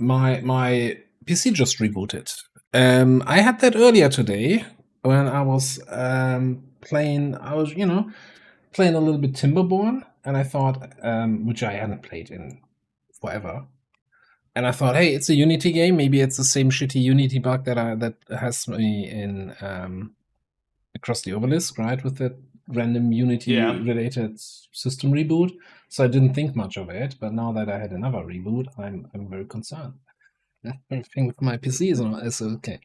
my PC just rebooted. I had that earlier today when I was playing. I was, playing a little bit Timberborn, and I thought, which I hadn't played in forever. And I thought, hey, it's a Unity game. Maybe it's the same shitty Unity bug that has me in Across the Obelisk, right? With that random Yeah. Unity-related system reboot. So I didn't think much of it. But now that I had another reboot, I'm very concerned. Everything with my PC is okay.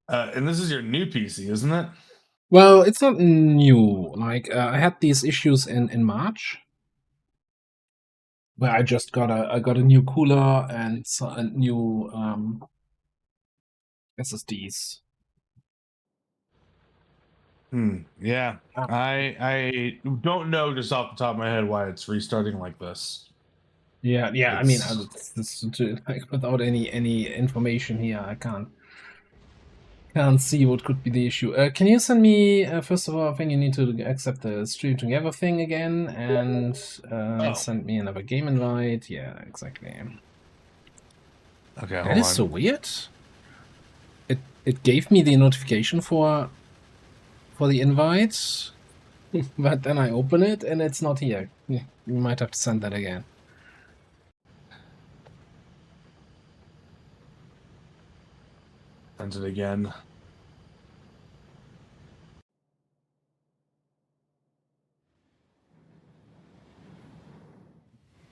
And this is your new PC, isn't it? Well, it's not new. Like I had these issues in March, where I just got a new cooler and new SSDs. Yeah. Ah. I don't know just off the top of my head why it's restarting like this. Yeah. I mean, It's like without any information here, I can't see what could be the issue. Can you send me first of all? I think you need to accept the stream together thing again, and send me another game invite. Yeah, exactly. okay. That Hold is on. so weird. It gave me the notification for the invite, but then I open it and it's not here. You might have to send that again. Send it again.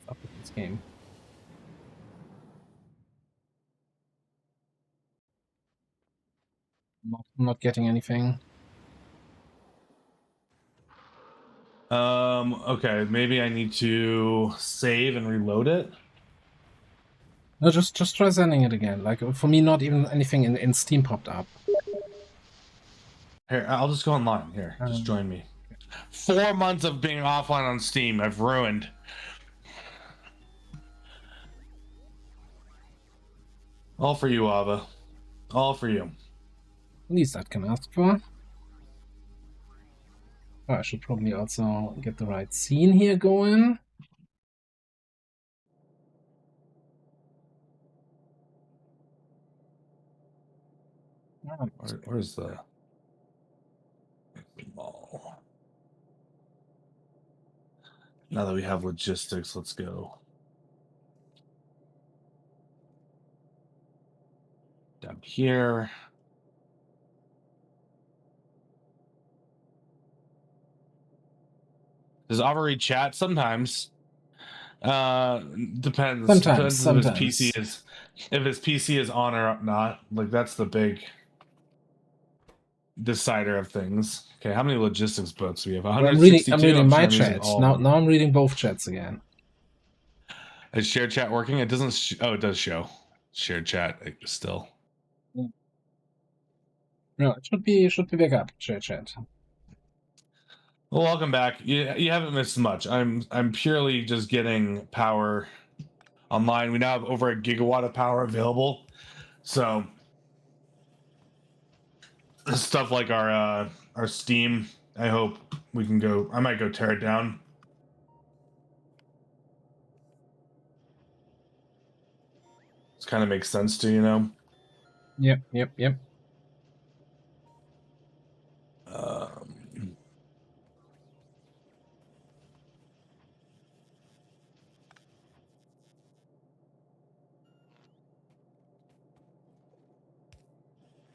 What's up with this game? Not getting anything. Okay, maybe I need to save and reload it. No, just try sending it again. Like for me, not even anything in Steam popped up. Here, I'll just go online. Here, just join me. 4 months of being offline on Steam, I've ruined. All for you, Ava. All for you. At least that can ask for. Oh, I should probably also get the right scene here going. Where's the mall? Now that we have logistics, let's go. Down here. Does Ava read chat? Sometimes. Depends. Depends if his PC is on or not. Like that's the big decider of things. Okay, how many logistics books do we have? Well, 162. I'm reading my sure I'm using chat all now. of them. Now I'm reading both chats again. Is shared chat working? It doesn't. Oh, it does show shared chat still. No, it should be back up. Chat. Well, welcome back. You haven't missed much. I'm purely just getting power online. We now have over a gigawatt of power available. So stuff like our Steam, I hope we can go. I might go tear it down. This kind of makes sense to, you know. Yep.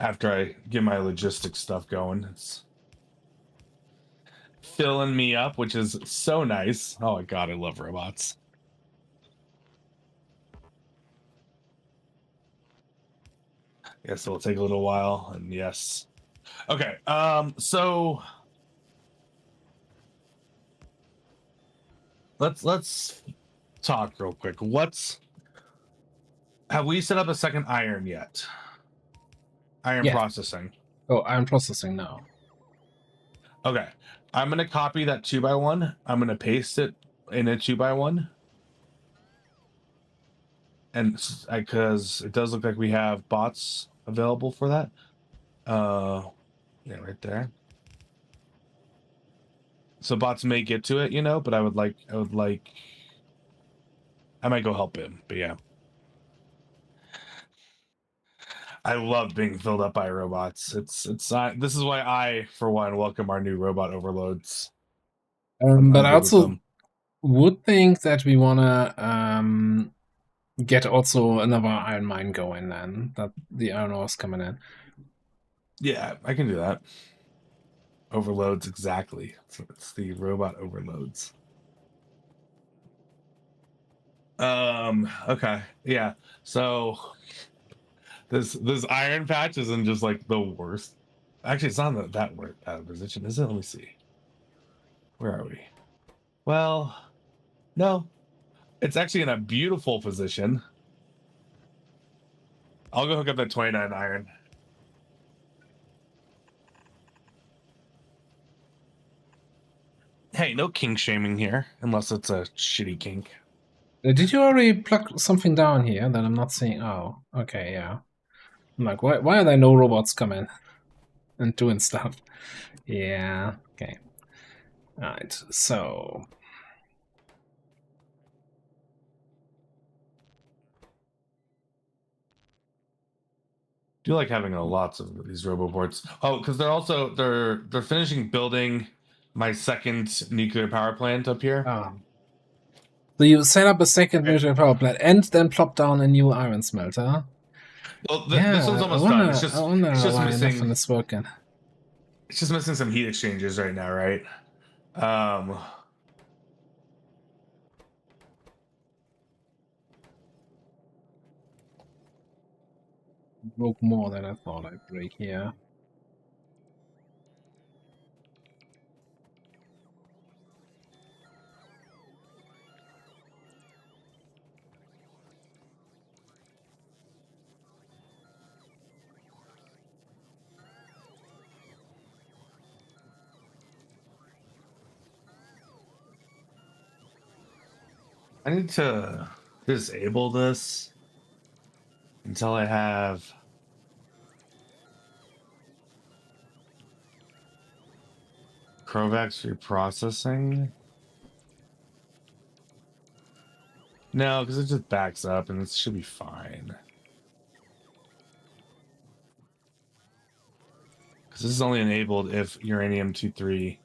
After I get my logistics stuff going, it's filling me up, which is so nice. Oh my god, I love robots. Yes, it'll take a little while, and yes. Okay, so let's talk real quick. Have we set up a second iron yet? Iron processing. Oh, iron processing now. Okay, I'm gonna copy that 2x1. I'm gonna paste it in a 2x1, and because it does look like we have bots available for that. Yeah, right there. So bots may get to it, you know, but I might go help him. But yeah. I love being filled up by robots. It's this is why I, for one, welcome our new robot overloads. I'm But I good with also them. would think that we wanna get also another iron mine going then. That the iron ore is coming in. Yeah, I can do that. Overloads, exactly. So it's the robot overloads. Okay. Yeah. So this iron patch isn't just like the worst. Actually, it's not that worst out of position, is it? Let me see. Where are we? Well, no. It's actually in a beautiful position. I'll go hook up that 29 iron. Hey, no kink shaming here, unless it's a shitty kink. Did you already plug something down here that I'm not seeing? Oh, okay, yeah. I'm like, why are there no robots coming and doing stuff? Yeah, okay. Alright, so... Do you like having lots of these roboports? Oh, because they're finishing building my second nuclear power plant up here. So you set up a second Okay. nuclear power plant and then plop down a new iron smelter. Well, Yeah, this one's I almost wonder, done. It's I wonder just why missing. nothing is working. It's just missing some heat exchangers right now, right? Broke more than I thought I'd break here. I need to disable this until I have Krovax reprocessing. No, because it just backs up and it should be fine. Because this is only enabled if uranium-235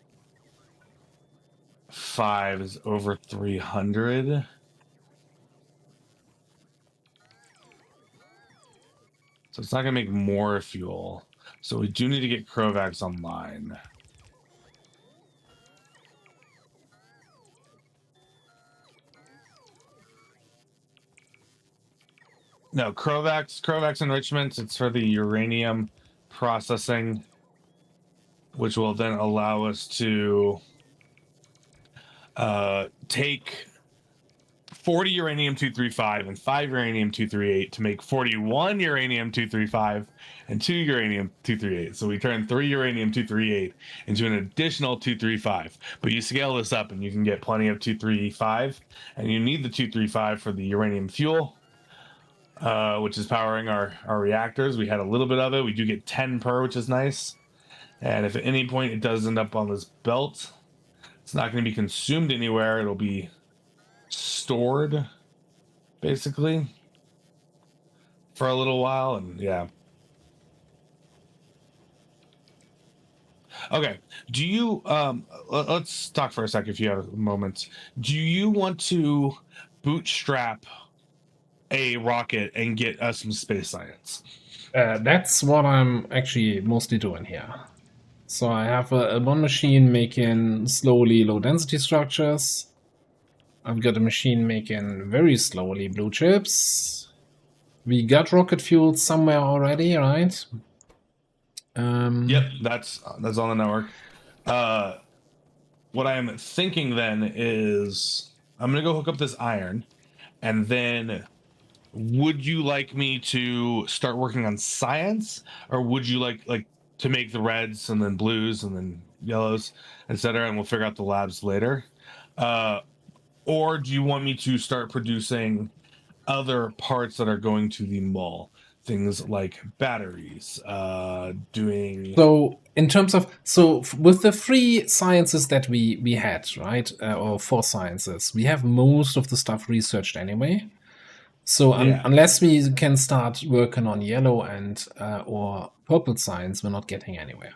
is over 300. So it's not going to make more fuel. So we do need to get Krovax online. No, Krovax enrichment, it's for the uranium processing, which will then allow us to take 40 uranium-235 and 5 uranium-238 to make 41 uranium-235 and 2 uranium-238. So we turn 3 uranium-238 into an additional 235. But you scale this up and you can get plenty of 235, and you need the 235 for the uranium fuel, which is powering our reactors. We had a little bit of it. We do get 10 per, which is nice. And if at any point it does end up on this belt, it's not going to be consumed anywhere. It'll be stored, basically, for a little while. And yeah. Okay. Do you let's talk for a sec if you have a moment. Do you want to bootstrap a rocket and get us some space science? That's what I'm actually mostly doing here. So I have a one machine making slowly low density structures. I've got a machine making very slowly blue chips. We got rocket fuel somewhere already, right? Yep, that's on the network. What I'm thinking then is I'm gonna go hook up this iron, and then would you like me to start working on science, or would you like to make the reds and then blues and then yellows, etc., and we'll figure out the labs later? Or do you want me to start producing other parts that are going to the mall? Things like batteries, doing... So in terms of with the 3 sciences that we had, right, or 4 sciences, we have most of the stuff researched anyway. So Yeah. unless we can start working on yellow and or purple signs, we're not getting anywhere.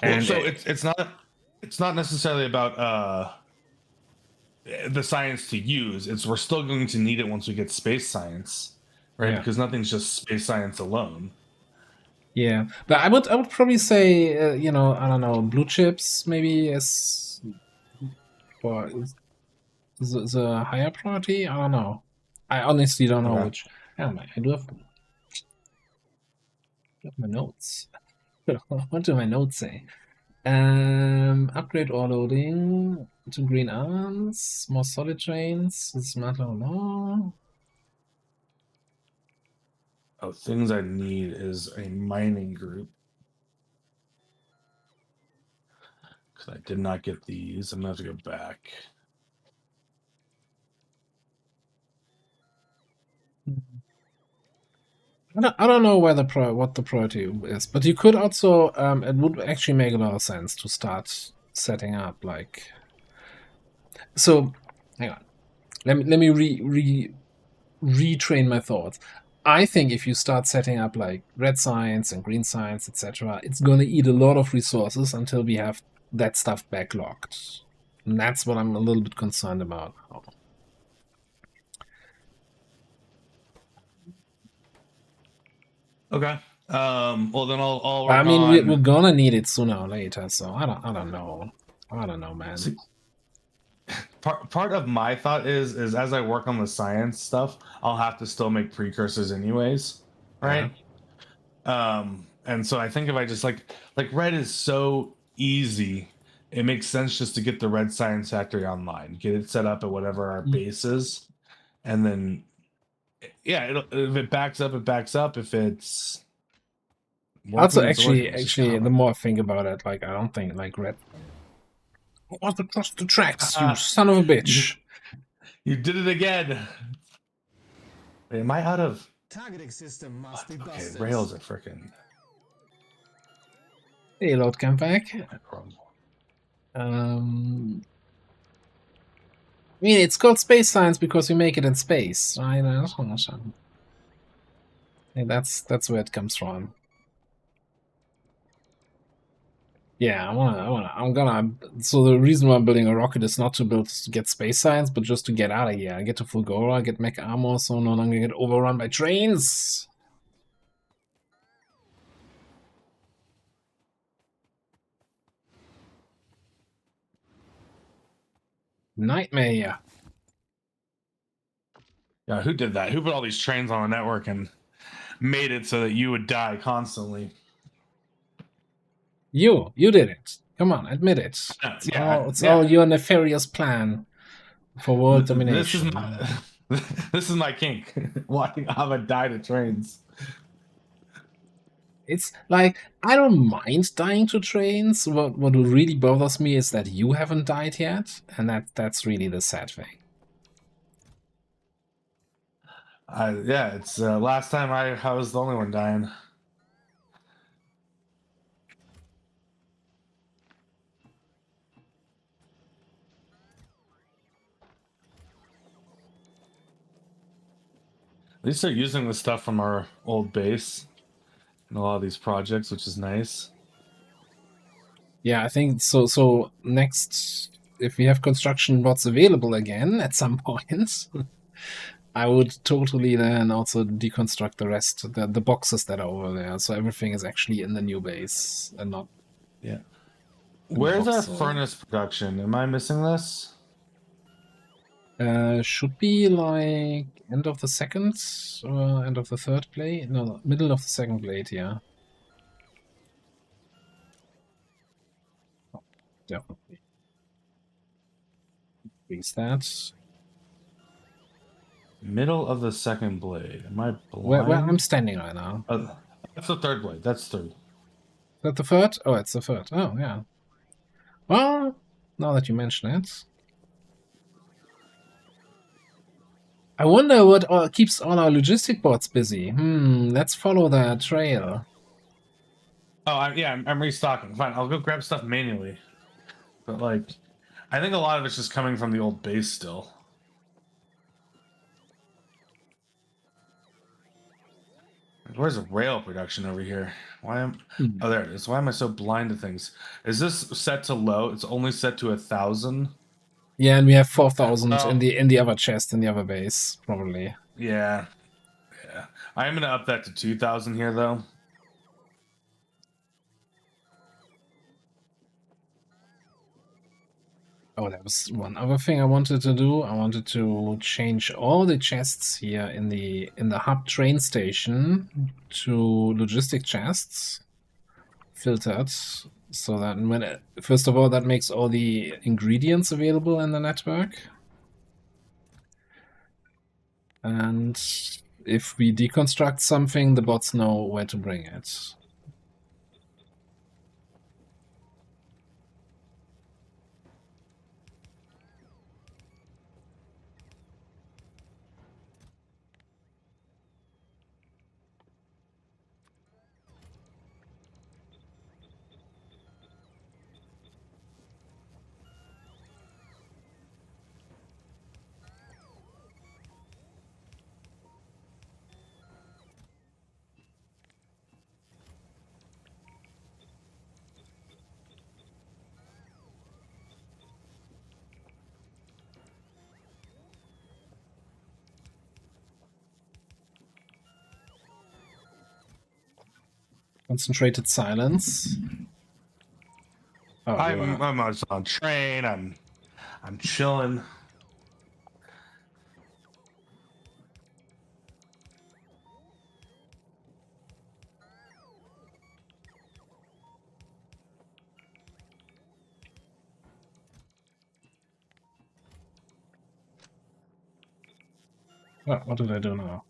Well, And so it's not necessarily about the science to use. It's we're still going to need it once we get space science, right? Yeah. Because nothing's just space science alone. Yeah, but I would probably say you know, I don't know, blue chips maybe is or is a higher priority. I don't know. I honestly don't know Okay. which. Oh my, I do have my notes. What do my notes say? Upgrade or loading to green arms, more solid trains, smart law. Oh, things I need is a mining group. Because I did not get these. I'm going to have to go back. I don't know where what the priority is, but you could also it would actually make a lot of sense to start setting up like. So, hang on. Let me retrain my thoughts. I think if you start setting up like red science and green science, etc., it's going to eat a lot of resources until we have that stuff backlogged. And that's what I'm a little bit concerned about. Okay. Well, then I'll I work mean, on. we're gonna need it sooner or later, so I don't know. I don't know, man. See, part of my thought is as I work on the science stuff, I'll have to still make precursors anyways, right? And so I think if I just like red is so easy, it makes sense just to get the red science factory online, get it set up at whatever our base is, and then yeah, if it backs up, it backs up. If it's Also, working, it's working. It's just actually, the more I think about it, like I don't think like red. What across the tracks, you son of a bitch! You did it again. Wait, am I out of? Targeting system must be Okay, busted. rails are freaking. Hey, Lord, come back. No problem. I mean, it's called space science because we make it in space, right? Yeah, that's where it comes from. Yeah, I'm gonna. So the reason why I'm building a rocket is not to get space science, but just to get out of here, get to Fulgora, get mech armor, so no longer get overrun by trains. Nightmare. Yeah, who did that? Who put all these trains on a network and made it so that you would die constantly? You did it. Come on, admit it. It's all your nefarious plan for world domination. This is my kink. Watching Ava die to trains. It's like I don't mind dying to trains. What really bothers me is that you haven't died yet, and that's really the sad thing. Yeah, it's last time I was the only one dying. At least they're using the stuff from our old base in a lot of these projects, which is nice. Yeah, I think so. So next, if we have construction bots available again at some point, I would totally then also deconstruct the rest, the boxes that are over there, so everything is actually in the new base and not. Yeah. Where's our furnace production? Am I missing this? Should be like end of the second or end of the third plate? No, middle of the second plate, yeah. Oh, definitely. Increase that. Middle of the second blade. Am I blind? Where I'm standing right now. That's the third blade. That's third. Is that the third? Oh, it's the third. Oh, yeah. Well, now that you mention it. I wonder what keeps all our logistic bots busy. Let's follow that trail. Oh, I'm restocking. Fine, I'll go grab stuff manually. But like, I think a lot of it's just coming from the old base still. Where's the rail production over here? Why am? Hmm. Oh, there it is. Why am I so blind to things? Is this set to low? It's only set to 1,000. Yeah, and we have 4,000 Well- in the other chest in the other base, probably. Yeah, yeah. I'm gonna up that to 2,000 here, though. Oh, that was one other thing I wanted to do. I wanted to change all the chests here in the hub train station to logistic chests, filtered, so that when first of all that makes all the ingredients available in the network, and if we deconstruct something, the bots know where to bring it. Concentrated silence. Oh, I'm on train. I'm chilling. what did I do now?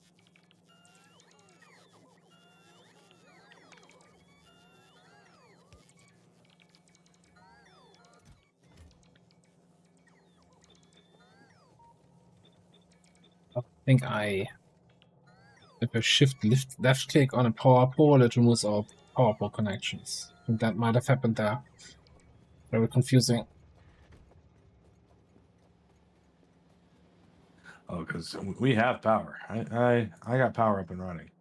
I think if I shift left click on a power pole, it removes all power pole connections. I think that might have happened there. Very confusing. Oh, because we have power. I got power up and running.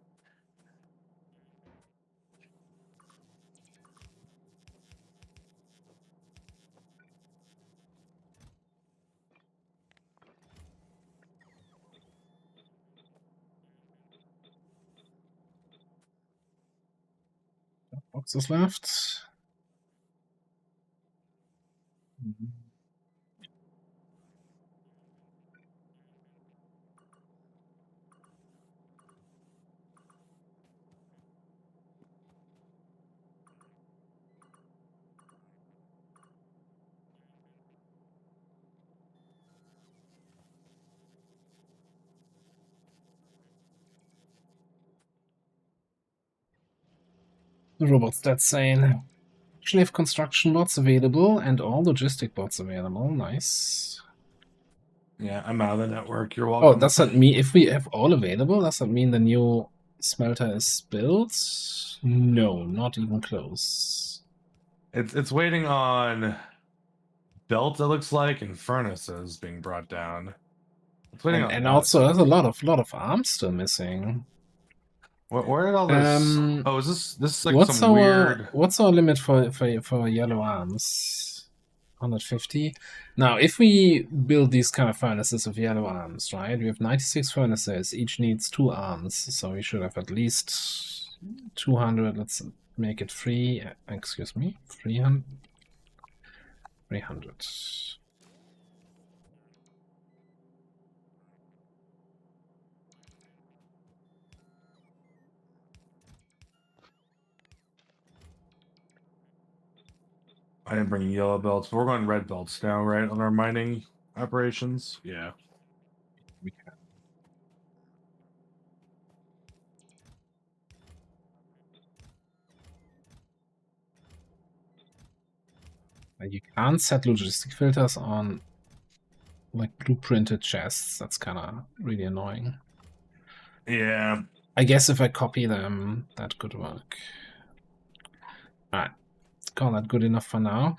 Boxes left. The robot's dead sane. Actually have construction bots available and all logistic bots available. Nice. Yeah, I'm out of the network. You're Oh, welcome. does that mean if we have all available, does that mean the new smelter is built? No, not even close. It's waiting on belt. It looks like, and furnaces being brought down. It's waiting on. And a lot of also, stuff. there's a lot of arms still missing. Where did all this? Oh, is this like what's some weird? What's our limit for yellow arms? 150. Now, if we build these kind of furnaces of yellow arms, right? We have 96 furnaces. Each needs 2 arms, so we should have at least 200. Let's make it 300. 300. I didn't bring yellow belts. But we're going red belts now, right? On our mining operations. Yeah. We can. You can't set logistic filters on like blueprinted chests. That's kind of really annoying. Yeah. I guess if I copy them, that could work. Alright. Call that good enough for now.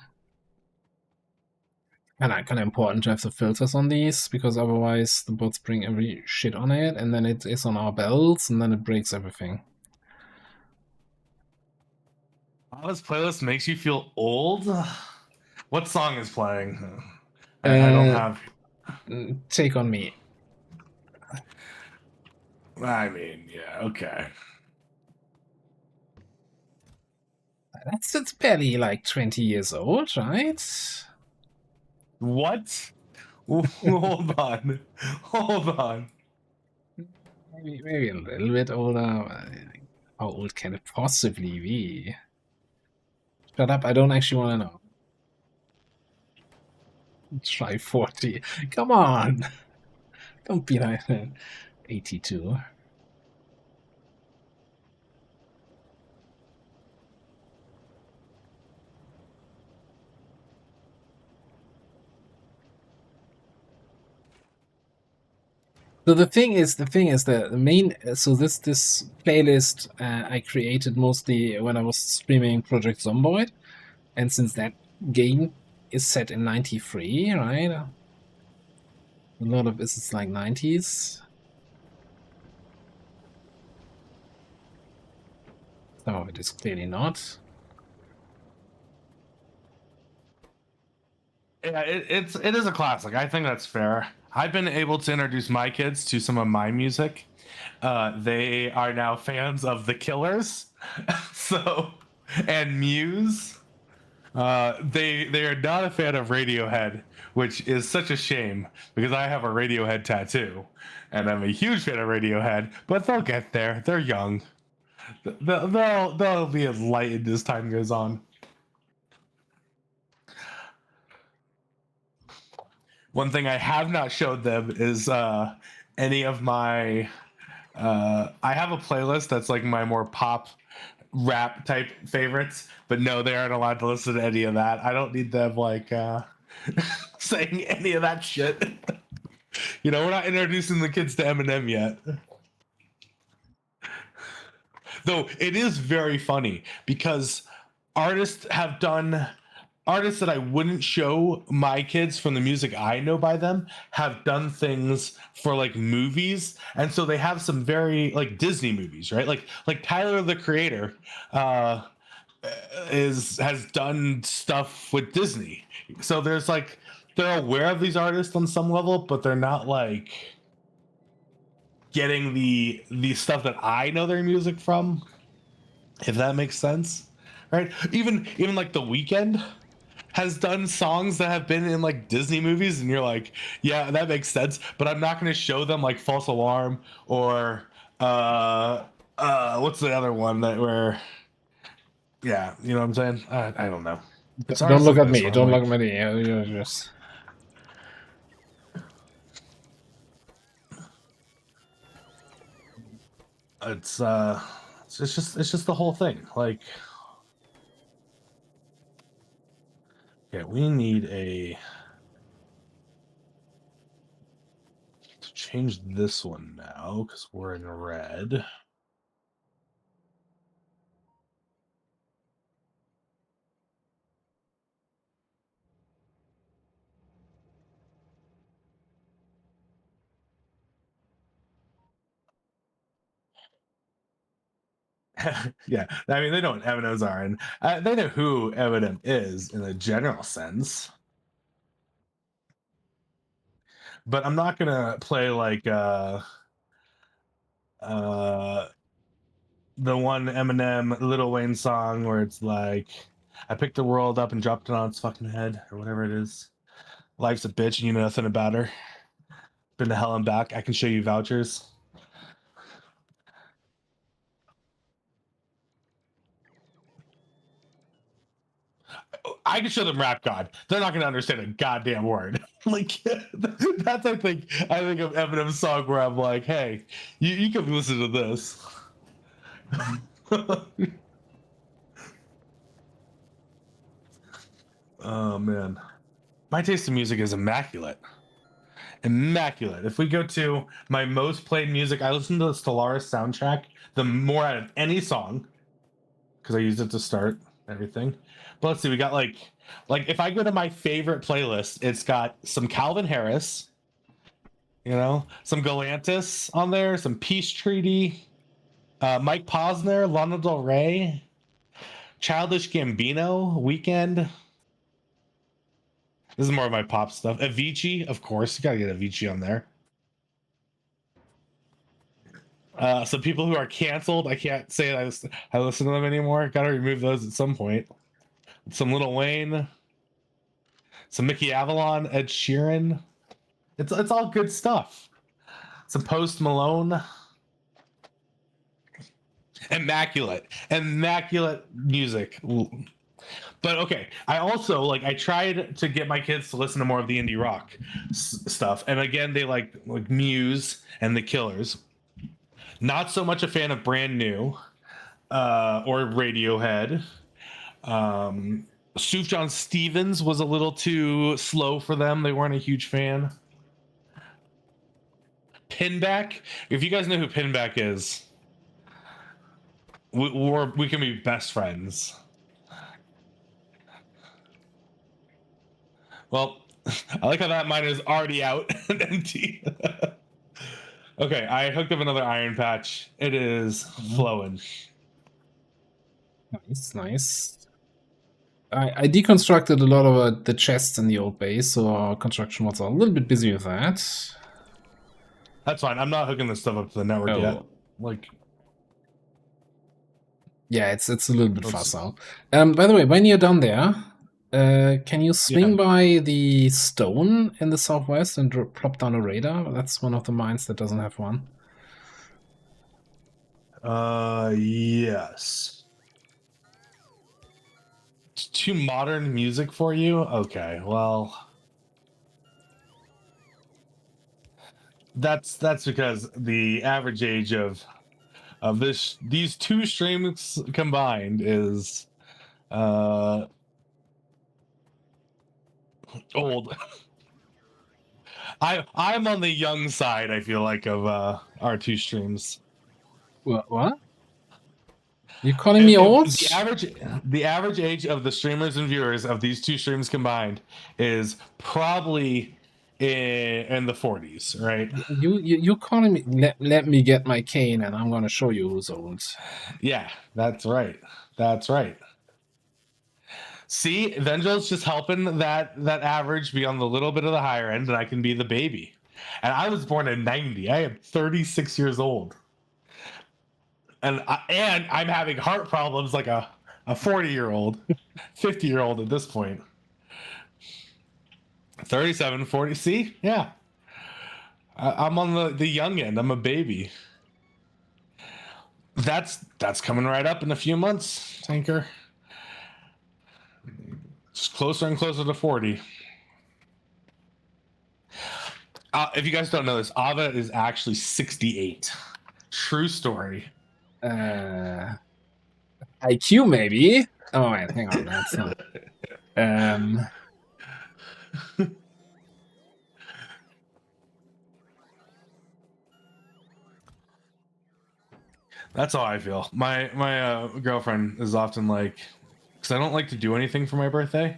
And kind of important to have the filters on these, because otherwise the bots bring every shit on it, and then it is on our belts, and then it breaks everything. Lava's playlist makes you feel old. What song is playing? I don't have. Take on Me. I mean, yeah, okay. That's barely like 20 years old, right? What? Hold on. Hold on. Maybe a little bit older. How old can it possibly be? Shut up, I don't actually want to know. Try 40. Come on. Don't be like that. 82. So the thing is the main. So this playlist I created mostly when I was streaming Project Zomboid, and since that game is set in '93, right? A lot of this is like '90s. Some of it is clearly not. Yeah, it is a classic. I think that's fair. I've been able to introduce my kids to some of my music. They are now fans of The Killers, so and Muse. They are not a fan of Radiohead, which is such a shame because I have a Radiohead tattoo, and I'm a huge fan of Radiohead. But they'll get there. They're young. They'll be enlightened as time goes on. One thing I have not showed them is any of my. I have a playlist that's like my more pop rap type favorites, but no, they aren't allowed to listen to any of that. I don't need them like saying any of that shit. You know, we're not introducing the kids to Eminem yet. Though it is very funny because artists that I wouldn't show my kids from the music I know by them have done things for like movies, and so they have some very like Disney movies, right? Like Tyler the Creator has done stuff with Disney, so there's like they're aware of these artists on some level, but they're not like getting the stuff that I know their music from, if that makes sense, right? Even like The Weeknd has done songs that have been in like Disney movies, and you're like, yeah, that makes sense, but I'm not going to show them like False Alarm or what's the other one that where, yeah, you know what I'm saying? I don't know. Don't look at me. Don't look at me. You're just. It's just the whole thing. Like, yeah, we need to change this one now because we're in red. Yeah, I mean, they know what Eminems are, and they know who Eminem is in a general sense. But I'm not gonna play like the one Eminem Lil Wayne song where it's like, I picked the world up and dropped it on its fucking head, or whatever it is. Life's a bitch and you know nothing about her. Been to hell and back. I can show you vouchers. I can show them Rap God. They're not going to understand a goddamn word. Like that's I think of Eminem's song where I'm like, hey, you can listen to this. Oh man, my taste in music is immaculate. Immaculate. If we go to my most played music, I listen to the Stellaris soundtrack the more out of any song because I used it to start everything. But let's see, we got like if I go to my favorite playlist, it's got some Calvin Harris, you know, some Galantis on there, some Peace Treaty, Mike Posner, Lana Del Rey, Childish Gambino, Weekend. This is more of my pop stuff. Avicii, of course. You gotta get Avicii on there. Some people who are canceled, I can't say that I listen to them anymore. Gotta remove those at some point. Some Lil Wayne. Some Mickey Avalon, Ed Sheeran. It's all good stuff. Some Post Malone. Immaculate music. But okay, I also I tried to get my kids to listen to more of the indie rock stuff, and again they like Muse and The Killers. Not so much a fan of Brand New or Radiohead. Sufjan Stevens was a little too slow for them. They weren't a huge fan. Pinback, if you guys know who Pinback is, we can be best friends. Well, I like how that mine is already out and empty. Okay, I hooked up another iron patch. It is flowing. Nice. I deconstructed a lot of the chests in the old base, so our construction was a little bit busy with that. That's fine. I'm not hooking this stuff up to the network yet. Yeah, it's a little bit facile. By the way, when you're done there, can you swing by the stone in the southwest and plop down a radar? That's one of the mines that doesn't have one. Yes. It's too modern music for you? Okay, well, that's because the average age of these two streams combined is old. I'm on the young side, I feel like, of our two streams. What? You calling me old? The average age of the streamers and viewers of these two streams combined is probably in the 40s, right? You calling me? Let me get my cane, and I'm gonna show you who's old. Yeah, that's right. That's right. See, Venjo's just helping that average be on the little bit of the higher end, and I can be the baby. And I was born in 90. I am 36 years old, and I'm having heart problems like a 40-year-old, 50-year-old at this point. 37, 40. See, yeah, I'm on the young end. I'm a baby. That's coming right up in a few months, Tinker. Just closer and closer to 40. If you guys don't know this, Ava is actually 68. True story. IQ maybe. Oh wait, hang on, that's not. That's how I feel. My girlfriend is often like, because I don't like to do anything for my birthday,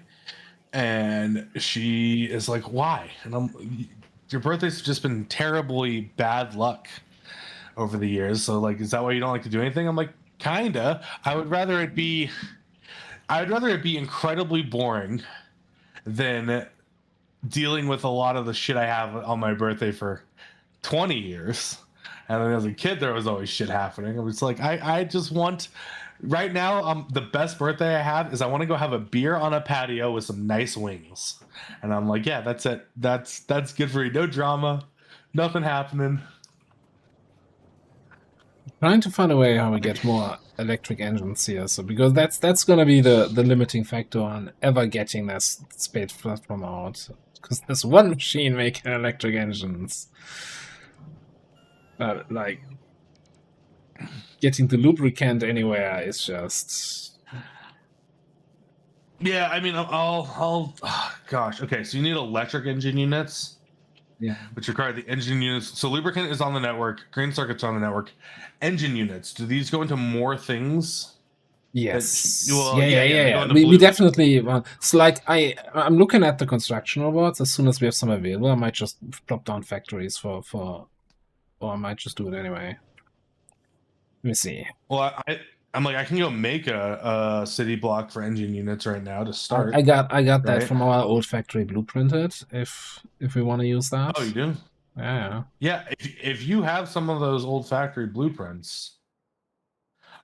and she is like, "Why?" And your birthday's just been terribly bad luck over the years. So like, is that why you don't like to do anything? I'm like, kinda. I would rather it be incredibly boring than dealing with a lot of the shit I have on my birthday for 20 years. And then as a kid, there was always shit happening. It was like, I just want, right now, the best birthday I have is I want to go have a beer on a patio with some nice wings. And I'm like, yeah, that's it. That's good for you. No drama, nothing happening. Trying to find a way how we get more electric engines here, so because that's gonna be the limiting factor on ever getting this space platform out. Because there's one machine making electric engines. Like getting the lubricant anywhere is just. Yeah, I mean, I'll gosh, okay. So you need electric engine units. Yeah. Which require the engine units. So lubricant is on the network. Green circuit's on the network. Engine units. Do these go into more things? Yes. Yeah. We definitely want. So like I'm looking at the construction robots. As soon as we have some available, I might just plop down factories for, or I might just do it anyway. Let me see. Well, I'm like, I can go make a city block for engine units right now to start. I got that right? from our old factory blueprinted. If we want to use that. Oh, you do? Yeah. Yeah. If you have some of those old factory blueprints,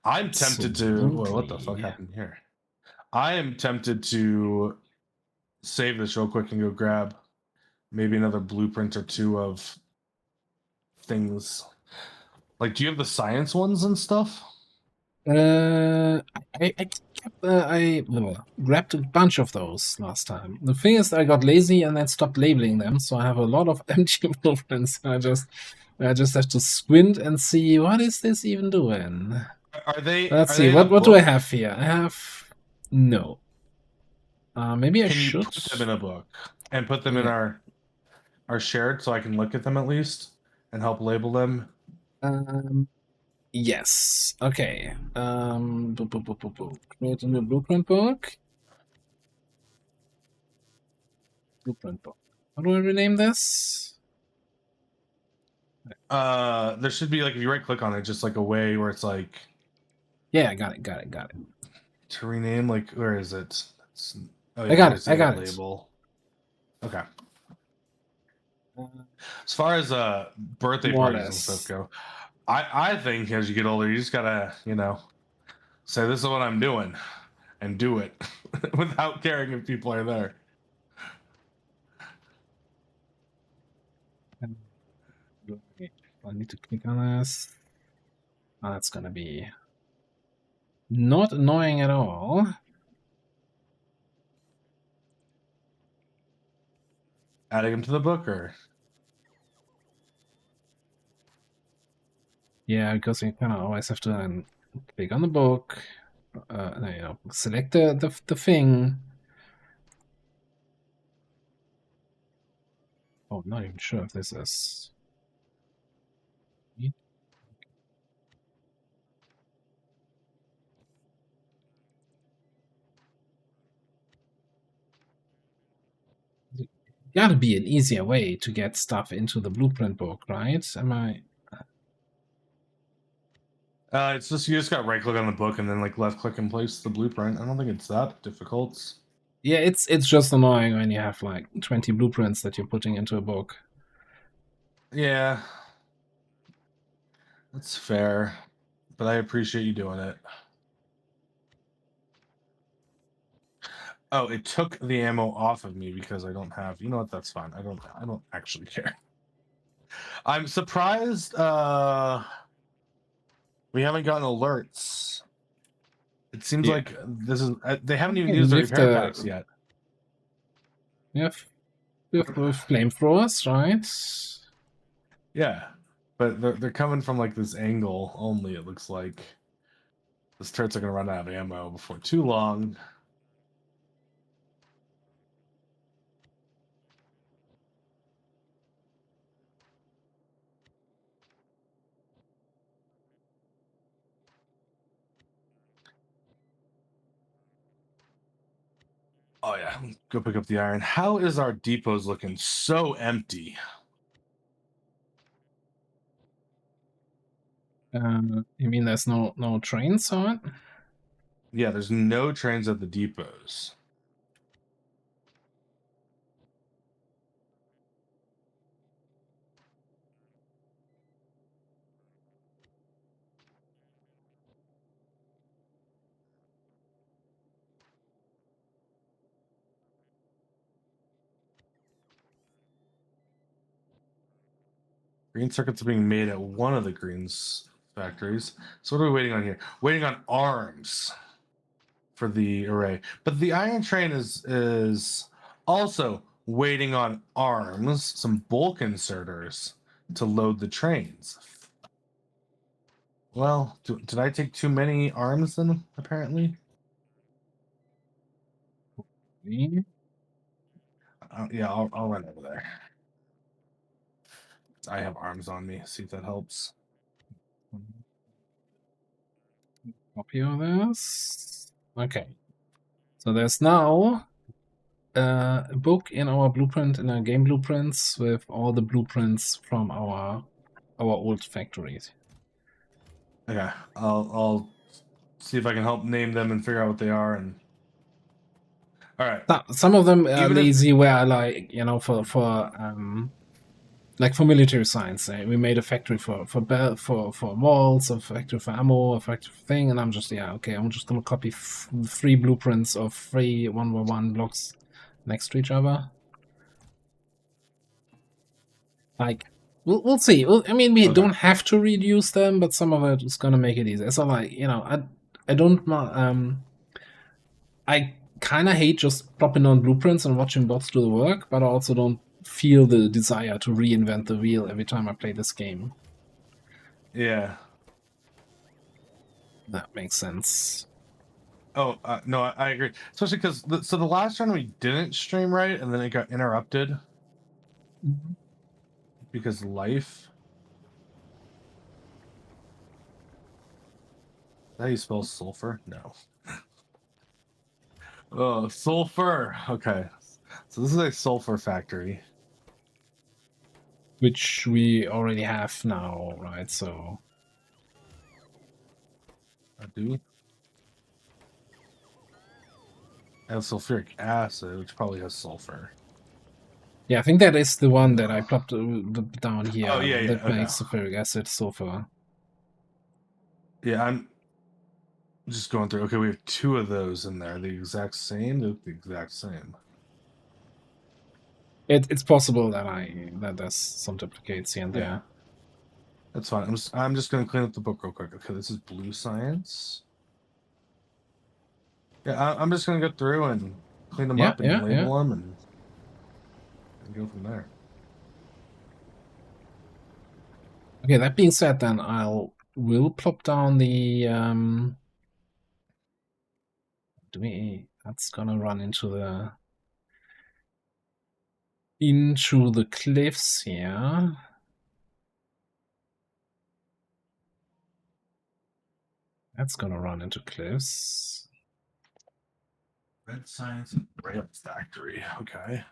I'm tempted to. Well, what the fuck Absolutely. happened here? I am tempted to save this real quick and go grab maybe another blueprint or two of things. Like, do you have the science ones and stuff? I grabbed a bunch of those last time. The thing is, I got lazy and then stopped labeling them, so I have a lot of empty blueprints. I just have to squint and see what is this even doing. Are they? Let's are see. they in a What do I book? have here? I have no. Maybe I Can you should. put them in a book and put them in Yeah. our shared so I can look at them at least and help label them? Yes. Okay. Create a new blueprint book. Blueprint book. How do I rename this? There should be like if you right click on it, just like a way where it's like Yeah, I got it. to rename. Like where is it? Oh, I got there's it. I the got it. label. Okay. As far as birthday More or parties and less. stuff go, I think as you get older, you just gotta say this is what I'm doing, and do it without caring if people are there. I need to click on this. Oh, that's gonna be not annoying at all. Adding them to the book, or Yeah, because you kind of always have to then click on the book, select the thing. Oh, I'm not even sure if this is. Gotta be an easier way to get stuff into the blueprint book, right? Am I? it's just you just got right click on the book and then like left click and place the blueprint. I don't think it's that difficult. Yeah, it's just annoying when you have like 20 blueprints that you're putting into a book. Yeah, that's fair, but I appreciate you doing it. Oh, it took the ammo off of me because I don't have. You know what? That's fine. I don't actually care. I'm surprised we haven't gotten alerts. It seems Yeah. like this is they haven't even Okay, used the with repair the- packs yet. We have flamethrowers, right? Yeah, but they're coming from like this angle only. It looks like these turrets are gonna run out of ammo before too long. Oh yeah, go pick up the iron. How is our depots looking so empty? You mean there's no trains on it? Yeah, there's no trains at the depots. Green circuits are being made at one of the greens factories. So what are we waiting on here? Waiting on arms for the array. But the iron train is also waiting on arms, some bulk inserters to load the trains. Well, did I take too many arms then, apparently? Yeah, I'll run over there. I have arms on me. See if that helps. Copy all this. Okay. So there's now a book in our blueprint, in our game blueprints, with all the blueprints from our old factories. Okay, I'll see if I can help name them and figure out what they are. And all right, Some of them are Even if- lazy, where like for like for military science, we made a factory for walls, a factory for ammo, a factory for thing, and I'm just okay. I'm just gonna copy 3 blueprints of 3 1x1 blocks next to each other. Like we'll see. I mean, we Okay. don't have to reduce them, but some of it is gonna make it easier. So like I don't I kind of hate just plopping on blueprints and watching bots do the work, but I also don't feel the desire to reinvent the wheel every time I play this game. yeah. That makes sense. Oh no, I agree. Especially because the last run we didn't stream right, and then it got interrupted because life. Is that how you spell sulfur? No. Oh, sulfur. Okay, so this is a sulfur factory. Which we already have now, right? So Do we? I have sulfuric acid, which probably has sulfur. yeah, I think that is the one that I plopped down here. Oh, yeah, that okay. makes sulfuric acid sulfur. Yeah, I'm just going through. Okay, we have 2 of those in there. The exact same. They look the exact same. It's possible that there's some duplicates here and Yeah. there. That's fine. I'm just gonna clean up the book real quick. Okay, this is blue science. Yeah, I'm just gonna go through and clean them up and label them and go from there. Okay, that being said, then will plop down the that's gonna run into the cliffs here. That's gonna run into cliffs. Red science and rail factory. Okay.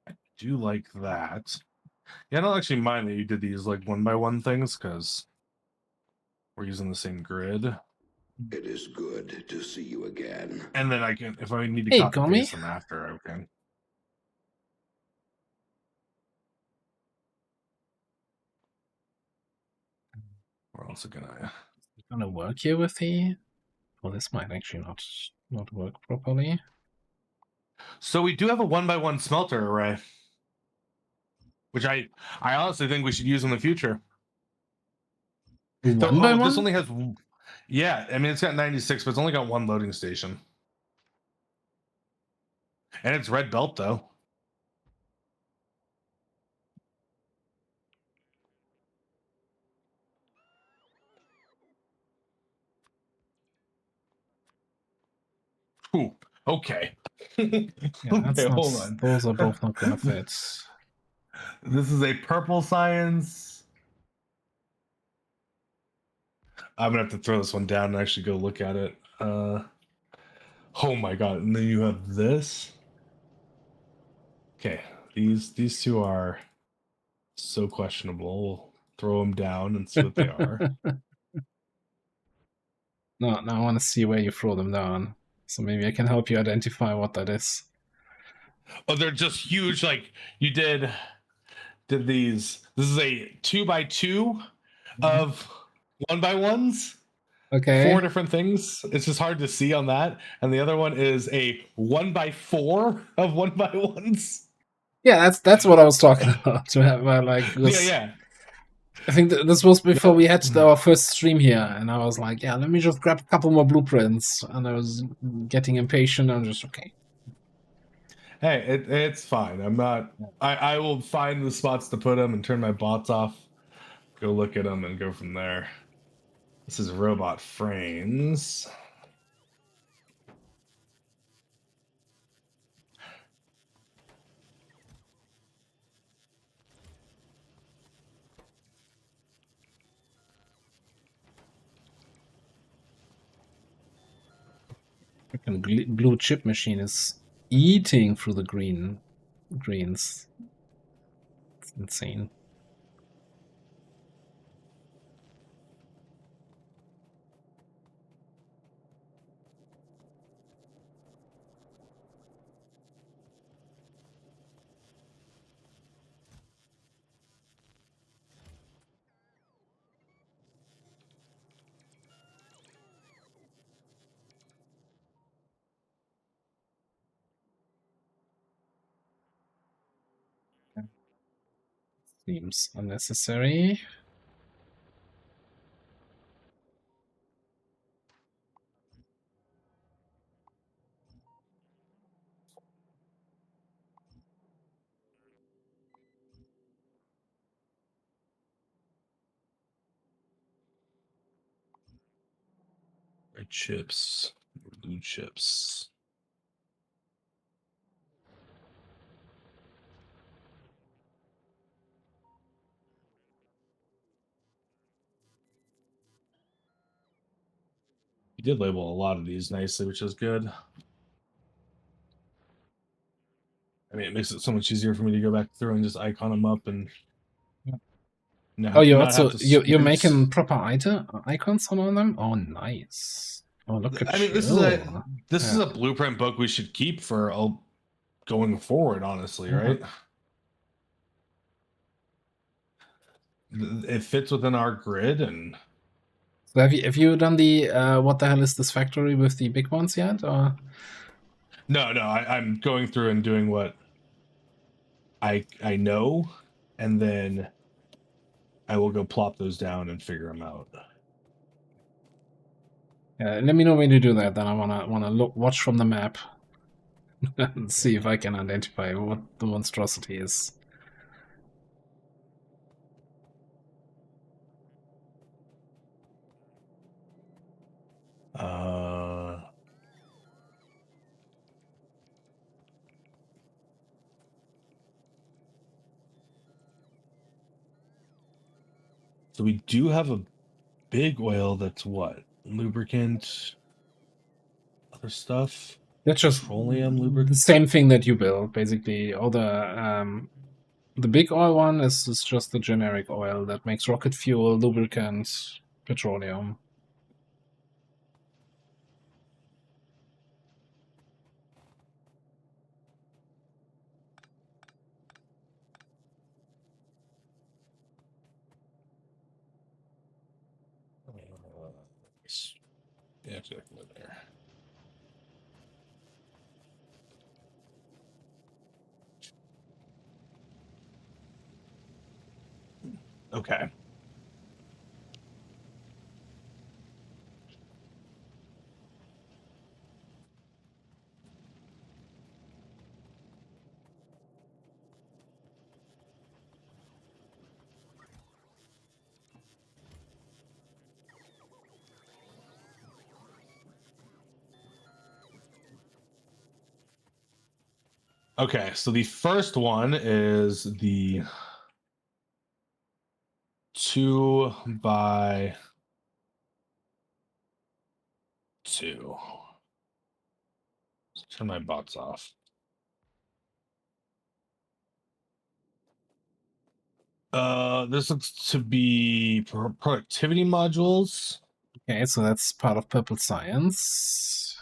I do like that. Yeah, I don't actually mind that you did these like 1x1 things because we're using the same grid. It is good to see you again. And then I can, if I need to Hey, copy Gummy. paste them after, I can. Where else can I? It's gonna work here with the. Well, this might actually not work properly. So we do have a 1x1 smelter array, which I honestly think we should use in the future. One by one? This only has, yeah. I mean, it's got 96, but it's only got 1 loading station, and it's red belt though. Ooh, okay. Yeah, Okay, hold on. Those are both not gonna fit. This is a purple science. I'm gonna have to throw this one down and actually go look at it. Oh my god! And then you have this. Okay, these 2 are so questionable. We'll throw them down and see what they are. No, I want to see where you throw them down. So maybe I can help you identify what that is. Oh, they're just huge. Like you did these. This is a 2x2 of 1x1s. Okay. 4 different things. It's just hard to see on that. And the other one is a 1x4 of 1x1s. Yeah, that's what I was talking about. To have like this. Yeah. I think this was before we had our first stream here, and I was like, yeah, let me just grab a couple more blueprints. And I was getting impatient. I'm just okay. Hey, it's fine. I'm not. I will find the spots to put them and turn my bots off. Go look at them and go from there. This is robot frames. Freaking blue chip machine is eating through the greens. It's insane. Seems unnecessary. Red chips, blue chips. You did label a lot of these nicely, which is good. I mean, it makes it so much easier for me to go back through and just icon them up and. Oh, you not also have to you're squint. making proper icons on all them. Oh, nice. Oh, look at I mean, you. this is Yeah. a blueprint book we should keep for going forward. Honestly, right? It fits within our grid, and So have you done the what the hell is this factory with the big ones yet? Or no, I'm going through and doing what I know, and then I will go plop those down and figure them out. let me know when you do that. Then I wanna watch from the map and see if I can identify what the monstrosity is. So we do have a big oil that's what? Lubricant, other stuff. That's just Petroleum the lubricant. same thing that you build, basically. All the big oil one is just the generic oil that makes rocket fuel, lubricant, petroleum. Yeah, exactly there. Okay. Okay, so the first one is the 2x2. Let's turn my bots off. This looks to be productivity modules, Okay, so that's part of Purple Science.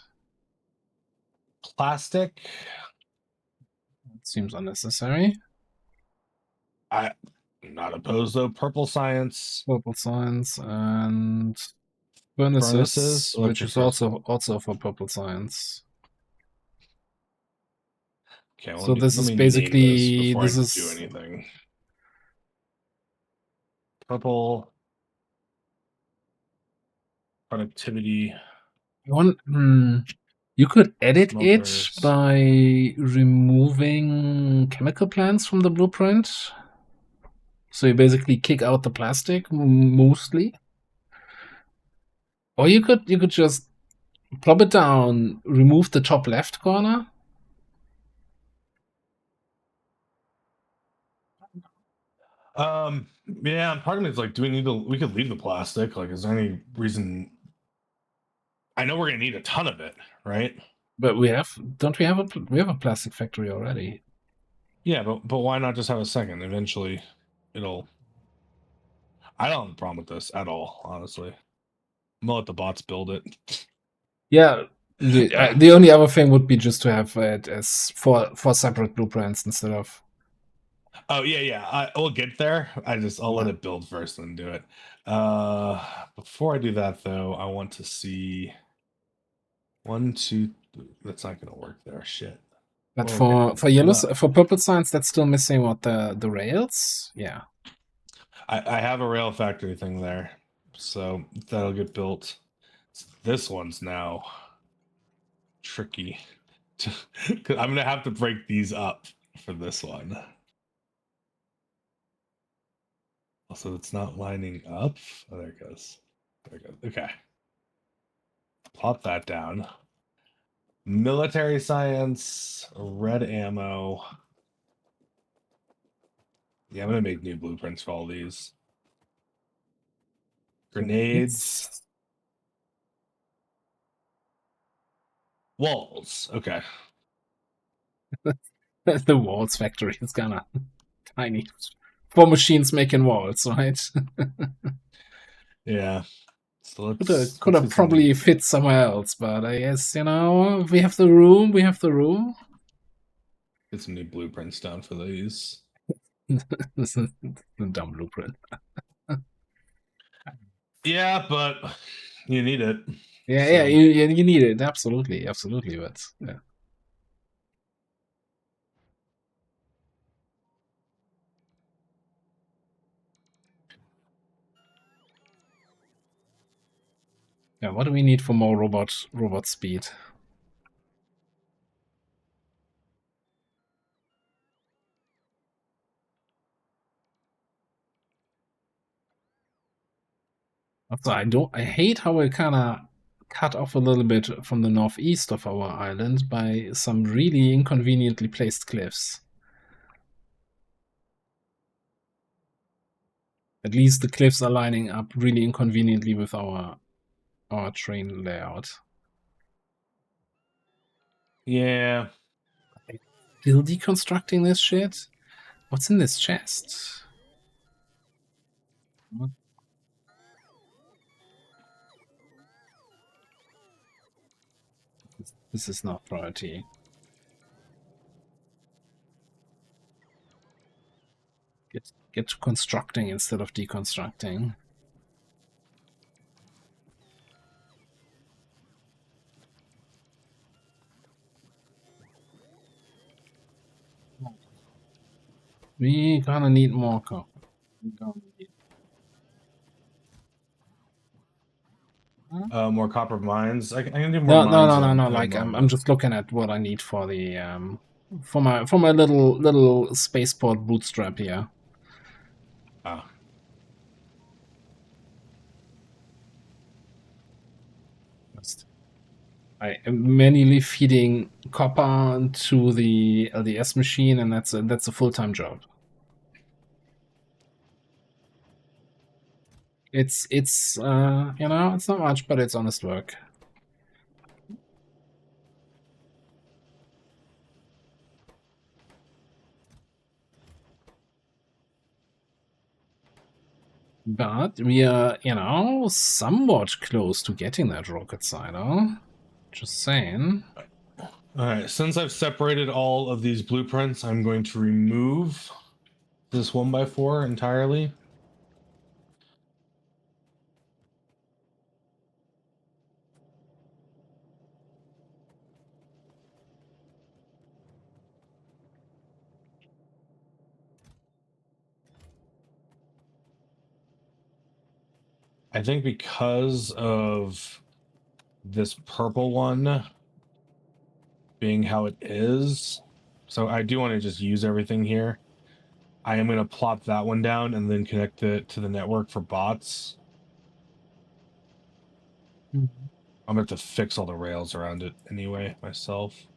plastic. Seems unnecessary. I'm not opposed though. Purple science. Purple Science and furnaces, which is electric also for Purple Science. Okay, well, So this let is me name basically before I this do is anything. Purple productivity. you could edit Smokers. it by removing chemical plants from the blueprint. So you basically kick out the plastic mostly. Or you could just plop it down, remove the top left corner. Yeah, part of me is like, do we need to? We could leave the plastic. Like, is there any reason? I know we're gonna need a ton of it, right? But we have a plastic factory already. Yeah, but why not just have a second? Eventually, it'll. I don't have a problem with this at all, honestly. I'm gonna let the bots build it. Yeah. The only other thing would be just to have it as four separate blueprints instead of. Oh yeah. We'll get there. I'll let it build first, then do it. Before I do that, though, I want to see 1, 2. That's not gonna work there. Shit. But Okay. for yellow for Purple Science, that's still missing what the rails. Yeah. I have a rail factory thing there, so that'll get built. This one's now tricky. 'Cause I'm gonna have to break these up for this one. Also, it's not lining up. Oh, there it goes. There it goes. Okay. Plop that down. Military science, red ammo. Yeah, I'm gonna make new blueprints for all these. Grenades. Walls. Okay. The walls factory is kind of tiny. 4 machines making walls, right? Yeah. So Could let's have get some probably fit somewhere else, but I guess, if we have the room, we have the room. get some new blueprints down for these. This is a dumb blueprint. Yeah, but you need it. Yeah, So- yeah, you need it. Absolutely, but yeah. Yeah, what do we need for more robot speed? Also, I hate how we kind of cut off a little bit from the northeast of our island by some really inconveniently placed cliffs. At least the cliffs are lining up really inconveniently with our train layout. Yeah. Still deconstructing this shit? What's in this chest? What? This is not priority. Get to constructing instead of deconstructing. We gonna need more copper. More copper mines. I can do more No, mines. no. Like I'm just looking at what I need for the for my little spaceport bootstrap here. Ah. I am manually feeding copper to the LDS machine, and that's a full-time job. It's it's not much, but it's honest work. But we are, somewhat close to getting that rocket silo. Just saying. All right. Since I've separated all of these blueprints, I'm going to remove this 1x4 entirely. I think because of this purple one being how it is, so I do want to just use everything here. I am going to plop that one down and then connect it to the network for bots. I'm going to have to fix all the rails around it anyway myself.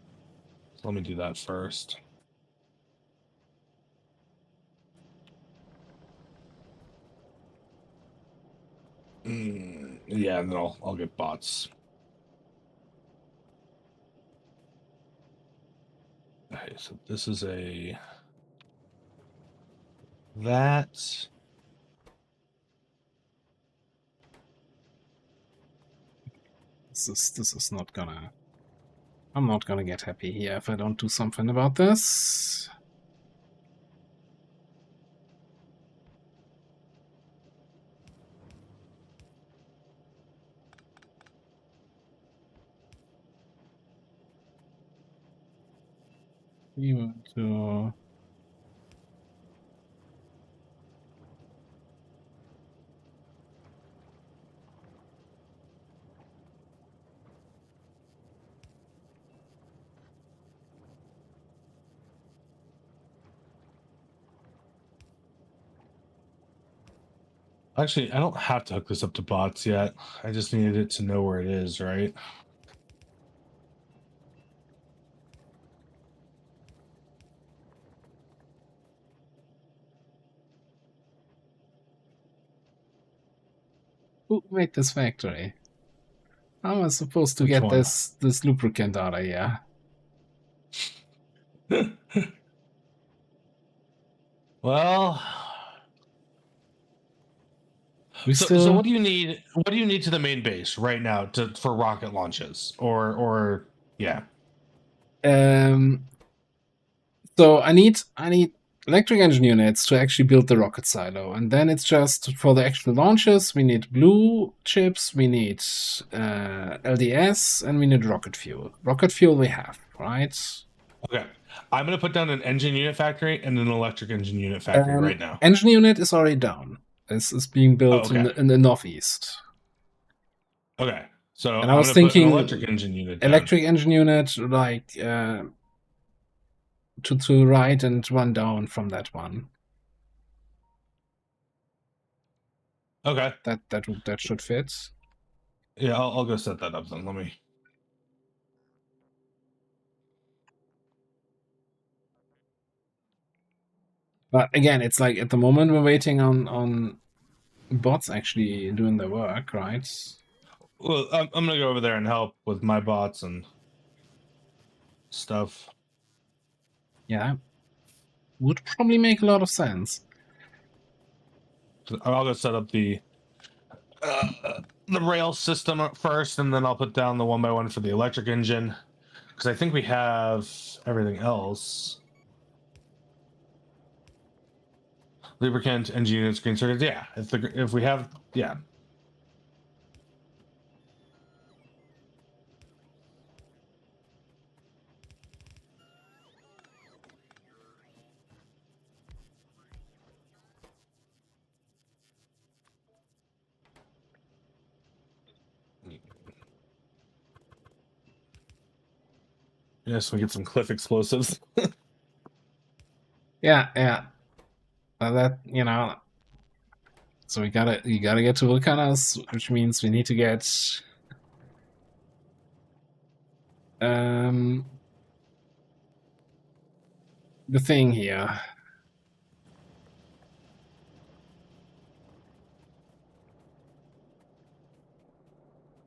So let me do that first. Yeah, and then I'll get bots. Okay, so this is that. This is not gonna. I'm not gonna get happy here if I don't do something about this. We want to. Actually, I don't have to hook this up to bots yet. I just needed it to know where it is, right? Who made this factory? How am I supposed to Which get one? this lubricant out of here? Well, We so still what do you need? What do you need to the main base right now for rocket launches? Or yeah. So I need electric engine units to actually build the rocket silo, and then it's just for the actual launches. We need blue chips, we need LDS, and we need rocket fuel. Rocket fuel we have, right? Okay. I'm gonna put down an engine unit factory and an electric engine unit factory right now. Engine unit is already down. This is being built okay. in the northeast. Okay. So And I I'm was gonna thinking put an electric engine unit down. electric engine unit, like to right and run down from that one. Okay. That should fit. Yeah, I'll go set that up then. Let me. But again, it's like at the moment we're waiting on bots actually doing their work, right? Well, I'm gonna go over there and help with my bots and stuff. Yeah, would probably make a lot of sense. I'll go set up the rail system up first, and then I'll put down the 1x1 for the electric engine, because I think we have everything else. Lubricant, engine units, green circuits. Yeah, if we have, yeah. Yes, we get some cliff explosives. Yeah. That So you gotta get to Vulcanos, which means we need to get the thing here.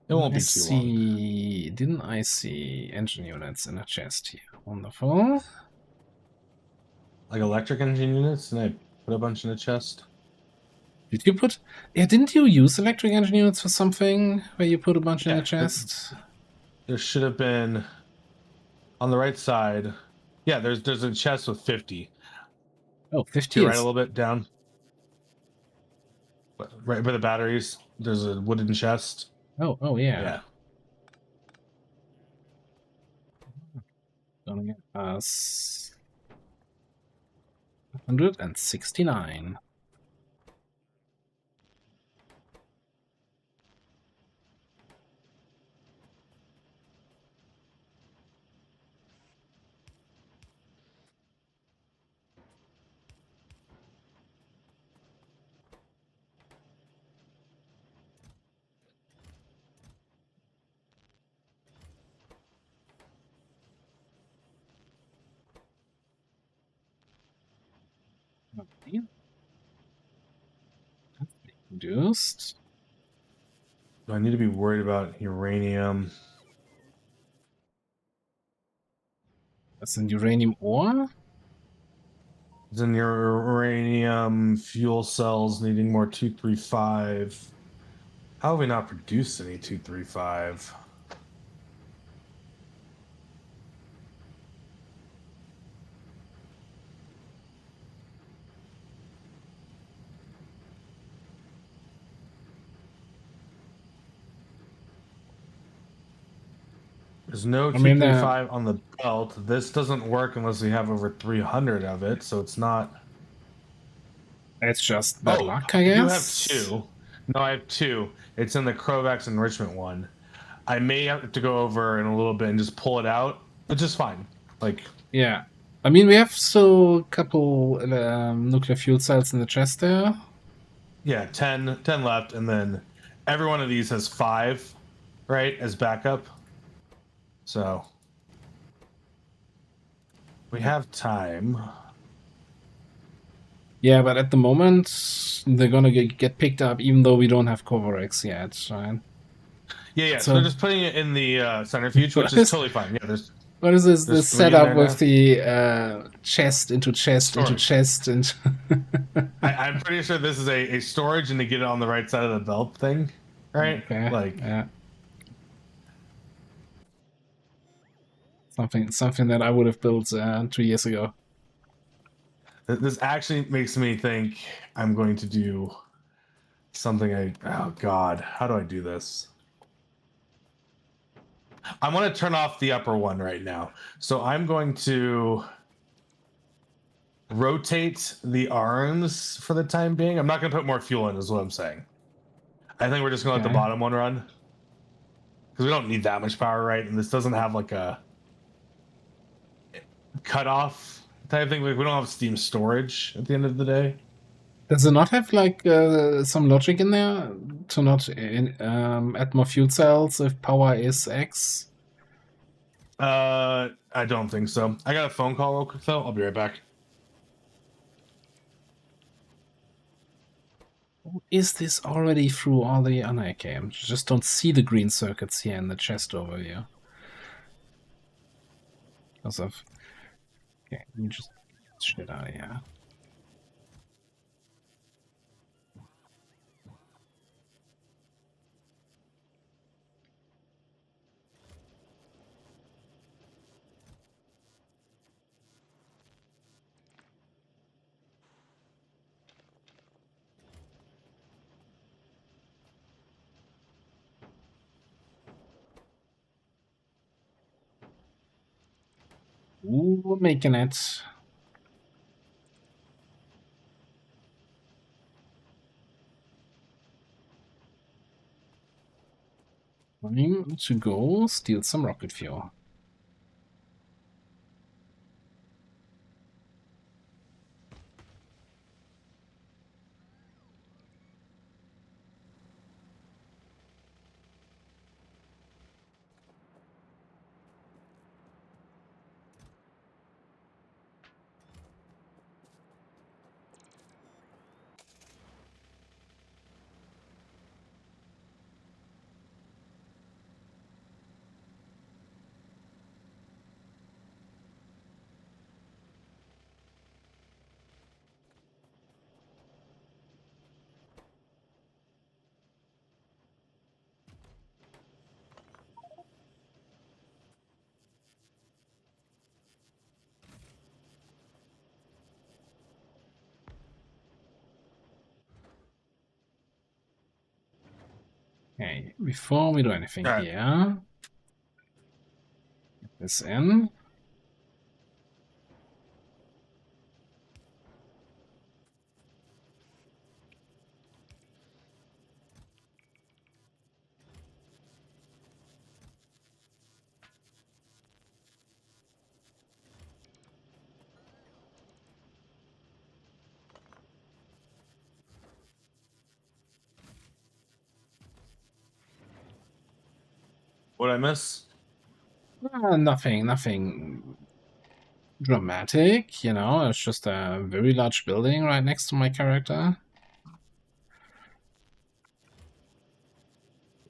It won't be too long. Didn't I see engine units in a chest here? Wonderful. Like electric engine units, and I put a bunch in a chest. Did you put? Yeah, didn't you use electric engine units for something where you put a bunch in the chest? There should have been on the right side. Yeah, there's a chest with 50. Oh, 50 to right a little bit down. Right by the batteries, there's a wooden chest. Oh yeah. Yeah. Gonna get us 169. Produced. Do I need to be worried about uranium? That's an uranium ore? Then your uranium fuel cells needing more 235. How have we not produced any 235? There's no 235 on the belt. This doesn't work unless we have over 300 of it, so it's not. It's just bad luck, I guess. You have 2. No, I have 2. It's in the Krovax enrichment one. I may have to go over in a little bit and just pull it out, which is fine. Like, yeah, I mean we have still a couple nuclear fuel cells in the chest there. Yeah, 10 left, and then every one of these has 5, right, as backup. So we have time. Yeah, but at the moment they're gonna get picked up, even though we don't have Kovarex yet, right? Yeah. So So they're just putting it in the centrifuge, which what is is totally fine. Yeah, what is this there's this 3 in setup there now. with the chest into chest into Storage. chest and I'm pretty sure this is a storage and to get it on the right side of the belt thing, right? Okay, Like, yeah. Something that I would have built 2 years ago. this actually makes me think I'm going to do something. Oh God, how do I do this? I want to turn off the upper one right now. So I'm going to rotate the arms for the time being. I'm not going to put more fuel in, is what I'm saying. I think we're just going to let the Okay. bottom one run. Because we don't need that much power, right? And this doesn't have like a cutoff type thing. Like we don't have steam storage at the end of the day. Does it not have like some logic in there to not add more fuel cells if power is X? I don't think so. I got a phone call real quick though. I'll be right back. Is this already through all the... Oh, no, okay, I just don't see the green circuits here in the chest overview. Because of... Okay, let me just... Shit out of here. Ooh, we're making it. Time to go steal some rocket fuel. Okay, before we do anything All right. here, get this in. What I miss? Nothing dramatic, you know, it's just a very large building right next to my character.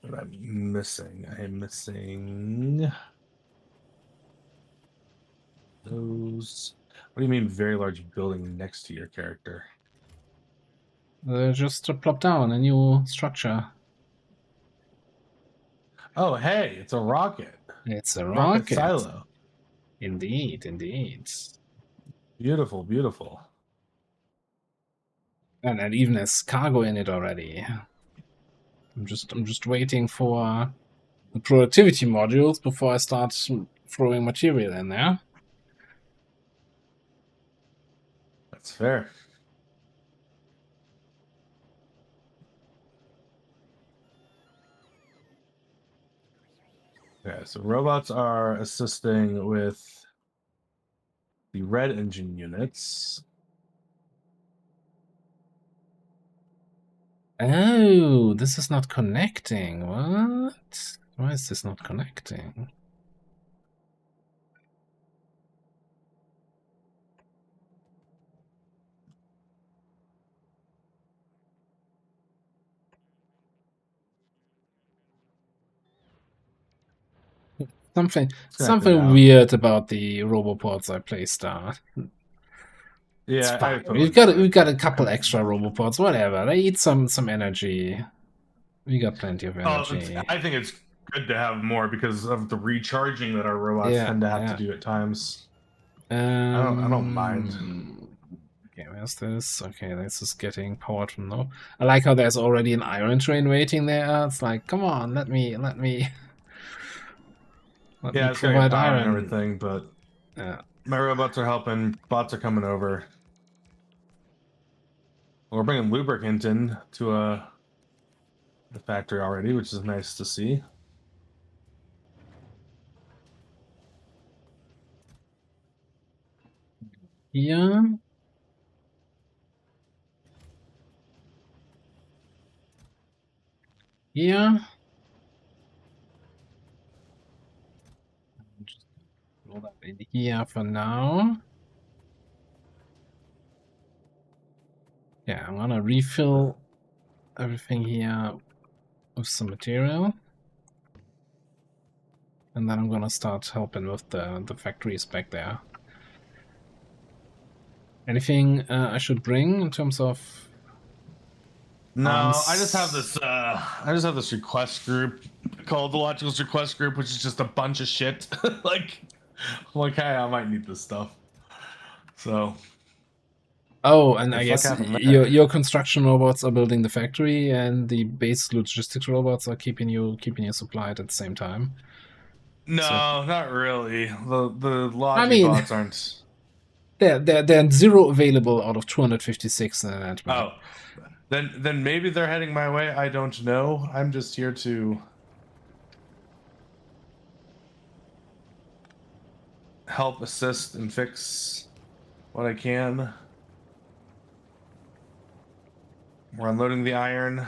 What I'm missing? I am missing those. What do you mean, very large building next to your character? Just to plop down a new structure. Oh, hey, it's a rocket. It's a Rocket rocket. silo. Indeed, indeed. Beautiful, beautiful. And it even has cargo in it already. I'm just waiting for the productivity modules before I start throwing material in there. That's fair. Okay, so robots are assisting with the red engine units. Oh, this is not connecting. What? Why is this not connecting? Something Connected something now. weird about the Roboports I placed down. It's Yeah, I fine. totally We've get got it. a couple extra Roboports, whatever. They eat some energy. We got plenty of energy. I think it's good to have more because of the recharging that our robots Yeah, tend to have to yeah. do at times. I don't mind. Okay, where's this? Okay, this is getting powered from now. I like how there's already an iron train waiting there. It's like, come on, let me Yeah, it's gonna get provide powered and iron. everything, but Yeah. my robots are helping. Bots are coming over. We're bringing lubricant in to the factory already, which is nice to see. Here. Here. Just roll that in here for now. Yeah, I'm gonna refill everything here with some material. And then I'm gonna start helping with the factories back there. Anything I should bring in terms of No, arms? I just have this. I just have this request group called the Logicals Request Group, which is just a bunch of shit. like, I'm like, hey, I might need this stuff. So, Oh, and the I fuck guess happened there? your construction robots are building the factory, and the base logistics robots are keeping you supplied at the same time. So No, not really. The I Logi mean, bots aren't. they're zero available out of 256 in an ant map. Oh, then maybe they're heading my way. I don't know. I'm just here to help assist and fix what I can. We're unloading the iron.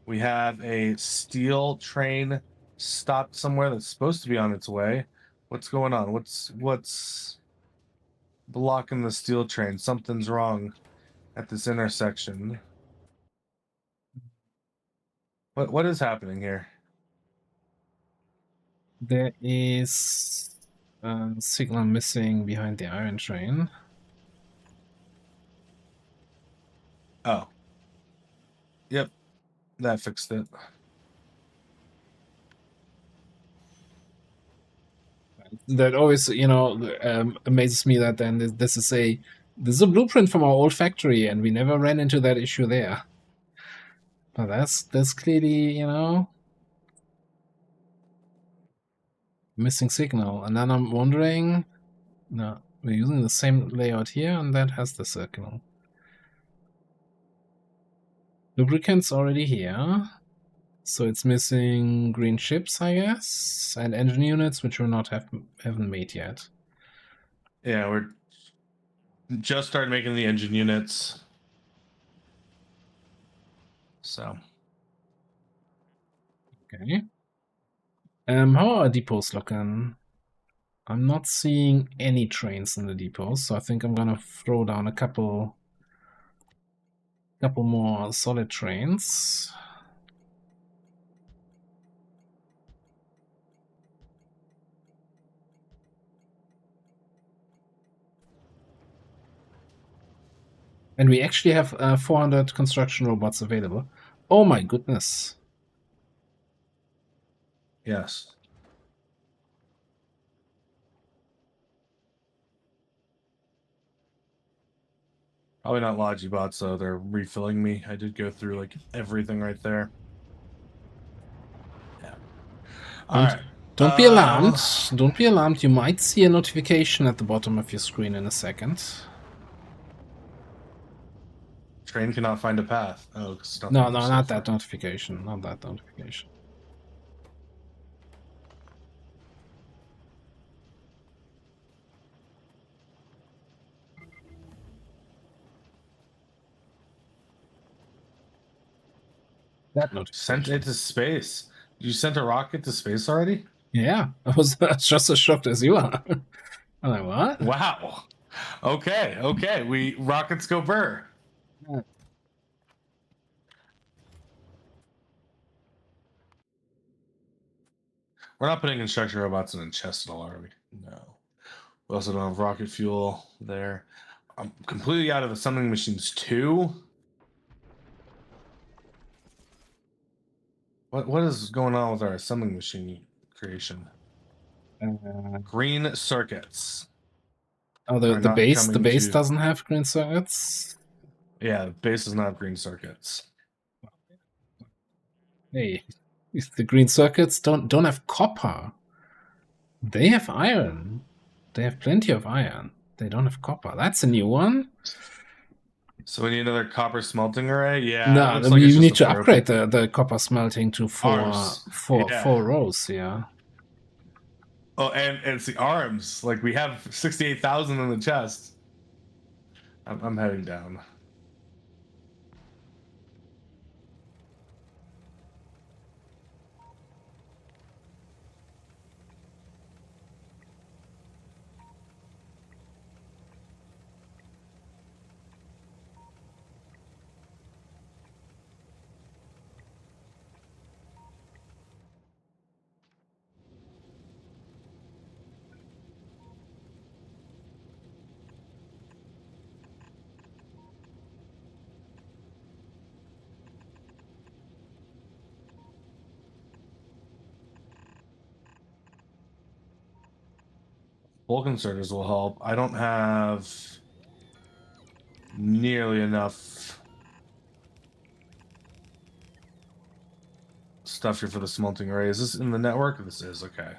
We have a steel train stopped somewhere that's supposed to be on its way. What's going on? What's blocking the steel train? Something's wrong at this intersection. What is happening here? There is a signal missing behind the iron train. Oh. Yep. That fixed it. That always, amazes me that then this is a blueprint from our old factory, and we never ran into that issue there. But that's clearly, missing signal. And then I'm wondering, no, we're using the same layout here, and that has the signal. Lubricant's already here. So it's missing green chips, I guess, and engine units, which we're not haven't made yet. Yeah, we're just started making the engine units. So Okay. How are depots looking? I'm not seeing any trains in the depots, so I think I'm gonna throw down a couple more solid trains. And we actually have 400 construction robots available. Oh my goodness. yes. Probably not Logibots though. They're refilling me. I did go through like everything right there. Yeah. All right. Don't be alarmed. Don't be alarmed. You might see a notification at the bottom of your screen in a second. Train cannot find a path. Oh, No, not that notification. Not that notification. That Sent notification. it to space. You sent a rocket to space already? Yeah, I was just as shocked as you are. I'm like, what? Wow. Okay. We rockets go burr. Yeah. We're not putting construction robots in a chest at all, are we? No. We also don't have rocket fuel there. I'm completely out of assembling machines too. What is going on with our assembling machine creation? Green circuits. Oh, are the not base coming to- doesn't have green circuits. Yeah, the base does not have green circuits. Hey, the green circuits don't have copper. They have iron. They have plenty of iron. They don't have copper. That's a new one. So we need another copper smelting array. Yeah, it No, looks like it's we just need a to probe. upgrade the copper smelting to Arms. Yeah. 4 rows. Yeah. Oh, and it's the arms. Like we have 68,000 in the chest. I'm heading down. Bulk inserters will help. I don't have nearly enough stuff here for the smelting array. Is this in the network? This is okay.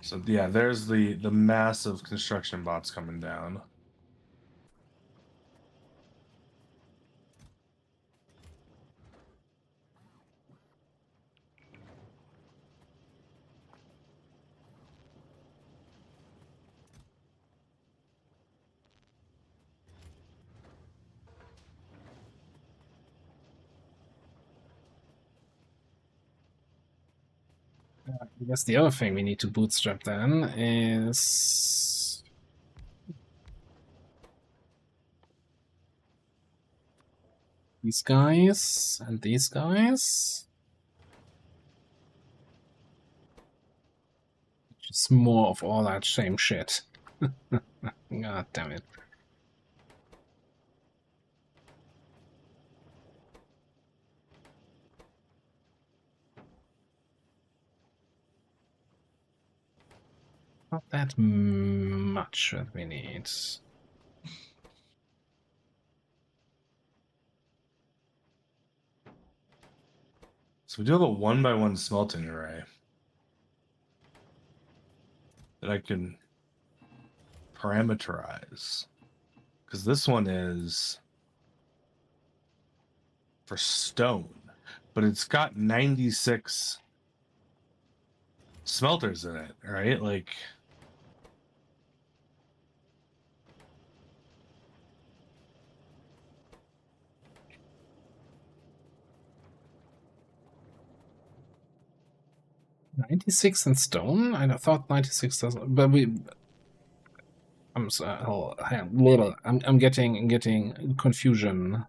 So yeah, there's the massive construction bots coming down. I guess the other thing we need to bootstrap then is these guys and these guys. Just more of all that same shit. God damn it. Not that much that we need. So we do have a 1x1 smelting array that I can parameterize, because this one is for stone, but it's got 96 smelters in it, right? Like, $96 in stone? I thought 96 doesn't. But we. I'm sorry. Oh, I'm getting confusion.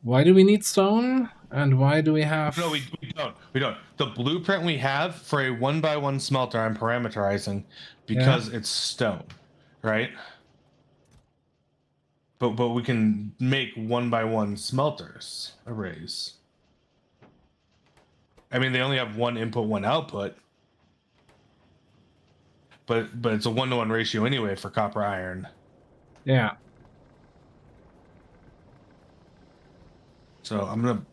Why do we need stone? And why do we have? no, we don't. We don't. The blueprint we have for a 1x1 smelter, I'm parameterizing because it's stone, right? But we can make 1x1 smelters arrays. I mean, they only have one input, one output, but it's a 1-to-1 ratio anyway for copper iron. Yeah. So I'm gonna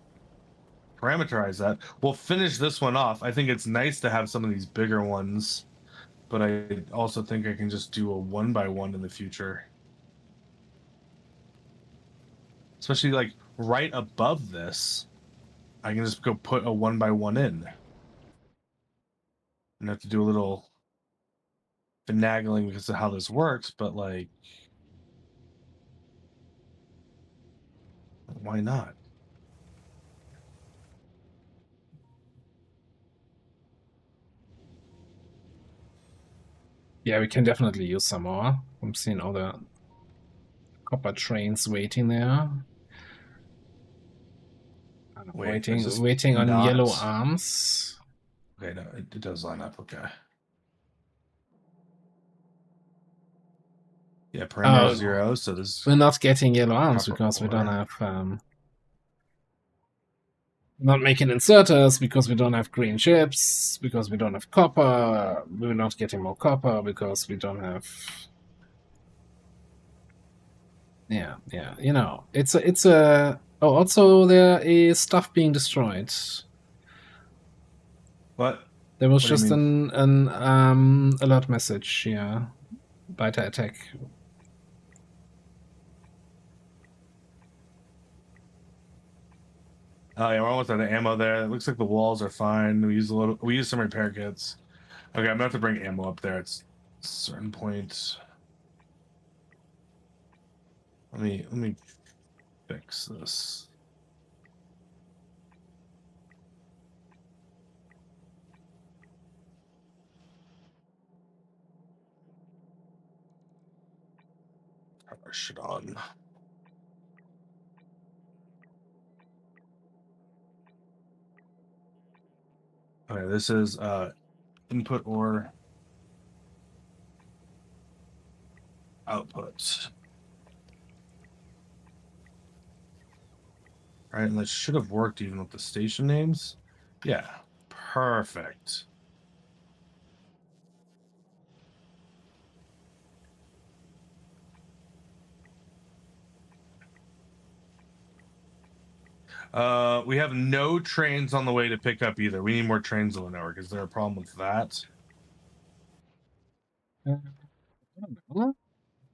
parameterize that. We'll finish this one off. I think it's nice to have some of these bigger ones, but I also think I can just do a 1x1 in the future, especially like right above this. I can just go put a 1x1 in and have to do a little finagling because of how this works, but like, why not? Yeah, we can definitely use some more. I'm seeing all the copper trains waiting there. Wait, is this Waiting on not- yellow arms. Okay, no, it does line up. Okay. Yeah, parameter Oh, 0. So this. We're not getting yellow arms Copper because we don't ore. have not making inserters because we don't have green chips, because we don't have copper. We're not getting more copper because we don't have. Yeah. You know, it's a. Oh, also there is stuff being destroyed. What? There was What do you just an alert message here. Beta attack. Oh yeah, we're almost out of ammo there. It looks like the walls are fine. We use some repair kits. Okay, I'm gonna have to bring ammo up there. It's a certain point. Let me fix this. Have our shit on. Okay, this is input or output. All right, and that should have worked even with the station names. Yeah, perfect. We have no trains on the way to pick up either. We need more trains on the network. Is there a problem with that?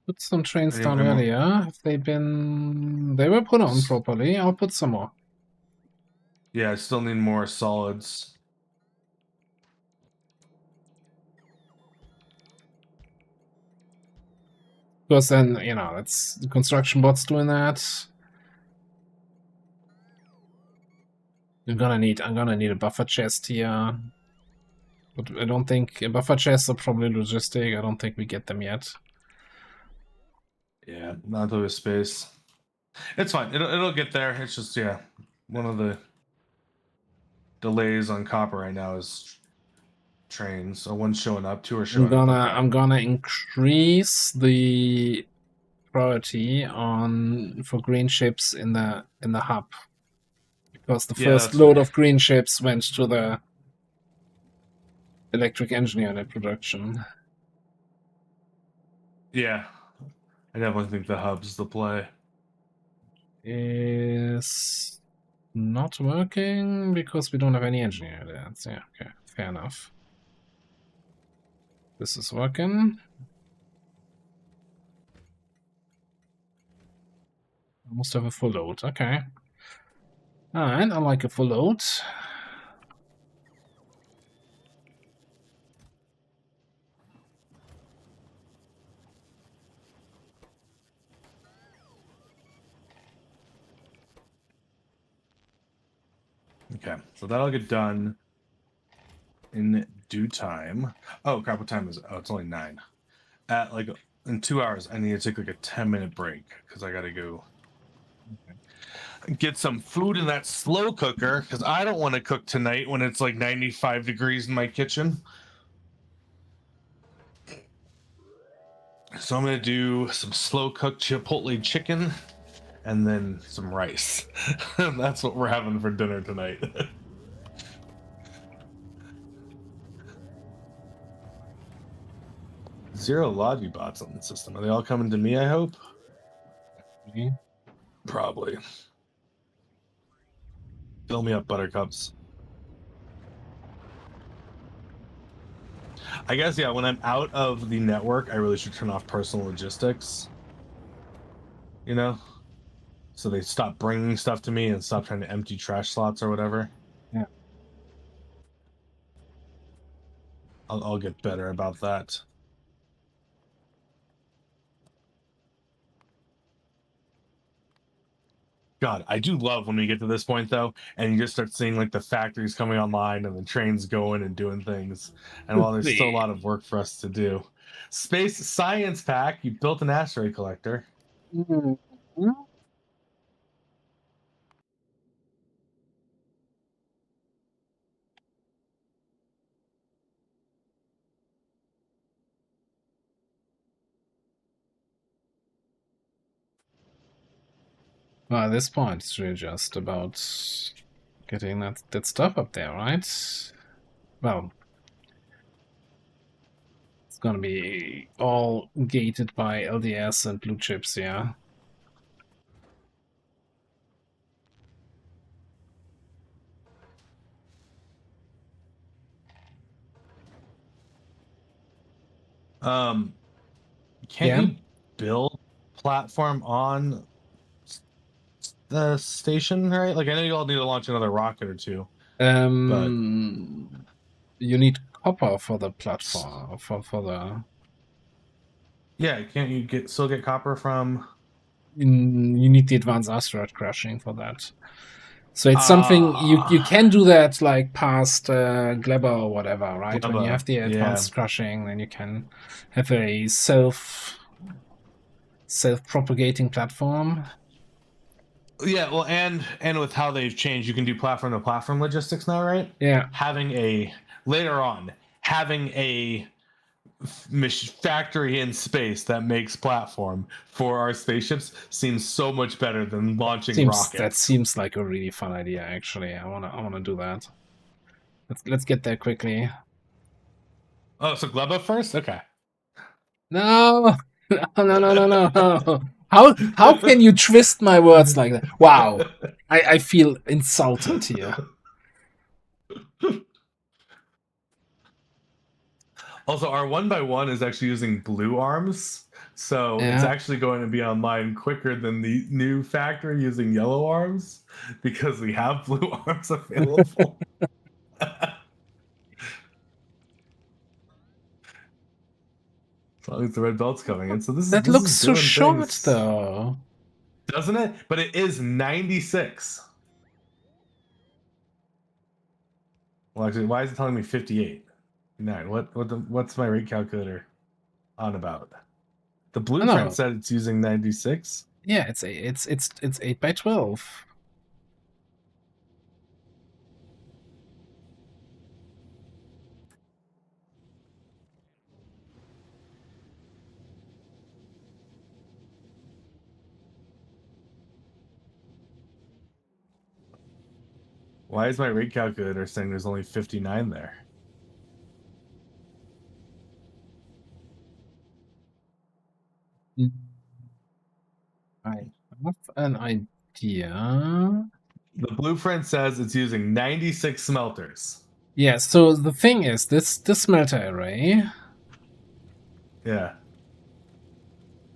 Put some trains Any- down any more- earlier. Have they been? They were put on properly. I'll put some more. Yeah, I still need more solids. Because then, you know, that's the construction bots doing that. I'm gonna need a buffer chest here. But I don't think buffer chests are probably logistic. I don't think we get them yet. Yeah, not until we have space. It's fine. It'll get there. It's just one of the delays on copper right now is trains. So one's showing up, two are showing up. Okay. I'm gonna increase the priority on for green ships in the hub. Because the first that's load fair. of green ships went to the electric engineer production. Yeah, I definitely think the hub's the play. Is not working because we don't have any engineer there. So, yeah, okay, fair enough. This is working. Almost have a full load. Okay. Alright, I like a full load. Okay, so that'll get done in due time. Oh crap! What time is it? Oh, it's only 9. At like in 2 hours, I need to take like a 10-minute break because I gotta go get some food in that slow cooker because I don't want to cook tonight when it's like 95 degrees in my kitchen. So I'm gonna do some slow cooked Chipotle chicken and then some rice. That's what we're having for dinner tonight. Zero lobby bots on the system. Are they all coming to me, I hope? Probably. Fill me up, buttercups. I guess, yeah, when I'm out of the network, I really should turn off personal logistics. You know? So they stop bringing stuff to me and stop trying to empty trash slots or whatever. Yeah. I'll get better about that. God, I do love when we get to this point though, and you just start seeing like the factories coming online and the trains going and doing things. And while there's still a lot of work for us to do, Space Science Pack. You built an asteroid collector. Mhm. Well, at this point, it's really just about getting that stuff up there, right? Well, it's gonna be all gated by LDS and blue chips, yeah. Can't Yeah. you build platform on the station, right? Like I know you all need to launch another rocket or two. You need copper for the platform for the. Yeah, can't you still get copper from? You need the advanced asteroid crashing for that. So it's something you can do that like past Gleber or whatever, right? When you Gleba, have the yeah. advanced crushing, then you can have a self-propagating platform. Yeah, well, and with how they've changed, you can do platform to platform logistics now, right? Yeah. Having a factory in space that makes platform for our spaceships seems so much better than launching rockets. That seems like a really fun idea. Actually, I wanna do that. Let's get there quickly. Oh, so Gleba first? Okay. No, no. How can you twist my words like that? Wow, I feel insulted here. Also, our 1x1 is actually using blue arms, so it's Yeah. actually going to be online quicker than the new factory using yellow arms because we have blue arms available. As long as the red belt's coming in. So this That is looks so doing short, things, though. doesn't it? But it is 96. Well, actually, why is it telling me 58? 9. What's my rate calculator on about? The blueprint No. said it's using 96. Yeah, it's 8x12. Why is my rate calculator saying there's only 59 there? I have an idea. The blueprint says it's using 96 smelters. Yeah, so the thing is, this smelter array Yeah.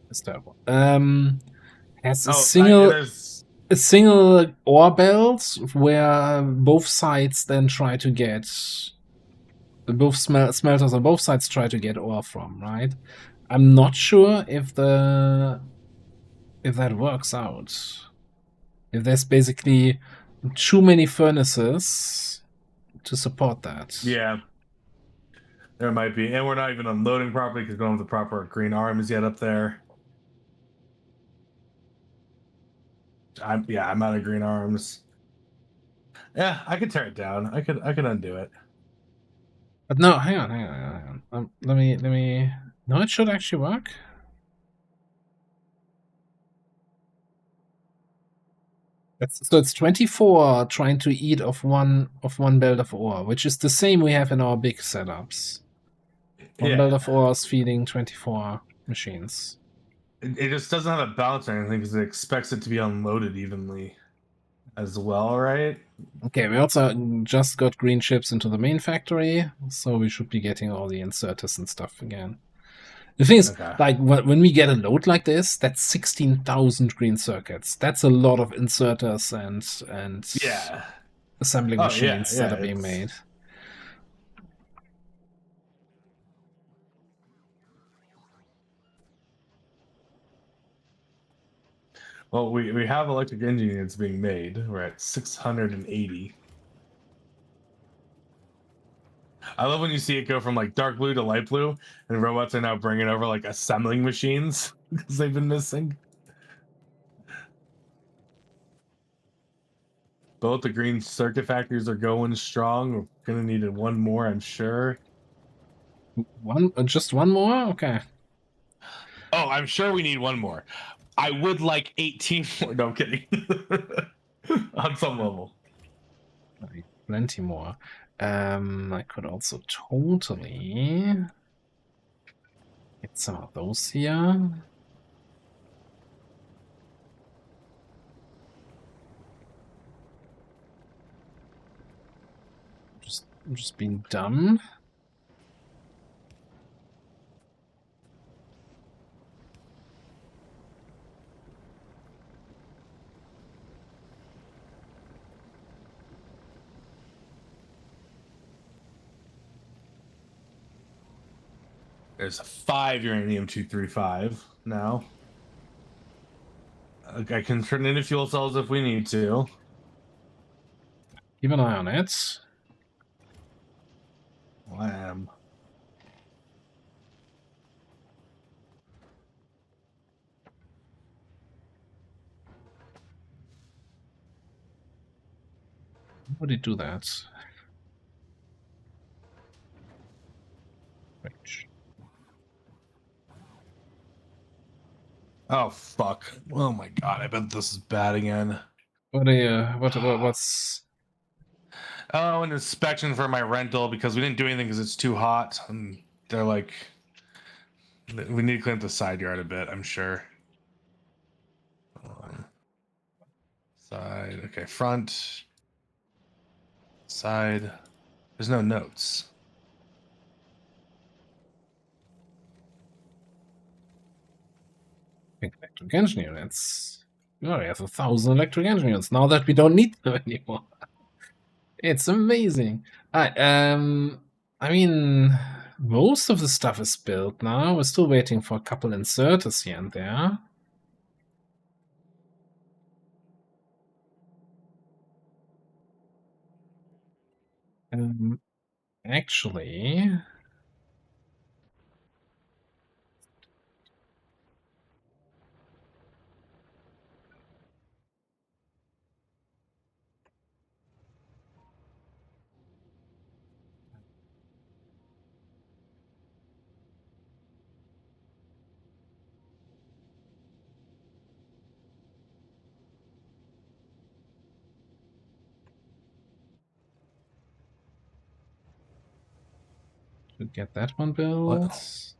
is terrible. Has a There's single ore belt where both sides then try to get smelters on both sides try to get ore from, right? I'm not sure if that works out. If there's basically too many furnaces to support that. yeah. There might be, and we're not even unloading properly because we don't have the proper green arms yet up there. I'm out of green arms. Yeah, I could tear it down. I could undo it. But no, hang on. Let me. No, it should actually work. So it's 24 trying to eat of one belt of ore, which is the same we have in our big setups. One belt of ore is feeding 24 machines. It just doesn't have a balance or anything because it expects it to be unloaded evenly as well, right? Okay, we also just got green chips into the main factory, so we should be getting all the inserters and stuff again. The thing is, Okay. like, when we get a load like this, that's 16,000 green circuits. That's a lot of inserters and Yeah. assembling machines that are being it's- made. Well, we have electric engine units being made. We're at 680. I love when you see it go from like dark blue to light blue, and robots are now bringing over like assembling machines because they've been missing. Both the green circuit factories are going strong. We're gonna need one more, I'm sure. Just one more? Okay. Oh, I'm sure we need one more. I would like 18 more. No, I'm kidding. On some level. Plenty more. I could also totally get some of those here. Just being dumb. There's a 5 uranium-235 now. I can turn into fuel cells if we need to. Keep an eye on it. Well, I am. How would it do that? Range. Oh fuck! Oh my god! I bet this is bad again. What are you? What's? Oh, an inspection for my rental because we didn't do anything because it's too hot, and they're like, we need to clean up the side yard a bit. I'm sure. Side. Okay, front. Side. There's no notes. Electric engine units. Oh, we have 1,000 electric engine units now that we don't need them anymore. It's amazing. Alright, I mean, most of the stuff is built now. We're still waiting for a couple inserters here and there. Actually, to get that one built.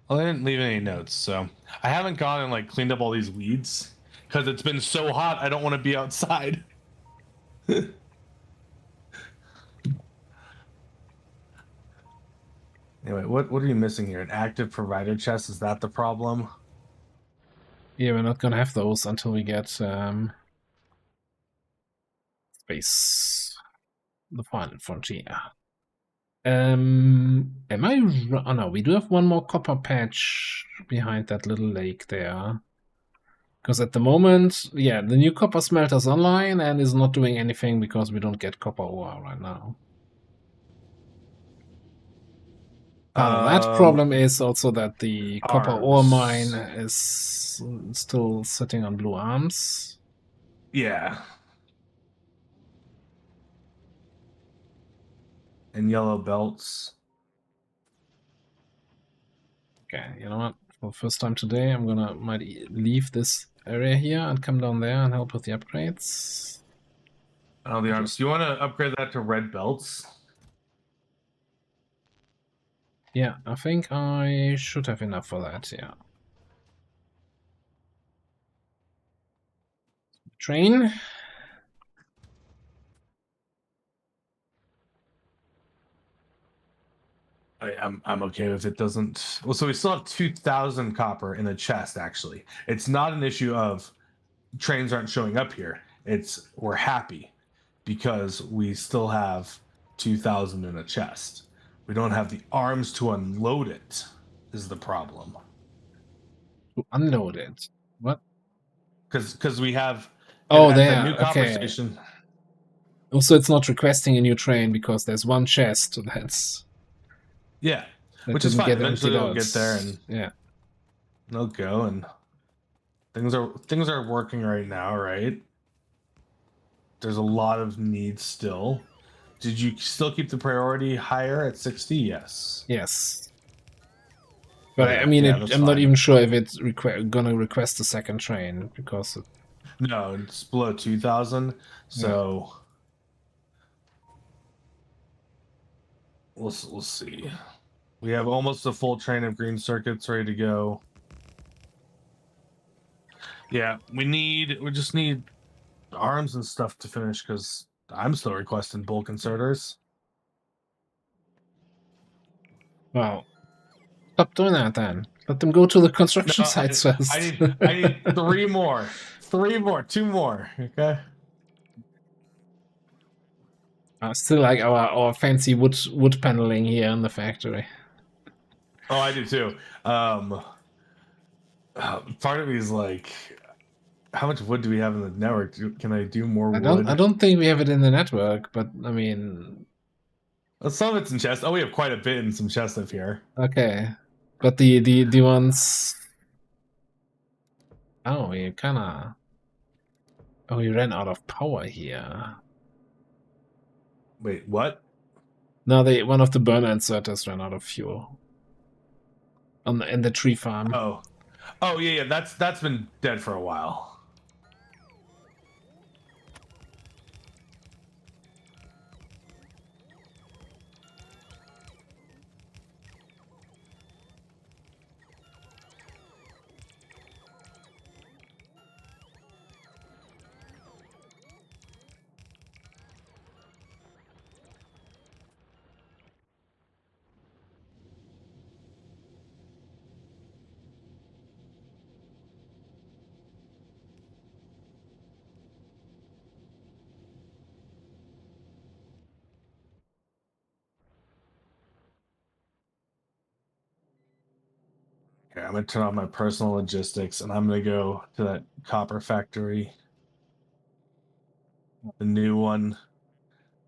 Well, I didn't leave any notes, so I haven't gone and like cleaned up all these weeds because it's been so hot. I don't want to be outside. Anyway, what are you missing here? An active provider chest? Is that the problem? Yeah, we're not gonna have those until we get space, the final frontier. Am I? Oh no, we do have one more copper patch behind that little lake there. Because at the moment, yeah, the new copper smelter's online and is not doing anything because we don't get copper ore right now. That problem is also that the copper ore mine is still sitting on blue arms. Yeah. And yellow belts. Okay, you know what? For the first time today, I'm gonna might leave this area here and come down there and help with the upgrades. Oh, the arms. Do you want to upgrade that to red belts? Yeah, I think I should have enough for that, yeah. Train. I'm okay if it doesn't. Well, so we still have 2,000 copper in the chest. Actually, it's not an issue of trains aren't showing up here. It's we're happy because we still have 2,000 in a chest. We don't have the arms to unload it. Is the problem? To unload it. What? Because we have. Oh, at there. the new Okay. copper station. Also, it's not requesting a new train because there's one chest Yeah, that which is didn't fine. get Eventually, emptied they'll out. get there and Yeah. they'll go, and things are working right now, right? There's a lot of needs still. Did you still keep the priority higher at 60? Yes. Yes. But Okay, I mean, yeah, that's I'm not fine. even sure if it's gonna request a second train because No, it's below 2,000. So we'll see. We have almost a full train of green circuits ready to go. Yeah, we just need arms and stuff to finish because I'm still requesting bulk inserters. well, stop doing that then. Let them go to the construction No, sites first. I need 3 more. 3 more, 2 more. Okay. I still like our fancy wood paneling here in the factory. Oh, I do too. Part of me is like, how much wood do we have in the network? Can I do more wood? I don't think we have it in the network, but I mean, Well, some of it's in chest. Oh, we have quite a bit in some chests up here. okay. But the ones, oh, we kind of, oh, we ran out of power here. Wait, what? No, one of the burner inserters ran out of fuel in the tree farm. Oh, oh yeah, that's been dead for a while. Okay, I'm gonna turn off my personal logistics and I'm gonna go to that copper factory, the new one.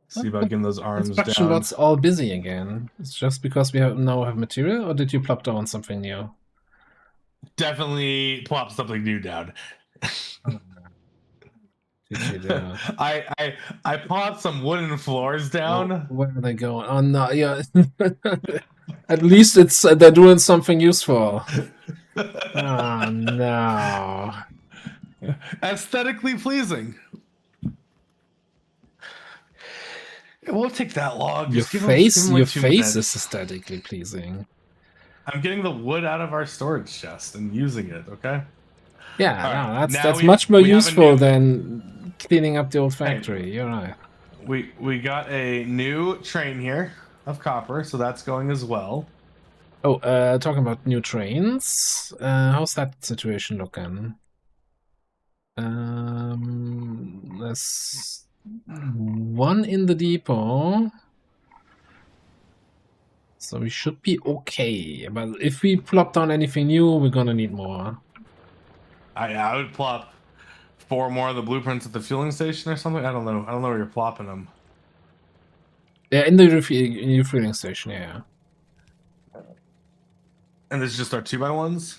See about getting those arms Construction down. bots all busy again. It's just because we now have material, or did you plop down something new? Definitely plop something new down. Did you do? I plopped some wooden floors down. Oh, where are they going? Oh no, yeah. At least it's they're doing something useful. Oh no. Aesthetically pleasing. It won't take that long. Your Just give face, them like your 2 face minutes. is aesthetically pleasing. I'm getting the wood out of our storage chest and using it. Okay. Yeah, All no, right, that's much more we have a useful new- than cleaning up the old factory. You're right. We got a new train here of copper, so that's going as well. Oh, talking about new trains. How's that situation looking? There's one in the depot. So we should be okay. But if we plop down anything new, we're gonna need more. I would plop 4 more of the blueprints at the fueling station or something. I don't know. I don't know where you're plopping them. Yeah, in the refueling station, yeah. And this is just our 2x1s?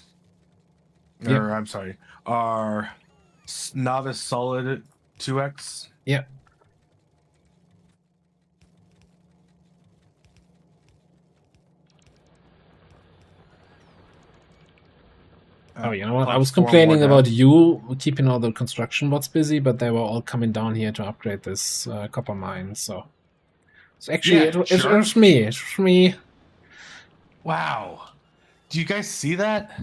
Yep. Or, I'm sorry, our novice solid 2x? Yeah. Oh, you know what? I was complaining about you keeping all the construction bots busy, but they were all coming down here to upgrade this copper mine. So actually, Yeah, it sure. was me. It was me. Wow. Do you guys see that?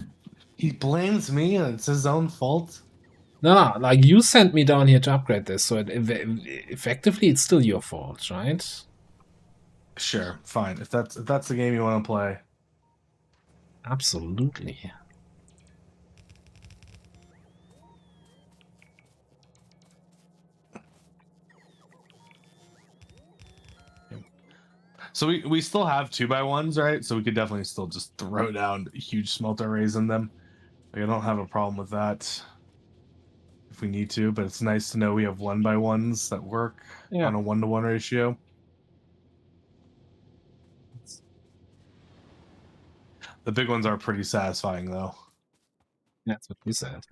He blames me and it's his own fault. No, like you sent me down here to upgrade this, so effectively it's still your fault, right? Sure, fine. If that's the game you want to play. Absolutely. So we still have 2x1s, right? So we could definitely still just throw down huge smelter arrays in them. Like, I don't have a problem with that. if we need to, but it's nice to know we have 1x1s that work Yeah. on a 1-to-1 ratio. The big ones are pretty satisfying, though. That's what we said.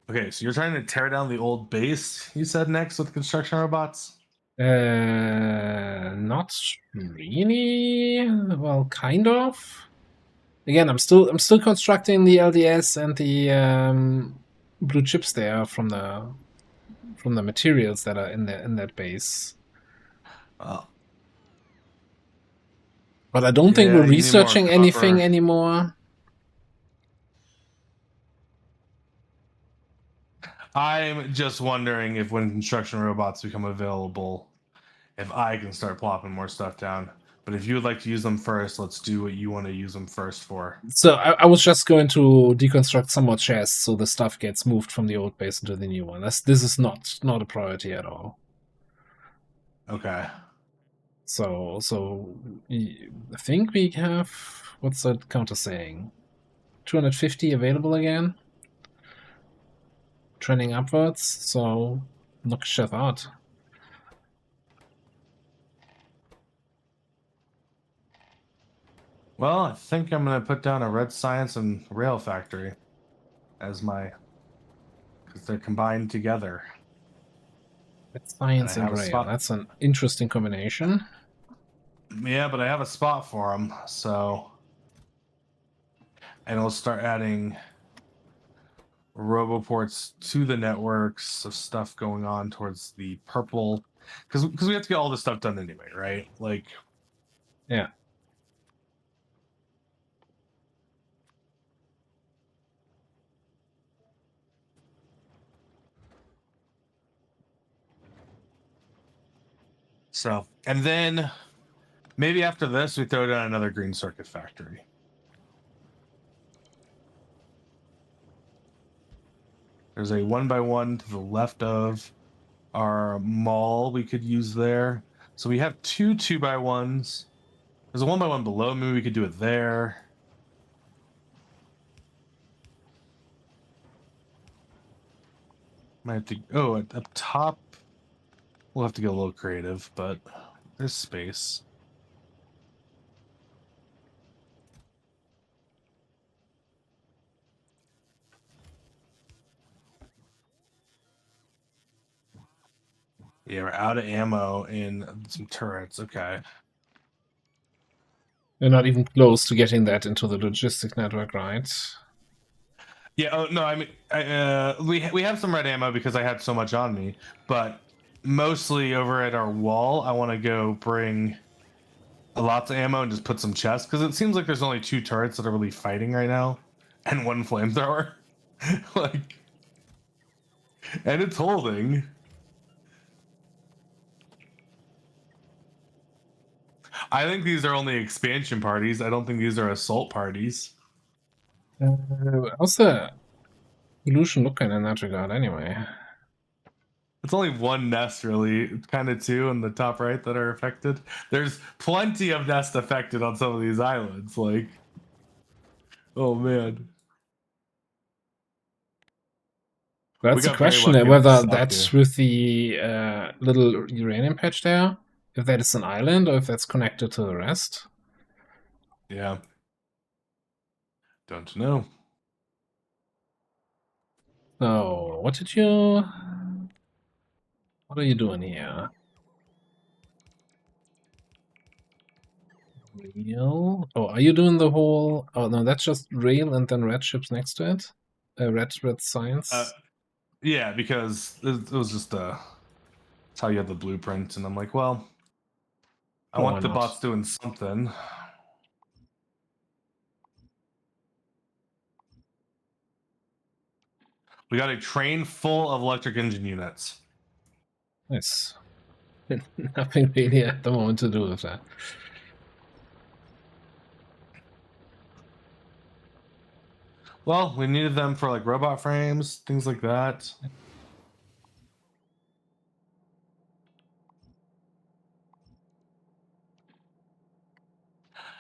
Okay, so you're trying to tear down the old base, you said, next with construction robots? Not really. Well, kind of. Again, I'm still constructing the LDS and the blue chips there from the materials that are in that base. Well, But I don't think yeah, we're you need more researching anything copper. anymore. I'm just wondering if when construction robots become available, if I can start plopping more stuff down. But if you would like to use them first, let's do what you want to use them first for. So I was just going to deconstruct some more chests so the stuff gets moved from the old base into the new one. This is not a priority at all. Okay. So I think we have, what's that counter saying? 250 available again. Trending upwards, so knock shit out. Well, I think I'm going to put down a Red Science and Rail Factory as my, because they're combined together. It's science And I and have a rail. spot. That's an interesting combination. Yeah, but I have a spot for them, so. And I'll start adding roboports to the networks of stuff going on towards the purple, because we have to get all this stuff done anyway, right? Like, yeah. So, and then maybe after this we throw down another green circuit factory. There's a 1x1 to the left of our mall we could use there. So we have 2x1s. There's a 1x1 below. Maybe we could do it there. Might have to. Oh, up top. We'll have to get a little creative, but there's space. Yeah, we're out of ammo in some turrets. Okay. We're not even close to getting that into the logistic network, right? Yeah. Oh no. I mean, we have some red ammo because I had so much on me, but mostly over at our wall, I want to go bring lots of ammo and just put some chests because it seems like there's only 2 turrets that are really fighting right now, and 1 flamethrower. Like, and it's holding. I think these are only expansion parties. I don't think these are assault parties. How's the illusion looking in that regard, anyway? It's only 1 nest, really. Kind of 2 in the top right that are affected. There's plenty of nests affected on some of these islands. Like, oh man. That's the got very question, lucky on whether this stuff that's here. with the little uranium patch there, if that is an island, or if that's connected to the rest. Yeah. Don't know. So, what are you doing here? Rail? Oh, are you doing the whole? Oh no, that's just rail and then red ships next to it. Red science. Yeah, because it was just it's how you have the blueprint, and I'm like, well, I Oh, want why the not? bots doing something. We got a train full of electric engine units. Nice. Nothing really at the moment to do with that. Well, we needed them for like robot frames, things like that.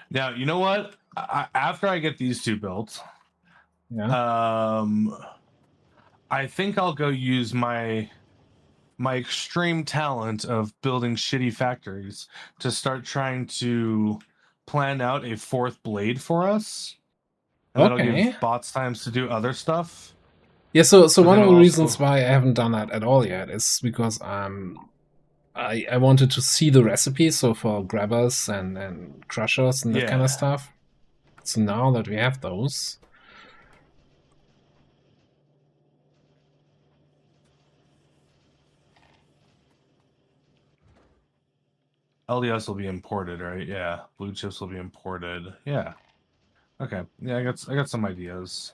Now, you know what? After I get these two built, Yeah. I think I'll go use my extreme talent of building shitty factories to start trying to plan out a fourth blade for us. And that'll Okay. give bots times to do other stuff. Yeah, so But one then of the we'll reasons also- why I haven't done that at all yet is because I wanted to see the recipe, so for grabbers and crushers and that kind Yeah. of stuff. So now that we have those, LDS will be imported, right? Yeah. Blue chips will be imported. Yeah. Okay. Yeah, I got some ideas.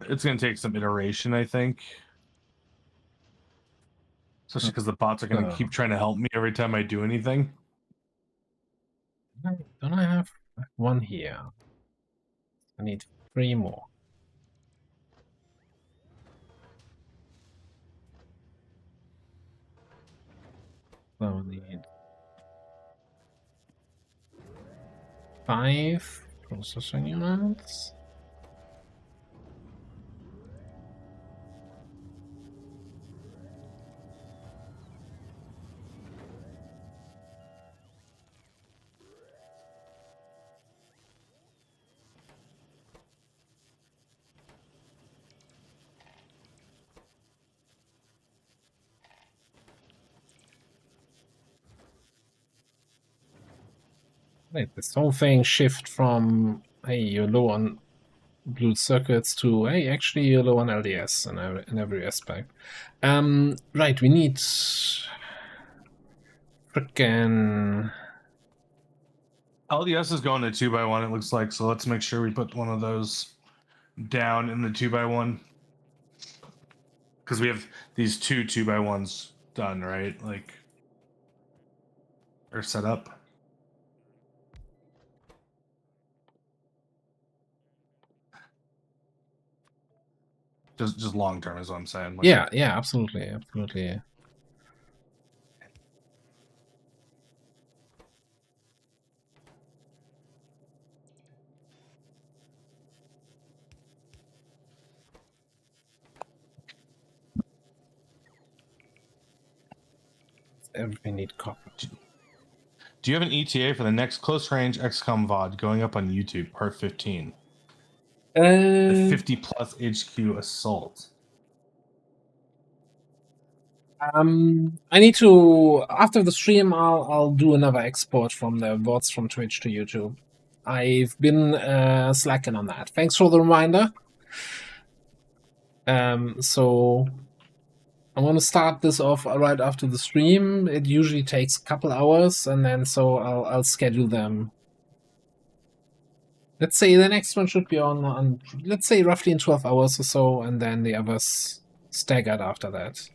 It's gonna take some iteration, I think. Especially because the bots are gonna keep trying to help me every time I do anything. don't I have one here? I need 3 more. So we need 5 processing units. Wait, this whole thing shift from, hey, you're low on blue circuits to, hey, actually you're low on LDS in every aspect. Right, we need frickin' LDS is going to 2x1, it looks like, so let's make sure we put one of those down in the 2x1. Because we have these 2x1s done, right? Like, or set up. Just long term is what I'm saying. Like, yeah, absolutely. Everything need copper. Do you have an ETA for the next close range XCOM VOD going up on YouTube, part 15? The 50 plus HQ assault. I need to, after the stream, I'll do another export from the VODs from Twitch to YouTube. I've been slacking on that. Thanks for the reminder. So I want to start this off right after the stream. It usually takes a couple hours, and then so I'll schedule them. Let's say the next one should be on let's say roughly in 12 hours or so, and then the others staggered after that.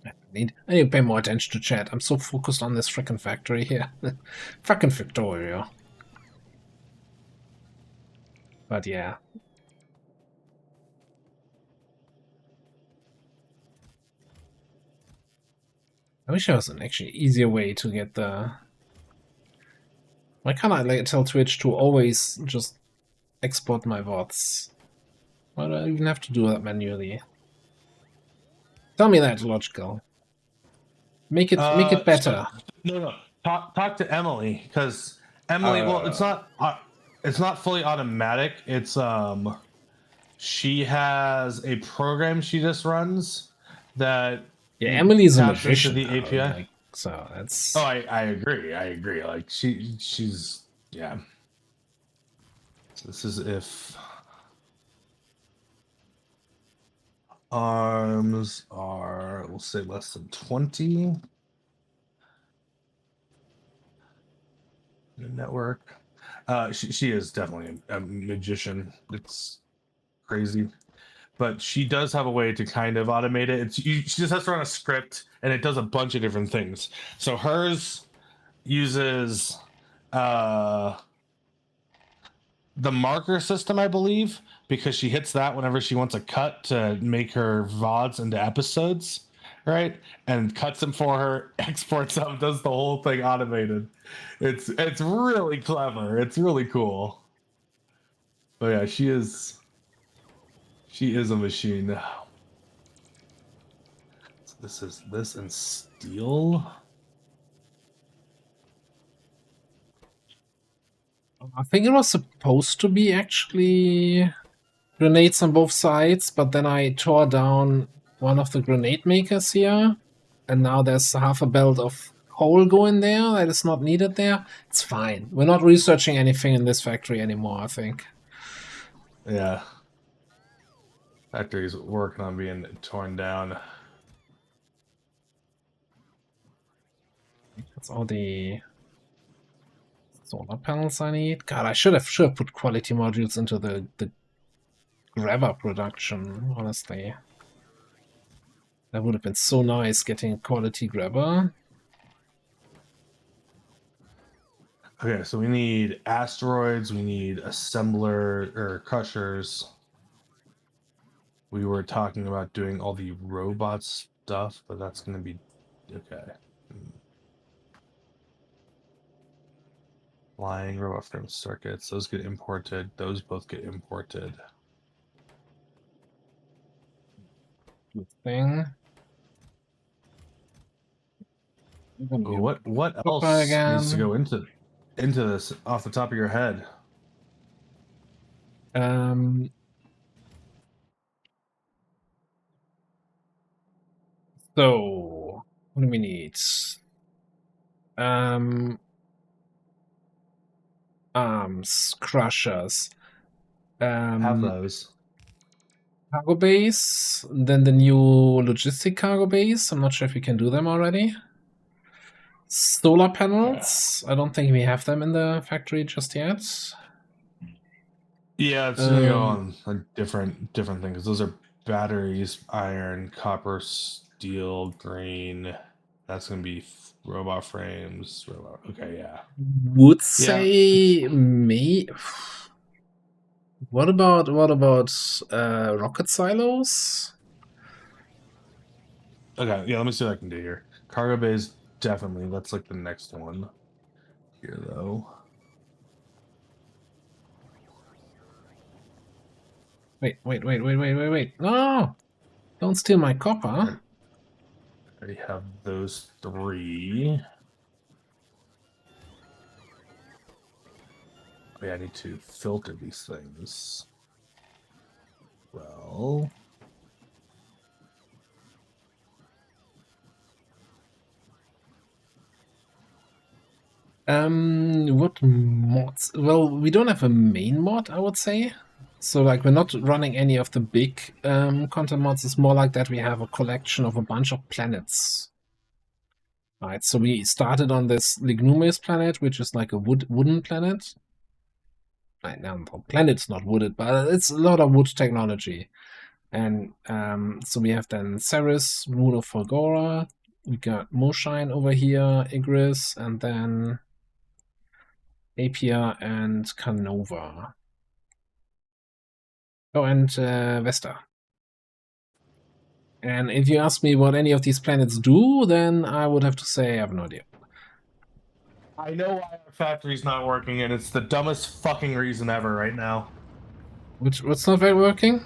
I need to pay more attention to chat. I'm so focused on this frickin' factory here. Fucking Victoria. But yeah. I wish there was an actually easier way to get the... Why can't I like tell Twitch to always just export my VODs? Why do I even have to do that manually? Tell me that, Logical. Make it better. No. Talk to Emily, because Emily. Well, it's not fully automatic. It's she has a program she just runs that. Yeah, Emily's a taps into magician. the now, API. like, so that's. Oh, I agree. Like she's yeah. So this is if arms are, we'll say, less than 20. The network. She is definitely a magician. It's crazy, but she does have a way to kind of automate it. She just has to run a script, and it does a bunch of different things. So hers uses the marker system, I believe, because she hits that whenever she wants a cut to make her VODs into episodes. right? And cuts them for her, exports them, does the whole thing automated. It's really clever. It's really cool. But yeah, she is a machine. So this is this and steel. I think it was supposed to be actually grenades on both sides, but then I tore down one of the grenade makers here, and now there's half a belt of coal going there that is not needed there. It's fine. We're not researching anything in this factory anymore, I think. Yeah. Factory's working on being torn down. That's all the solar panels I need. God, I should have put quality modules into the grabber production, honestly. That would have been so nice getting a quality grabber. Okay, so we need asteroids, we need assembler or crushers. We were talking about doing all the robot stuff, but that's going to be okay. Flying robot frame circuits, those get imported. Those both get imported. Good thing. Ooh, what else again. needs to go into this off the top of your head? So what do we need? Arms, crushers, Have those. cargo base, then the new logistic cargo base. I'm not sure if we can do them already. Solar panels. I don't think we have them in the factory just yet. Yeah, it's gonna go on a different thing because those are batteries, iron, copper, steel, green. That's gonna be robot frames. Okay, yeah. Would say may. What about rocket silos? Okay, yeah. Let me see what I can do here. Cargo bays, definitely. That's like the next one. Here though. Wait. No! Don't steal my copper. I already have those 3. Oh, yeah, I need to filter these things. Well, what mods? Well, we don't have a main mod, I would say. So, like, we're not running any of the big content mods. It's more like that we have a collection of a bunch of planets. Right, so we started on this Lignumes planet, which is like a wooden planet. Right now, the planet's not wooded, but it's a lot of wood technology. And so we have then Ceres, Moon of Folgora. We got Moshine over here, Igris, and then Apia and Canova. Oh, and Vesta. And if you ask me what any of these planets do, then I would have to say I have no idea. I know why our factory's not working, and it's the dumbest fucking reason ever right now. What's not working?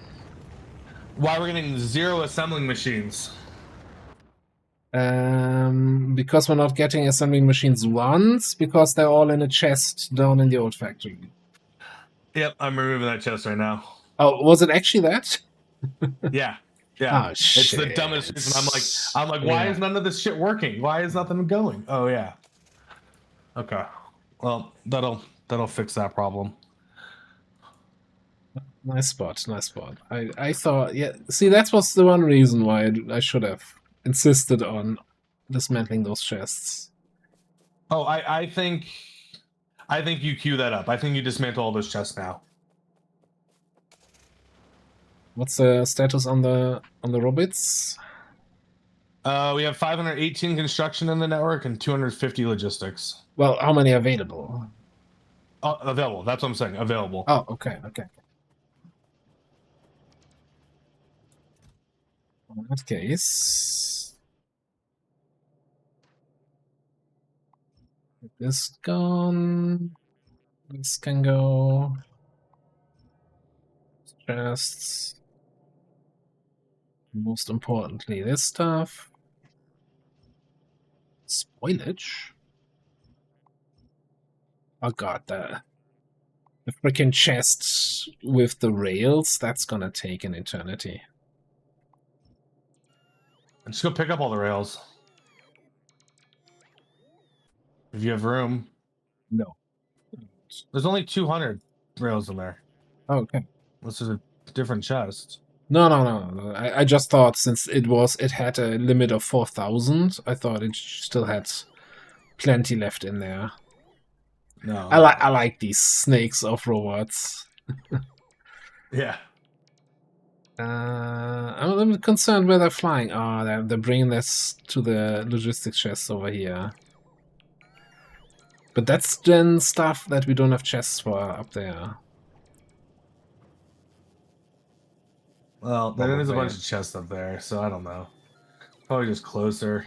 Why we're getting 0 assembling machines. Because we're not getting assembling machines once, because they're all in a chest down in the old factory. Yep, I'm removing that chest right now. Oh, was it actually that? Yeah. Oh, It's the dumbest reason. I'm like, why is none of this shit working? Why is nothing going? Oh yeah. Okay. Well, that'll fix that problem. Nice spot. I thought, yeah. See, that was the one reason why I should have insisted on dismantling those chests. Oh, I think you queue that up. I think you dismantle all those chests now. What's the status on the robots? We have 518 construction in the network and 250 logistics. Well, how many are available? Oh, available. That's what I'm saying. Available. Oh, okay. In that case, This gone. This can go. Chests. Most importantly, this stuff. Spoilage. Oh god, the freaking chest with the rails, that's gonna take an eternity. Just go pick up all the rails. If you have room. No. There's only 200 rails in there. Oh, okay. This is a different chest. No. I just thought since it had a limit of 4,000, I thought it still had plenty left in there. No. I like these snakes of robots. Yeah. I'm a little bit concerned where they're flying. Oh, they're bringing this to the logistics chest over here. But that's then stuff that we don't have chests for up there. Well, there is a Probably. bunch of chests up there, so I don't know. Probably just closer.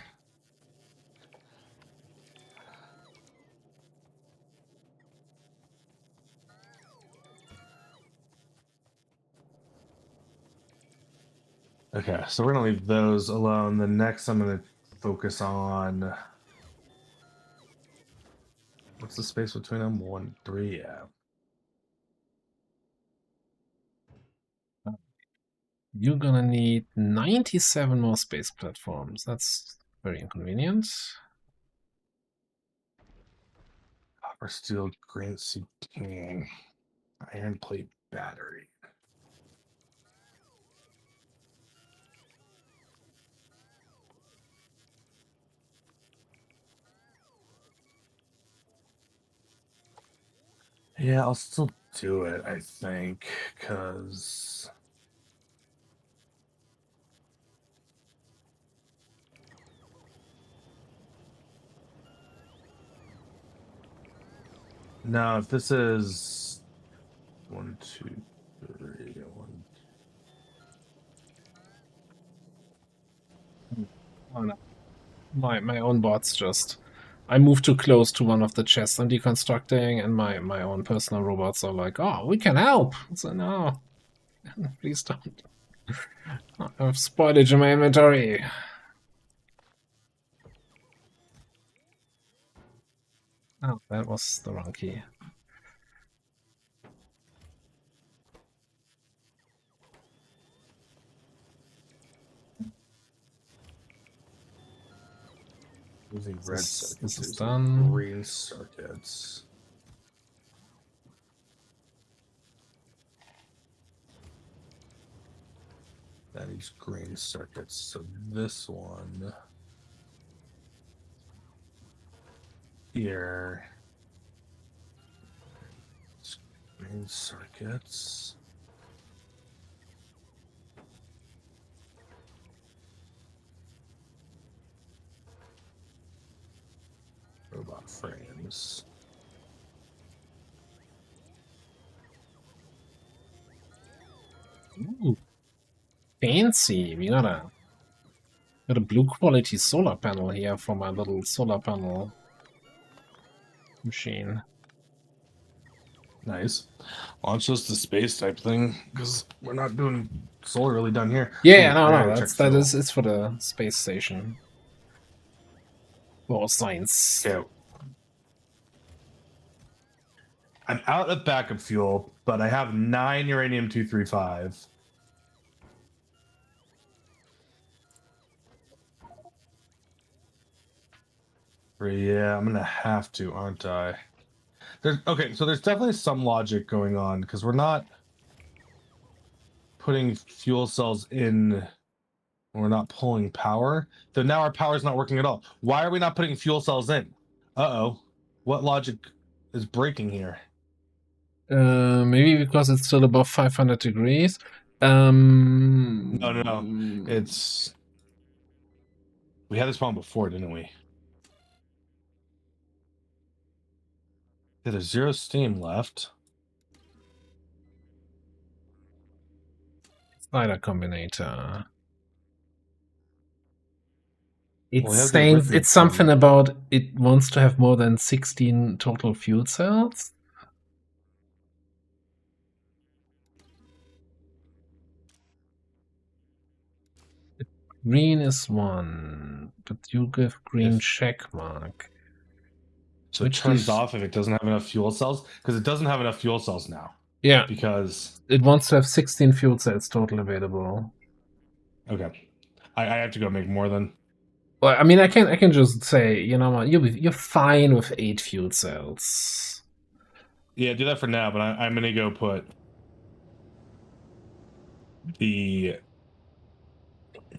Okay, so we're gonna leave those alone. The next I'm gonna focus on. What's the space between them? 1, 3, yeah. You're gonna need 97 more space platforms. That's very inconvenient. Copper, steel, green sea, iron plate, battery. Yeah, I'll still do it, I think, because no, if this is 1, 2, 3, 1. Oh no. My own bots just I moved too close to one of the chests I'm deconstructing, and my own personal robots are like, oh, we can help. So no. Please don't. I have spoilage in my inventory. Oh, that was the wrong key. Using red This circuits, is using done. green circuits. That is green circuits. So this one here. It's green circuits. Robot frames. Ooh. Fancy. We got a blue quality solar panel here for my little solar panel machine. Nice. Launch us the space type thing because we're not doing solar really done here. Yeah, Ooh, no, I gotta check that fuel. is it's for the space station. For science. Okay. I'm out of backup fuel, but I have 9 uranium-235. Yeah, I'm gonna have to, aren't I? Okay, so there's definitely some logic going on because we're not putting fuel cells in. We're not pulling power. So now our power's not working at all. Why are we not putting fuel cells in? Uh-oh. What logic is breaking here? Maybe because it's still above 500 degrees. No. It's we had this problem before, didn't we? Yeah, there's 0 steam left. Slider combinator. It's Well, he has the saying arithmetic it's something thing. about it wants to have more than 16 total fuel cells. Green is 1, but you give green check mark. So it Which turns these- off if it doesn't have enough fuel cells, because it doesn't have enough fuel cells now. Yeah, Because it wants to have 16 fuel cells total available. okay, I have to go make more than. Well, I mean, I can just say, you know what, you're fine with 8 fuel cells. Yeah, do that for now. But I'm gonna go put the.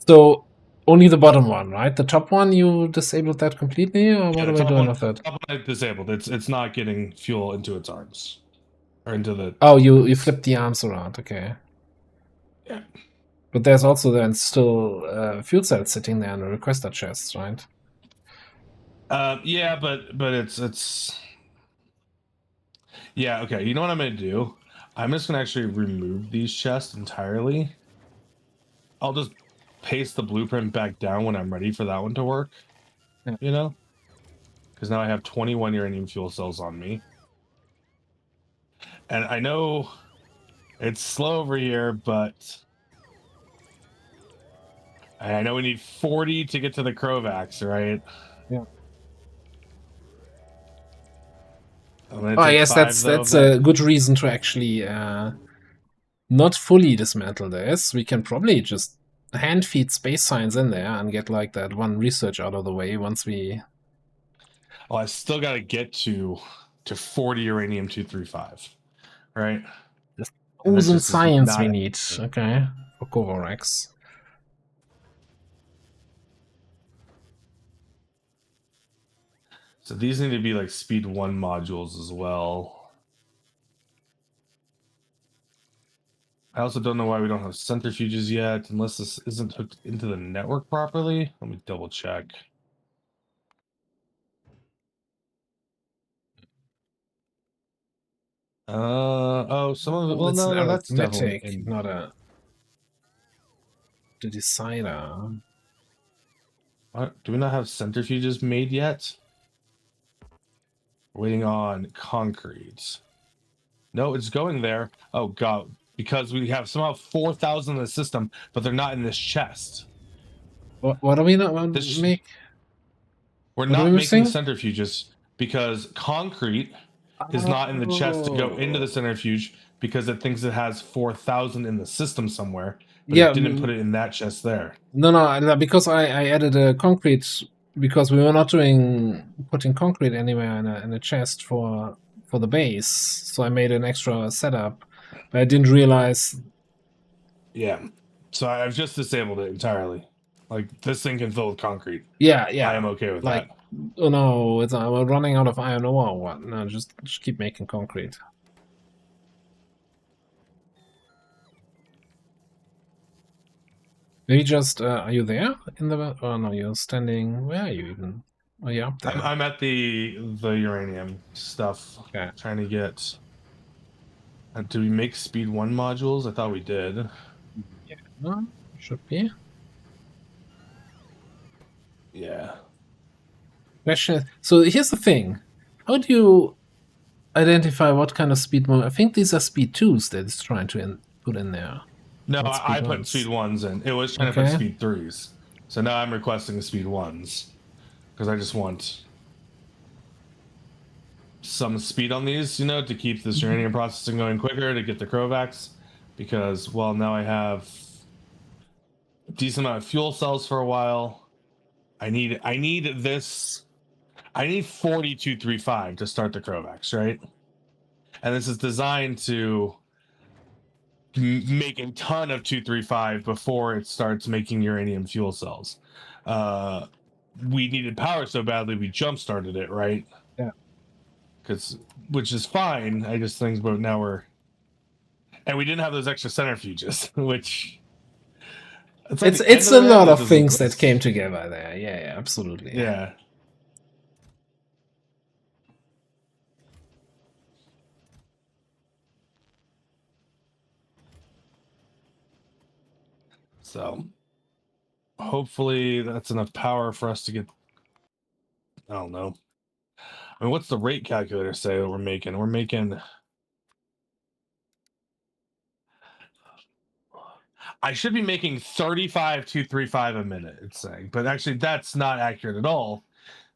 So only the bottom one, right? The top one, you disabled that completely, or what Yeah, are the we top doing one, with that? top one I disabled. It's not getting fuel into its arms or into the. Oh, you flipped the arms around, okay. Yeah. But there's also then still fuel cells sitting there in the requester chests, right? Yeah, but it's. Yeah. Okay. You know what I'm gonna do? I'm just gonna actually remove these chests entirely. I'll just paste the blueprint back down when I'm ready for that one to work. Yeah. You know, because now I have 21 uranium fuel cells on me, and I know it's slow over here, but I know we need 40 to get to the Krovax, right? Yeah. I'm gonna Oh, take yes, 5 though. that's a good reason to actually not fully dismantle this. We can probably just hand feed space science in there and get like that one research out of the way once we. Oh, I still got to get to 40 uranium 235, right? And that Oozing just is science not we it. need, okay, for Kovarex. So these need to be like speed 1 modules as well. I also don't know why we don't have centrifuges yet, unless this isn't hooked into the network properly. Let me double check. Oh, some of it. Well, It's an no, that's definitely arithmetic, not the decider. What? Do we not have centrifuges made yet? We're waiting on concrete. No, it's going there. Oh god, because we have somehow 4,000 in the system, but they're not in this chest. What are we not want This to make? We're What are we not making missing? centrifuges because concrete is not in the chest to go into the centrifuge because it thinks it has 4,000 in the system somewhere, but Yeah, it didn't put it in that chest there. no, because I added a concrete because we were not putting concrete anywhere in a chest for the base, so I made an extra setup, but I didn't realize. Yeah. So I've just disabled it entirely. Like this thing can fill with concrete. Yeah, I am okay with like, that. oh no, we're running out of iron ore or what? No, just keep making concrete. Maybe just are you there in the? Oh no, you're standing. Where are you even? Oh, you're up there. I'm at the uranium stuff. Okay. Trying to get. Do we make speed 1 modules? I thought we did. Yeah, no, should be. Yeah. Question is, so here's the thing. How do you identify what kind of speed mode? I think these are speed 2s that it's trying to put in there. No, Not I speed put 1s. speed 1s in. It was trying to put Okay. speed 3s. So now I'm requesting speed 1s. Because I just want some speed on these, you know, to keep this uranium processing going quicker, to get the Krovax. Because, well, now I have a decent amount of fuel cells for a while. I need this. I need 4235 to start the Krovax, right? And this is designed to make a ton of 235 before it starts making uranium fuel cells. We needed power so badly we jump started it, right? Yeah. Which is fine. I just think, but now and we didn't have those extra centrifuges, which like It's a lot of things that came together there. Yeah, absolutely. Yeah. So hopefully that's enough power for us to get. I don't know. I mean, what's the rate calculator say that we're making? We're making. I should be making 35,235 a minute, it's saying. But actually, that's not accurate at all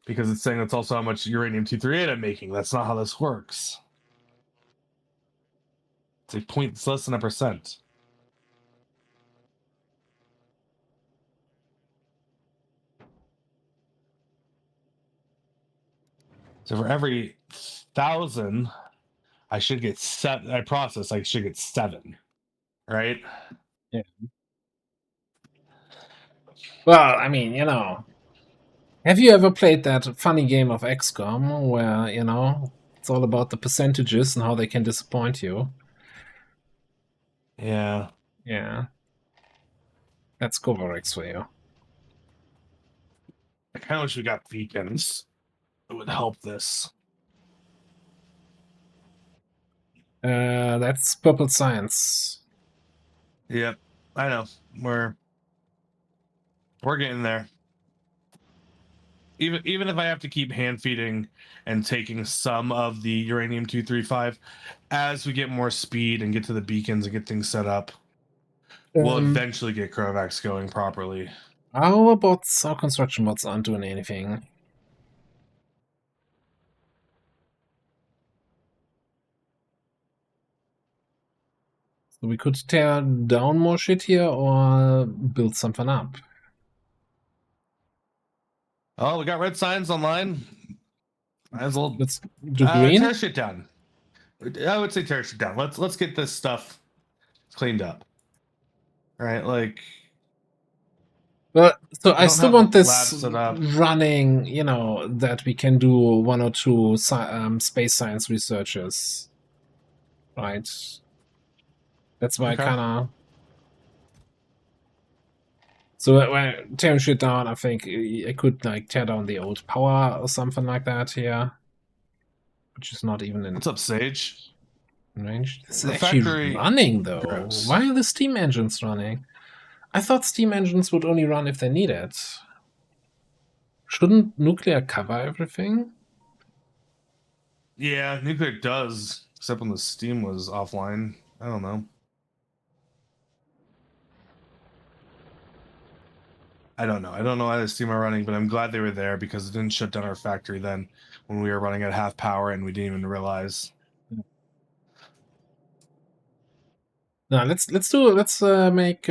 because it's saying that's also how much uranium 238 I'm making. That's not how this works. It's a point, it's less than 1%. So for every 1,000, I should get 7. I process, I should get 7, right? Yeah. Well, I mean, you know, have you ever played that funny game of XCOM where, you know, it's all about the percentages and how they can disappoint you? Yeah. Yeah. That's Govarex for you. I kind of wish we got beacons. It would help this. That's Purple Science. Yep, I know. We're getting there. Even if I have to keep hand feeding and taking some of the uranium 235 as we get more speed and get to the beacons and get things set up, we'll eventually get Krovax going properly. Our bots, our construction bots aren't doing anything. So we could tear down more shit here or build something up. Oh, we got red signs online. Might as well Let's do green. tear shit down. I would say tear shit down. Let's get this stuff cleaned up. Right, like. But so I don't still have want this labs set up. running, you know, that we can do 1 or 2 space science researches, right? That's why Okay. I kind of. So when tearing shit down, I think I could like tear down the old power or something like that here, which is not even in What's up, Sage? range. This is The actually factory running though. grows. Why are the steam engines running? I thought steam engines would only run if they need it. Shouldn't nuclear cover everything? Yeah, nuclear does, except when the steam was offline. I don't know. I don't know. I don't know why the steam are running, but I'm glad they were there because it didn't shut down our factory then when we were running at half power and we didn't even realize. No, let's make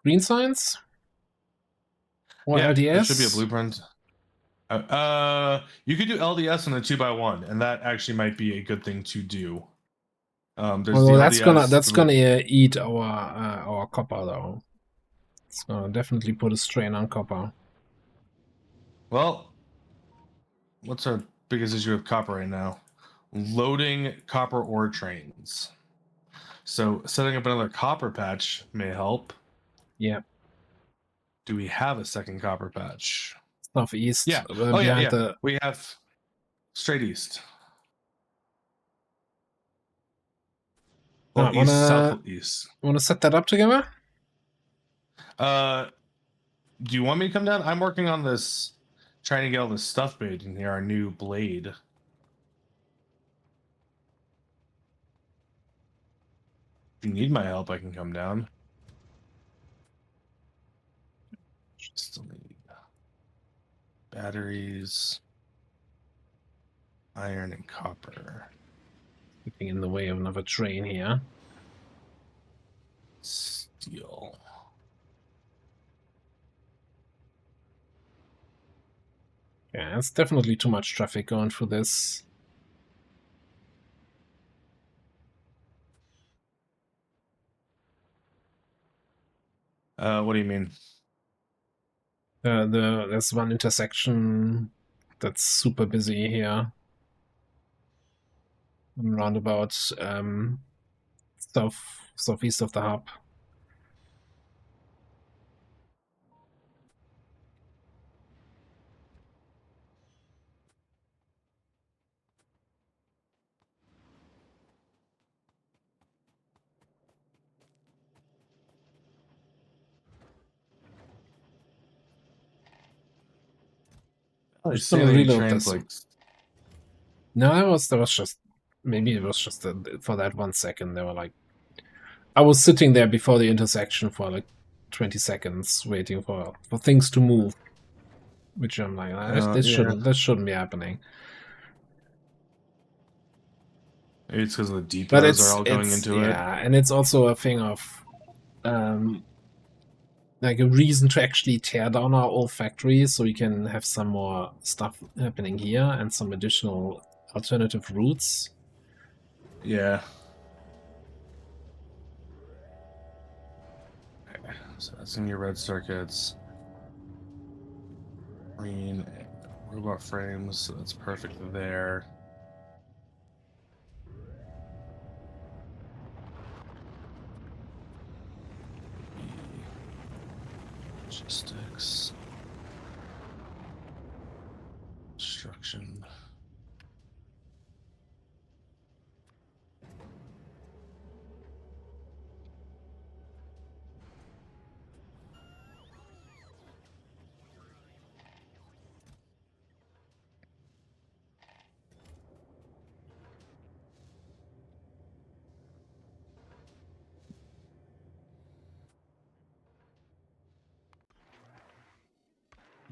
green science or Yeah, LDS. there should be a blueprint. You could do LDS on a 2x1, and that actually might be a good thing to do. There's Well, the that's LDS, gonna eat our copper though. It's gonna definitely put a strain on copper. Well, what's our biggest issue with copper right now? Loading copper ore trains. So setting up another copper patch may help. Yeah. Do we have a second copper patch? Southeast. Yeah. Behind the. We have straight east. Well, east, southeast. Wanna set that up together? Do you want me to come down? I'm working on this, trying to get all this stuff made in here, our new blade. If you need my help, I can come down. Still need batteries, iron, and copper. Getting in the way of another train here. Steel. Yeah, it's definitely too much traffic going through this. What do you mean? There's one intersection that's super busy here. Roundabout southeast of the hub. I'm They just say gonna they reload trans this. like No, that was just maybe it was just for that 1 second. They were like, I was sitting there before the intersection for like 20 seconds waiting for things to move, which I'm like, this yeah. shouldn't be happening. Maybe it's because the But depots are all going into it. yeah, and it's also a thing of like a reason to actually tear down our old factories so we can have some more stuff happening here and some additional alternative routes. Yeah. Okay, so that's in your red circuits. Green robot frames, so that's perfect there. Logistics. Construction.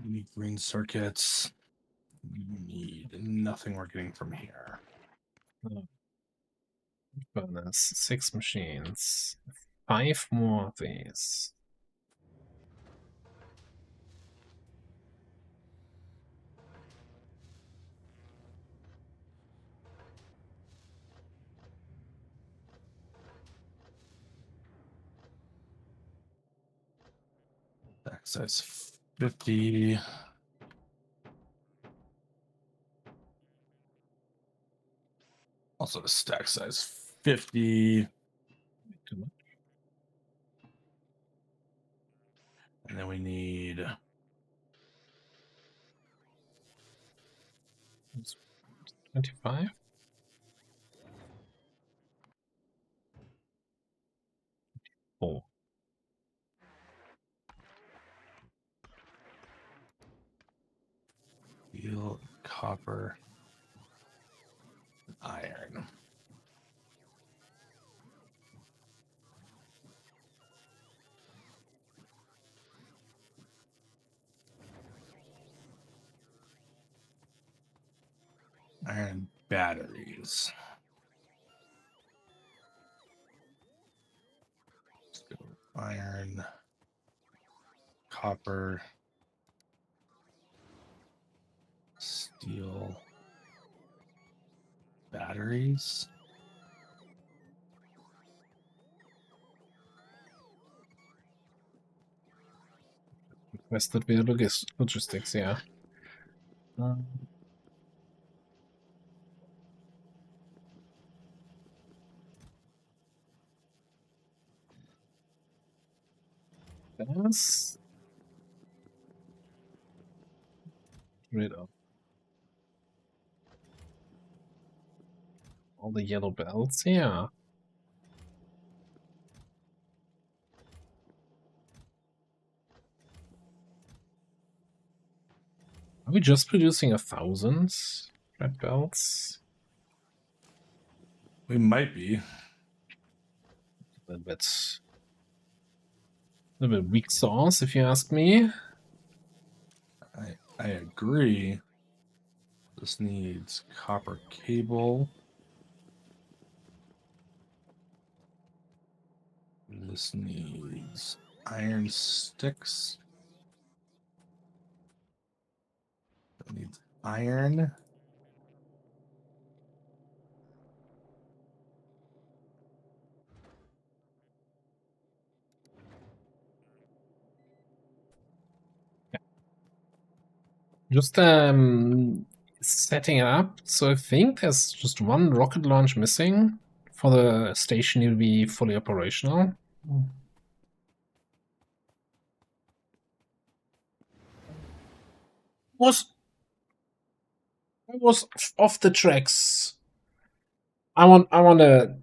You need green circuits. You need nothing we're getting from here. Bonus 6 machines, 5 more of these. Stack size 50. Also a stack size 50. Too much. And then we need 25. Oh, steel, copper, iron. Iron batteries. Let's go iron, copper, steel, batteries. requested via logistics, yeah. That's rid of all the yellow belts, yeah. Are we just producing 1,000 red belts? We might be. A little bit weak sauce, if you ask me. I agree. This needs copper cable. This needs iron sticks. That needs iron. Just setting it up. So I think there's just one rocket launch missing for the station to be fully operational. Was off the tracks. I want a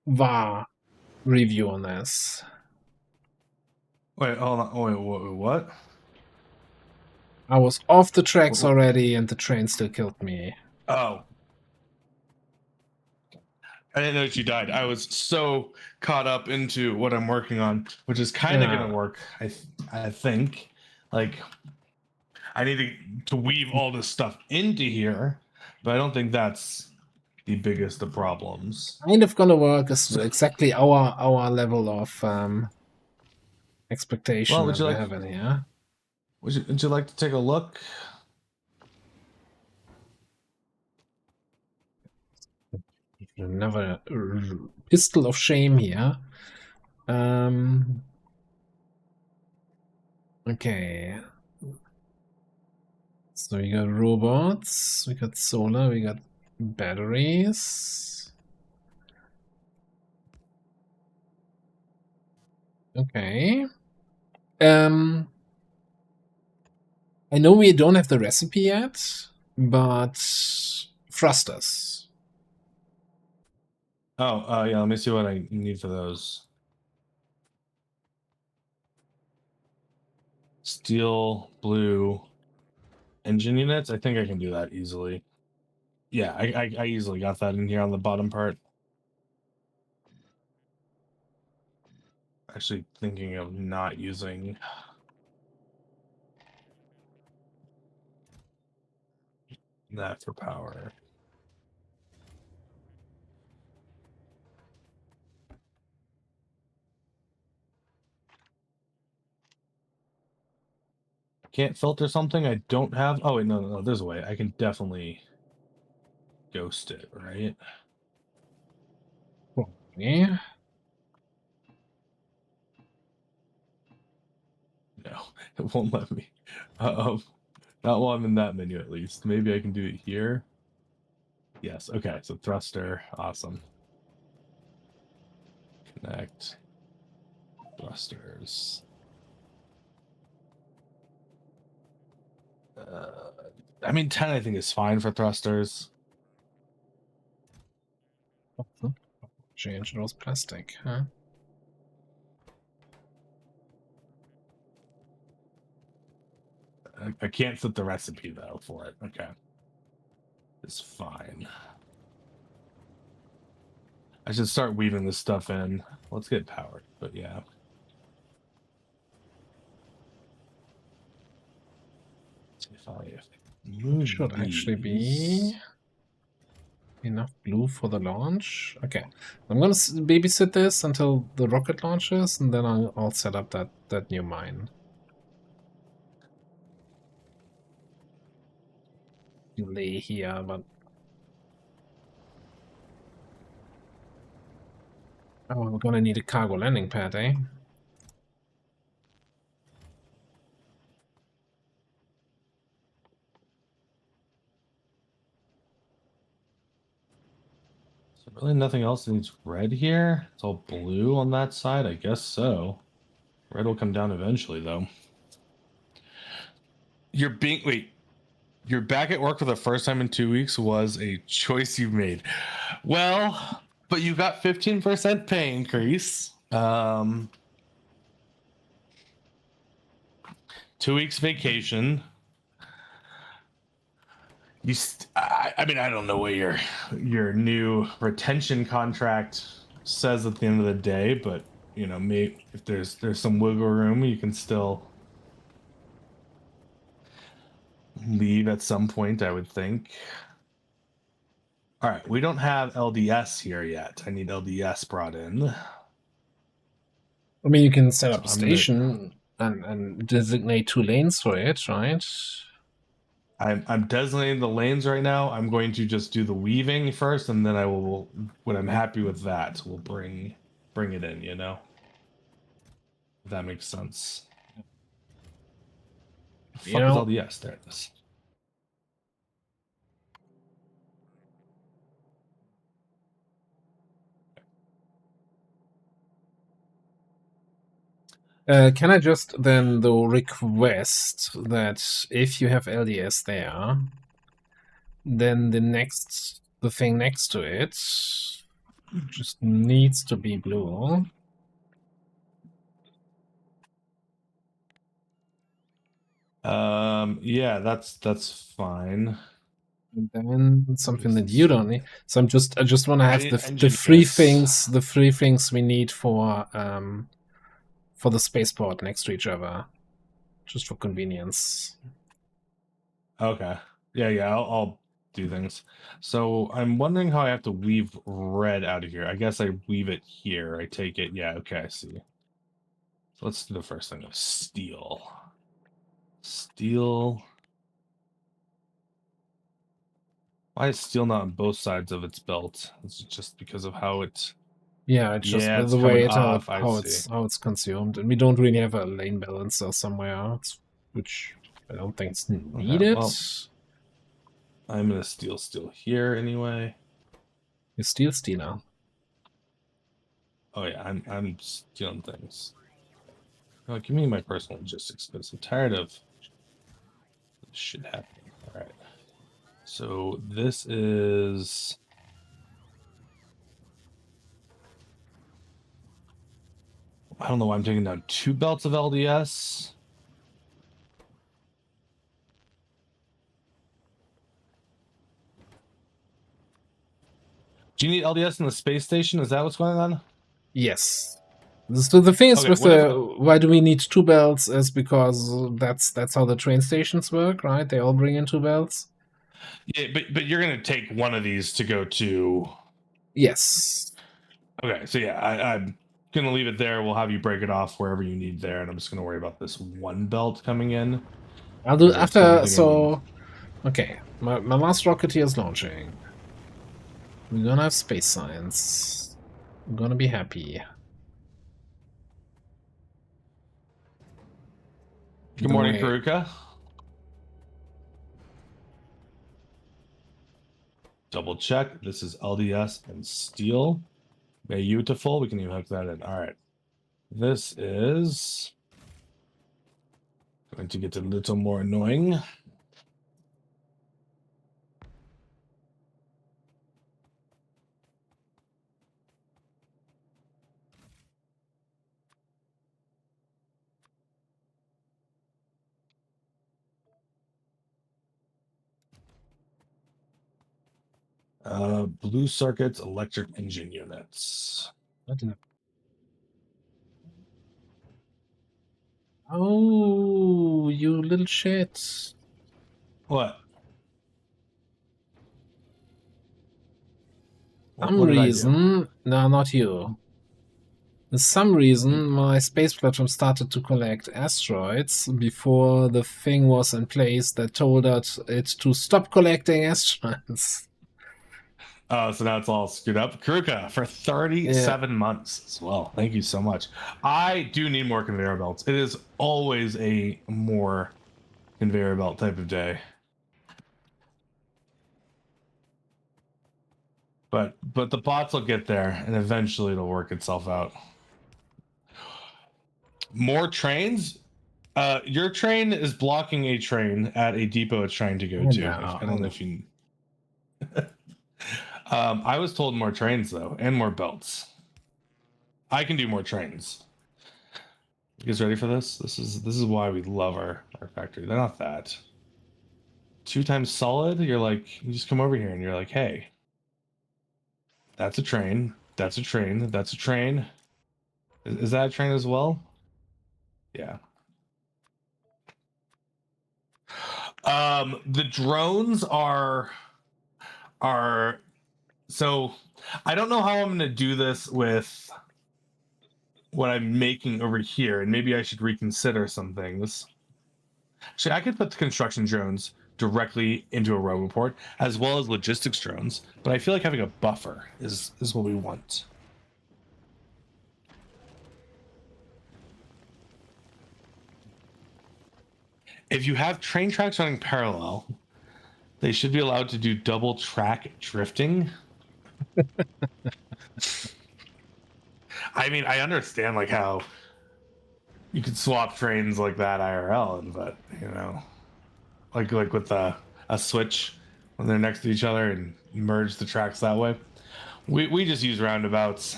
VAR review on this. Wait, hold on. Wait, what? I was off the tracks already, and the train still killed me. Oh. I didn't know she died. I was so caught up into what I'm working on, which is kind of Yeah. gonna work. I think, like, I need to weave all this stuff into here, but I don't think that's the biggest of problems. Kind of gonna work. Is exactly our level of expectation Well, would that you we like? have in here. Would you like to take a look? Another pistol of shame here. Okay. So we got robots, we got solar, we got batteries. Okay. I know we don't have the recipe yet, but thrusters. Oh, yeah. Let me see what I need for those. Steel, blue, engine units. I think I can do that easily. Yeah, I easily got that in here on the bottom part. Actually thinking of not using that for power. Can't filter something I don't have. Oh wait, no, there's a way. I can definitely ghost it, right? Okay. No, it won't let me. Not while I'm in that menu, at least. Maybe I can do it here. Yes. Okay. So thruster, awesome. Connect thrusters. I mean, 10 I think is fine for thrusters. Change those plastic, huh? I can't set the recipe though for it. Okay. It's fine. I should start weaving this stuff in. Let's get powered, but yeah. If I move Should actually these. be enough blue for the launch. Okay, I'm gonna babysit this until the rocket launches, and then I'll set up that new mine. Delay here, but oh, we're gonna need a cargo landing pad, eh? So really nothing else needs red here. It's all blue on that side. I guess so. Red will come down eventually, though. You're back at work for the first time in 2 weeks was a choice you made. Well, but you got 15% pay increase. 2 weeks vacation. I mean, I don't know what your new retention contract says at the end of the day, but you know, maybe if there's some wiggle room, you can still leave at some point, I would think. All right, we don't have LDS here yet. I need LDS brought in. I mean, you can set up a So I'm gonna- station and designate 2 lanes for it, right? I'm designating the lanes right now. I'm going to just do the weaving first, and then I will, when I'm happy with that, we'll bring it in. You know, if that makes sense. You Fuck know- is LDS? There it is. Can I just then though request that if you have LDS there, then the thing next to it just needs to be blue. Yeah, that's fine. And then something that you don't need. So I just want to have the Engineers. the three things we need for the spaceport next to each other, just for convenience. Okay. Yeah, I'll do things. So I'm wondering how I have to weave red out of here. I guess I weave it here. I take it. Yeah, okay, I see. So let's do the first thing of steel. Steel. Why is steel not on both sides of its belt? Is it just because of how it... Yeah, it's just Yeah, it's the way coming off. I see. how it's consumed, and we don't really have a lane balancer somewhere else, which I don't think is Okay, needed. well, I'm gonna steal steel here anyway. You steel stealer. Oh yeah, I'm stealing things. Oh, give me my personal logistics because I'm tired of this shit happening. All right. So this is... I don't know why I'm taking down 2 belts of LDS. Do you need LDS in the space station? Is that what's going on? Yes. So the thing is Okay, with what if- the why do we need 2 belts is because that's how the train stations work, right? They all bring in 2 belts. Yeah, but you're gonna take one of these to go to... Yes. Okay, so yeah, I'm gonna leave it there. We'll have you break it off wherever you need there, and I'm just gonna worry about this 1 belt coming in. I'll do Because I don't after think I need- okay. My last rocketeer is launching. We're gonna have space science. I'm gonna be happy. Good morning, Karuka. Double check. This is LDS and steel. Beautiful. We can even hook that in. All right. This is going to get a little more annoying. Blue circuits, electric engine units. Oh, you little shit. What? Some What did I do? reason, no, not you. For some reason, my space platform started to collect asteroids before the thing was in place that told it to stop collecting asteroids. Oh, so now it's all screwed up. Karuka for 37 months as well. Thank you so much. I do need more conveyor belts. It is always a more conveyor belt type of day. But the bots will get there and eventually it'll work itself out. More trains? Your train is blocking a train at a depot it's trying to go to. I don't know if you... I was told more trains though, and more belts. I can do more trains. You guys ready for this? This is why we love our factory. They're not that. 2 times solid, you're like, you just come over here and you're like, hey, that's a train. That's a train. That's a train. Is that a train as well? Yeah. The drones are so I don't know how I'm gonna do this with what I'm making over here, and maybe I should reconsider some things. Actually, I could put the construction drones directly into a roboport as well as logistics drones, but I feel like having a buffer is what we want. If you have train tracks running parallel, they should be allowed to do double track drifting. I mean, I understand like how you could swap trains like that IRL, but you know, like with a switch when they're next to each other and merge the tracks that way. We just use roundabouts.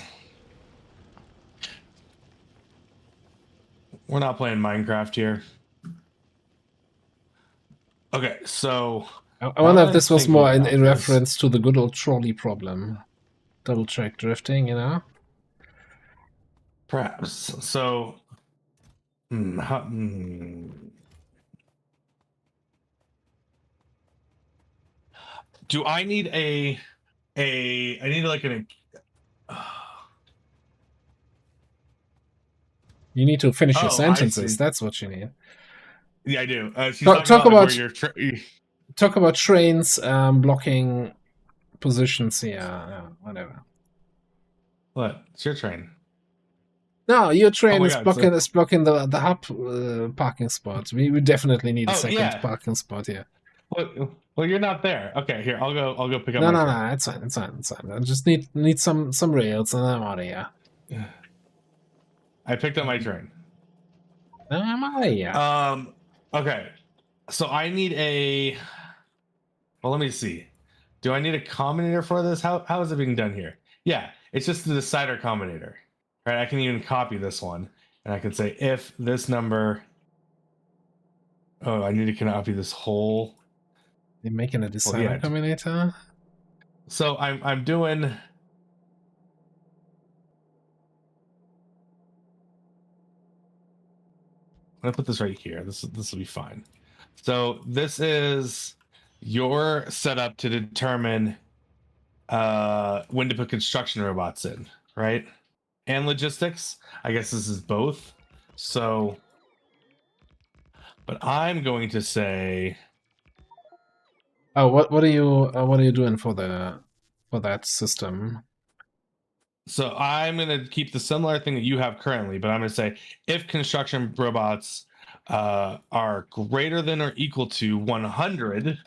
We're not playing Minecraft here. Okay, so I wonder if I'm this was thinking more in about this. reference to the good old trolley problem. Double track drifting, you know? Perhaps. So, do I need I need like an You need to finish your oh, I sentences. see. That's what you need. Yeah, I do. She's Talk, talking talk about like where about you're talk about trains blocking positions here. Whatever. what? It's your train. No, your Oh train my is god. So, blocking the hub parking spot. We definitely need a oh second yeah. parking spot here. Well, you're not there. Okay, here I'll go pick up No, my no, train. no. It's fine. It's fine. It's fine. I just need some rails, and I'm out of here. I picked up my train. I'm out of here. Okay. So I need a. Well, let me see. Do I need a combinator for this? How is it being done here? Yeah, it's just the decider combinator. Right? I can even copy this one, and I can say if this number. Oh, I need to copy this whole. You're making a decider yeah. combinator. So I'm doing. I'm gonna put this right here. This will be fine. So this is your setup to determine when to put construction robots in, right? And logistics. I guess this is both. So, but I'm going to say, Oh, what are you doing for that system? so I'm going to keep the similar thing that you have currently, but I'm going to say if construction robots are greater than or equal to 100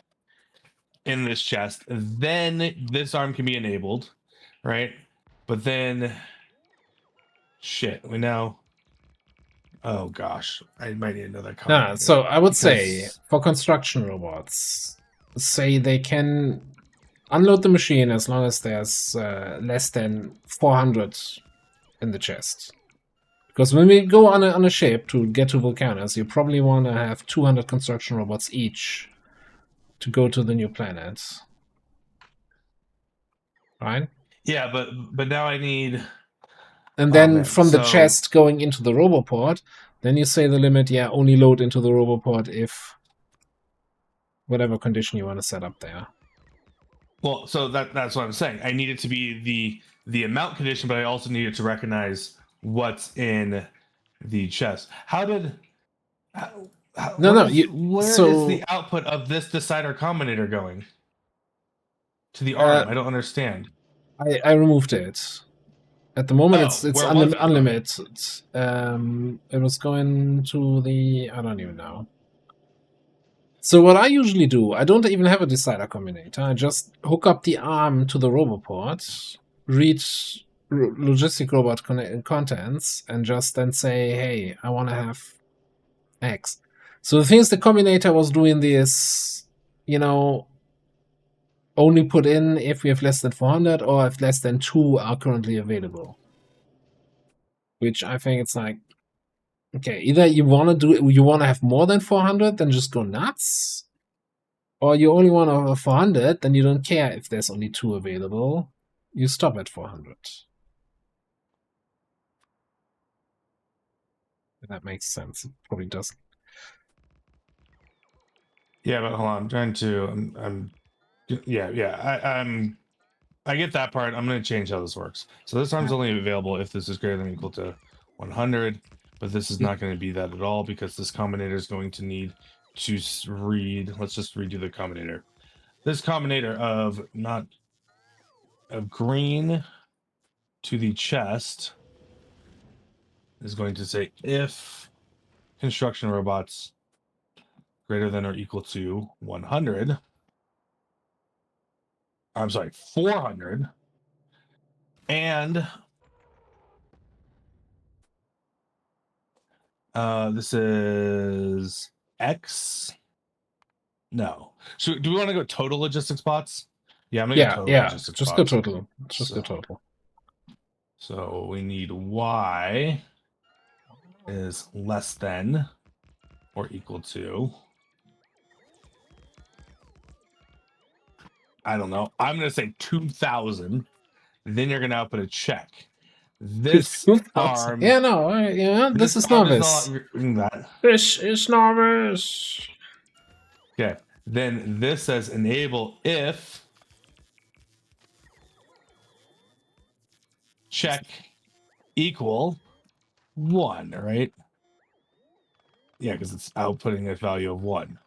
in this chest, then this arm can be enabled, right? But then, shit, we now. Oh gosh, I might need another combinator. No, so I would say because- for construction robots, say they can unload the machine as long as there's less than 400 in the chest. Because when we go on a ship to get to Vulcanus, you probably want to have 200 construction robots each to go to the new planet. Right? Yeah, but now I need. And Oh, then man, from the so- chest going into the roboport, then you say the limit, yeah, only load into the roboport if whatever condition you want to set up there. Well, so that's what I'm saying. I need it to be the amount condition, but I also need it to recognize what's in the chest. How did? No, no, Where is so- the output of this decider combinator going? To the arm? I don't understand. I removed it. At the moment, it's where was it going? unlimited. It was going to the I don't even know. So what I usually do, I don't even have a decider combinator. I just hook up the arm to the roboport, read logistic robot contents, and just then say, hey, I want to have X. So the things the combinator was doing this, only put in if we have less than 400 or if less than 2 are currently available. Which I think it's like, okay, either you want to have more than 400, then just go nuts. Or you only want to have 400, then you don't care if there's only 2 available. You stop at 400. If that makes sense. It probably doesn't. Yeah, but hold on. I'm trying to. I get that part. I'm going to change how this works. So this arm's only available if this is greater than or equal to 100, but this is not going to be that at all because this combinator is going to need to read. Let's just redo the combinator. This combinator of green to the chest is going to say if construction robots greater than or equal to 100. I'm sorry, 400. And this is X. No. So do we want to go total logistics bots? Yeah, I'm gonna go total logistics just bots. go total. Just go total. So we need Y is less than or equal to I don't know. I'm going to say 2,000. Then you're going to output a check. This 2,000. farm. Yeah, no, this is farm novice. not doing that. This is novice. Okay. Then this says enable if check equal 1, right? Yeah, because it's outputting a value of 1.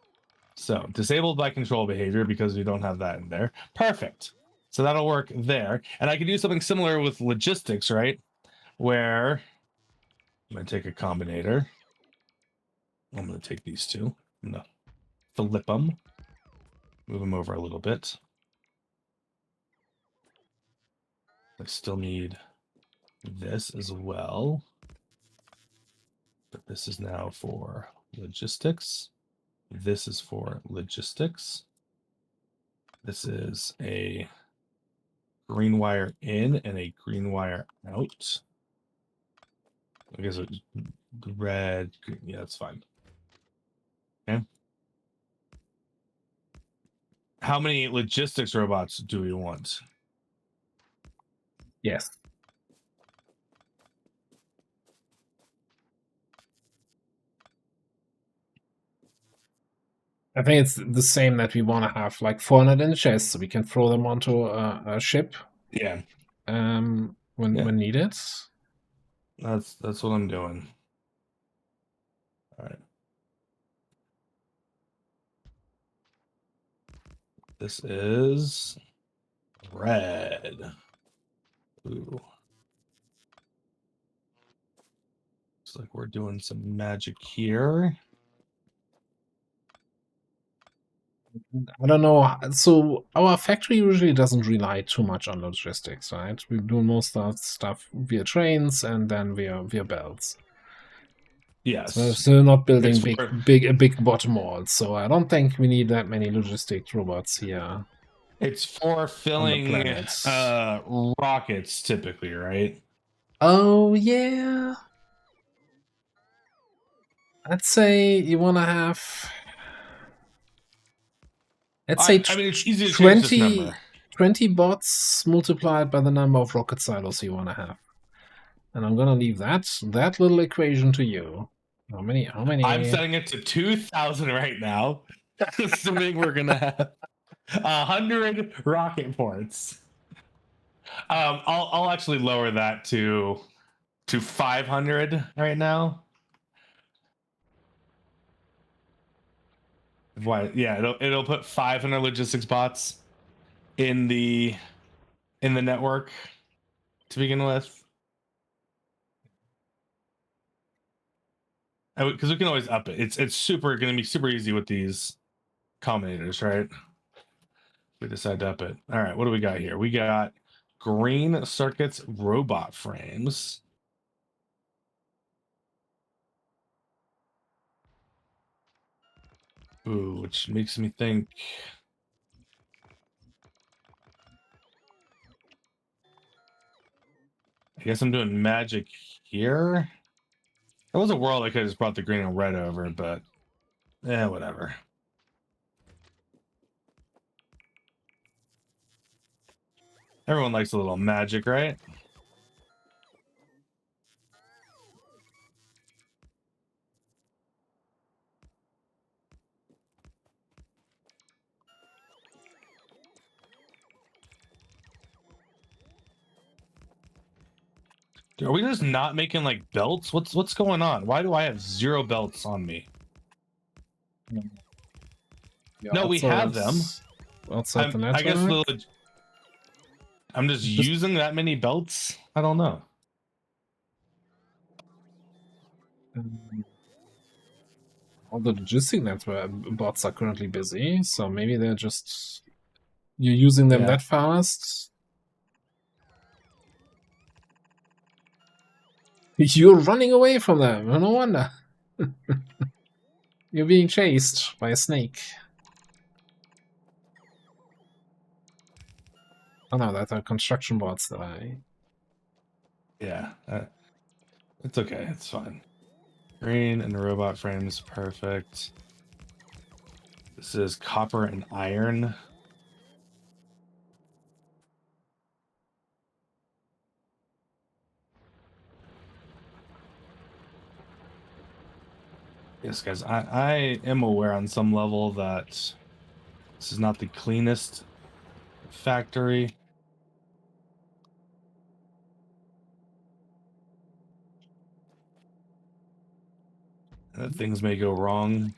So disabled by control behavior because we don't have that in there. Perfect. So that'll work there. And I can do something similar with logistics, right? Where I'm going to take a combinator. I'm going to take these two. I'm going to flip them. Move them over a little bit. I still need this as well. But this is now for logistics. This is for logistics. This is a green wire in and a green wire out. I guess it's red, green. Yeah, that's fine. Okay. How many logistics robots do we want? Yes. I think it's the same that we want to have like 400 in the chest, so we can throw them onto a ship. Yeah. When needed. That's what I'm doing. All right. This is red. Ooh. Looks like we're doing some magic here. I don't know. So our factory usually doesn't rely too much on logistics, right? We do most of stuff via trains and then via belts. Yes. So we're still not building It's big bottom walls. So I don't think we need that many logistic robots here. It's for filling planets. rockets typically, right? Oh yeah. I'd say you want to have. Let's say I mean, it's easy to change this number. 20 bots multiplied by the number of rocket silos you want to have. And I'm gonna leave that little equation to you. How many? I'm setting it to 2,000 right now, assuming we're gonna have 100 rocket ports. I'll actually lower that to 500 right now. Why? Yeah, it'll put 500 logistics bots in the network to begin with. Because we can always up it. It's super going to be super easy with these combinators, right? We decide to up it. All right, what do we got here? We got green circuits robot frames. Ooh, which makes me think. I guess I'm doing magic here. There was a world I could have just brought the green and red over, but whatever. Everyone likes a little magic, right? Are we just not making like belts? What's going on? Why do I have 0 belts on me? No, we have them. Outside the network. I guess I'm just using that many belts. I don't know. All the logistic network bots are currently busy, so maybe they're just you're using them that fast. You're running away from them. No wonder. You're being chased by a snake. Oh no, that are construction bots that I. Yeah, it's okay. It's fine. Green and robot frames, perfect. This is copper and iron. Yes, guys, I am aware on some level that this is not the cleanest factory. That things may go wrong.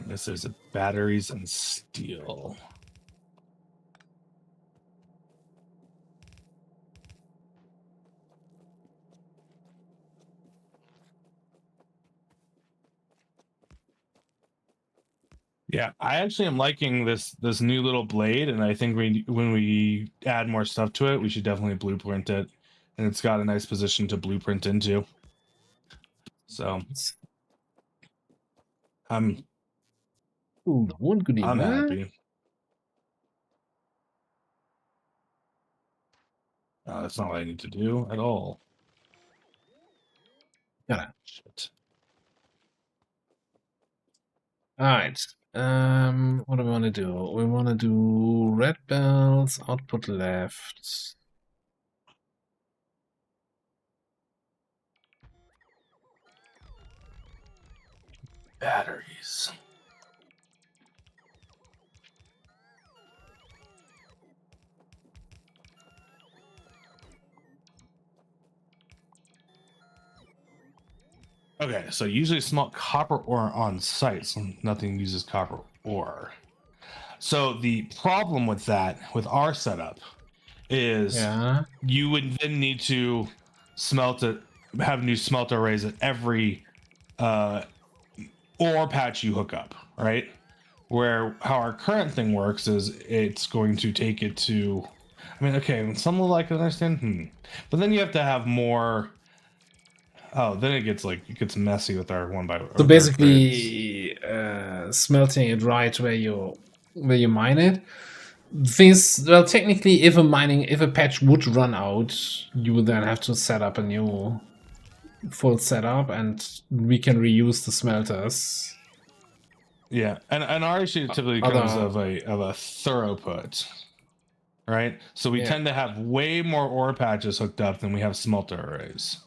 This is batteries and steel. Yeah, I actually am liking this new little blade, and I think when we add more stuff to it, we should definitely blueprint it, and it's got a nice position to blueprint into. So I'm Ooh, one good I'm evening. happy. That's not what I need to do at all. Shit. All right. What do we want to do? We want to do red belts, output left. Batteries. Okay, so usually smelt copper ore on site, so nothing uses copper ore. So the problem with that, with our setup, is Yeah. you would then need to smelt it, have new smelter arrays at every ore patch you hook up, right? Where how our current thing works is it's going to take it to, I mean, okay, some will like understand, but then you have to have more. Oh, then it gets messy with our one by. So with our grids. basically, smelting it right where you mine it. The thing is, well, technically, if a patch would run out, you would then have to set up a new full setup, and we can reuse the smelters. Yeah, and our issue typically comes of a throughput, right? So we Yeah. tend to have way more ore patches hooked up than we have smelter arrays,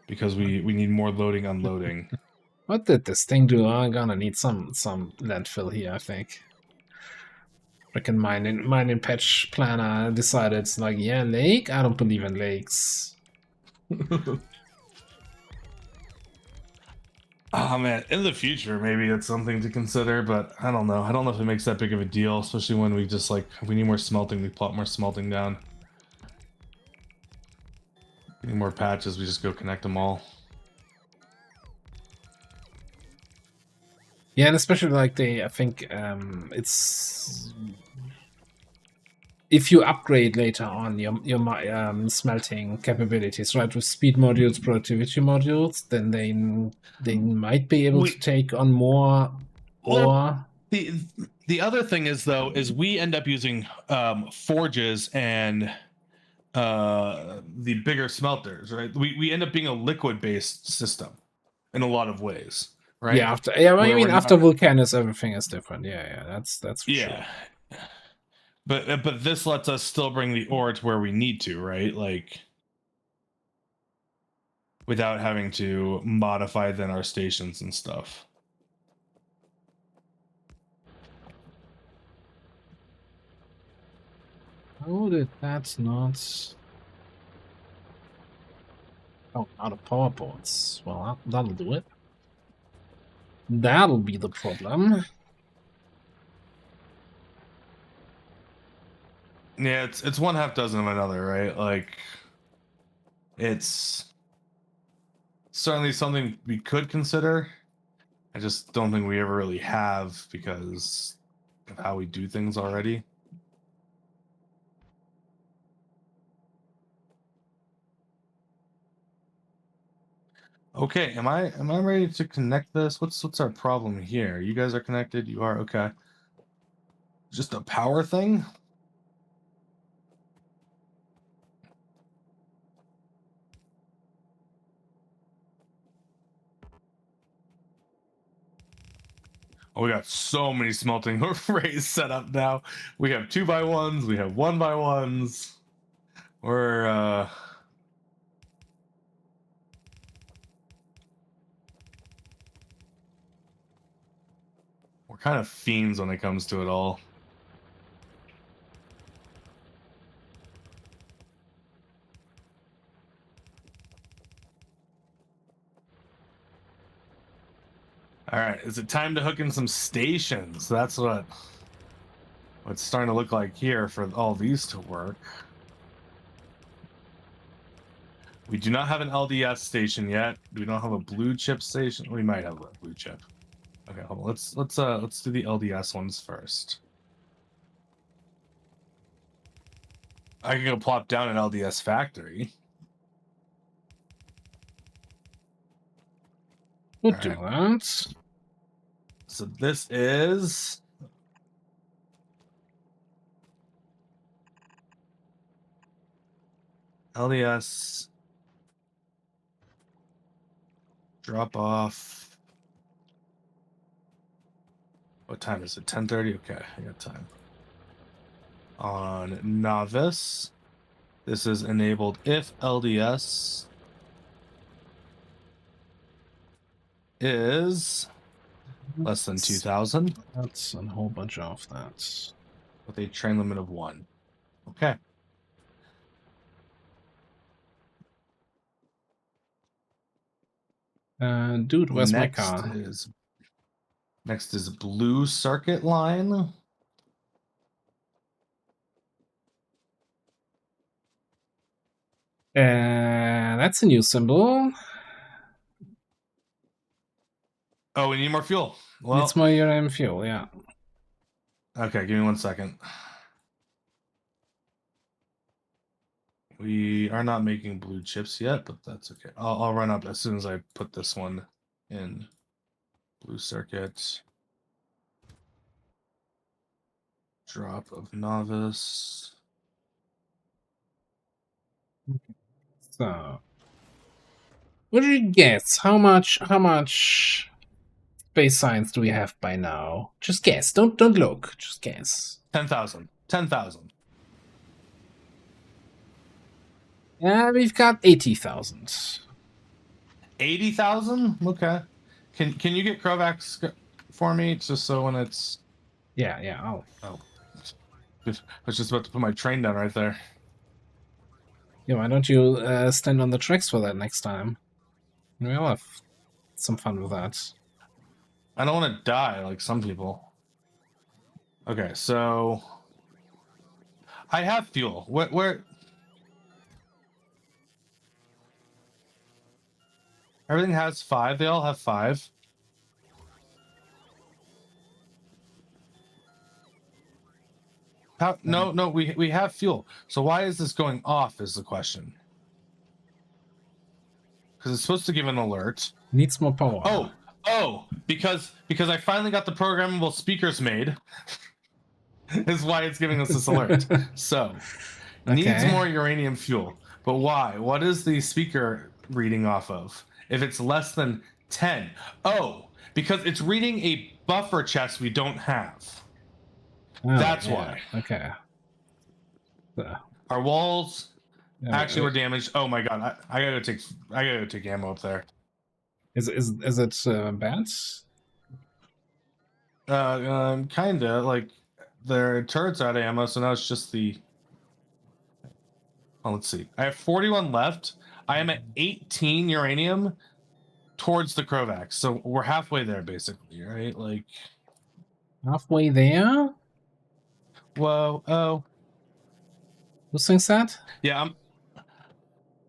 because we need more loading unloading. What did this thing do? I'm gonna need some landfill here, I think. Freaking mining patch planner decided it's like, yeah, lake? I don't believe in lakes. Oh man, in the future maybe it's something to consider, but I don't know. I don't know if it makes that big of a deal, especially when we just like if we need more smelting, we plot more smelting down. We need more patches, we just go connect them all. Yeah, and especially like I think it's if you upgrade later on your smelting capabilities, right, with speed modules, productivity modules, then they might be able to take on more ore. The other thing is though is we end up using forges and the bigger smelters, right? We end up being a liquid based system in a lot of ways, right? Yeah, I Where mean we're after not- Vulcanus, everything is different. Yeah, that's for sure. yeah. But this lets us still bring the ore to where we need to, right? Like without having to modify then our stations and stuff. How did that not? Oh, out of power ports. Well, that'll do it. That'll be the problem. Yeah, it's one half dozen of another, right? Like it's certainly something we could consider. I just don't think we ever really have because of how we do things already. Okay, am I ready to connect this? What's our problem here? You guys are connected. You are okay. Just a power thing. Oh, we got so many smelting arrays set up now. We have 2x1s. We have 1x1s. We're kind of fiends when it comes to it all. All right, is it time to hook in some stations? That's what it's starting to look like here for all these to work. We do not have an LDS station yet. We don't have a blue chip station. We might have a blue chip. Okay, hold on. Let's do the LDS ones first. I can go plop down an LDS factory. We'll All do right. that. So this is LDS drop off. What time is it? 10:30? Okay, I got time. On novice, this is enabled if LDS is less than 2,000 That's a whole bunch of that. with a train limit of 1. Okay. Dude, where's my car? Next is blue circuit line. That's a new symbol. Oh, we need more fuel. Well, It's more uranium fuel, yeah. okay, give me 1 second. We are not making blue chips yet, but that's okay. I'll run up as soon as I put this one in. Blue circuit. Drop of novice. So, what did you guess? How much space science do we have by now? Just guess. Don't look. Just guess. 10,000. 10,000. Yeah, we've got 80,000. 80,000? Okay. Can you get Krovax for me? Just so when it's... Yeah. Oh. I was just about to put my train down right there. Yeah, why don't you stand on the tracks for that next time? We'll have some fun with that. I don't want to die like some people. Okay, so... I have fuel. Where... Everything has 5. They all have 5. How, no, we have fuel. So why is this going off is the question. Because it's supposed to give an alert. Needs more power. Because I finally got the programmable speakers made. Is why it's giving us this alert. So, needs more uranium fuel. But why? What is the speaker reading off of? If it's less than 10. Oh, because it's reading a buffer chest we don't have. Oh, That's yeah. why. Okay. Our walls actually Yeah, were damaged. Oh my god, I gotta go take ammo up there. Is it bad? Kinda like their turrets out of ammo, so now it's just the. Oh, let's see. I have 41 left. I am at 18 uranium towards the Krovax, so we're halfway there basically, right? Like Halfway there? whoa, oh Who sings that? yeah,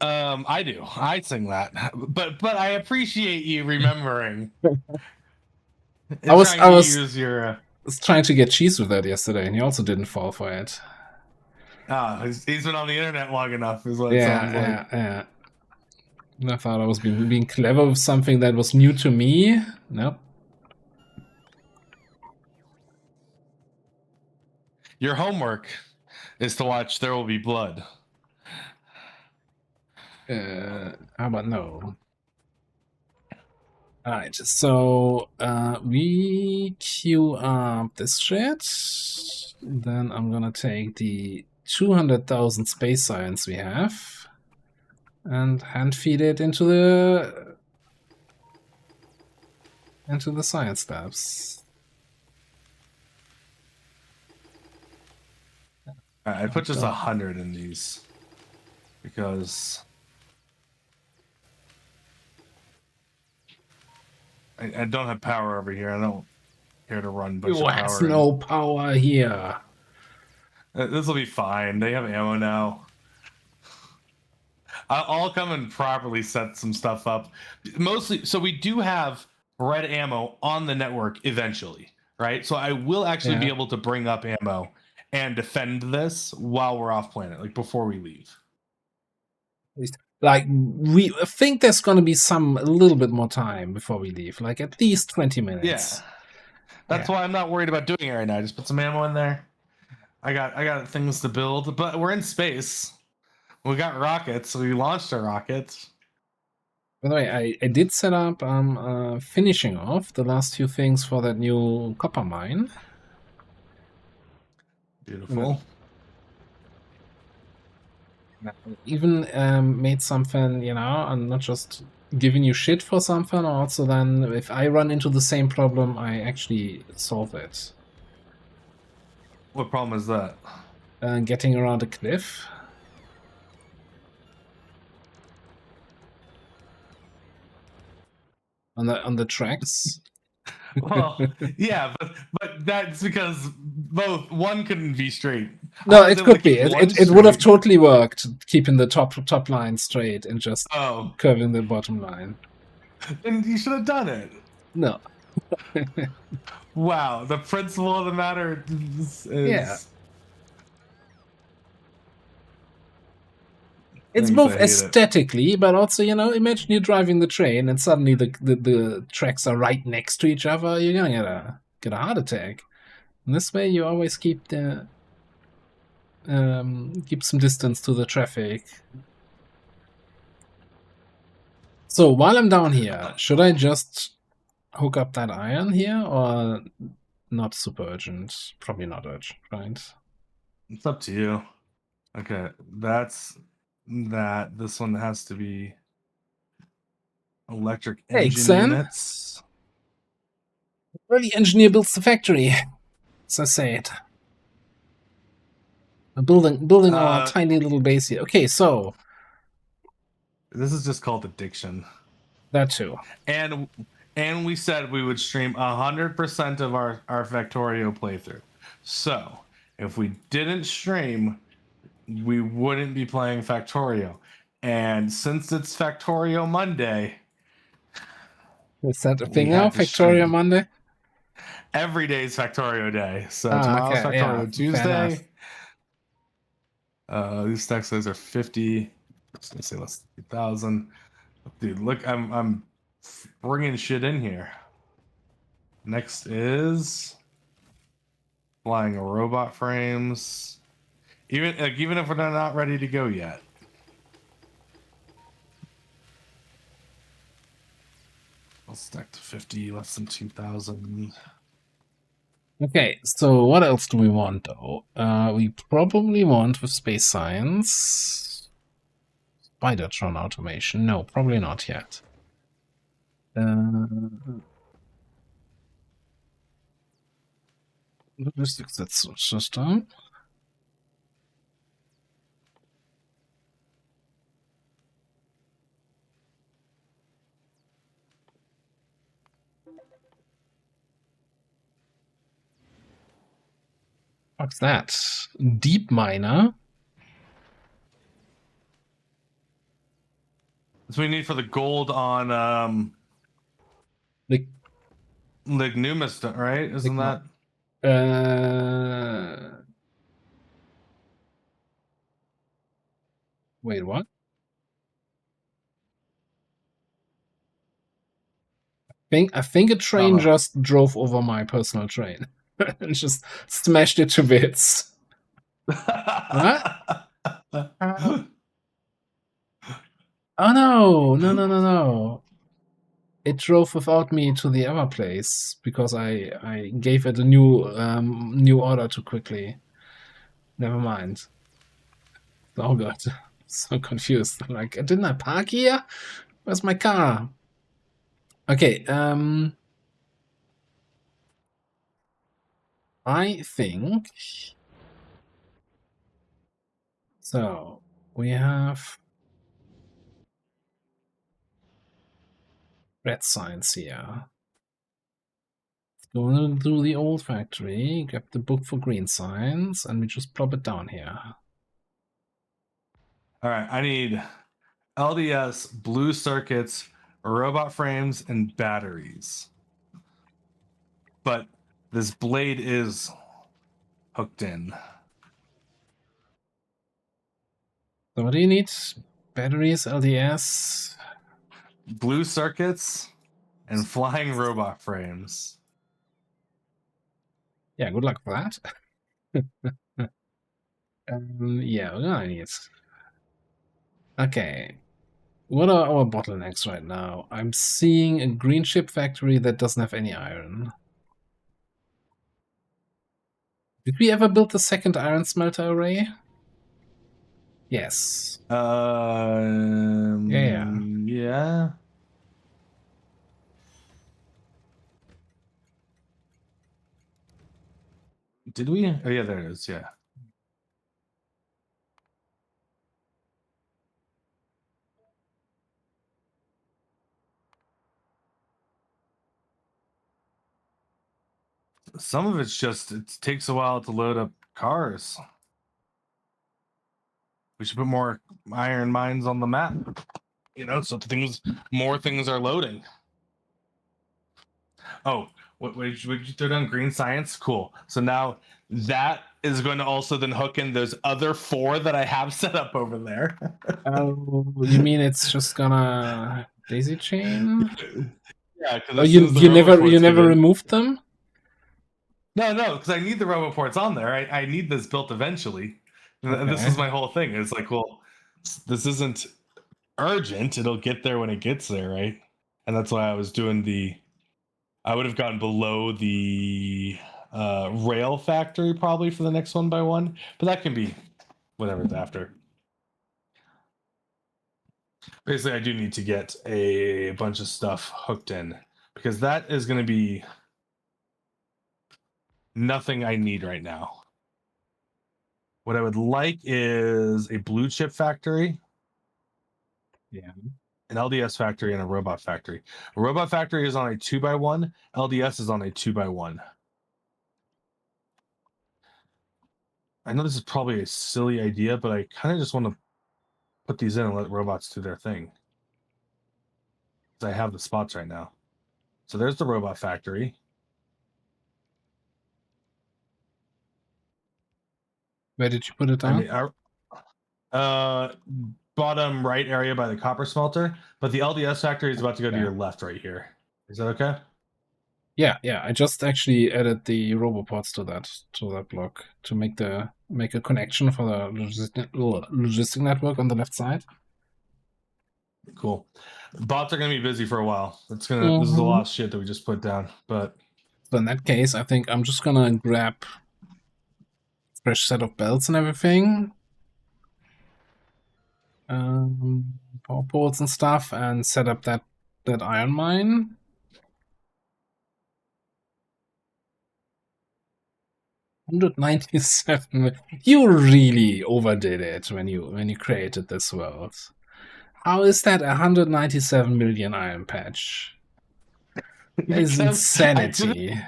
I do. I sing that, but I appreciate you remembering. I was use your. trying to get cheese with that yesterday, and he also didn't fall for it. He's been on the internet long enough, is what it sounds like. Yeah. And I thought I was being clever with something that was new to me. Nope. Your homework is to watch There Will Be Blood. How about no? Alright, so we queue up this shit. Then I'm gonna take the 200,000 space science we have and hand feed it into the science labs. I put just 100 in these because I don't have power over here. I don't care to run a bunch Who of has power. no power here? This will be fine. They have ammo now. I'll come and properly set some stuff up. Mostly, so we do have red ammo on the network eventually, right? So I will actually be Yeah. able to bring up ammo and defend this while we're off planet, like before we leave. Like, we think there's gonna be a little bit more time before we leave, like at least 20 minutes. Yeah. That's why I'm not worried about doing it right now. Just put some ammo in there. I got things to build, but we're in space. We got rockets. We launched our rockets. By the way, I did set up finishing off the last few things for that new copper mine. Beautiful. Even made something, I'm not just giving you shit for something, also then if I run into the same problem, I actually solve it. What problem is that? Getting around a cliff. On the tracks. Well, yeah, but that's because one couldn't be straight. No, I was it able to could be. keep one It would have straight. totally worked, keeping the top line straight and just Oh, curving the bottom line. and you should have done it. No. Wow, the principle of the matter is Yeah. It's Things both I hate it. aesthetically, but also, imagine you're driving the train and suddenly the tracks are right next to each other. You're gonna get a heart attack. And this way, you always keep some distance to the traffic. So while I'm down here, should I just hook up that iron here, or not super urgent? Probably not urgent, right? It's up to you. Okay, that's that. This one has to be electric Hey, engine Xen. units. Really, engineer builds the factory, as I say it. Building our tiny little base here. Okay, so This is just called addiction. that too. And we said we would stream 100% of our Factorio playthrough. So if we didn't stream, we wouldn't be playing Factorio. And since it's Factorio Monday, Is that a we thing now? had to Factorio stream. Monday? Every day is Factorio Day. So tomorrow's okay, Factorio yeah, Tuesday. These stack size are 50. I was gonna say less than 3,000. Dude, look, I'm bringing shit in here. Next is flying robot frames. Even if we're not ready to go yet. I'll stack to 50, less than 2,000. Okay, so what else do we want though? We probably want with space science Spidertron automation. No, probably not yet. Logistics system. What's that? Deep miner. So we need for the gold on The Lignumus, right? Isn't that? Wait, what? I think a train just drove over my personal train and just smashed it to bits. What? Oh no! No! it drove without me to the other place because I gave it a new order too quickly. Never mind. Oh god, so confused. I'm like, didn't I park here? Where's my car? Okay, I think so. We have red signs here. Go to the old factory, grab the book for green signs, and we just plop it down here. All right, I need LDS, blue circuits, robot frames, and batteries. But this blade is hooked in. So what do you need? Batteries, LDS. Blue circuits and flying robot frames. Yeah, good luck with that. Yeah, we're gonna need. Okay. What are our bottlenecks right now? I'm seeing a green chip factory that doesn't have any iron. Did we ever build the second iron smelter array? Yes. Yeah. Did we? Oh yeah, there it is. Yeah. Some of it's just it takes a while to load up cars. We should put more iron mines on the map. You know, so more things are loading. Oh, what did you throw down? Green science? Cool. So now that is going to also then hook in those other 4 that I have set up over there. Oh, you mean it's just gonna daisy chain? Yeah, because Oh, you never removed them? No, because I need the RoboPorts on there. I need this built eventually. And this is my whole thing. It's like, well, this isn't urgent. It'll get there when it gets there, right? And that's why I was doing I would have gone below the rail factory probably for the next 1x1, but that can be whatever's after. Basically, I do need to get a bunch of stuff hooked in because that is going to be nothing I need right now. What I would like is a blue chip factory. Yeah. An LDS factory and a robot factory. A robot factory is on a 2x1. LDS is on a 2x1. I know this is probably a silly idea, but I kind of just want to put these in and let robots do their thing. I have the spots right now. So there's the robot factory. Where did you put it down? Bottom right area by the copper smelter, but the LDS factory is about to go to your left right here. Is that okay? Yeah. I just actually added the roboports to that block to make a connection for the logistic network on the left side. Cool. Bots are gonna be busy for a while. This is a lot of shit that we just put down, but so in that case, I think I'm just gonna grab fresh set of belts and everything. Power ports and stuff, and set up that iron mine. $197. You really overdid it when you created this world. How is that 197 million iron patch? That is insanity.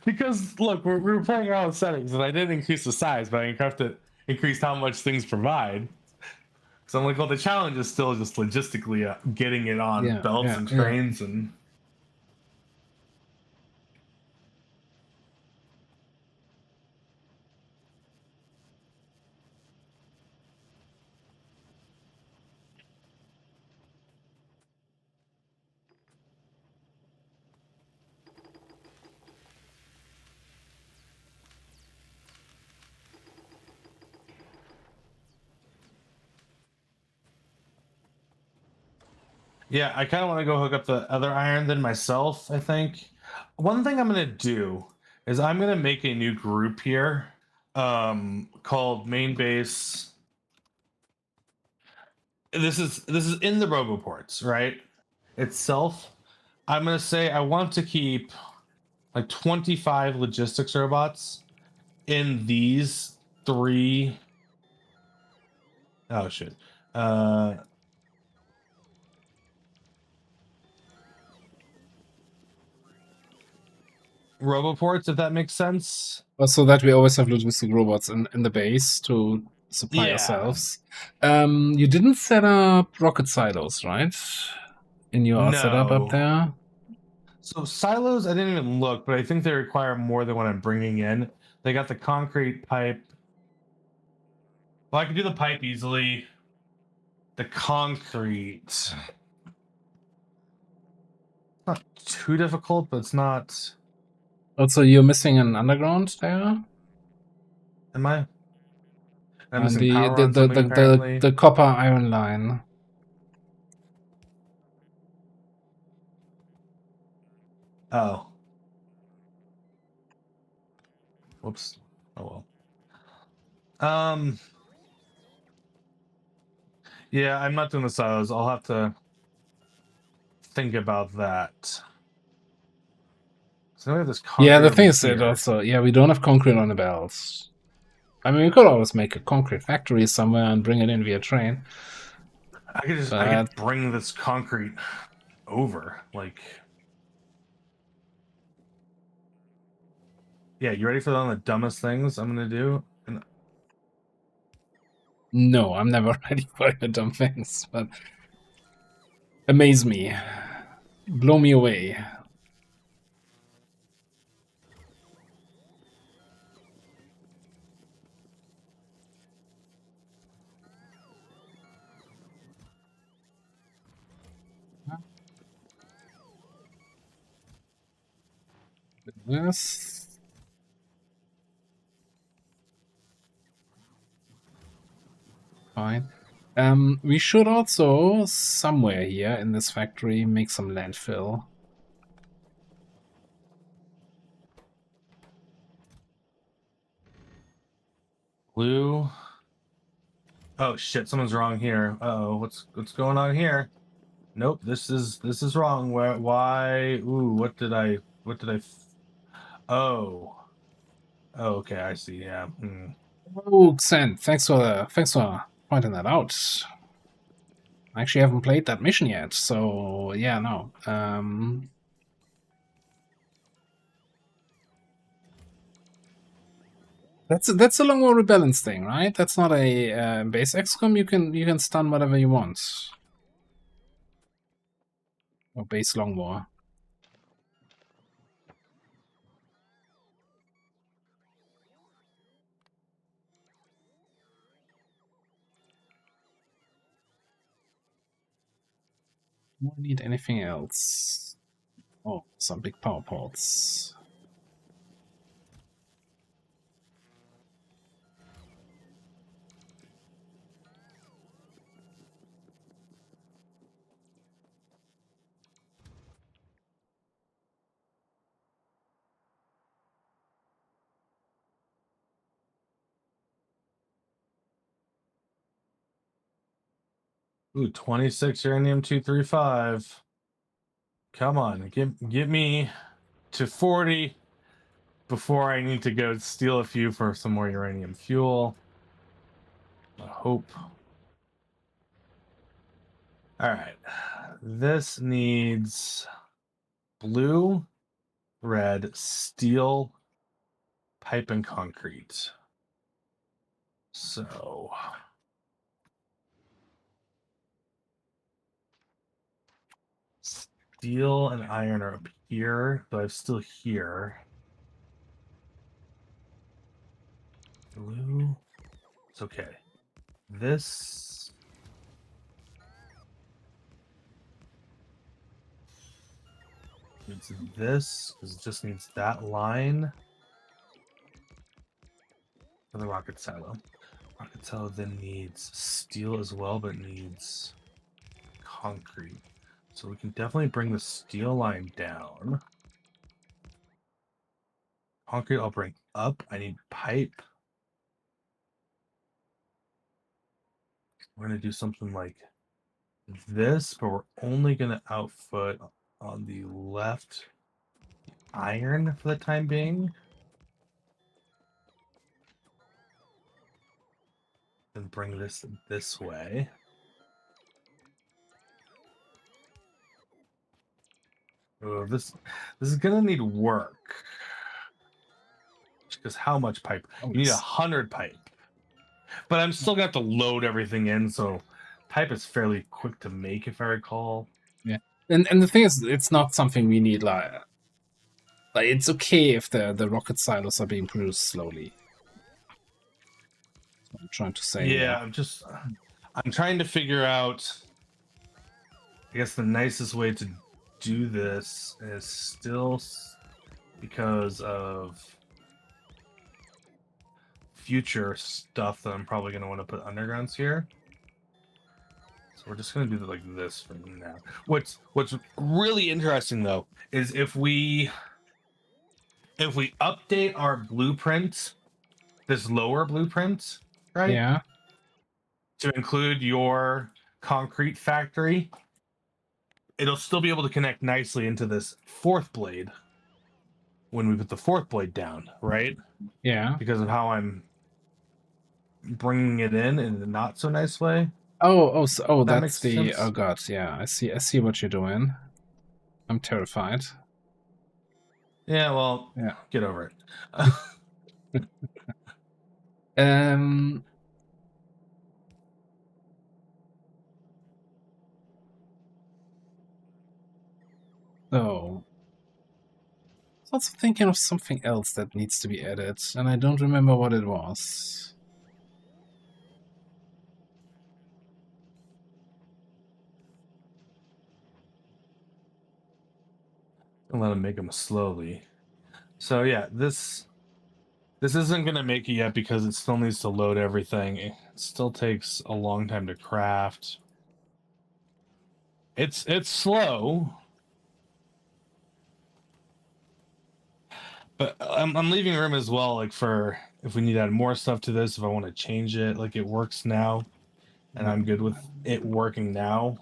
Because look, we were playing around with settings, and I didn't increase the size, but I increased how much things provide. So I'm like, well, the challenge is still just logistically getting it on belts and trains and. Yeah, I kind of want to go hook up the other iron then myself, I think. One thing I'm going to do is I'm going to make a new group here called main base. This is in the Roboports, right? Itself. I'm going to say I want to keep like 25 logistics robots in these 3. Oh shit. Roboports, if that makes sense. Also, that we always have logistic robots in the base to supply Yeah. ourselves. You didn't set up rocket silos, right? In your setup up No. there? So silos, I didn't even look, but I think they require more than what I'm bringing in. They got the concrete pipe. Well, I can do the pipe easily. The concrete, not too difficult, but it's not. Also, you're missing an underground there? Am I? I'm And missing the power the, on the, something the, the, apparently. the copper iron line. Oh. Whoops. Oh well. Yeah, I'm not doing the silos. I'll have to think about that. So we have this concrete Yeah, the over thing is that here. also, yeah, we don't have concrete on the belts. I mean, we could always make a concrete factory somewhere and bring it in via train. I could bring this concrete over. Like, yeah, you ready for one of the dumbest things I'm gonna do? No, I'm never ready for the dumb things, but amaze me. Blow me away. This. Fine. We should also, somewhere here in this factory, make some landfill. Blue. Oh shit, someone's wrong here. Uh-oh, what's going on here? Nope, this is wrong. Why? Ooh, oh. Oh, okay, I see. Yeah. Oh, Xen, thanks for pointing that out. I actually haven't played that mission yet, so yeah, no. That's a Long War Rebellions thing, right? That's not a base XCOM. You can stun whatever you want. Or base Long War. Don't need anything else. Oh, some big power ports. Ooh, 26 uranium 235. Come on, give me to 40 before I need to go steal a few for some more uranium fuel. I hope. All right. This needs blue, red, steel, pipe, and concrete. So steel and iron are up here, but I'm still here. Blue. It's okay. This. Needs this, because it just needs that line. For the rocket silo. Rocket silo then needs steel as well, but needs concrete. So we can definitely bring the steel line down. Concrete I'll bring up. I need pipe. We're gonna do something like this, but we're only gonna output on the left iron for the time being. And bring this way. Oh, this is gonna need work. Because how much pipe? Oh, You need it's- 100 pipe. But I'm still gonna have to load everything in, so pipe is fairly quick to make, if I recall. Yeah, and the thing is, it's not something we need. Like it's okay if the rocket silos are being produced slowly. That's what I'm trying to say. Yeah, I'm trying to figure out. I guess the nicest way to do this is still because of future stuff that I'm probably going to want to put undergrounds here. So we're just going to do it like this for now. What's really interesting though is if we update our blueprint, this lower blueprint, right? Yeah. To include your concrete factory, it'll still be able to connect nicely into this fourth blade when we put the fourth blade down, right? Yeah. Because of how I'm bringing it in a not so nice way. Oh, That that's makes the. sense. Oh god, yeah. I see what you're doing. I'm terrified. Yeah, well, Yeah. get over it. Um. So, I was also thinking of something else that needs to be added, and I don't remember what it was. And let him make them slowly. So yeah, this isn't gonna make it yet because it still needs to load everything. It still takes a long time to craft. It's slow, but I'm leaving room as well, like for if we need to add more stuff to this, if I want to change it, like it works now, and I'm good with it working now.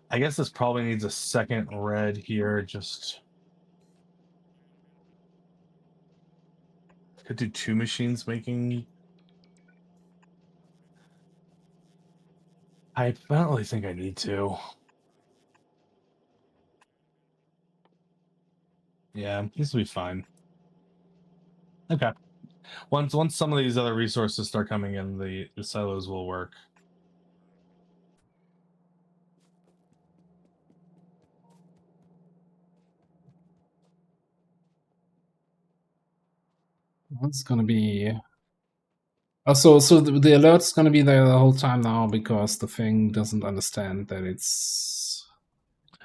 I guess this probably needs a second red here. Just could do 2 machines making. I don't really think I need to. Yeah, this will be fine. Okay. Once some of these other resources start coming in, the silos will work. What's gonna be? Oh, so the alert's gonna be there the whole time now because the thing doesn't understand that it's.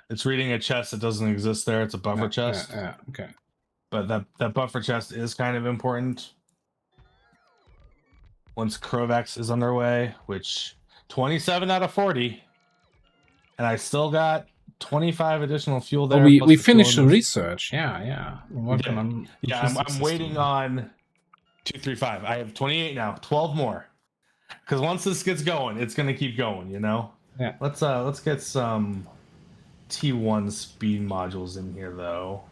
It's reading a chest that doesn't exist there. It's a buffer chest. Yeah. Okay. But that buffer chest is kind of important. Once Krovax is underway, which 27 out of 40. And I still got 25 additional fuel there. Oh, we plus the fuel finished in the this. research. Yeah. We're working on. Yeah, I'm waiting on 235. I have 28 now. 12 more. Because once this gets going, it's gonna keep going. You know. Yeah. Let's get some T1 speed modules in here though.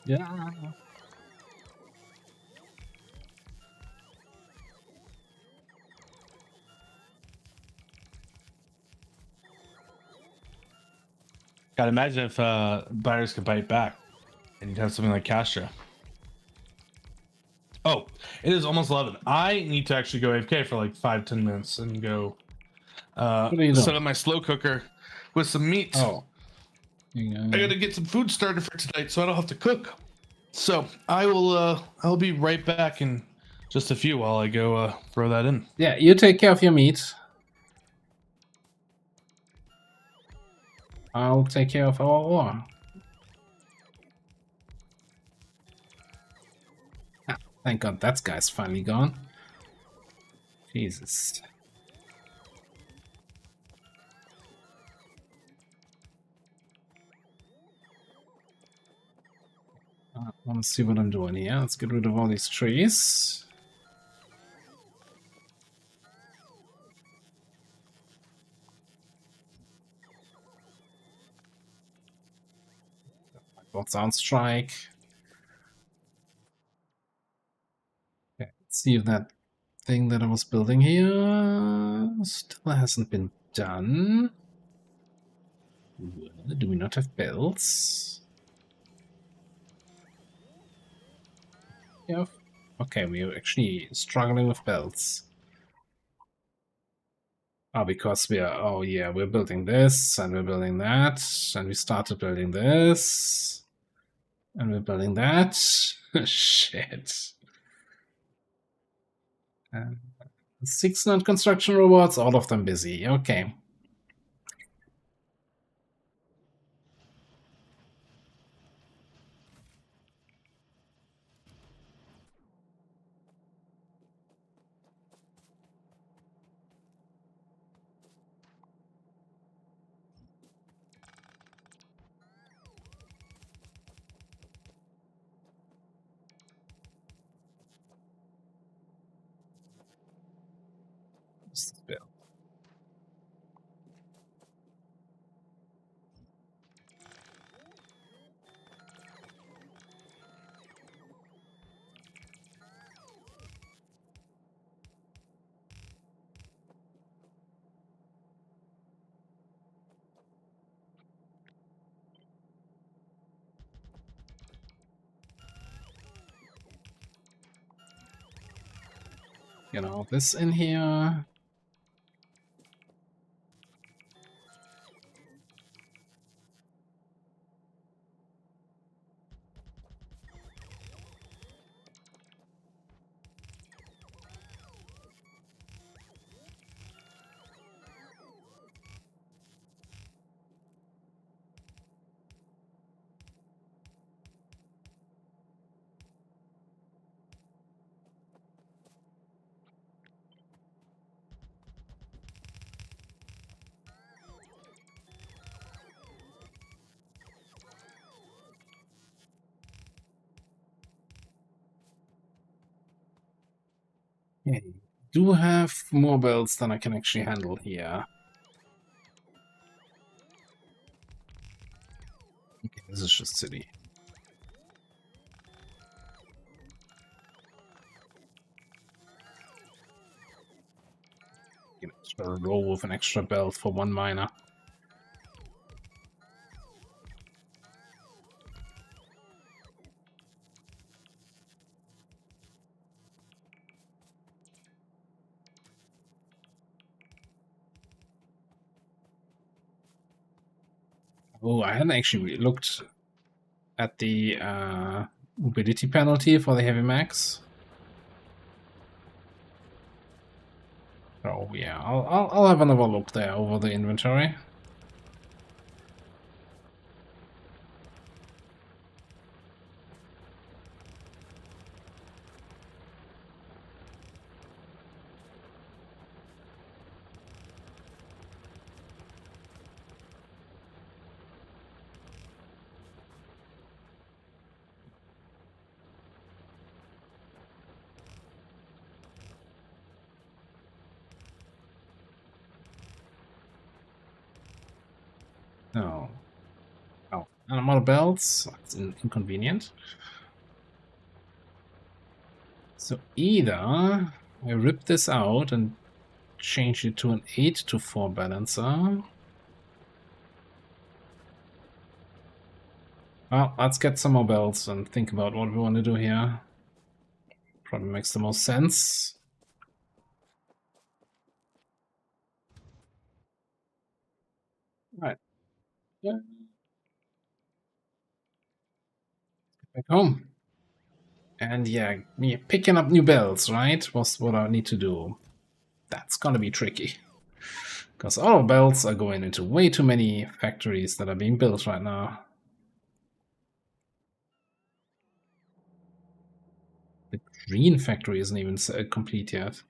Yeah. God, imagine if buyers could bite back and you'd have something like Castro. Oh, it is almost 11. I need to actually go AFK for like 5-10 minutes and go What are you set doing? up my slow cooker with some meat. Oh. I gotta get some food started for tonight so I don't have to cook. So I'll be right back in just a few while I go throw that in. Yeah, you take care of your meat. I'll take care of our ore. Ah, thank God that guy's finally gone. Jesus. I want to see what I'm doing here. Let's get rid of all these trees. Both sound strike. Okay, let's see if that thing that I was building here still hasn't been done. Well, do we not have bells? Yeah. Okay, we're actually struggling with belts. Oh, because we are, oh yeah, we're building this, and we're building that, and we started building this, and we're building that. Shit. 6 non-construction robots, all of them busy. Okay. What's this build? You know, this in here. Yeah, do have more belts than I can actually handle here. Okay, this is just silly. You know, just roll with an extra belt for 1 miner. Oh, I hadn't actually looked at the mobility penalty for the heavy max. Oh yeah, I'll have another look there over the inventory. No. Oh, and I'm out of belts. It's inconvenient. So either I rip this out and change it to an 8-to-4 balancer. Well, let's get some more belts and think about what we want to do here. Probably makes the most sense. Right. Yeah. Back home. And yeah, me picking up new belts, right? Was what I need to do. That's gonna be tricky. Because all belts are going into way too many factories that are being built right now. The green factory isn't even complete yet.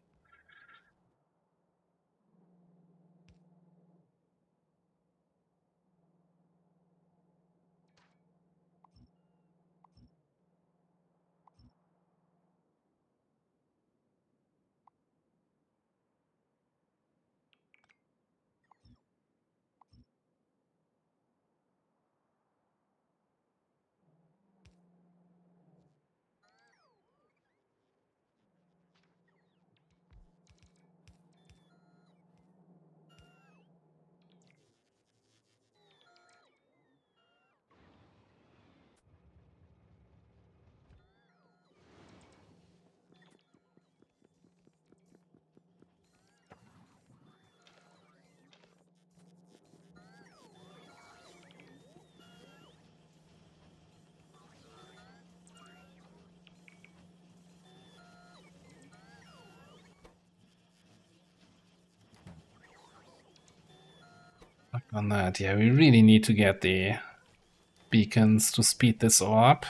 On that, yeah, we really need to get the beacons to speed this all up.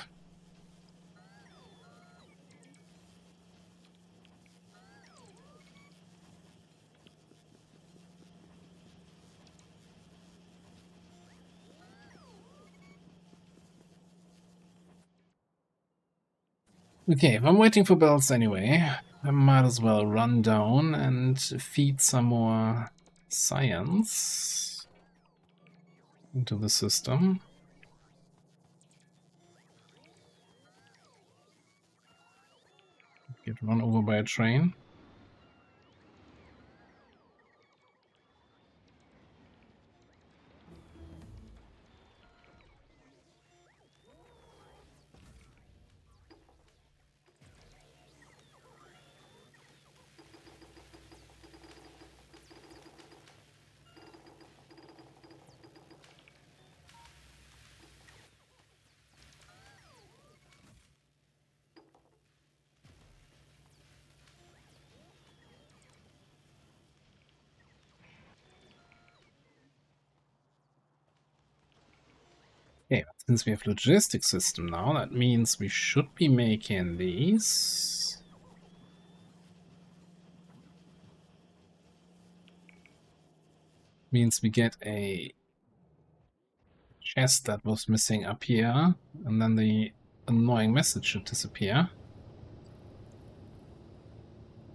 Okay, if I'm waiting for bells anyway, I might as well run down and feed some more science into the system. Get run over by a train. Okay, since we have logistics system now, that means we should be making these. Means we get a chest that was missing up here, and then the annoying message should disappear.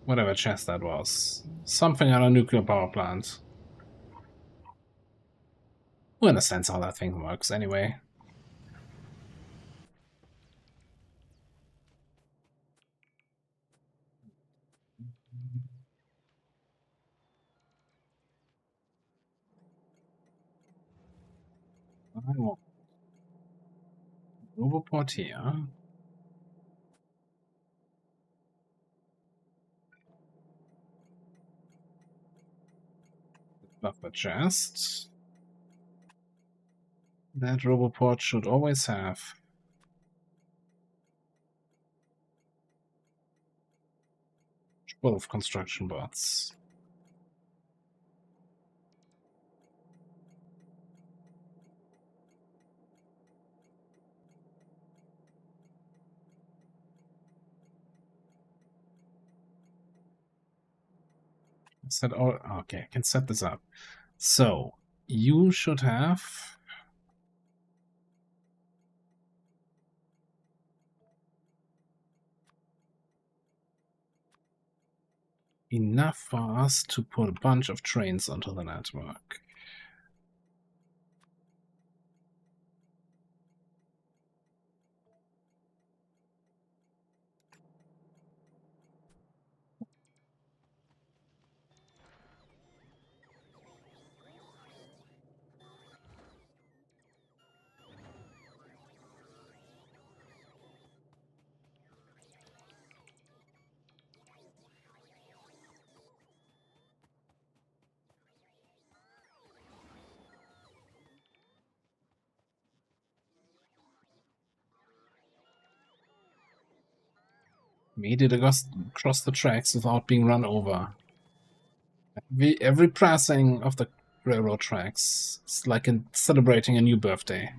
Whatever chest that was. Something at a nuclear power plant. Who understands how that thing works anyway? Oh. Roboport here. Buffer chest. That Roboport should always have 12 construction bots. Set all. Okay, I can set this up. So you should have enough for us to put a bunch of trains onto the network. made it across the tracks without being run over. Every passing of the railroad tracks is like celebrating a new birthday.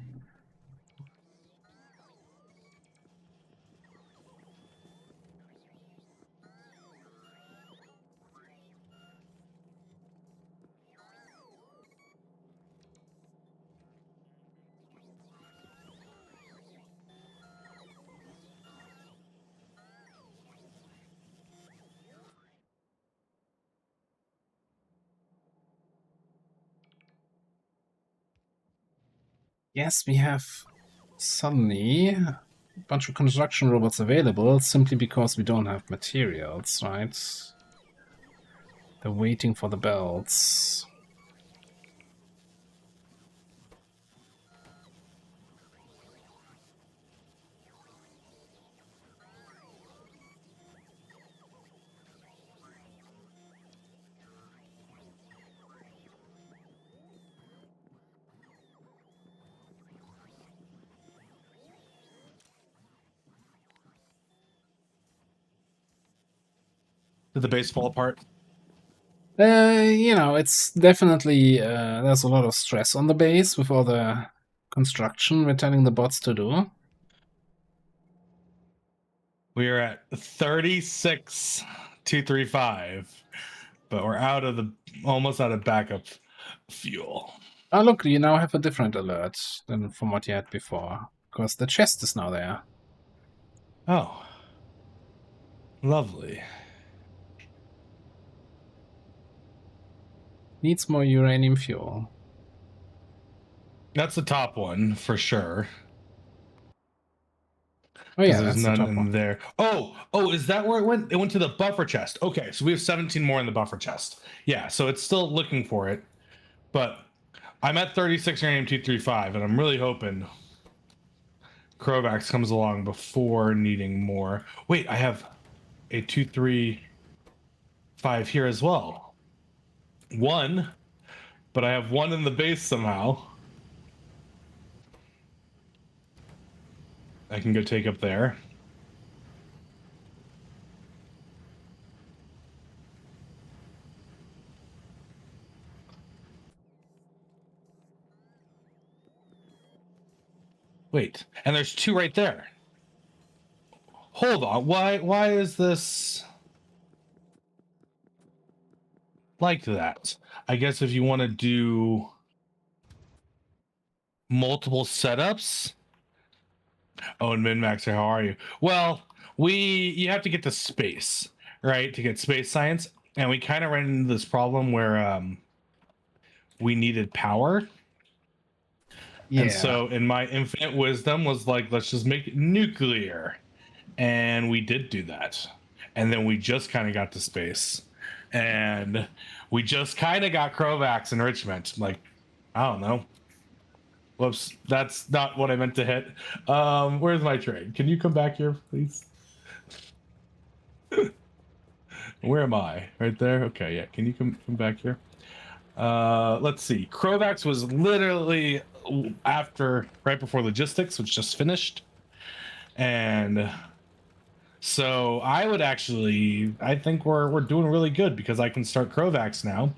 Yes, we have suddenly a bunch of construction robots available simply because we don't have materials, right? They're waiting for the belts. Did the base fall apart? It's definitely there's a lot of stress on the base with all the construction we're telling the bots to do. We are at 36,235, but we're almost out of backup fuel. Oh, look, you now have a different alert than from what you had before, because the chest is now there. Oh, lovely. Needs more uranium fuel. That's the top one for sure. Oh yeah, There's that's the none top in one. there. Oh, is that where it went? It went to the buffer chest. Okay, so we have 17 more in the buffer chest. Yeah, so it's still looking for it, but I'm at 36 uranium 235, and I'm really hoping Krovax comes along before needing more. Wait, I have a 235 here as well. One, but I have one in the base somehow. I can go take up there. Wait, and there's two right there. Hold on, why is this like that? I guess if you want to do multiple setups. Oh, and Minmaxer, how are you? Well, you have to get to space, right? To get space science. And we kind of ran into this problem where we needed power. Yeah. And so in my infinite wisdom was like, let's just make it nuclear. And we did do that. And then we just kind of got to space. And we just kind of got Krovax enrichment. Like, I don't know. Whoops, that's not what I meant to hit. Where's my train? Can you come back here, please? Where am I? Right there? Okay, yeah. Can you come back here? Let's see. Krovax was literally right before logistics, which just finished. And so I think we're doing really good because I can start Krovax now.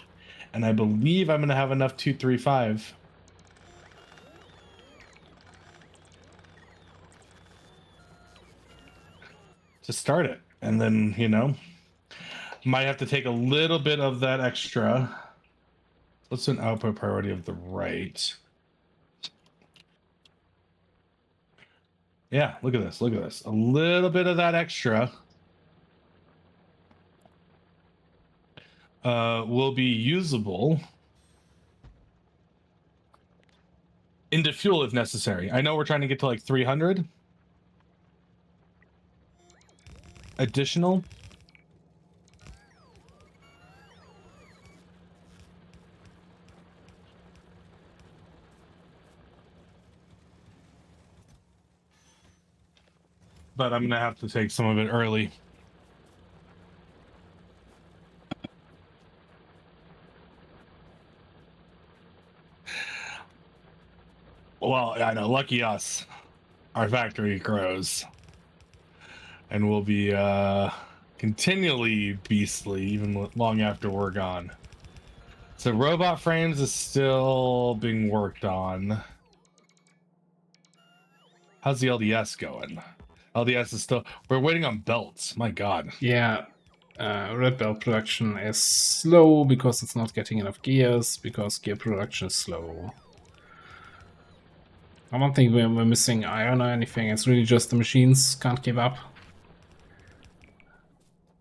And I believe I'm gonna have enough 235. To start it. And then, might have to take a little bit of that extra. Let's do an output priority of the right. Yeah, look at this. Look at this. A little bit of that extra will be usable into fuel if necessary. I know we're trying to get to like 300 additional. But I'm gonna have to take some of it early. Well, I know, lucky us. Our factory grows. and will be continually beastly even long after we're gone. So robot frames is still being worked on. How's the LDS going? LDS is still... We're waiting on belts. My God. Yeah, red belt production is slow because it's not getting enough gears, because gear production is slow. I don't think we're missing iron or anything. It's really just the machines can't give up.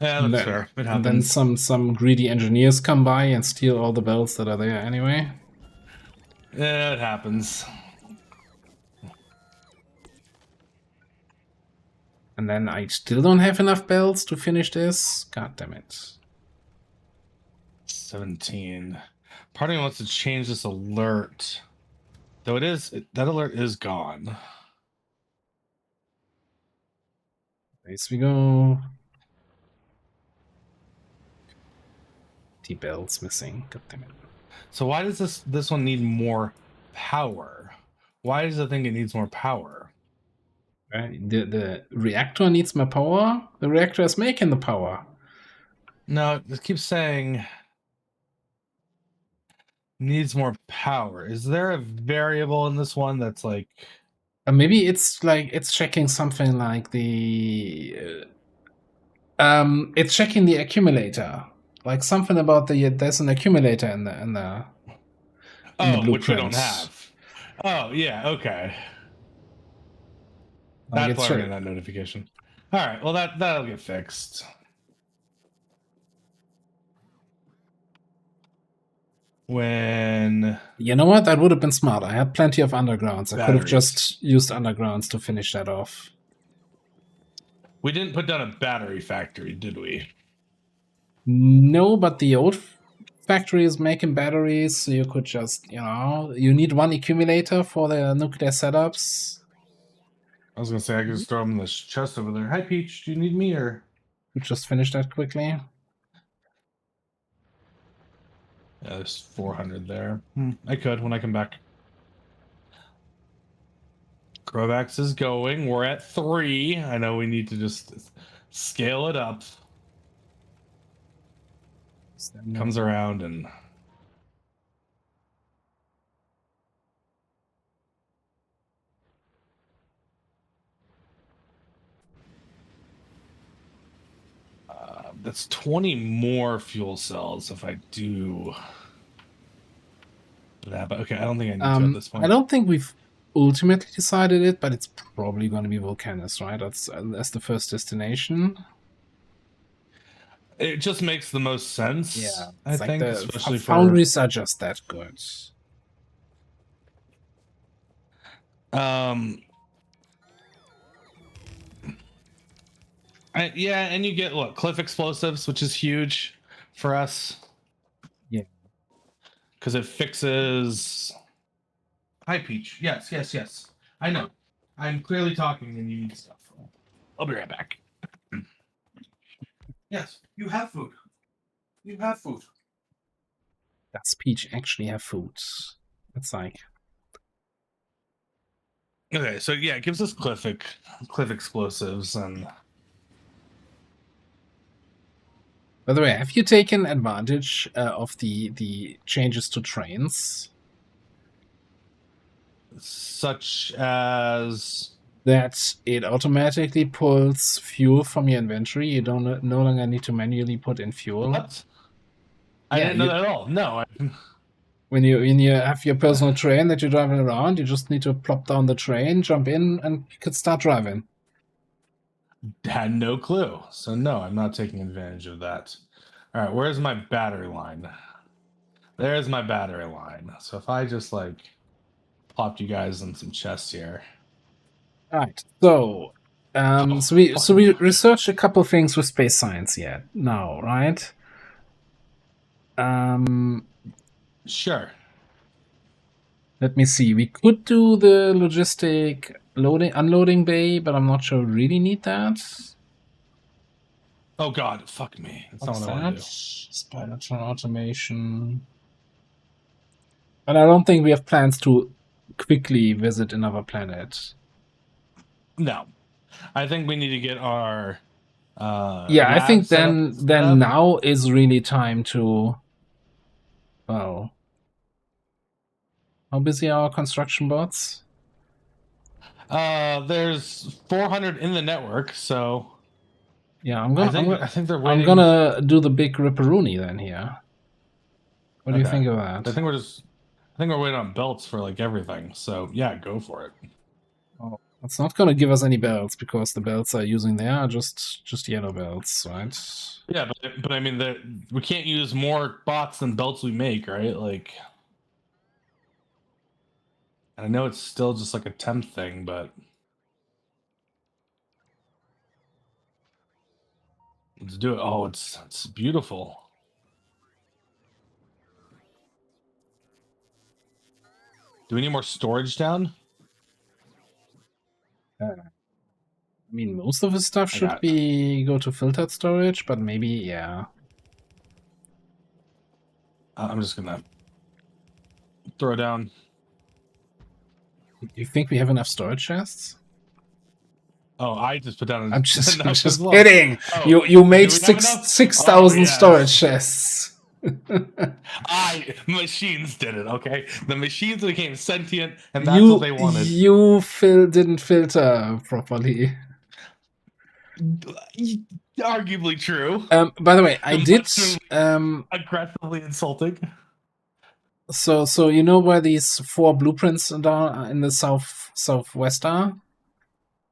Yeah, And that's then, fair. It and then happens. some greedy engineers come by and steal all the belts that are there anyway. Yeah, it happens. And then I still don't have enough belts to finish this. God damn it. 17. Part of me wants to change this alert. Though that alert is gone. There we go. The belts missing. God damn it. So why does this one need more power? Why does it think it needs more power? Right? The reactor needs more power. The reactor is making the power. No, it keeps saying needs more power. Is there a variable in this one that's like... Maybe it's like it's checking something like the. It's checking the accumulator, like something about there's an accumulator in the which we don't blueprint. have. Oh yeah, okay. Like That's it's why we're getting that notification. All right, well that'll get fixed. When You know what? That would have been smart. I had plenty of undergrounds. I could have Batteries. just used undergrounds to finish that off. we didn't put down a battery factory, did we? No, but the old factory is making batteries, so you could just, you need one accumulator for the nuclear setups. I was gonna say I could just throw them in this chest over there. Hi Peach, do you need me or? You just finish that quickly. Yeah, there's 400 there. I could when I come back. Grovax is going. We're at 3. I know we need to just scale it up. Comes around and... that's 20 more fuel cells if I do that. But okay, I don't think I need to at this point. I don't think we've ultimately decided it, but it's probably going to be Vulcanus, right? That's the first destination. It just makes the most sense. Yeah, I it's like think, the especially for foundries are just that good. Yeah, and you get cliff explosives, which is huge for us. Yeah, because it fixes. Hi, Peach. Yes. I know. I'm clearly talking, and you need stuff. I'll be right back. Yes, you have food. You have food. does Peach actually have food? It's like... Okay, so yeah, it gives us cliff explosives and. By the way, have you taken advantage of the changes to trains? Such as That it automatically pulls fuel from your inventory. You don't no longer need to manually put in fuel. what? I Yeah, didn't know that at all. No. When you have your personal train that you're driving around, you just need to plop down the train, jump in, and you could start driving. Had no clue. So no, I'm not taking advantage of that. All right, where's my battery line? There's my battery line. So if I just plopped you guys in some chests here. All right. So, so we researched a couple things with space science yet. Now, right? Sure. Let me see. We could do the logistic unloading bay, but I'm not sure we really need that. Oh God, fuck me. That's What's not what I want that? to do. Spinatron automation. But I don't think we have plans to quickly visit another planet. No. I think we need to get our Yeah, I lab think set up- then set up. now is really time to. Well, how busy are our construction bots? There's 400 in the network, so Yeah, I'm I gonna. think they're I'm waiting. gonna do the big ripperoonie then here. What do you Okay. think of I that? think we're waiting on belts for like everything. So yeah, go for it. Oh, it's not gonna give us any belts because the belts are using there are just yellow belts, right? Yeah, but I mean that we can't use more bots than belts we make, right? Like, I know it's still just like a temp thing, but let's do it. Oh, it's beautiful. Do we need more storage down? I mean, most of the stuff I should got- be go to filtered storage, but maybe yeah. I'm just gonna throw down. You think we have enough storage chests? Oh, I just put down. I'm just enough as just well. kidding. Oh, You made do we have enough? 6,000 Oh, yes. storage chests. Machines did it. Okay, the machines became sentient, and that's what they wanted. You didn't filter properly. Arguably true. By the way, I The did. mushroom- Aggressively insulting. So you know where these 4 blueprints are in the southwest are?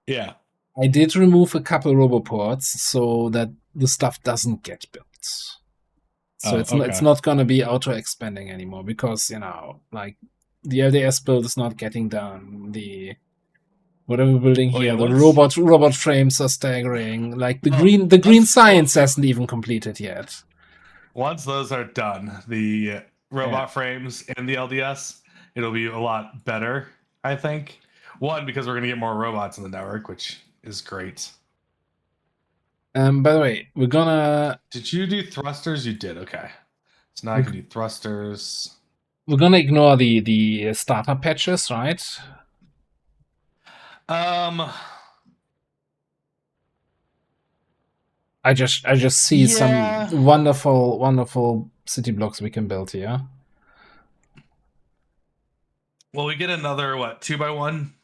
Yeah. I did remove a couple roboports so that the stuff doesn't get built. So Oh, it's not gonna be auto expanding anymore because like the LDS build is not getting done. The whatever we're building Oh, here, yeah, the once- robot frames are staggering. Like the Oh, green let's- science hasn't even completed yet. Once those are done, the robot frames and the LDS, it'll be a lot better, I think. One, because we're gonna get more robots in the network, which is great. By the way, we're gonna Did you do thrusters? You did. Okay. So now I can do thrusters. ignore the startup patches, right? I just see Yeah. some wonderful city blocks we can build here. Well, we get another 2x1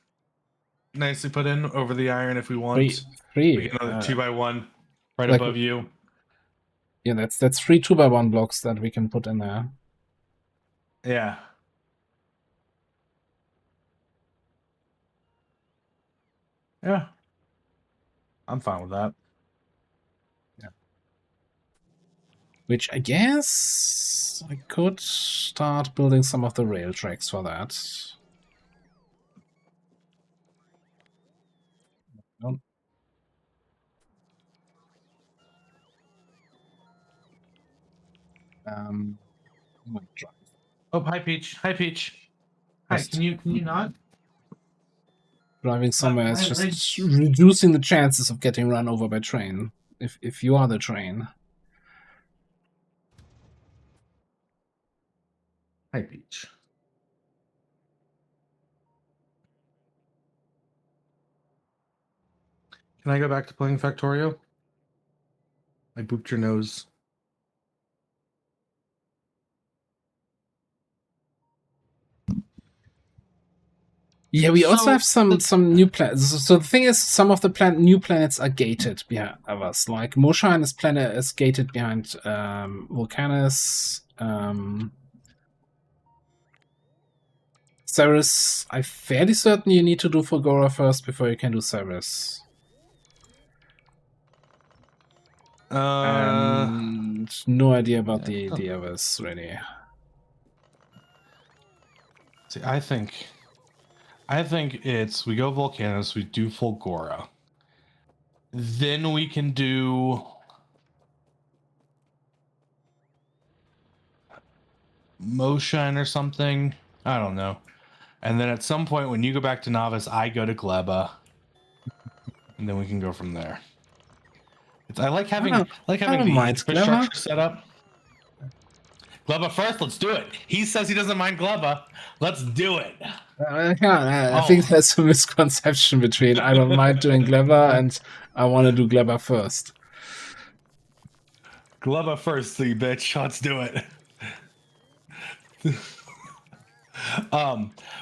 nicely put in over the iron if we want. Three. We get another 2x1 right like- above you. Yeah, that's 3 2x1 blocks that we can put in there. Yeah. Yeah. I'm fine with that. Which I guess I could start building some of the rail tracks for that. Nope. I'm gonna try. Oh, hi Peach. Hi Peach. Hi. Just- Can you not? Driving somewhere is I- just reducing the chances of getting run over by train. If you are the train. Hi Peach. Can I go back to playing Factorio? I booped your nose. Yeah, we also So, have some new planets. So the thing is, some of the new planets are gated behind us. Like Moshine planet is gated behind Vulcanus. Ceres, I'm fairly certain you need to do Fulgora first before you can do Ceres. And no idea about the others, really. See, I think it's we go Vulcanus, we do Fulgora. Then we can do Moshine or something. I don't know. And then at some point when you go back to Novice, I go to Gleba. And then we can go from there. I like having I don't the mind infrastructure Gleba. set up. Gleba first. Let's do it. He says he doesn't mind Gleba. Let's do it. I think there's a misconception between I don't mind doing Gleba and I want to do Gleba first. Gleba first, you bitch. Let's do it.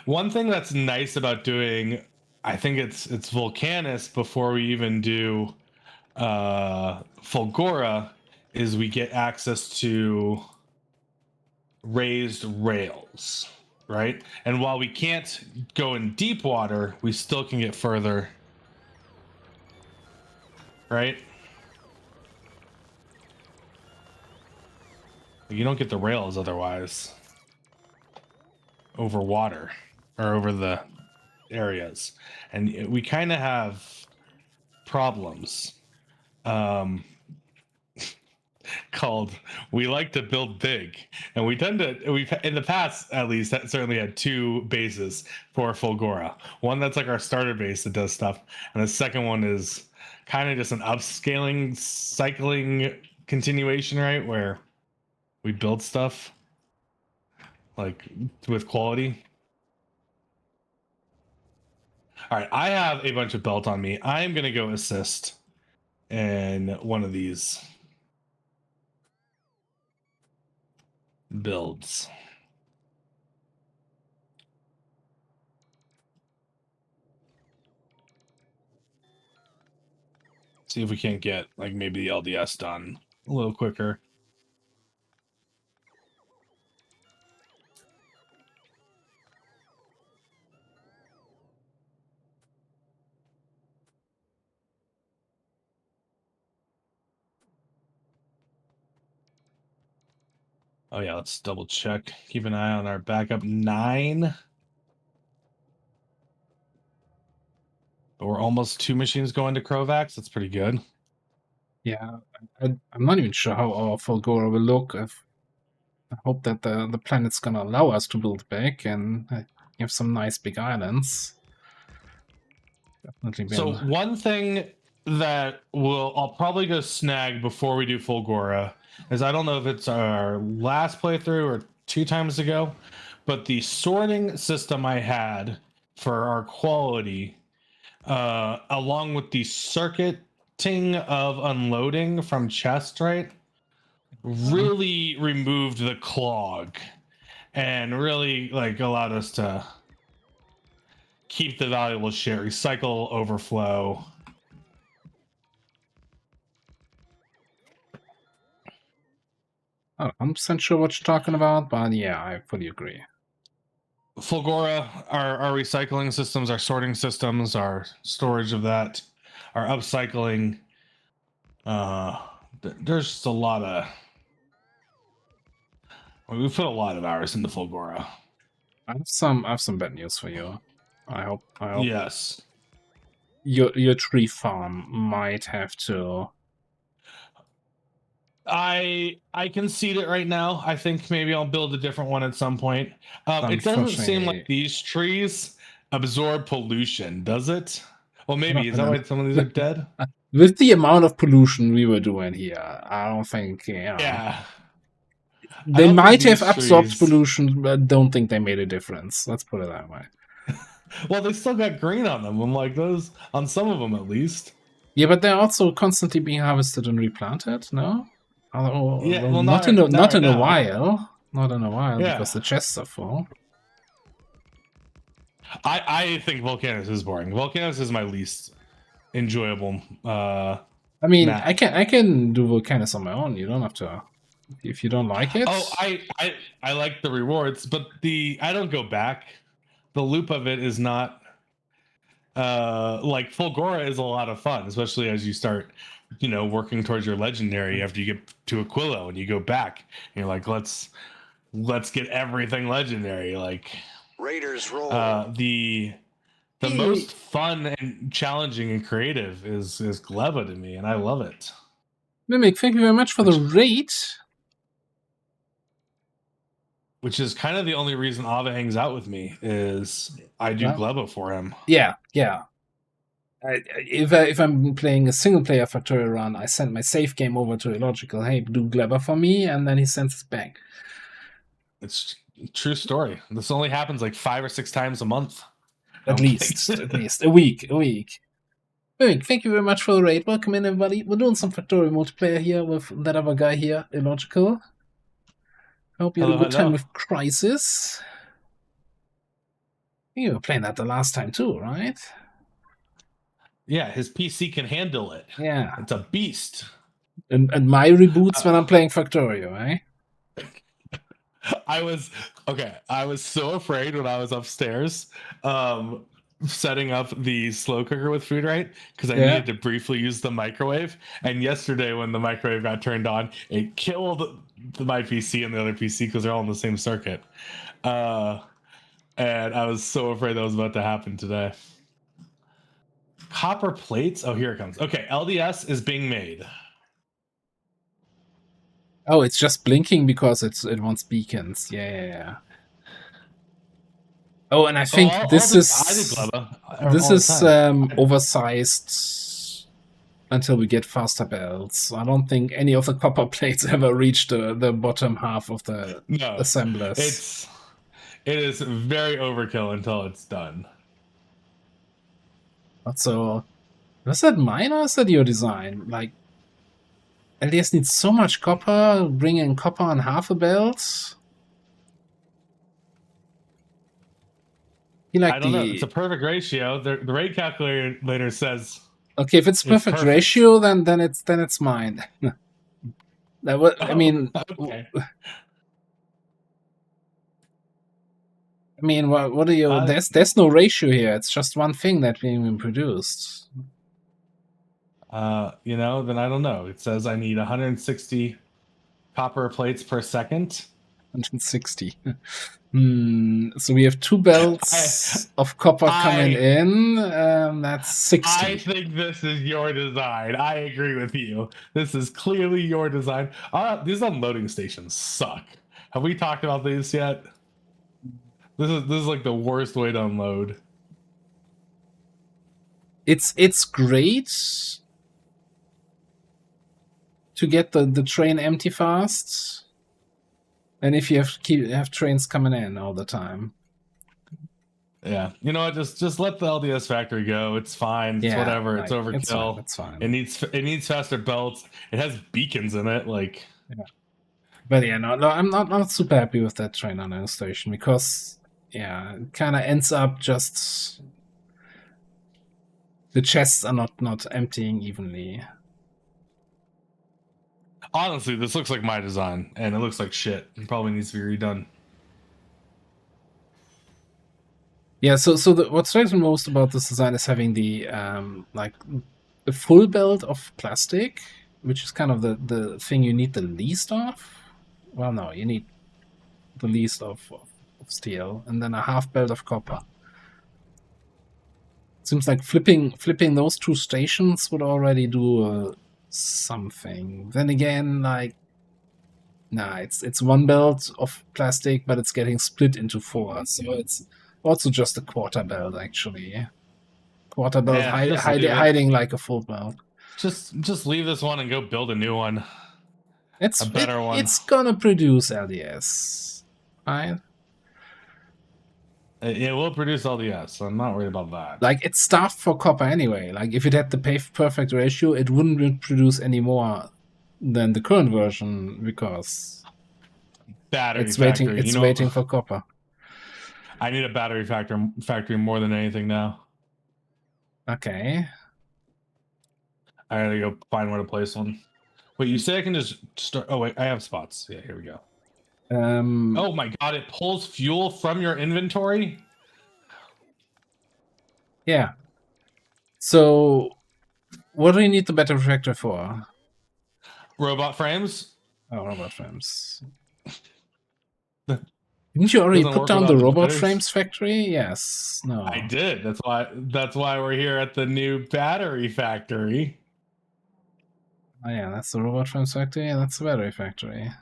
One thing that's nice about doing, I think it's Volcanus before we even do Fulgora, is we get access to raised rails, right? And while we can't go in deep water, we still can get further, right? You don't get the rails otherwise over water or over the areas, and we kind of have problems called we like to build big, and we've in the past at least certainly had two bases for Fulgora. One that's like our starter base that does stuff, and the second one is kind of just an upscaling cycling continuation, right, where we build stuff like with quality. All right, I have a bunch of belt on me. I'm gonna go assist in one of these builds. See if we can't get like maybe the LDS done a little quicker. Oh yeah, let's double check. Keep an eye on our backup 9. But we're almost 2 machines going to Crovax. That's pretty good. Yeah, I'm not even sure how our Fulgora will look. I hope that the planet's gonna allow us to build back and have some nice big islands. Definitely So been... one thing that I'll probably go snag before we do Fulgora is, I don't know if it's our last playthrough or 2 times ago, but the sorting system I had for our quality, along with the circuiting of unloading from chest, right, really removed the clog and really like allowed us to keep the valuable shit, recycle, overflow. I'm not sure what you're talking about, but yeah, I fully agree. Fulgora, our recycling systems, our sorting systems, our storage of that, our upcycling. There's just a lot of... we put a lot of hours into Fulgora. I have some bad news for you. I hope Yes. your tree farm might have to... I concede it right now. I think maybe I'll build a different one at some point. It doesn't seem like these trees absorb pollution, does it? Well, maybe. Is that why some of these are dead? With the amount of pollution we were doing here, I don't think... Yeah. They might have absorbed pollution, but I don't think they made a difference. Let's put it that way. Well, they still got green on them. I'm like, those, on some of them at least. Yeah, but they're also constantly being harvested and replanted, no? Yeah, well, not in a while. Not in a while, because the chests are full. I think Volcanus is boring. Volcanus is my least enjoyable. I mean, map. I can do Volcanus on my own. You don't have to. If you don't like it. Oh, I like the rewards, but I don't go back. The loop of it is not like Fulgora is a lot of fun, especially as you start, working towards your legendary after you get to Aquilo and you go back and you're like, let's get everything legendary. Like Raiders roll. The most fun and challenging and creative is Gleba to me, and I love it. Mimic, thank you very much for the raid. Which is kind of the only reason Ava hangs out with me, is I do Gleba for him. Yeah. If I'm playing a single player Factorio run, I send my save game over to Illogical. Hey, do Gleba for me, and then he sends it back. It's a true story. This only happens like 5 or 6 times a month. At least a week. Mimic, thank you very much for the raid. Welcome in, everybody. We're doing some Factorio multiplayer here with that other guy here, Illogical. I hope you had a good time with Crisis. You were playing that the last time too, right? Yeah, his PC can handle it. Yeah. It's a beast. And my reboots when I'm playing Factorio, eh? I was so afraid when I was upstairs setting up the slow cooker with food, right? Because I needed to briefly use the microwave. And yesterday when the microwave got turned on, it killed my PC and the other PC because they're all in the same circuit. And I was so afraid that was about to happen today. Copper plates? Oh, here it comes. Okay, LDS is being made. Oh, it's just blinking because it wants beacons. Yeah. Oh, and I think this is oversized until we get faster belts. I don't think any of the copper plates ever reach the bottom half of the assemblers. It is very overkill until it's done. So, was that mine or is that your design? Like, LDS needs so much copper, bring in copper on half a belt. I don't know. It's a perfect ratio. The rate calculator says. Okay, if it's perfect ratio, then it's mine. I mean, okay. I mean, what are you? There's no ratio here. It's just one thing that being produced. Then I don't know. It says I need 160 copper plates per second. 160. So we have 2 belts of copper coming in. That's 60. I think this is your design. I agree with you. This is clearly your design. These unloading stations suck. Have we talked about these yet? This is like the worst way to unload. It's great to get the train empty fast. And if you have trains coming in all the time. Yeah. You know what? Just let the LDS factory go. It's fine. It's whatever. It's overkill. It's fine. It needs faster belts. It has beacons in it. Like. Yeah. But yeah, no, I'm not super happy with that train unloading station because it kind of ends up just the chests are not emptying evenly. Honestly, this looks like my design, and it looks like shit. It probably needs to be redone. Yeah, so what strikes me most about this design is having the the full belt of plastic, which is kind of the thing you need the least of. Well, no, you need the least of steel, and then a half belt of copper. Seems like flipping those 2 stations would already do something. Then again, it's 1 belt of plastic, but it's getting split into 4, so it's also just a quarter belt actually. Quarter belt hiding like a full belt. Just leave this one and go build a new one. It's a better one. It's gonna produce LDS, right? It will produce LDS, so I'm not worried about that. Like, it's starved for copper anyway. Like, if it had the perfect ratio, it wouldn't produce any more than the current version because it's waiting for copper. I need a battery factory more than anything now. Okay. I gotta go find where to place one. Wait, you say I can just start? Oh wait, I have spots. Yeah, here we go. Oh my god, it pulls fuel from your inventory? Yeah. So, what do you need the battery factory for? Robot frames? Oh, robot frames. Didn't you already put down the robot frames factory? Yes. No. I did. That's why we're here at the new battery factory. Oh yeah, that's the robot frames factory, and that's the battery factory.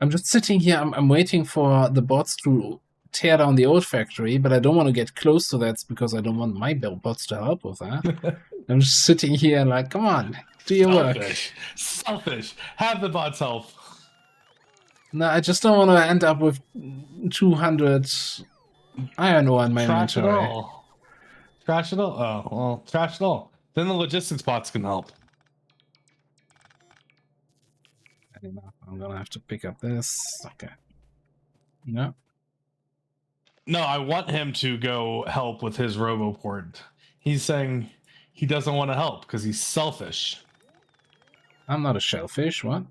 I'm just sitting here, I'm waiting for the bots to tear down the old factory, but I don't want to get close to that because I don't want my bots to help with that. I'm just sitting here and like, come on, do your work. Selfish. Have the bots help. No, I just don't want to end up with 200 iron ore in my Trash it inventory. all. Trash it all. Oh, well, trash it all. Then the logistics bots can help. I'm gonna have to pick up this. Okay. No. No, I want him to go help with his RoboPort. He's saying he doesn't want to help because he's selfish. I'm not a shellfish. What?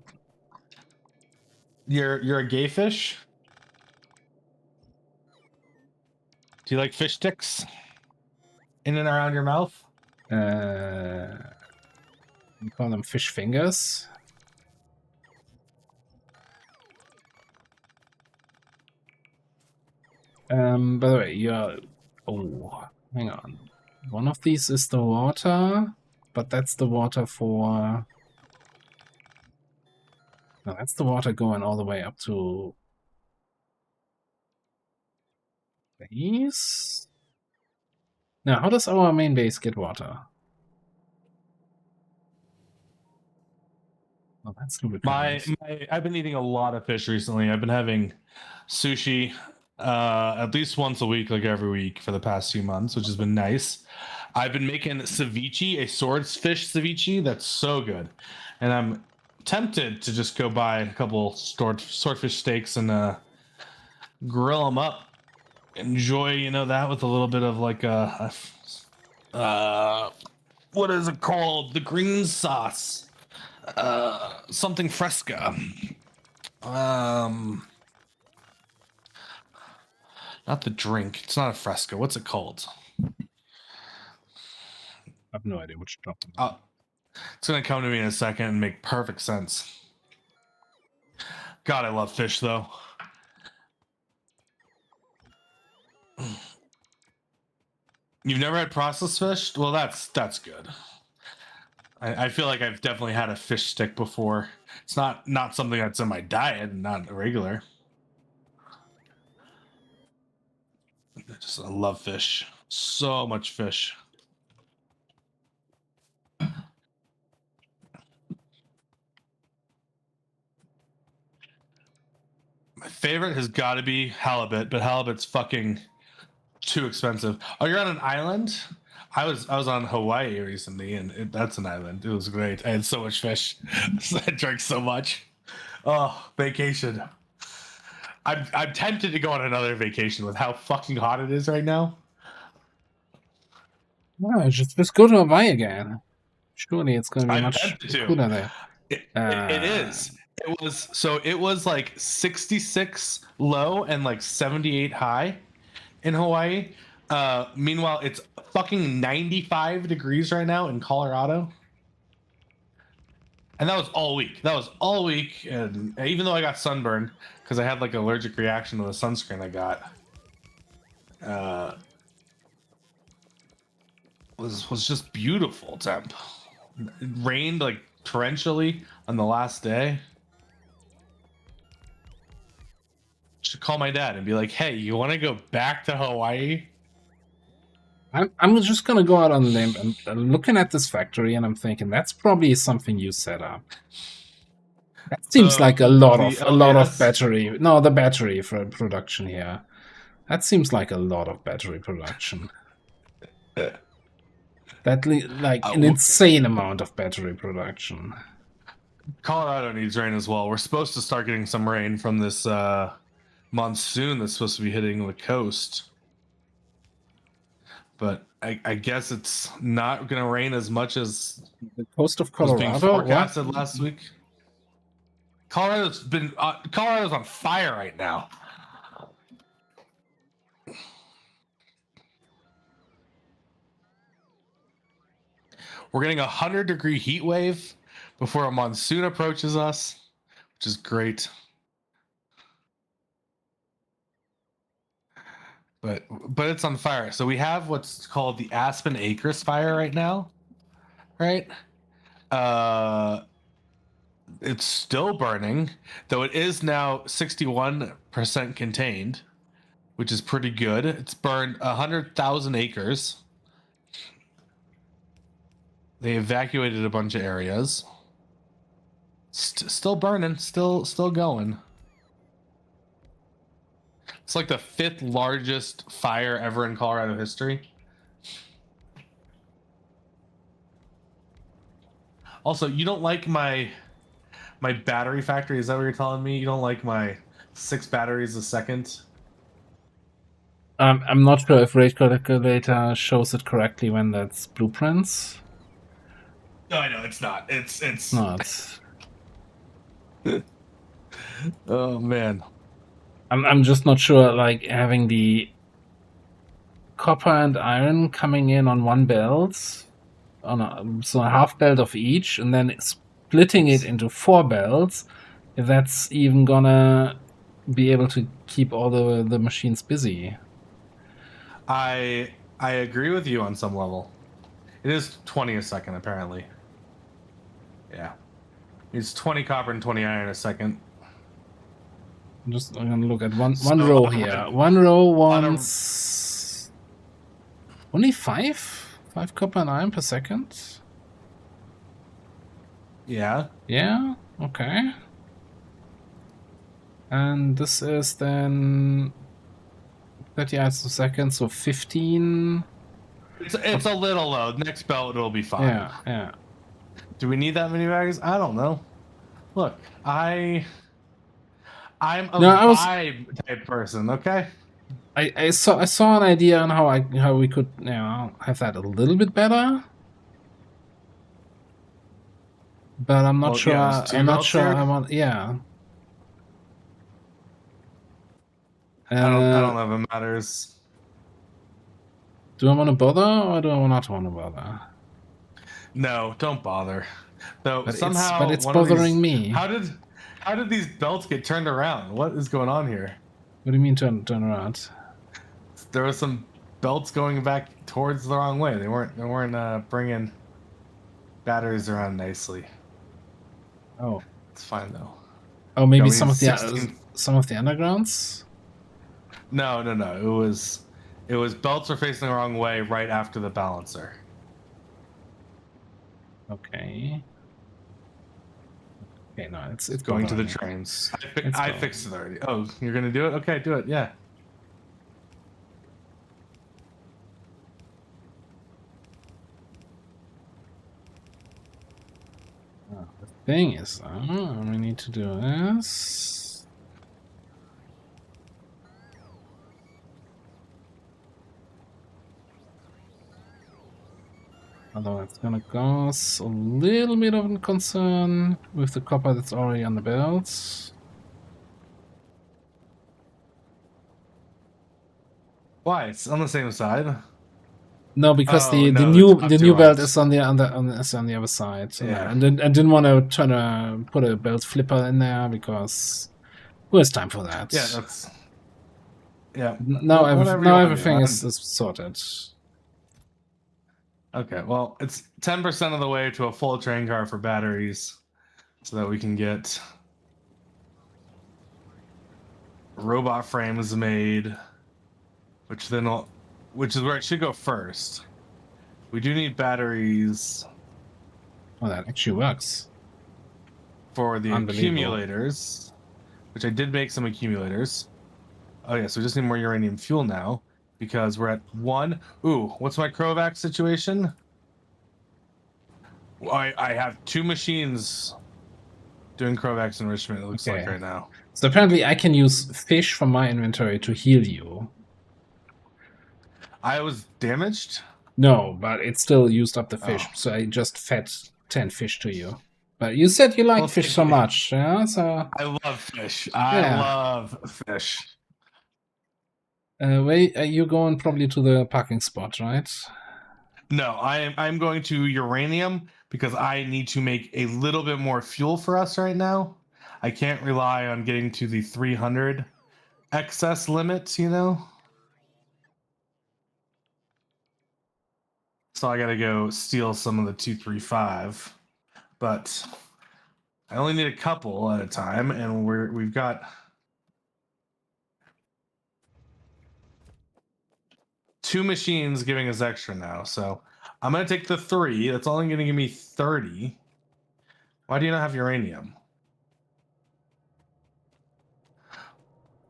You're a gay fish? Do you like fish sticks in and around your mouth? You call them fish fingers? By the way, you're... Oh, hang on. One of these is the water, but that's the water for... No, that's the water going all the way up to... Base? Now, how does our main base get water? Oh, that's the requirement. I've been eating a lot of fish recently. I've been having sushi at least once a week, like every week for the past few months, which has been nice. I've been making ceviche, a swordfish ceviche that's so good, and I'm tempted to just go buy a couple swordfish steaks and grill them up. Enjoy, that with a little bit of like what is it called? The green sauce. Something fresca. Not the drink. It's not a fresca. What's it called? I have no idea what you're talking about. It's gonna come to me in a second and make perfect sense. God, I love fish though. You've never had processed fish? Well, that's good. I feel like I've definitely had a fish stick before. It's not something that's in my diet, not regular. I love fish. So much fish. My favorite has got to be halibut, but halibut's fucking too expensive. Oh, you're on an island? I was on Hawaii recently, and that's an island. It was great. I had so much fish. I drank so much. Oh, vacation. I'm tempted to go on another vacation with how fucking hot it is right now. No, just go to Hawaii again. Surely it's going to be I'm much tempted to. cooler there. It is. It was like 66 low and like 78 high in Hawaii. Meanwhile, it's fucking 95 degrees right now in Colorado. And that was all week. And even though I got sunburned because I had like an allergic reaction to the sunscreen I got, was just beautiful temp. It rained like torrentially on the last day. Should call my dad and be like, "Hey, you want to go back to Hawaii?" I'm just gonna go out on a limb and I'm looking at this factory and I'm thinking that's probably something you set up. That seems like a lot of battery. No, the battery for production here. That seems like a lot of battery production. An insane amount of battery production. Colorado needs rain as well. We're supposed to start getting some rain from this monsoon that's supposed to be hitting the coast. But I guess it's not going to rain as much as the coast of was Colorado being forecasted last week. Colorado's on fire right now. We're getting a 100-degree heat wave before a monsoon approaches us, which is great. But it's on fire. So we have what's called the Aspen Acres fire right now, right? It's still burning, though it is now 61% contained, which is pretty good. It's burned 100,000 acres. They evacuated a bunch of areas. Still burning, still going. It's like the 5th largest fire ever in Colorado history. Also, you don't like my battery factory? Is that what you're telling me? You don't like my 6 batteries a second? I'm not sure if Rage Calculator shows it correctly when that's blueprints. No, I know it's not. It's Not. Oh man. I'm just not sure. Like having the copper and iron coming in on one belt, so a half belt of each, and then splitting it into 4 belts. If that's even gonna be able to keep all the machines busy. I agree with you on some level. It is 20 a second apparently. Yeah. It's 20 copper and 20 iron a second. I'm gonna look at one So, row here. One row wants only 5 copper and iron per second. Yeah. Yeah. Okay. And this is then 30 items a second, so 15. It's a little low. Next belt it'll be fine. Yeah. Yeah. Do we need that many bags? I don't know. Look, I'm a vibe type person, okay? I saw an idea on how we could have that a little bit better, but I'm not Well, sure. yeah, there's 2 I'm not belts sure. here. I want. Yeah. I don't know if it matters. Do I want to bother or do I not want to bother? No, don't bother. Though But somehow it's one of bothering these- me. How did these belts get turned around? What is going on here? What do you mean turn around? There were some belts going back towards the wrong way. They weren't bringing batteries around nicely. Oh. It's fine though. Oh, maybe No, some of the 16 undergrounds. No. It was belts were facing the wrong way right after the balancer. Okay. Okay, no, it's Going to the bothering me. trains. It's I going. fixed it already. Oh, you're gonna do it? Okay, do it. Yeah. The thing is, we need to do this. Although it's gonna cause a little bit of a concern with the copper that's already on the belts. Why? It's on the same side. No, because Oh, the no, new it's up the to new belt us. is on the other side. Yeah. And then I didn't want to put a belt flipper in there because who has time for that? Yeah, that's. Yeah. Now Whatever you now wanna do. everything is sorted. Okay, well, it's 10% of the way to a full train car for batteries, so that we can get robot frames made, which is where it should go first. We do need batteries Oh, that actually works. for the Unbelievable. accumulators, which I did make some accumulators. Oh yeah, so we just need more uranium fuel now because we're at 1. Ooh, what's my Krovac situation? I have 2 machines doing Krovac's enrichment, it looks like Okay. right now. So apparently I can use fish from my inventory to heal you. I was damaged? No, but it still used up the fish, Oh. so I just fed 10 fish to you. But you said you like Well, fish thank so you. much, yeah? So I love fish. Yeah. I love fish. you're going probably to the parking spot, right? No, I'm going to uranium because I need to make a little bit more fuel for us right now. I can't rely on getting to the 300 excess limit, you know? So I gotta go steal some of the 235. But I only need a couple at a time, and we've got two machines giving us extra now. So I'm gonna take the 3. That's only gonna give me 30. Why do you not have uranium?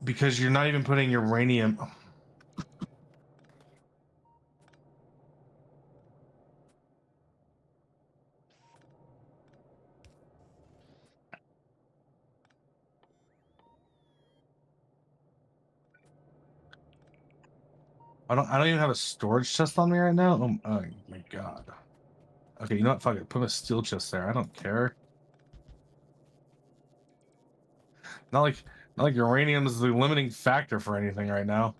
because you're not even putting uranium. I don't even have a storage chest on me right now. Oh my god. Okay, you know what? Fuck it. Put a steel chest there. I don't care. Not like not like uranium is the limiting factor for anything right now.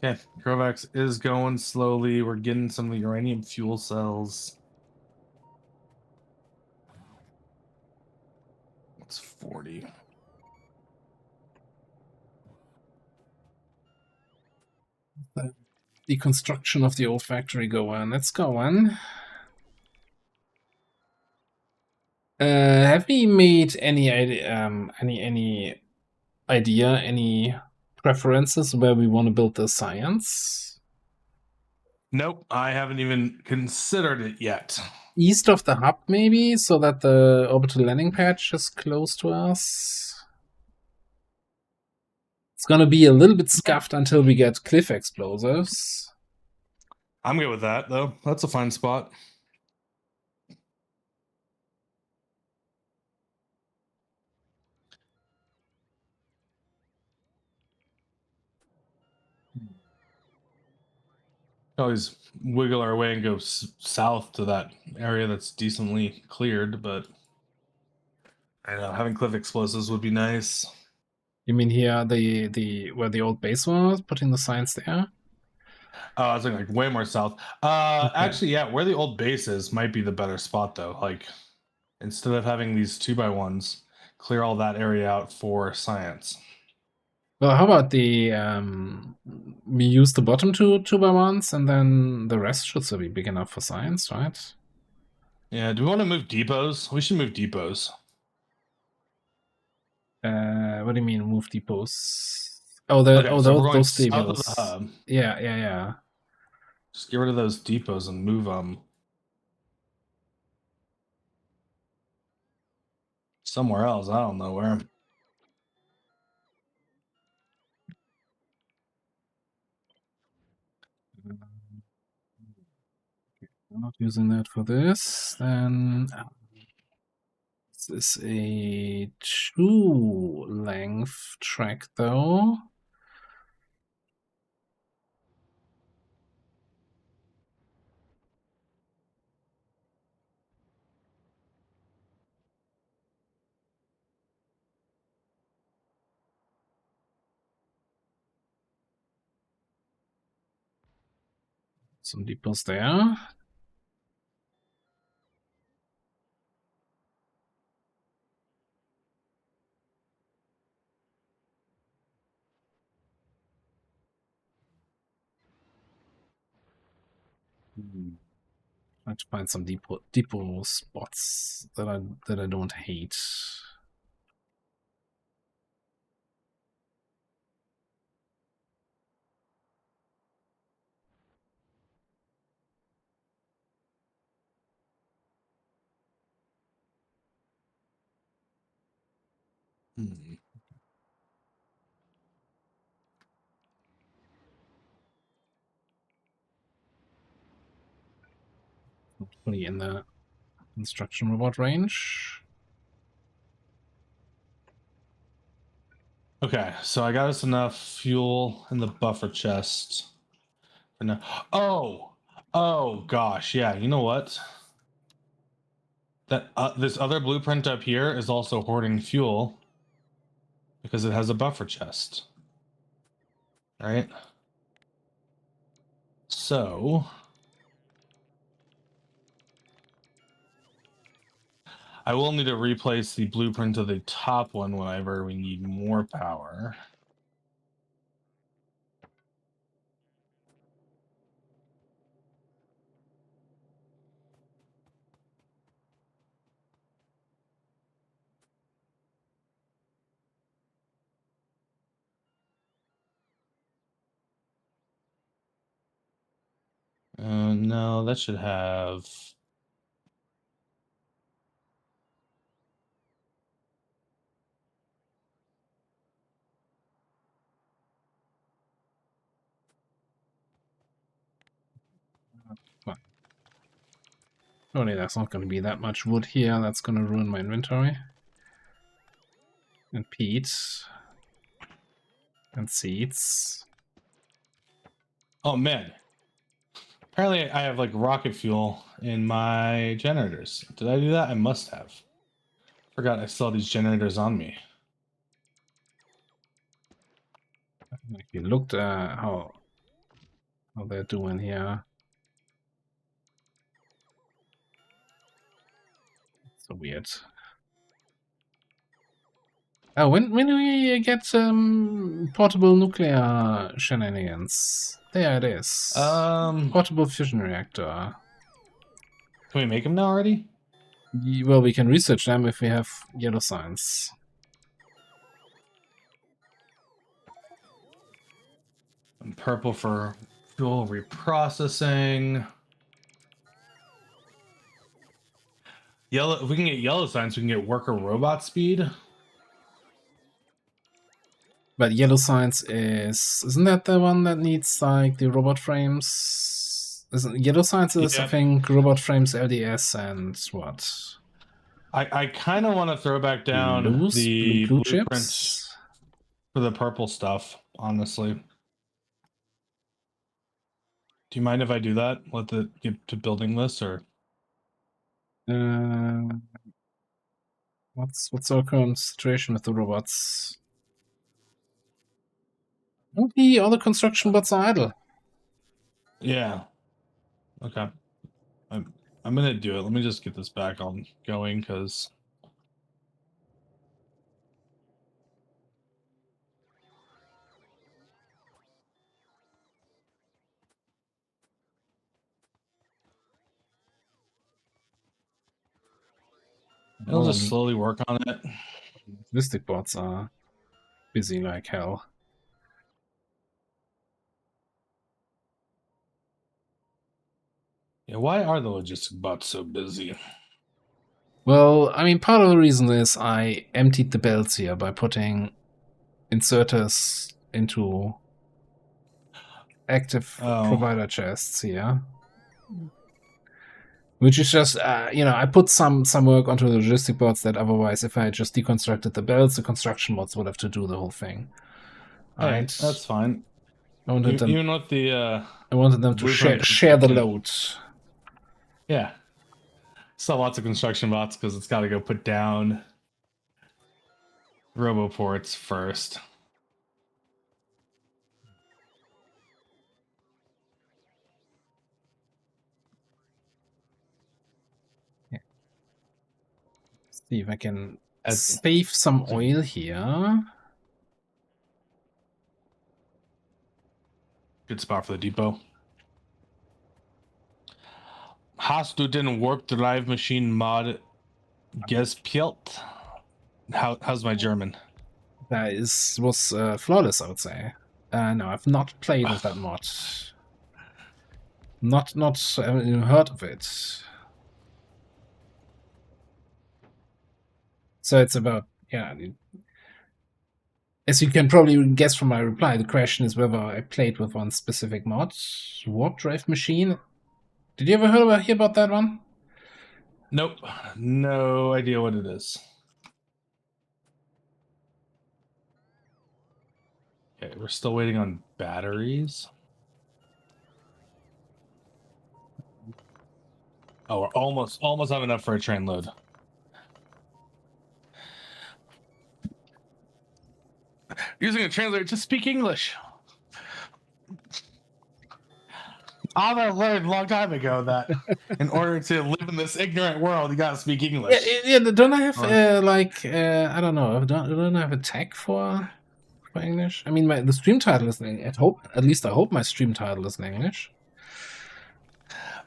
Okay, Grovax is going slowly. We're getting some of the uranium fuel cells. It's 40. The construction of the old factory go on. Let's go on. Have we made any idea, any idea, any preferences where we want to build the science? Nope, I haven't even considered it yet. East of the hub, maybe, so that the orbital landing patch is close to us. It's gonna be a little bit scuffed until we get cliff explosives. I'm good with that, though. That's a fine spot. Always wiggle our way and go south to that area that's decently cleared, but I know having cliff explosives would be nice. You mean here the where the old base was, putting the science there? I was like way more south. Okay. Actually, yeah, where the old base is might be the better spot though. Like instead of having these 2x1s, clear all that area out for science. Well, how about the we use the bottom two by ones, and then the rest should still be big enough for science, right? Yeah, do we want to move depots? We should move depots. What do you mean move depots? Oh, Okay, so we're going those south of the depots. hub. Yeah. Just get rid of those depots and move them somewhere else. I don't know where. I'm not using that for this. Then this is a 2-length track, though. Some depots there. Try to find some depot spots that I don't hate. Hmm. Not fully in the construction robot range. Okay, so I got us enough fuel in the buffer chest. For now. Oh gosh, yeah. You know what? That this other blueprint up here is also hoarding fuel because it has a buffer chest, right? So I will need to replace the blueprint of the top one whenever we need more power. No, that should have. Surely there's not going to be that much wood here. That's going to ruin my inventory. And peat. And seeds. Oh man. Apparently, I have like rocket fuel in my generators. Did I do that? I must have. Forgot I still have these generators on me. If you looked how they're doing here. So weird. Oh, when do we get portable nuclear shenanigans? There it is. Portable fusion reactor. Can we make them now already? Well, we can research them if we have yellow signs. And purple for fuel reprocessing. Yellow. If we can get yellow signs, we can get worker robot speed. But yellow signs isn't that the one that needs like the robot frames? Isn't yellow signs is I think robot frames, LDS, and what? I kind of want to throw back down the blue blueprints chips for the purple stuff. Honestly, do you mind if I do that? Let the get to building this or? What's our current situation with the robots? Maybe all the construction bots are idle. Yeah. Okay. I'm gonna do it. Let me just get this back on going because. I'll just slowly work on it. Mystic bots are busy like hell. Yeah, why are the logistic bots so busy? Well, I mean, part of the reason is I emptied the belts here by putting inserters into active provider chests here. Which is just, I put some work onto the logistic bots that otherwise, if I had just deconstructed the belts, the construction bots would have to do the whole thing. Right, that's fine. I wanted them, even with the I wanted them to share the load. Yeah. Still lots of construction bots because it's got to go put down roboports first. Yeah. See if I can save some oil here. Good spot for the depot. Hast du den Warp Drive Machine mod gespielt? How's my German? That was flawless, I would say. No, I've not played with that mod. Not haven't even heard of it. So it's about, as you can probably guess from my reply, the question is whether I played with one specific mod. Warp Drive Machine. Did you ever hear about that one? Nope. No idea what it is. Okay, we're still waiting on batteries. Oh, we're almost have enough for a train load. Using a translator to speak English. I learned a long time ago that in order to live in this ignorant world, you gotta speak English. Yeah. Don't I have I don't know. Don't I have a tag for English? I mean, the stream title is in English. At least I hope my stream title is in English.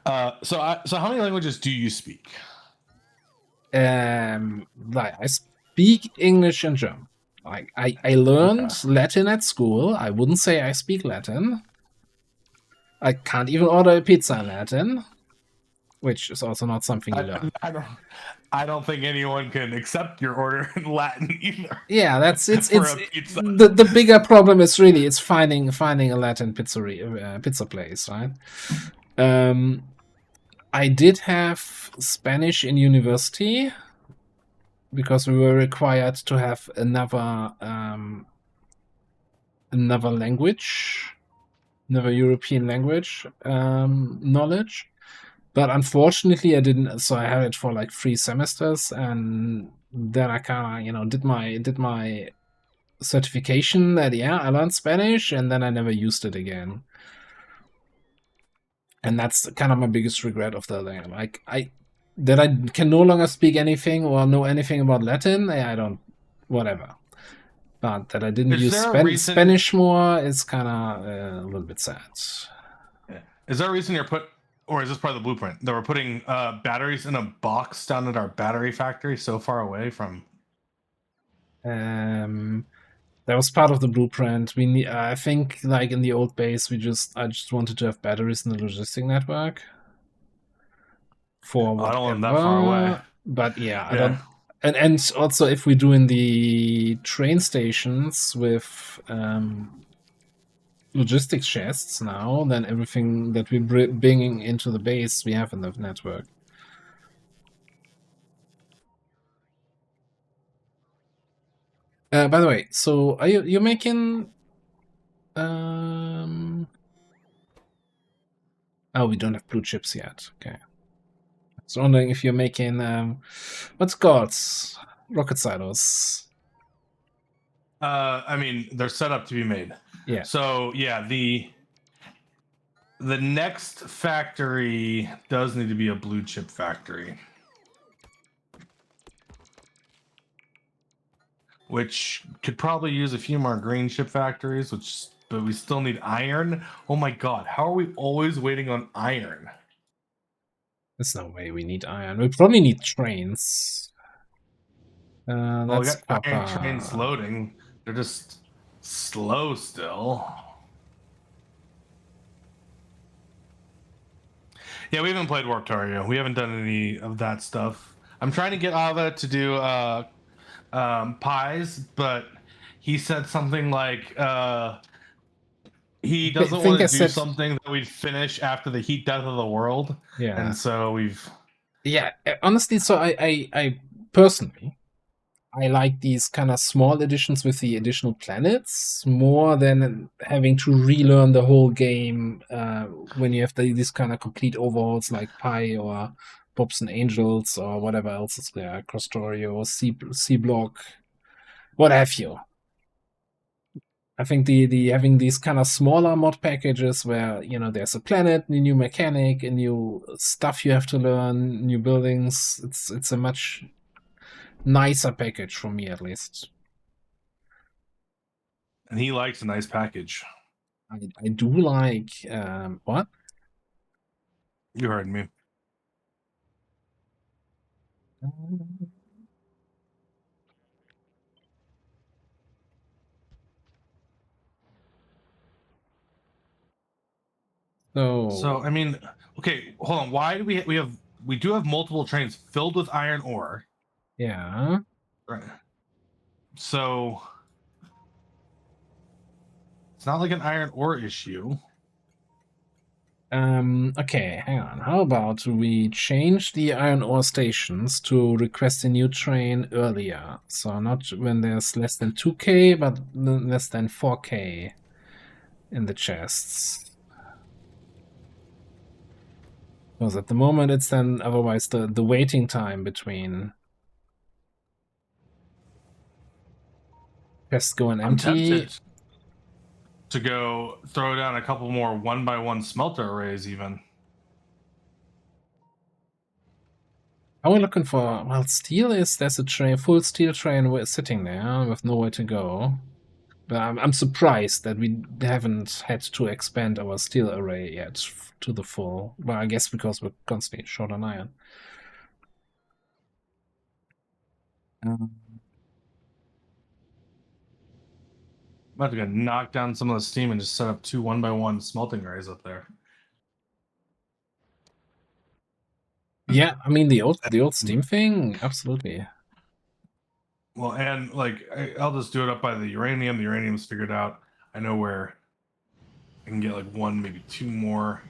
So how many languages do you speak? Like I speak English and German. Like I learned Latin at school. I wouldn't say I speak Latin. I can't even order a pizza in Latin, which is also not something you learn. I don't think anyone can accept your order in Latin either. Yeah, that's it's For it's a pizza. the bigger problem is really it's finding a Latin pizza place, right? I did have Spanish in university because we were required to have another language, another European language knowledge. But unfortunately, I didn't. So I had it for like 3 semesters, and then I kind of, did my certification that I learned Spanish, and then I never used it again. And that's kind of my biggest regret of the thing. Like I can no longer speak anything or know anything about Latin. I don't, whatever. But that I didn't use Spanish more is kind of a little bit sad. Is there a reason or is this part of the blueprint that we're putting batteries in a box down at our battery factory so far away from? That was part of the blueprint. We need, I think, like in the old base, I just wanted to have batteries in the logistic network for whatever. I don't want them that far away. But yeah, I don't. And also, if we do in the train stations with logistics chests now, then everything that we're bringing into the base, we have in the network. By the way, so are you making? Oh, we don't have blue chips yet. Okay. I was wondering if you're making what's it called? Rocket silos. I mean, they're set up to be made. Yeah. So yeah, the next factory does need to be a blue chip factory, which could probably use a few more green chip factories. But we still need iron. Oh my god, how are we always waiting on iron? There's no way we need iron. We probably need trains. Well, we got iron trains loading. They're just slow still. Yeah, we haven't played Warp Tour. We haven't done any of that stuff. I'm trying to get Ava to do pies, but he said something like he doesn't want to do something that we'd finish after the heat death of the world. Yeah. And so we've... Yeah, honestly, so I personally, I like these kind of small editions with the additional planets more than having to relearn the whole game when you have these kind of complete overhauls like Pi or Bobs and Angels or whatever else is there, Crostorio, C Block, what have you. I think the having these kind of smaller mod packages where there's a planet, a new mechanic, a new stuff you have to learn, new buildings. It's a much nicer package for me, at least. And he likes a nice package. I do like what? You heard me. So I mean, okay, hold on. Why do we do have multiple trains filled with iron ore? Yeah. Right. So it's not like an iron ore issue. Okay, hang on. How about we change the iron ore stations to request a new train earlier? So not when there's less than 2k, but less than 4k in the chests. Because at the moment it's then otherwise the waiting time between chests going empty. I'm tempted to go throw down a couple more 1x1 smelter arrays even. Are we looking for? Well, steel is there's a full steel train sitting there with nowhere to go. But I'm surprised that we haven't had to expand our steel array yet to the full. Well, I guess because we're constantly short on iron. I'm about to go knock down some of the steam and just set up 2 1x1 smelting arrays up there. Yeah, I mean the old Steam thing, absolutely. Well, and like I'll just do it up by the uranium. The uranium's figured out. I know where I can get like one, maybe two more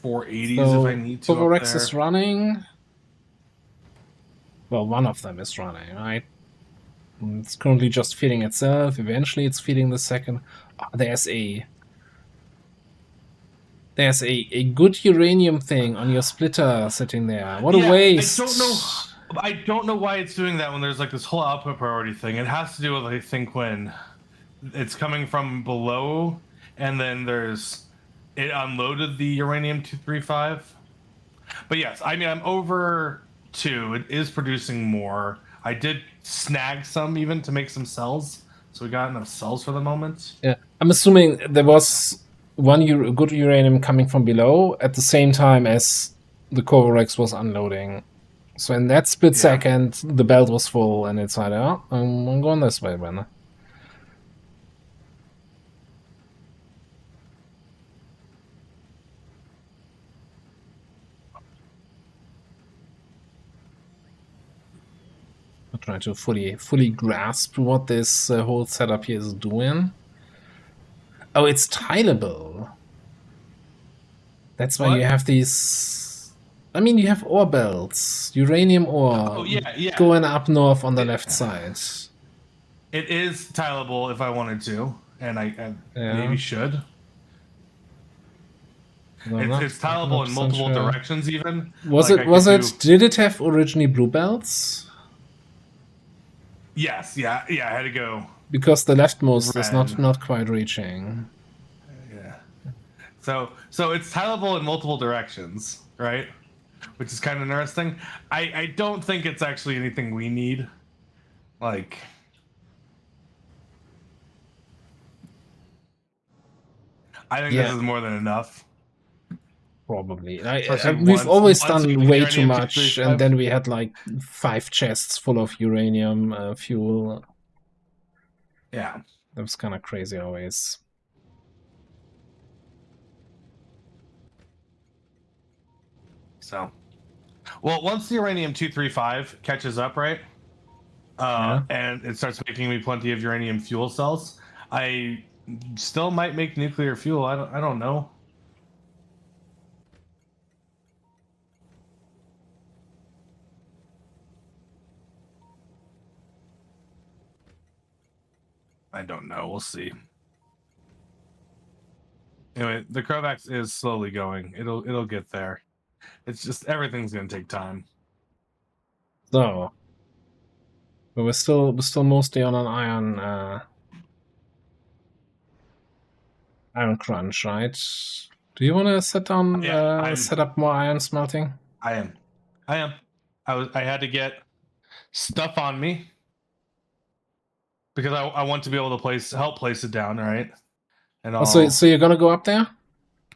480s if I So need to up Povorex there. is running. Well, one of them is running, right? It's currently just feeding itself. Eventually, it's feeding the second. Ah, there's a good uranium thing on your splitter sitting there. What a Yeah, waste! I don't know why it's doing that when there's like this whole output priority thing. It has to do with, I think, when it's coming from below, and then it unloaded the uranium 235. But yes, I mean I'm over 2. It is producing more. I did snag some even to make some cells, so we got enough cells for the moment. Yeah, I'm assuming there was one good uranium coming from below at the same time as the Kovarex was unloading. So in that split Yeah. second, the belt was full, and it's like, oh, I'm going this way, man. I'm trying to fully grasp what this whole setup here is doing. Oh, it's tileable. That's why you What? have these. I mean, you have ore belts, uranium ore, Oh yeah. going up north on the left side. It is tileable if I wanted to, and I Yeah. maybe should. I'm not It's tileable in 100% multiple sure. directions, even. Was Like it? I could Was do. it? Did it have originally blue belts? Yes, yeah. I had to go. Because the leftmost is Red. not quite reaching. Yeah. So it's tileable in multiple directions, right? Which is kind of interesting. I don't think it's actually anything we need. Like, I think this Yeah. is more than enough. Probably. Especially We've always once we done get way too uranium much, and 235. then we had like 5 chests full of uranium fuel. Yeah. That was kind of crazy always. So, well, once the uranium 235 catches up, right? Yeah. And it starts making me plenty of uranium fuel cells, I still might make nuclear fuel. I don't know. I don't know. We'll see. Anyway, the Krovax is slowly going. It'll get there. It's just everything's gonna take time. So, but we're still mostly on an iron crunch, right? Do you want to set up more iron smelting? I am. I had to get stuff on me because I want to be able to help place it down, right? And Oh, so you're gonna go up there?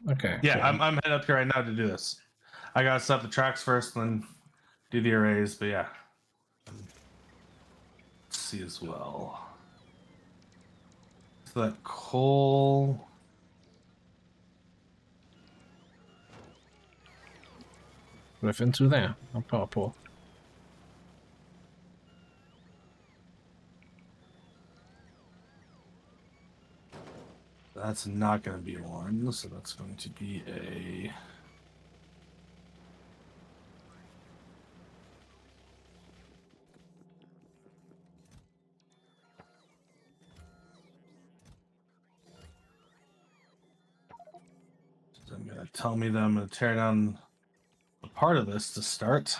Okay. yeah, cool. I'm heading up here right now to do this. I gotta set up the tracks first, then do the arrays. But yeah, let's see as well. So that coal. Riff into there. A power pool. That's not going to be one, so that's going to be a. So I'm going to tell me that I'm going to tear down a part of this to start.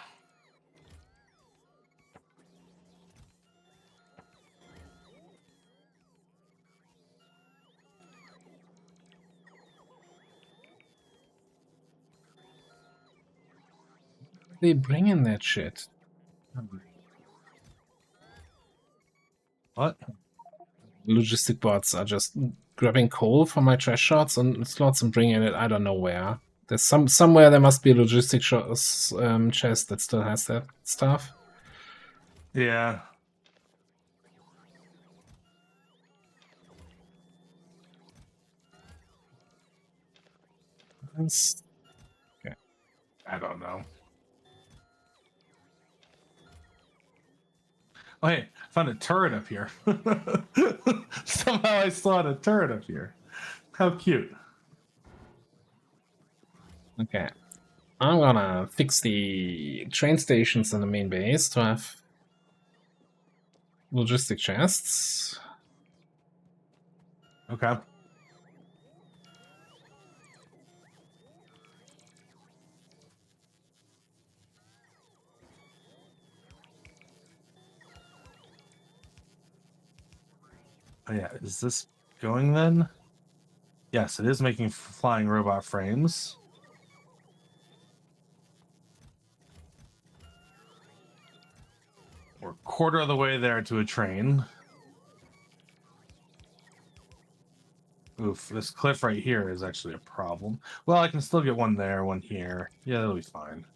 They bring in that shit. What? Logistic bots are just grabbing coal from my trash shots and slots and bringing it. I don't know where. There's somewhere there must be a logistic chest that still has that stuff. Yeah. Okay. I don't know. Oh, hey, I found a turret up here. Somehow I saw a turret up here. How cute. Okay. I'm gonna fix the train stations in the main base to have logistic chests. Okay. Oh yeah, is this going then? Yes, it is making flying robot frames. We're a quarter of the way there to a train. Oof, this cliff right here is actually a problem. Well, I can still get one there, one here. Yeah, that'll be fine.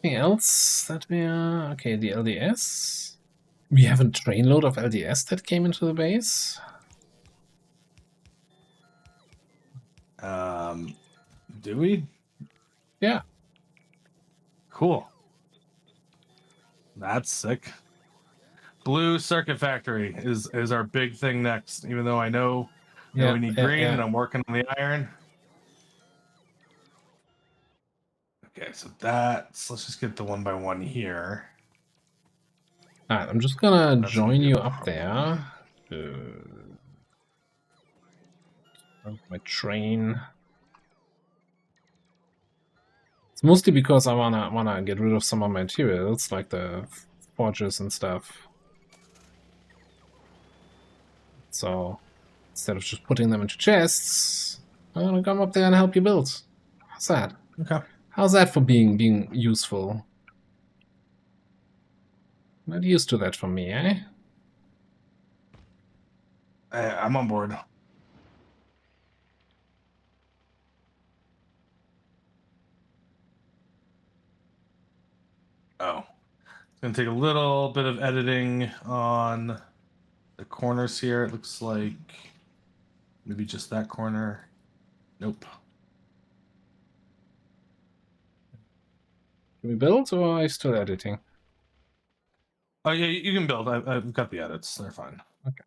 Anything else that we are... Okay, the LDS. We have a train load of LDS that came into the base. Do we? Yeah. Cool. That's sick. Blue Circuit Factory is our big thing next, even though I know we need green and I'm working on the iron. Okay, so let's just get the 1 by 1 here. Alright, I'm just gonna That's join gonna be you a up there. My train. It's mostly because I wanna get rid of some of my materials, like the forges and stuff. So instead of just putting them into chests, I'm gonna come up there and help you build. How's that? Okay. How's that for being useful? Not used to that from me, eh? I'm on board. Oh. It's gonna take a little bit of editing on the corners here. It looks like maybe just that corner. Nope. Can we build, or are you still editing? Oh yeah, you can build. I've got the edits. They're fine. Okay.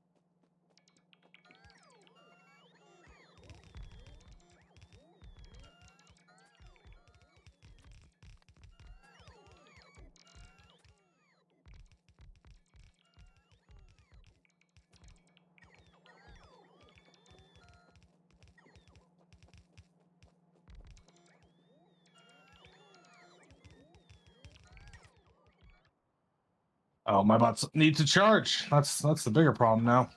Oh, my bots need to charge. That's the bigger problem now.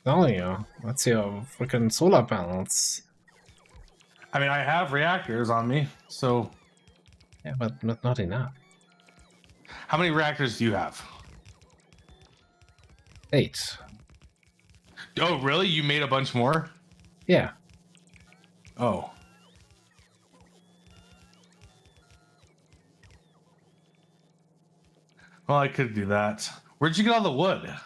Telling you, that's your freaking solar panels. I mean, I have reactors on me, so Yeah, but not enough. how many reactors do you have? 8. Oh, really? You made a bunch more? Yeah. Oh. Well, I could do that. Where'd you get all the wood? What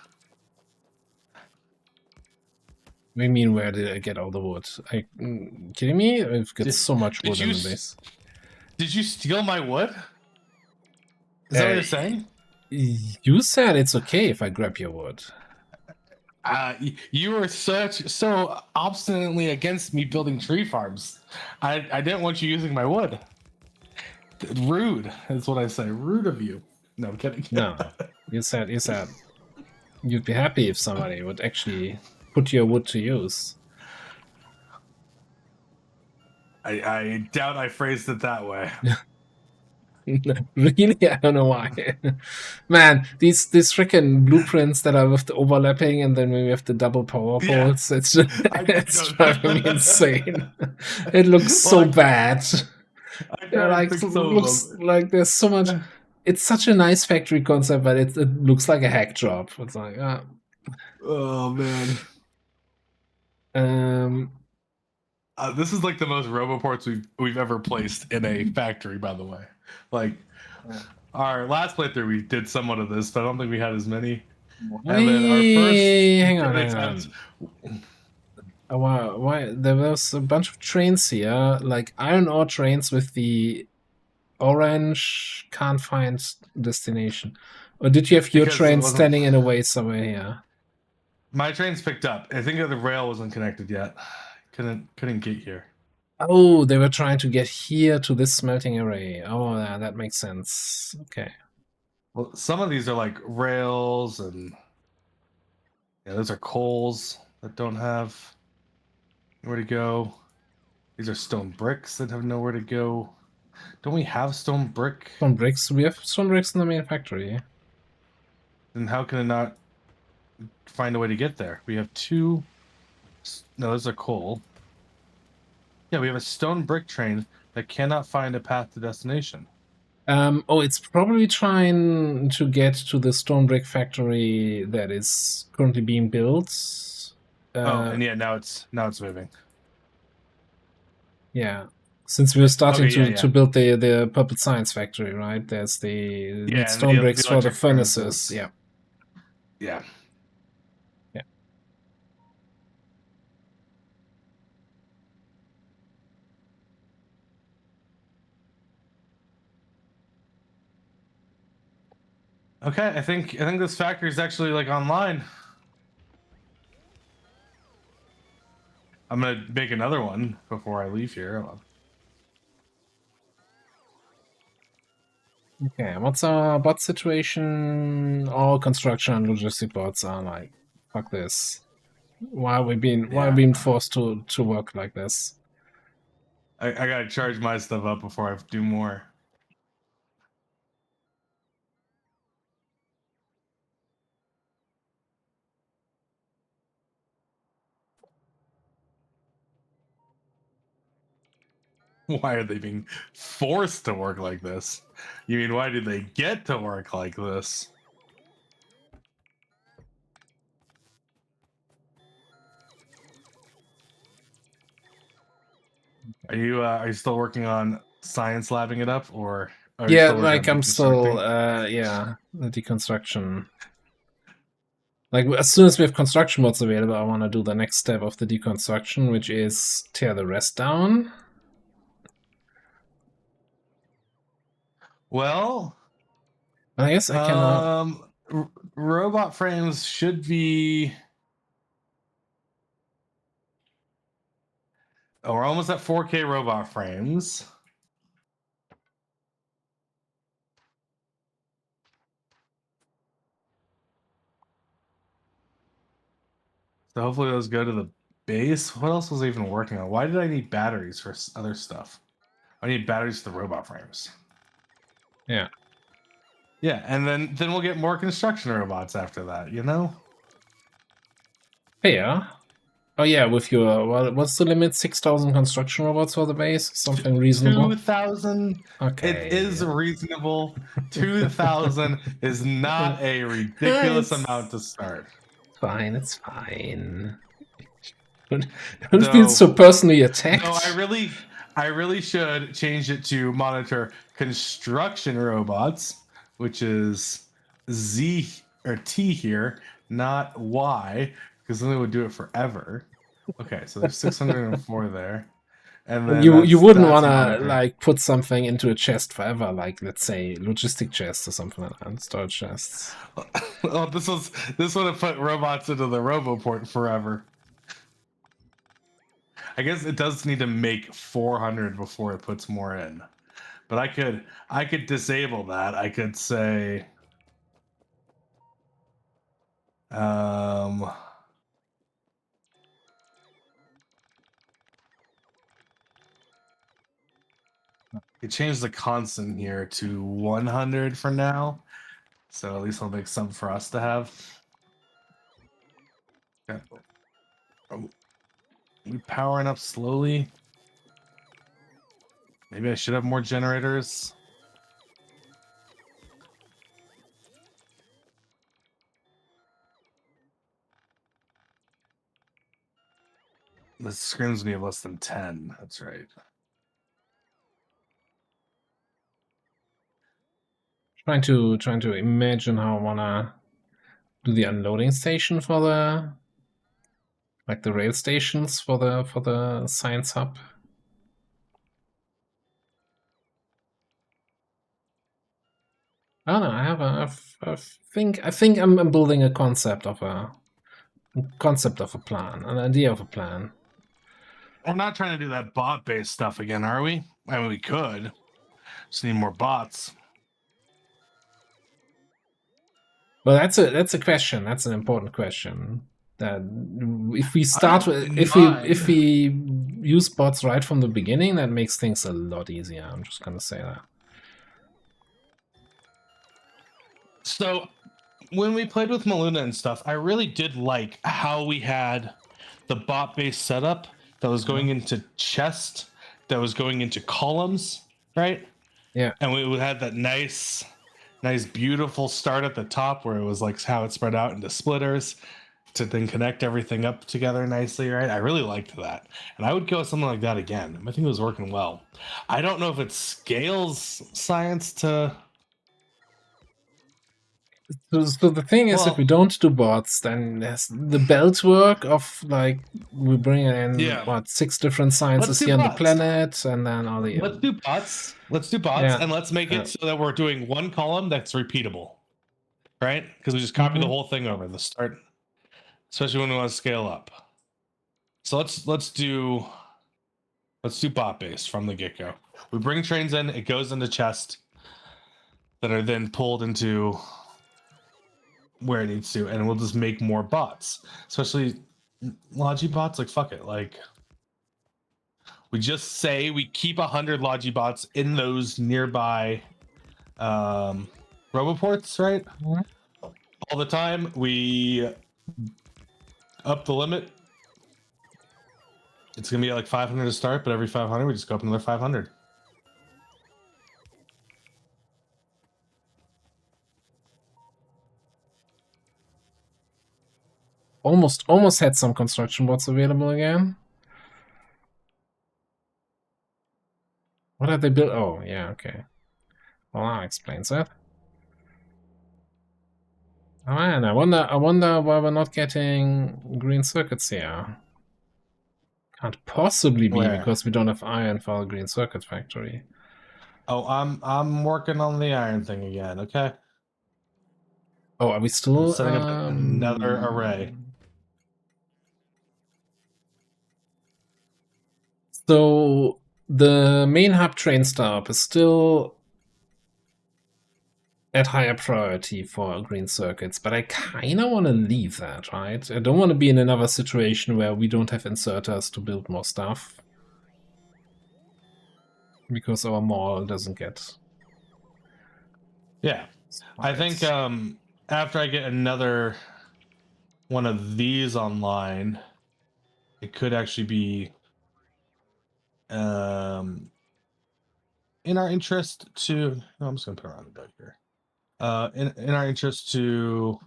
do you mean, where did I get all the wood? Kidding me? I've got so much wood in the base. Did you steal my wood? Is that what you're saying? You said it's okay if I grab your wood. You were so obstinately against me building tree farms. I didn't want you using my wood. Rude is what I say. Rude of you. No, I'm kidding. No, you said you'd be happy if somebody would actually put your wood to use. I doubt I phrased it that way. Really? I don't know why. Man, these freaking blueprints that are with the overlapping and then we have the double power poles, it's just, it's driving me insane. It looks so bad. Looks like there's so much. It's such a nice factory concept, but it looks like a hack job. It's like, oh man. This is like the most RoboPorts we've ever placed in a factory, by the way. Like our last playthrough, we did somewhat of this, but I don't think we had as many. And then our first, hang on. Oh, wow, why there was a bunch of trains here, like iron ore trains with the orange can't find destination. Or did you have your Because it train wasn't- standing in a way somewhere here? My train's picked up. I think the rail wasn't connected yet. Couldn't get here. Oh, they were trying to get here to this smelting array. Oh, yeah, that makes sense. Okay. Well, some of these are like rails, and yeah, those are coals that don't have where to go. These are stone bricks that have nowhere to go. Don't we have stone brick? Stone bricks. We have stone bricks in the main factory. Then how can it not find a way to get there? We have two. No, those are coal. Yeah, we have a stone brick train that cannot find a path to destination. Oh, it's probably trying to get to the stone brick factory that is currently being built. And yeah, now it's moving. Yeah, since we're starting Okay, yeah, to build the puppet science factory, right? There's the Yeah, and stone the bricks for the electric furnaces. furnaces. Yeah. Yeah. Yeah. Okay, I think this factory is actually like online. I'm gonna make another one before I leave here. Hold on. Okay, what's our bot situation? All construction and logistic bots are like, fuck this. Why are we being forced to work like this? I gotta charge my stuff up before I do more. Why are they being forced to work like this? You mean why did they get to work like this? Are you still working on science labbing it up, or are you Yeah, still working like on I'm still deconstructing? yeah, the deconstruction. Like as soon as we have construction mods available, I want to do the next step of the deconstruction, which is tear the rest down. Well, I guess I cannot. Robot frames should be. Oh, we're almost at 4K robot frames. So hopefully those go to the base. What else was I even working on? Why did I need batteries for other stuff? I need batteries for the robot frames. Yeah. Yeah, and then we'll get more construction robots after that, you know? Yeah. Oh yeah, with your what's the limit? 6,000 construction robots for the base? Something reasonable. 2,000. Okay. It is reasonable. 2,000 is not a ridiculous amount to start. Fine, it's fine. Don't feel so personally attacked. No, I really should change it to monitor construction robots, which is Z or T here, not Y, because then it would do it forever. Okay, so there's 604 there. And then you wouldn't that's want to monitor. like put something into a chest forever, like let's say logistic chests or something like that, storage chests. Oh, this would have put robots into the RoboPort forever. I guess it does need to make 400 before it puts more in. But I could disable that. I could say it changed the constant here to 100 for now. So at least I'll make some for us to have. Okay. Are we powering up slowly? Maybe I should have more generators. The screens we have less than 10. That's right. Trying to imagine how I wanna do the unloading station for the Like the rail stations for the science hub. I don't know. I think I'm building a concept of a plan, an idea of a plan. We're not trying to do that bot-based stuff again, are we? I mean, we could. Just need more bots. Well, that's a question. That's an important question. That if we start don't if we use bots right from the beginning, that makes things a lot easier. I'm just gonna say that. So when we played with Maluna and stuff, I really did like how we had the bot-based setup that was going into chest, that was going into columns, right? Yeah. And we had that nice, beautiful start at the top where it was like how it spread out into splitters to then connect everything up together nicely, right? I really liked that. And I would go with something like that again. I think it was working well. I don't know if it scales science to... So the thing is, if we don't do bots, then there's the belt work of like we bring in Yeah. 6 different sciences do here on the bots. planet, and then all the Let's do bots. Yeah. And let's make it so that we're doing one column that's repeatable, right? Because we just copy the whole thing over the start, especially when we want to scale up. So let's do bot based from the get go. We bring trains in, it goes into chest that are then pulled into where it needs to, and we'll just make more bots, especially Logi bots. Like fuck it, like. We just say we keep 100 Logibots in those nearby Roboports, right? All the time. We up the limit. It's going to be like 500 to start, but every 500, we just go up another 500. almost had some construction bots available again. What have they built? Oh, yeah, okay. Well, that explains it. Oh man, I wonder why we're not getting green circuits here. Can't possibly be Where? because we don't have iron for our green circuit factory. Oh, I'm working on the iron thing again. Okay. Oh, are we still I'm setting up another array? So the main hub train stop is still at higher priority for green circuits, but I kind of want to leave that, right? I don't want to be in another situation where we don't have inserters to build more stuff because our mall doesn't get. Yeah, I think after I get another one of these online, it could actually be in our interest to. No, I'm just gonna put it around the bed here. In our interest to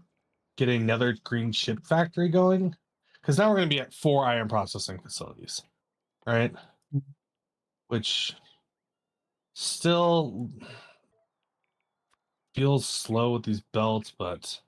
get another green chip factory going, because now we're going to be at 4 iron processing facilities, right? Which still feels slow with these belts, but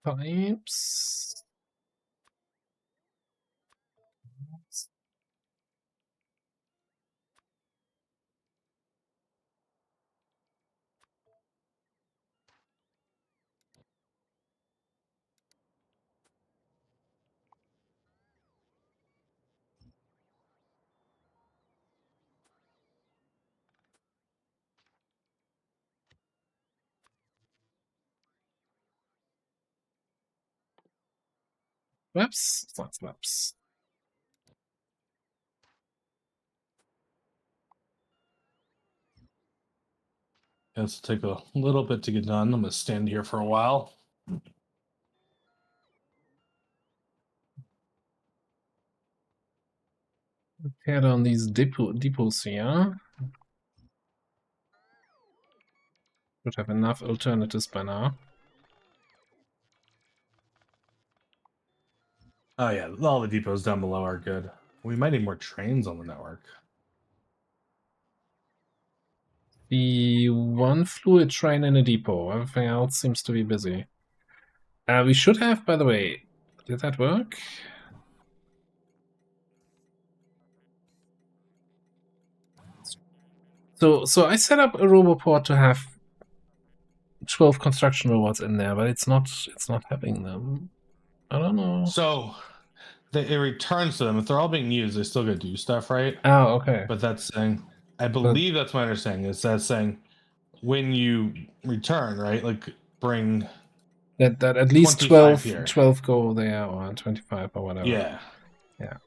Pipes. Whoops. It's not whoops. it's take a little bit to get done. I'm going to stand here for a while. Tear down these depots here. Would have enough alternatives by now. Oh yeah, all the depots down below are good. We might need more trains on the network. The one fluid train in a depot. Everything else seems to be busy. We should have, by the way, did that work? So I set up a Roboport to have 12 construction robots in there, but it's not having them. I don't know. So it returns to them. If they're all being used, they still get to do stuff, right? Oh, okay. But that's saying, I believe that's my understanding. Is that saying when you return, right? Like bring That at least 25 here. 12 go there, or 25 or whatever. Yeah. Yeah.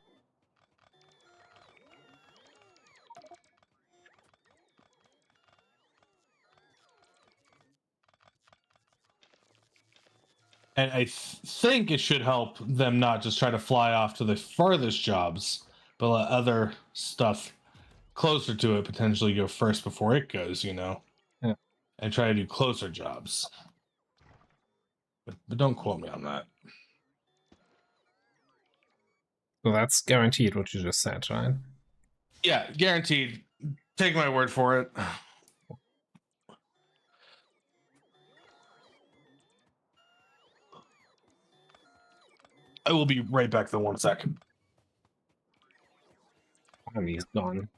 And I think it should help them not just try to fly off to the farthest jobs, but let other stuff closer to it potentially go first before it goes, you know? Yeah. And try to do closer jobs. But don't quote me on that. So that's guaranteed what you just said, right? Yeah, guaranteed. Take my word for it. I will be right back in 1 second. And he's gone.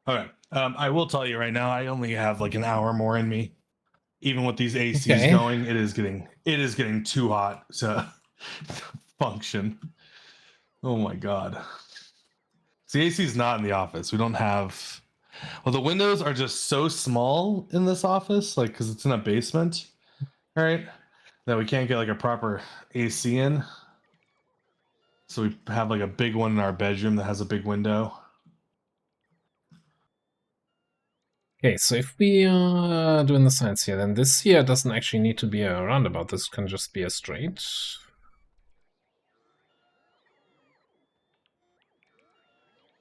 Okay. I will tell you right now, I only have like an hour more in me. Even with these ACs Okay. going, it is getting too hot to function. Oh my god. The AC is not in the office. We don't have. Well, the windows are just so small in this office, like because it's in a basement, right? That we can't get like a proper AC in. So we have like a big one in our bedroom that has a big window. Okay, so if we are doing the science here, then this here doesn't actually need to be a roundabout. This can just be a straight.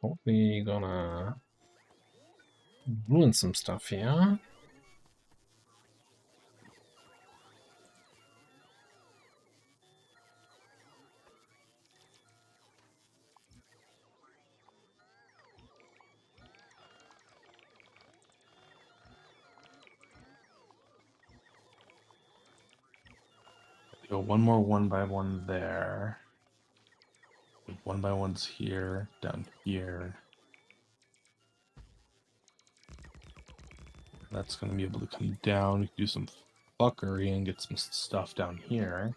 Probably gonna ruin some stuff here. Go one more 1x1 there. 1x1's here, down here. That's going to be able to come down. We can do some fuckery and get some stuff down here.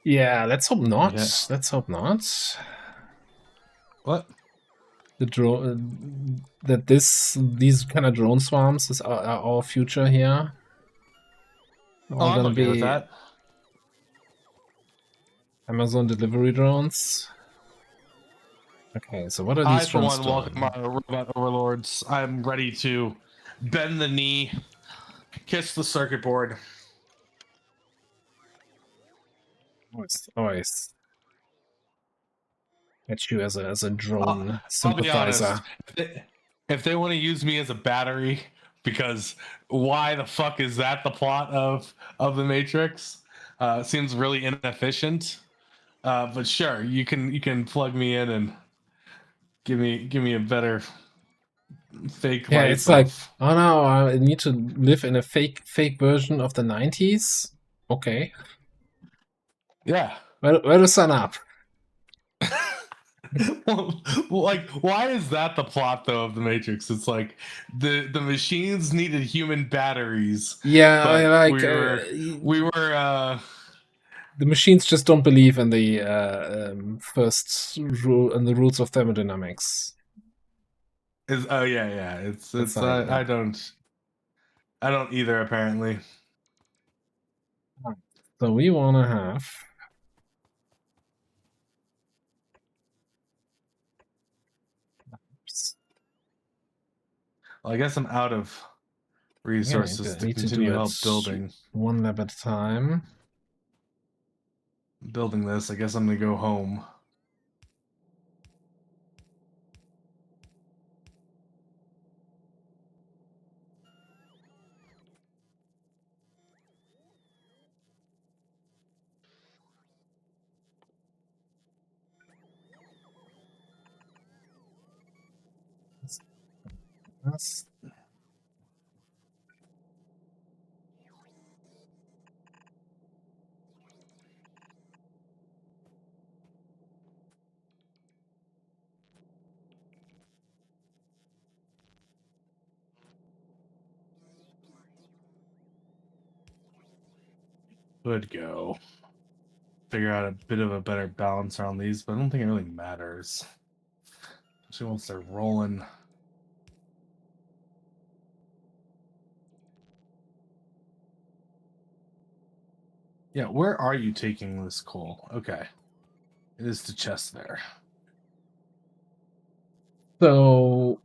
Yeah, let's hope not. Yeah. Let's hope not. What? The drone that these kind of drone swarms are our future here. Oh, I'm okay with that. Amazon delivery drones. Okay, so what are these for drones one, doing? welcome our robot overlords. I'm ready to bend the knee, kiss the circuit board. Always at you as a drone I'll be sympathizer. honest. If they want to use me as a battery, because why the fuck is that the plot of the Matrix? Seems really inefficient. But sure, you can plug me in and give me a better fake Yeah, life. it's like, oh no, I need to live in a fake version of the 90s. Okay, yeah. where to sign up? Well, like, why is that the plot though of the Matrix? It's like the machines needed human batteries. Yeah, but I like we were the machines just don't believe in the first rule and the rules of thermodynamics. Is oh yeah. It's not even I that. don't either apparently. So we want to have. Well, I guess I'm out of resources to need to do continue it help building one lap at a time. this. I guess I'm gonna go home. That's Could go figure out a bit of a better balance around these, but I don't think it really matters. Especially once they're rolling. Yeah, where are you taking this coal? Okay. It is the chest there. so.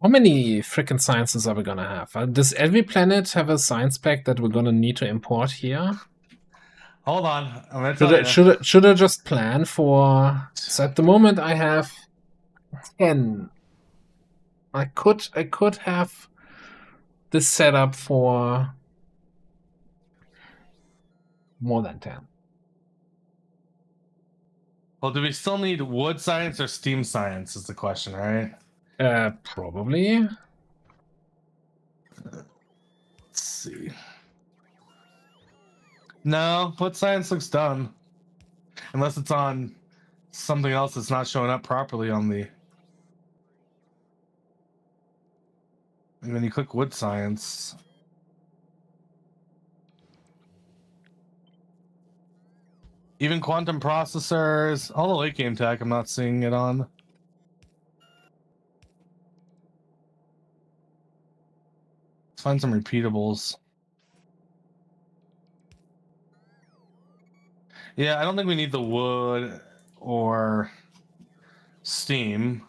How many freaking sciences are we gonna have? Does every planet have a science pack that we're gonna need to import here? Hold on, I'm gonna tell you. Should I just plan for? So at the moment I have 10. I could have this set up for more than 10. Well, do we still need wood science or steam science? Is the question, right? Probably. Let's see. No, wood science looks done, unless it's on something else that's not showing up properly on the. And when you click wood science, even quantum processors, all the late game tech, I'm not seeing it on. Let's find some repeatables. Yeah, I don't think we need the wood or steam.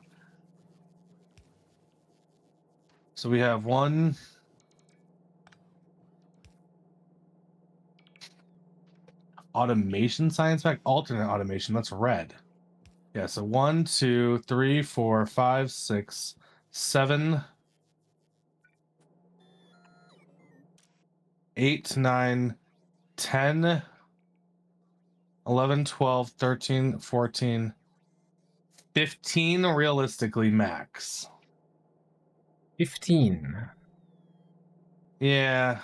So we have one. Automation science pack, alternate automation. That's red. Yeah, so 1, 2, 3, 4, 5, 6, 7, 8, 9, 10, 11, 12, 13, 14, 15 realistically max. 15. Yeah.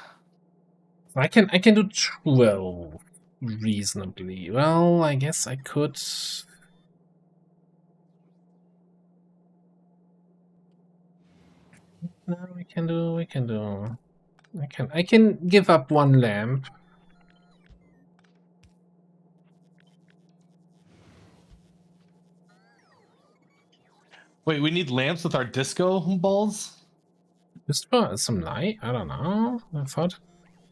I can do 12 reasonably. Well, I guess I could. No, we can do. I can give up one lamp. Wait, we need lamps with our disco balls? Just for some light. I don't know. I thought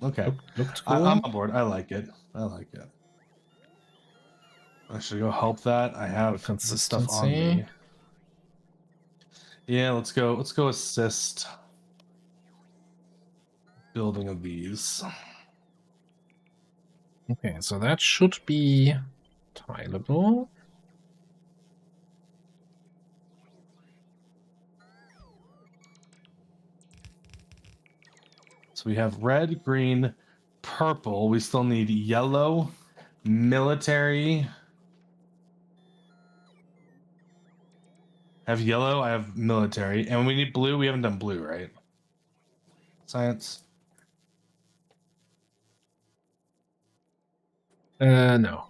Okay. looked cool. I'm on board. I like it. I should go help that. I have this stuff on me. Consistency. Yeah, let's go assist building of these. Okay, so that should be tileable. So we have red, green, purple. We still need yellow, military. I have yellow, I have military. And we need blue. We haven't done blue, right? Science. No.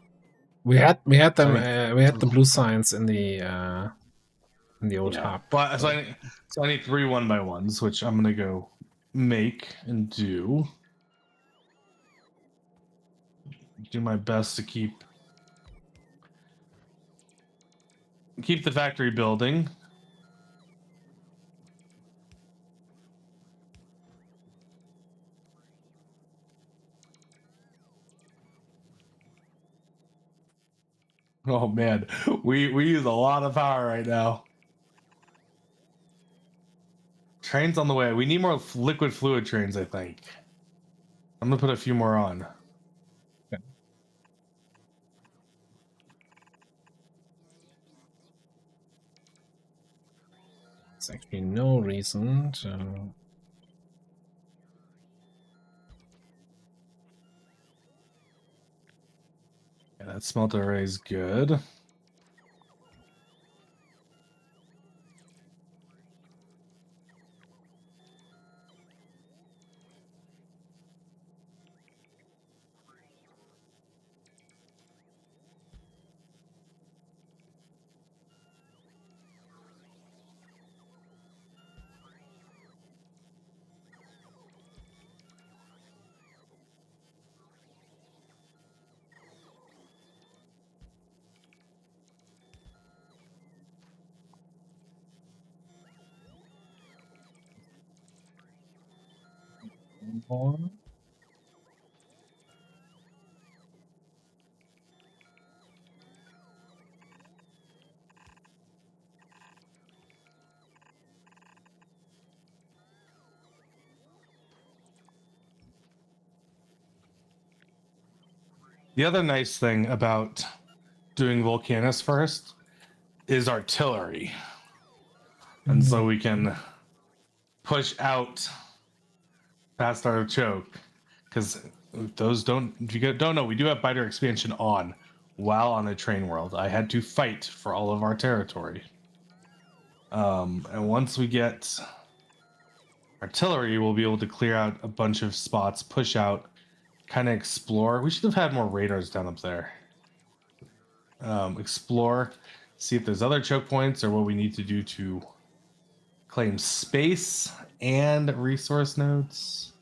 We had them. So We had the blue science in the old yeah. hub. Well, so I need 3 1x1s, which I'm gonna go make and do my best to keep the factory building. Oh man, we use a lot of power right now. Trains on the way. We need more liquid fluid trains, I think. I'm gonna put a few more on. Okay. There's actually no reason to. Yeah, that smelter array is good. More. The other nice thing about doing Volcanus first is artillery. And so we can push out past our choke. Because those don't, if you don't know, we do have biter expansion on while on the train world. I had to fight for all of our territory. And once we get artillery, we'll be able to clear out a bunch of spots, push out, kind of explore. We should have had more radars down up there. Explore, see if there's other choke points or what we need to do to claim space and resource nodes.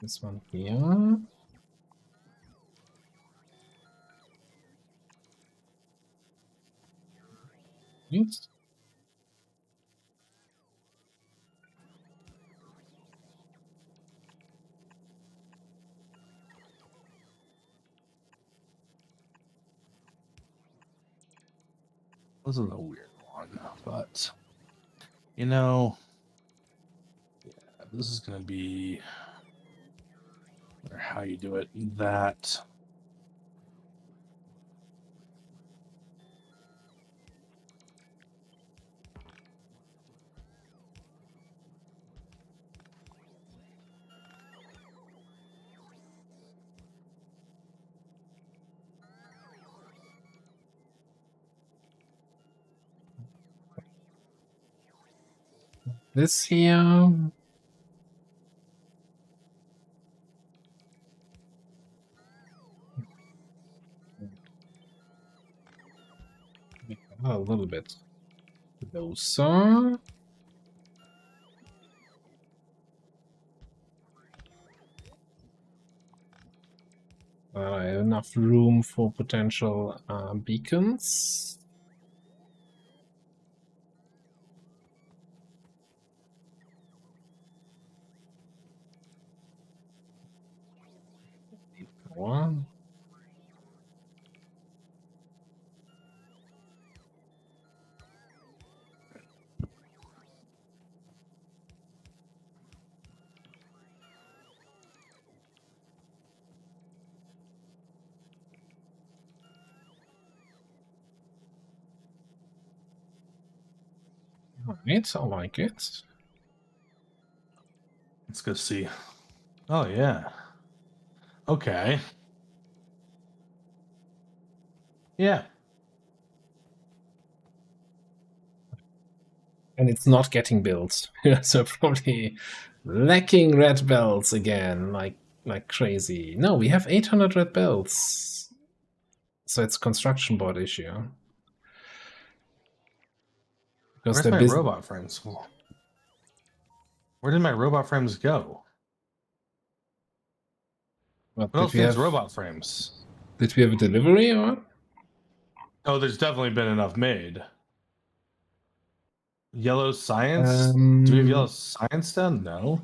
This one here. Yes. This is a weird one, but you know, yeah, this is gonna be, or how you do it, that. This here. A little bit closer. Enough room for potential beacons. One. Alright, I like it. Let's go see. Oh yeah. Okay. Yeah. And it's not getting built. So probably lacking red belts again, like crazy. No, we have 800 red belts. So it's construction board issue. Because Where's my robot frames? Where did my robot frames go? What What else did we needs have? robot frames? Did we have a delivery or? Oh, there's definitely been enough made. Yellow science? Do we have yellow science then? No.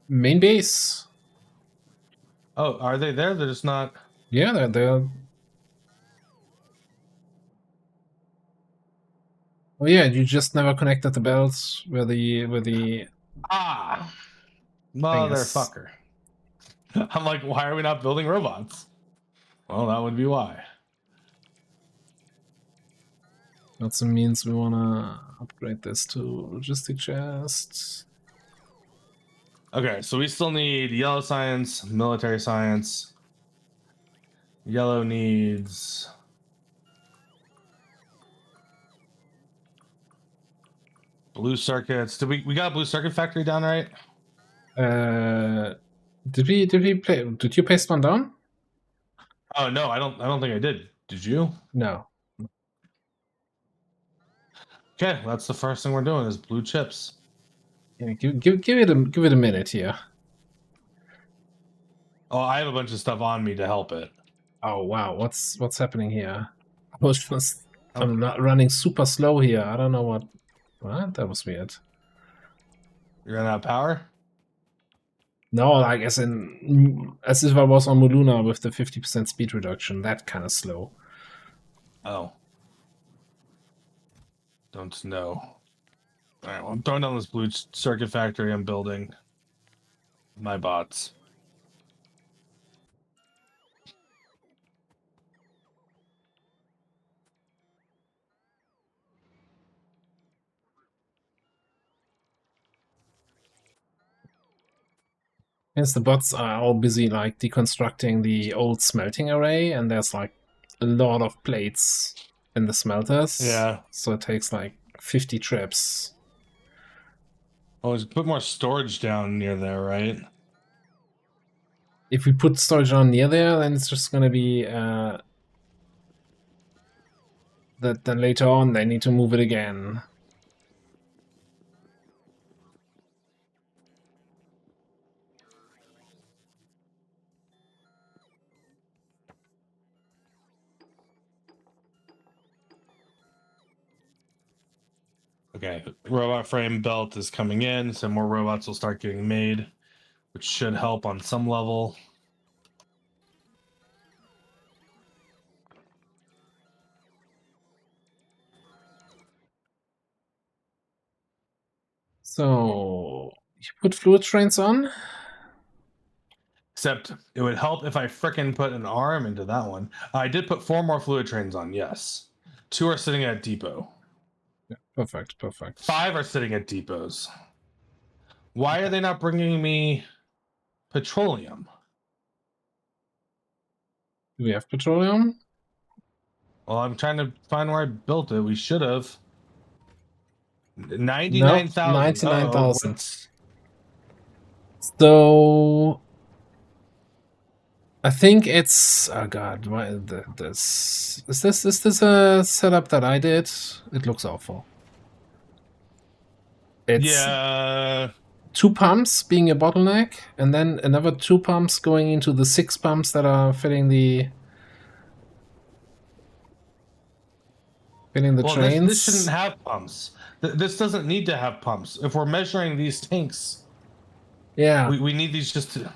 Main base. Oh, are they there? They're just not. Yeah, they're. Oh yeah, you just never connected the belts where the Ah, Thing is- motherfucker. I'm like, why are we not building robots? Well, that would be why. also means we wanna upgrade this to logistic chests. Okay, so we still need yellow science, military science. Yellow needs blue circuits. Did we got a blue circuit factory down, right? Did you paste one down? Oh no, I don't think I did. Did you? No. Okay, that's the first thing we're doing is blue chips. Yeah, give it a minute here. Oh, I have a bunch of stuff on me to help it. Oh wow, what's happening here? I'm not running super slow here. I don't know what. What? That was weird. You're running out of power? No, like as if I was on Muluna with the 50% speed reduction. That kind of slow. Oh. Don't know. Alright, well, I'm throwing down this blue circuit factory I'm building. My bots. Hence the bots are all busy like deconstructing the old smelting array, and there's like a lot of plates in the smelters. Yeah. So it takes like 50 trips. Oh, let's put more storage down near there, right? If we put storage on near there, then it's just gonna be that then later on they need to move it again. Okay, robot frame belt is coming in, so more robots will start getting made, which should help on some level. So you put fluid trains on? Except it would help if I frickin' put an arm into that one. I did put 4 more fluid trains on, yes. 2 are sitting at depot. Yeah, perfect. 5 are sitting at depots. Why are they not bringing me petroleum? Do we have petroleum? Well, I'm trying to find where I built it. We should have. 99,000. 99,000. So I think it's oh god, why this is this a setup that I did? It looks awful. It's Yeah. 2 pumps being a bottleneck, and then another 2 pumps going into the 6 pumps that are filling the trains. This shouldn't have pumps. This doesn't need to have pumps. If we're measuring these tanks, Yeah. we need these just to.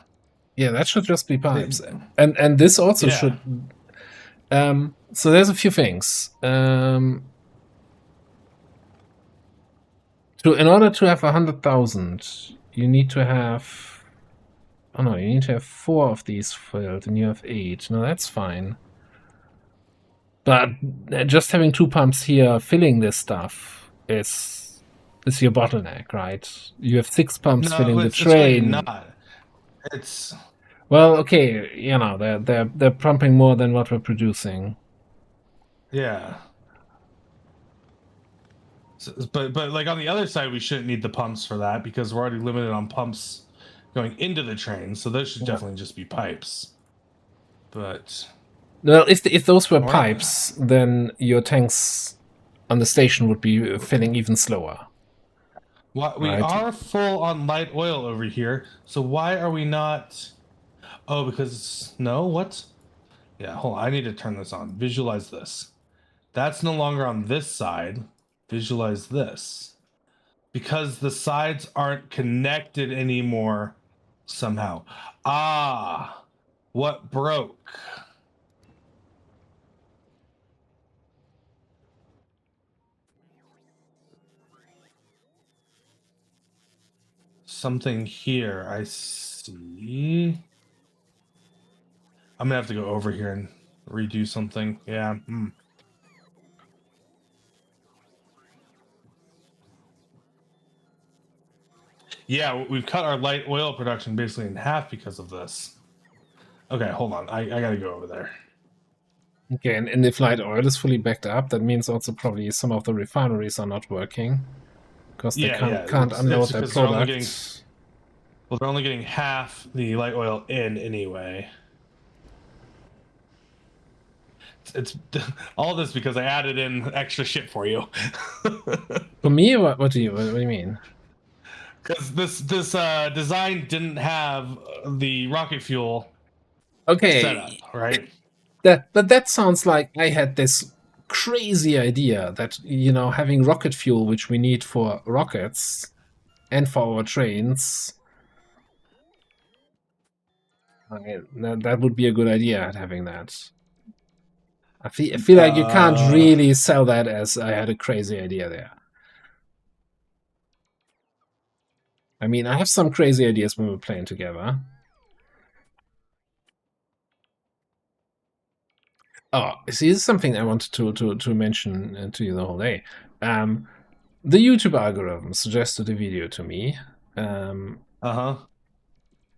Yeah, that should just be pipes. And this also Yeah. should. So there's a few things. In order to have 100,000, you need to have. Oh no, you need to have 4 of these filled, and you have 8. No, that's fine. But just having 2 pumps here filling this stuff is your bottleneck, right? You have 6 pumps filling the it's really train. not. It's Well, okay, you know they're pumping more than what we're producing. yeah. So, but like on the other side, we shouldn't need the pumps for that because we're already limited on pumps going into the train. So those should definitely just be pipes. But Well, if those were Or- pipes, then your tanks on the station would be filling even slower. we Right. are full on light oil over here. So why are we not? Oh, because no, what? Yeah, hold on. I need to turn this on. Visualize this. That's no longer on this side. Visualize this. Because the sides aren't connected anymore somehow. Ah, what broke? Something here. I see. I'm gonna have to go over here and redo something. Yeah. Yeah, we've cut our light oil production basically in half because of this. Okay, hold on. I gotta go over there. Okay, and if light oil is fully backed up, that means also probably some of the refineries are not working because they can't unload their because they're only products. Well, they're only getting half the light oil in anyway. It's all this because I added in extra shit for you. For me, what do you mean? Because this design didn't have the rocket fuel Okay, set up, right? that sounds like I had this crazy idea that, you know, having rocket fuel, which we need for rockets and for our trains, that would be a good idea, having that. I feel like you can't really sell that as I had a crazy idea there. I mean, I have some crazy ideas when we're playing together. Oh, see, this is something I wanted to mention to you the whole day. The YouTube algorithm suggested a video to me,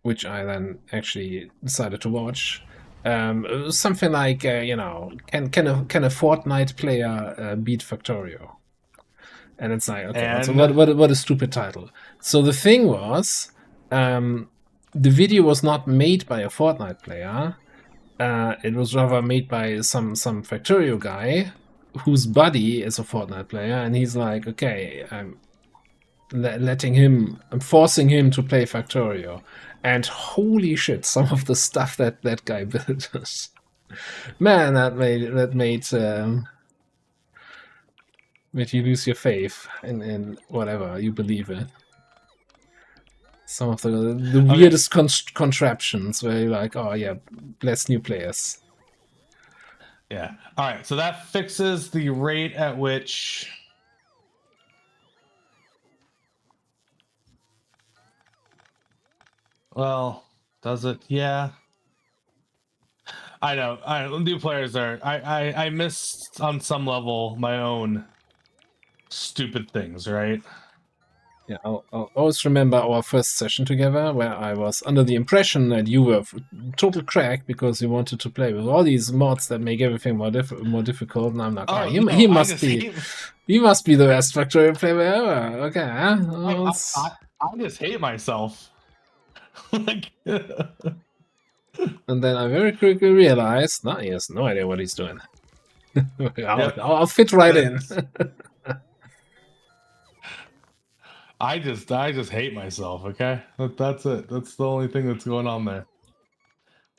which I then actually decided to watch. Something like, you know, can a Fortnite player beat Factorio? And it's like, okay, so what a stupid title. So the thing was, the video was not made by a Fortnite player. It was rather made by some Factorio guy whose buddy is a Fortnite player, and he's like, okay, I'm forcing him to play Factorio. And holy shit, some of the stuff that guy built us. Man, that made you lose your faith in whatever you believe in. Some of the weirdest contraptions where you're like, oh yeah, bless new players. Yeah. All right. So that fixes the rate at which. Well, does it? Yeah. I know. New players are. I missed on some level my own stupid things, right? Yeah, I'll always remember our first session together where I was under the impression that you were total crack because you wanted to play with all these mods that make everything more difficult, and I'm like, he must be the best Factorio player ever. Okay, I just hate myself. Like, and then I very quickly realized, no, he has no idea what he's doing. I'll fit right in. I just hate myself. Okay, that's it. That's the only thing that's going on there.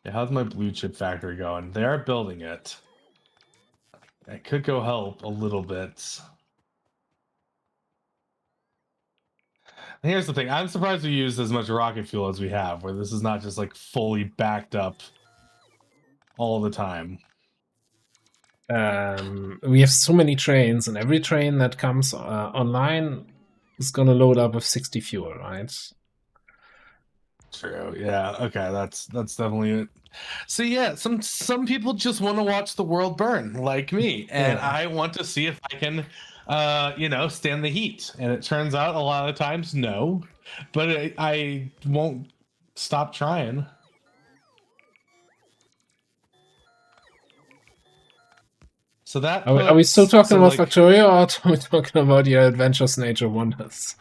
Yeah, how's my blue chip factory going? They are building it. I could go help a little bit. And here's the thing. I'm surprised we used as much rocket fuel as we have, where this is not just like fully backed up all the time. We have so many trains, and every train that comes online is gonna load up with 60 fuel, right? True. Yeah. Okay. That's definitely it. So yeah, some people just want to watch the world burn, like me, and Yeah. I want to see if I can, stand the heat. And it turns out a lot of times no, but I won't stop trying. So that are we still talking about Factorio, or are we talking about your Adventures in Age of Wonders?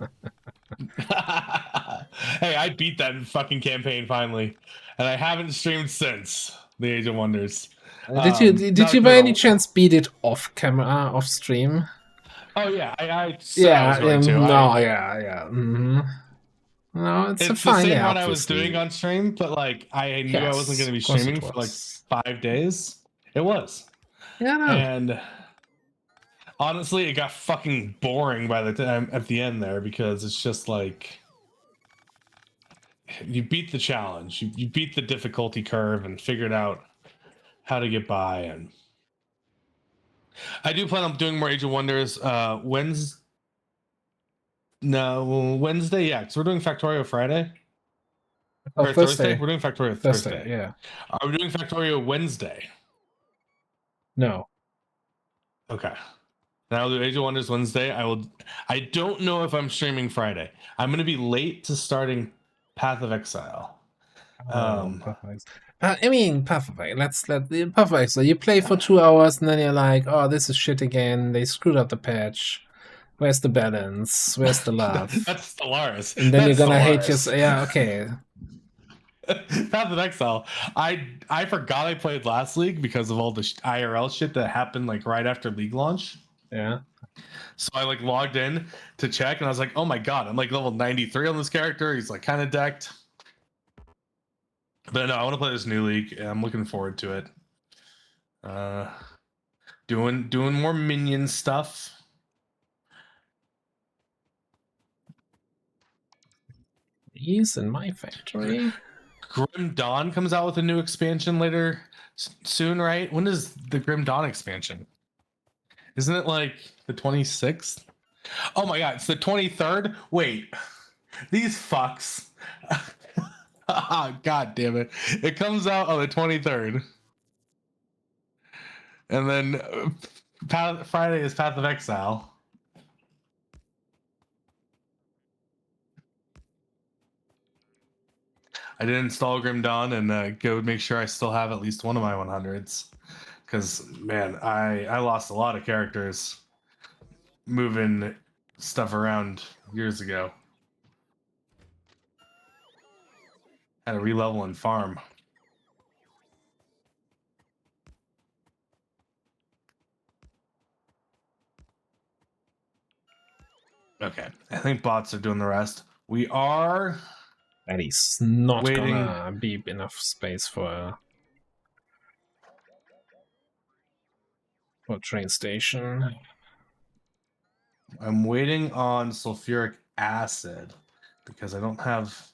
Hey, I beat that fucking campaign finally, and I haven't streamed since the Age of Wonders. Did you by any chance beat it off camera, off stream? Oh yeah, I Yeah. was going to. No. Yeah. Mm-hmm. No, it's a It's the fine. same Yeah, one I was obviously. doing on stream, but like I knew I wasn't Yes, going to be of course it streaming for like was. 5 days. It was. Yeah, no. And honestly, it got fucking boring by the time at the end there because it's just like you beat the challenge, you beat the difficulty curve and figured out how to get by. And I do plan on doing more Age of Wonders Wednesday, yeah, because we're doing Factorio Friday. Oh, Or Thursday? Thursday. We're doing Factorio Thursday, Thursday. yeah. Are we doing Factorio Wednesday? No. Okay. Then I'll do Age of Wonders Wednesday. I don't know if I'm streaming Friday. I'm gonna be late to starting Path of Exile. Perfect. I mean, perfect. Perfect. So you play for 2 hours and then you're like, oh, this is shit again. They screwed up the patch. Where's the balance? Where's the love? That's Stellaris. And then That's you're gonna hate Stellaris. your. Yeah, okay. Path of Exile. I forgot I played last league because of all the IRL shit that happened like right after league launch. Yeah. So I like logged in to check and I was like, oh my god, I'm like level 93 on this character. He's like kind of decked. But no, I want to play this new league. And I'm looking forward to it. Doing more minion stuff. He's in my factory. Grim Dawn comes out with a new expansion later soon, right? When is the Grim Dawn expansion? Isn't it like the 26th? Oh my god, it's the 23rd? Wait. These fucks. God damn it. It comes out on the 23rd. And then Friday is Path of Exile. I did install Grim Dawn and go make sure I still have at least one of my 100s. Because, man, I lost a lot of characters moving stuff around years ago. Had to re-level and farm. Okay, I think bots are doing the rest. We are... And he's not waiting. gonna be enough space for a train station. I'm waiting on sulfuric acid because I don't have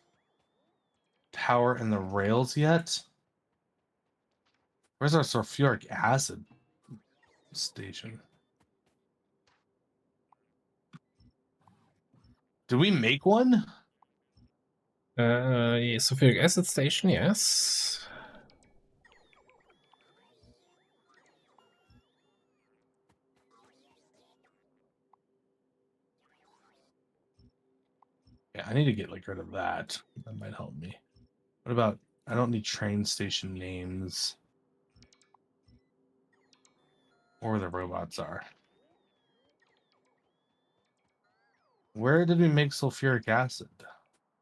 power in the rails yet. Where's our sulfuric acid station? Did we make one? Yeah, sulfuric acid station, yes. Yeah, I need to get like rid of that. That might help me. What about, I don't need train station names. Or where the robots are. Where did we make sulfuric acid?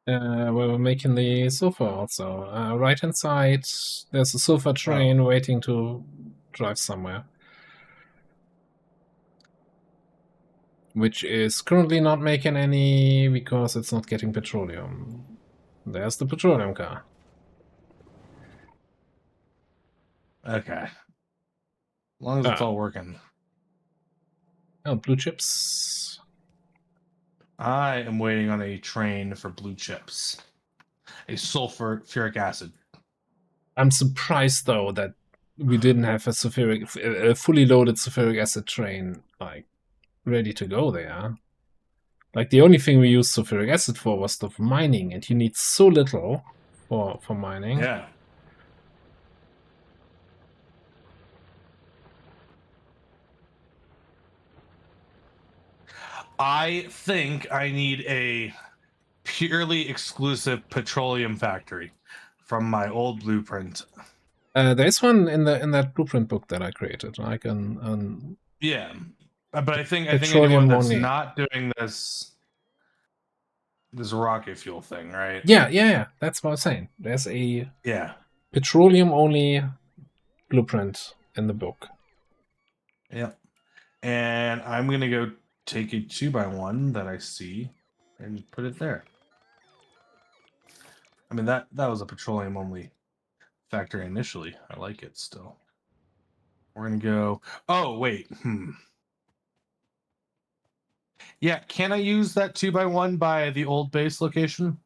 We're making the sulfur also. Right hand side, there's a sulfur train waiting to drive somewhere. Which is currently not making any because it's not getting petroleum. There's the petroleum car. Okay. As long as it's all working. Oh, blue chips. I am waiting on a train for blue chips. A sulfuric acid. I'm surprised though that we didn't have a fully loaded sulfuric acid train like ready to go there. Like the only thing we used sulfuric acid for was the mining, and you need so little for mining. Yeah. I think I need a purely exclusive petroleum factory from my old blueprint. There's one in that blueprint book that I created, like yeah, but I think petroleum anyone that's only. not doing this rocket fuel thing, right? Yeah. That's what I'm saying. There's a petroleum only blueprint in the book. Yep. And I'm gonna go take a 2x1 that I see and put it there. I mean, that was a petroleum only factory initially. I like it still. We're gonna go. Oh wait. Yeah, can I use that 2x1 by the old base location?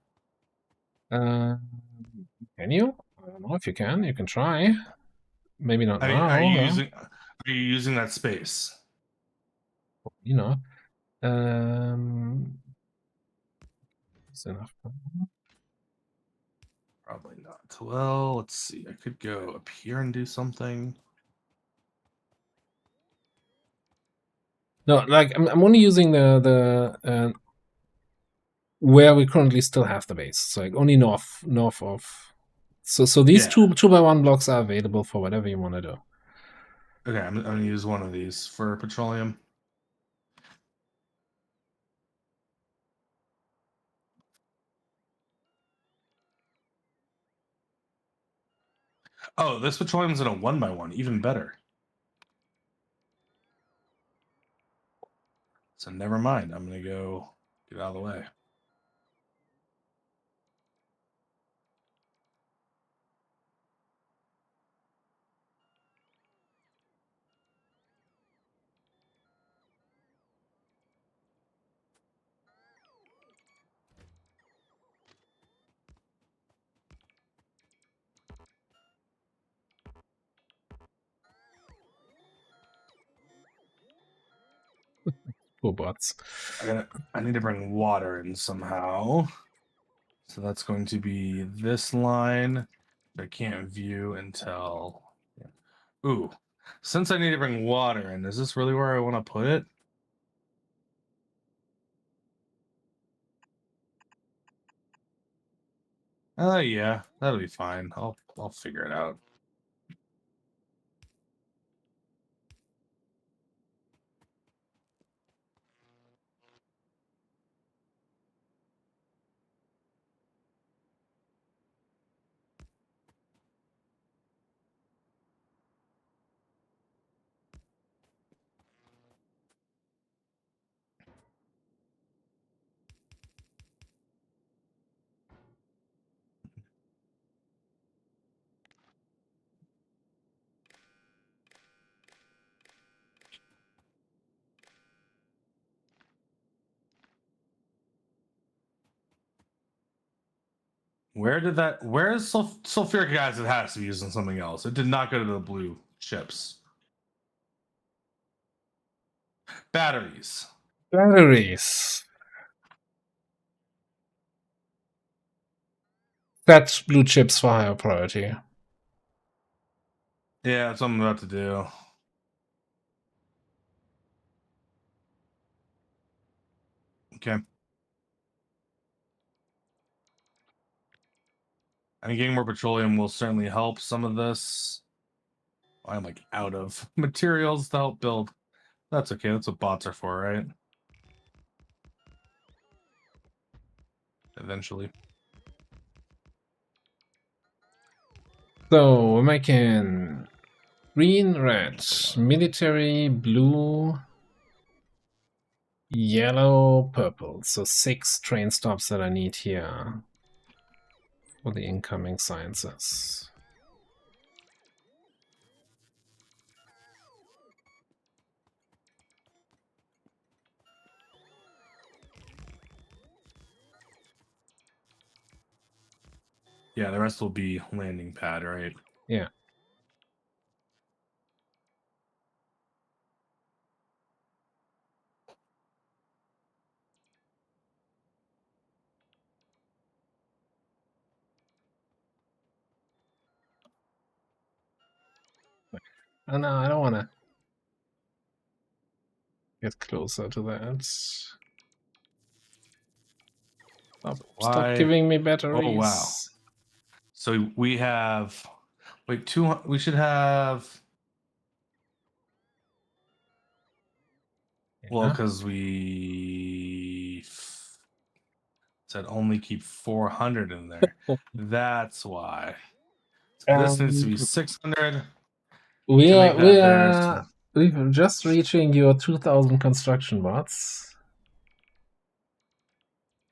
Can you? I don't know if you can. You can try. Maybe not I mean, now. are you though. using that space? You know. That's enough. Probably not. Well, let's see. I could go up here and do something. No, like I'm only using the where we currently still have the base. So like only north of. So these Yeah. 2x1 blocks are available for whatever you want to do. Okay, I'm gonna use one of these for petroleum. Oh, this petroleum's in a 1x1, even better. So never mind. I'm gonna go get out of the way. Poor bots. I need to bring water in somehow. So that's going to be this line. I can't view until. Ooh, since I need to bring water in, is this really where I want to put it? Yeah, that'll be fine. I'll figure it out. Where's sulfuric acid? Has to be used on something else. It did not go to the blue chips. Batteries. Batteries. That's blue chips for higher priority. Yeah, that's what I'm about to do. Okay. I mean, getting more petroleum will certainly help some of this. I'm like out of materials to help build. That's okay. That's what bots are for, right? Eventually. So we're making green, red, military, blue, yellow, purple. So 6 train stops that I need here for the incoming sciences. Yeah, the rest will be landing pad, right? Yeah. Oh no, I don't want to get closer to that. Stop giving me batteries. Oh wow. So we have we should have well, because we said only keep 400 in there. That's why. So this needs to be 600. We've just reaching your 2,000 construction bots,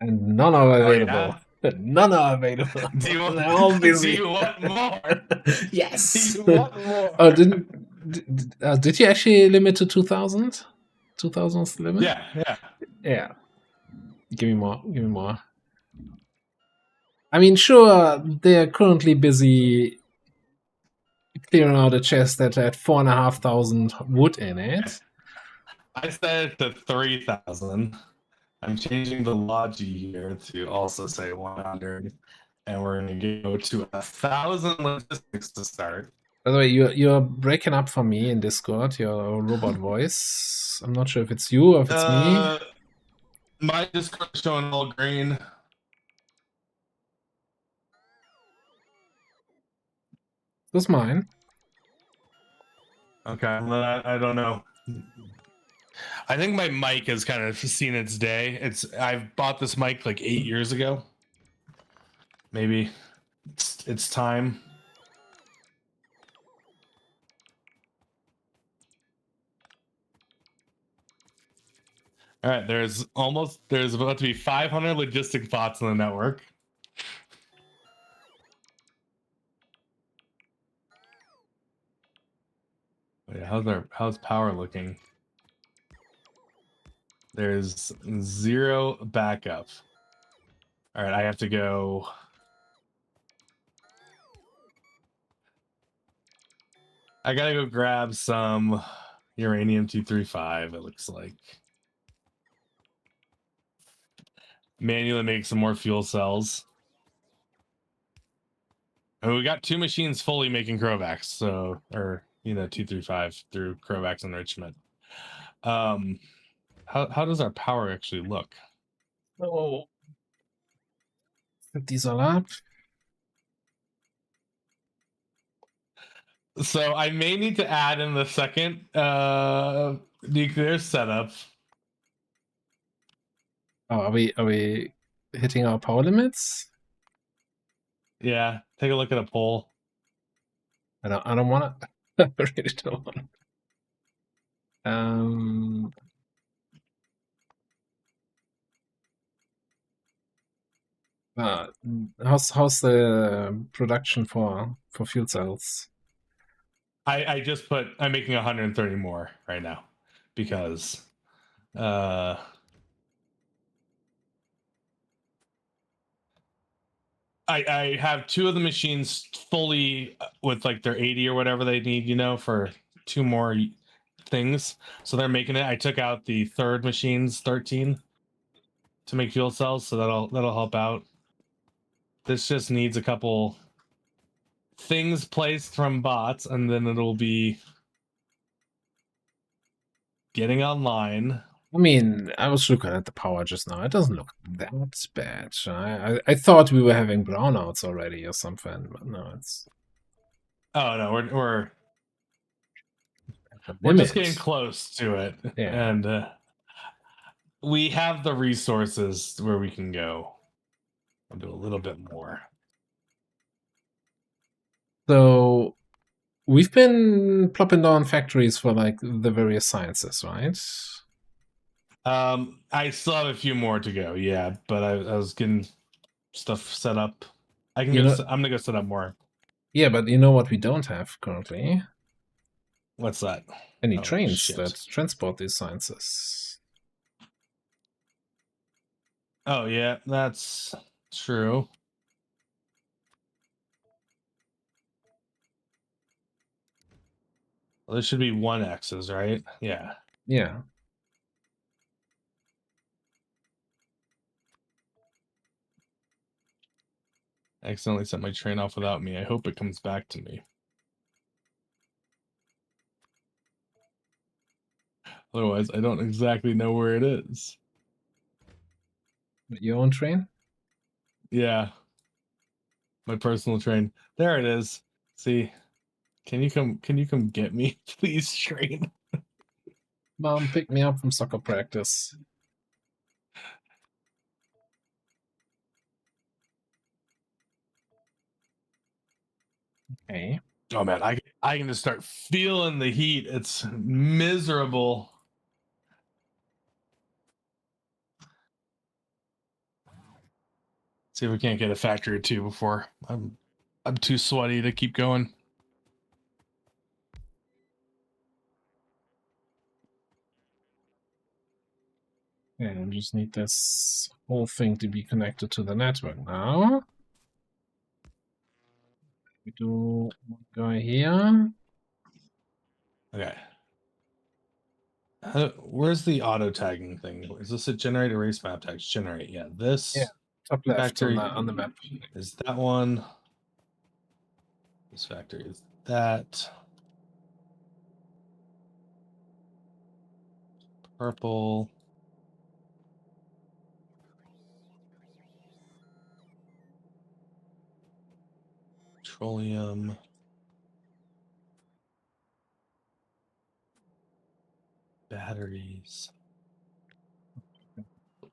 and none are available. None are available. Do you want, They're all do busy. you want more? Yes. Do you want more? Oh, did you actually limit to 2,000? 2,000's the limit? Yeah. Yeah. Give me more. Give me more. I mean, sure, they're currently busy clearing out a chest that had 4,500 wood in it. I set it to 3,000. I'm changing the logi here to also say 100, and we're going to go to 1,000 logistics to start. By the way, you're breaking up for me in Discord, your robot voice. I'm not sure if it's you or if it's me. My Discord is showing all green. That's mine. Okay, I don't know. I think my mic has kind of seen its day. I've bought this mic like 8 years ago. Maybe it's time. All right, there's about to be 500 logistic bots on the network. Wait, how's power looking? There's 0 backup. All right, I have to go. I gotta go grab some uranium-235. It looks like. Manually make some more fuel cells. And we got 2 machines fully making Krovax, so 235 through Krovax enrichment. How does our power actually look? Oh. Set these all up. So I may need to add in the second nuclear setup. Oh, are we hitting our power limits? Yeah, take a look at a poll. I don't want to. I really don't want to. How's the production for fuel cells? I'm making 130 more right now because I have 2 of the machines fully with like their 80 or whatever they need, for 2 more things. So they're making it. I took out the third machine's 13 to make fuel cells, so that'll help out. This just needs a couple things placed from bots, and then it'll be getting online. I mean, I was looking at the power just now. It doesn't look that bad. I thought we were having brownouts already or something, but no, it's. Oh no, we're limit. just getting close to it, Yeah. and we have the resources where we can go. I'll do a little bit more. So we've been plopping down factories for like the various sciences, right? I still have a few more to go, yeah, but I was getting stuff set up. I'm gonna go set up more. Yeah, but you know what we don't have currently? What's that? Any Oh, trains shit. that transport these sciences. Oh yeah, that's true. Well, there should be 1X's, right? Yeah. Yeah. I accidentally sent my train off without me. I hope it comes back to me. Otherwise, I don't exactly know where it is. Your own train? Yeah. My personal train. There it is. See. Can you come get me, please, train? Mom, pick me up from soccer practice. Okay. Oh man, I can just start feeling the heat. It's miserable. See if we can't get a factory or two before I'm too sweaty to keep going. And we just need this whole thing to be connected to the network now. We do one guy here. Okay. Where's the auto tagging thing? Is this a generate erase map tags? Generate. Yeah. This Yeah, top left factory on the map. is that one. This factory is that. Purple. Petroleum. Batteries.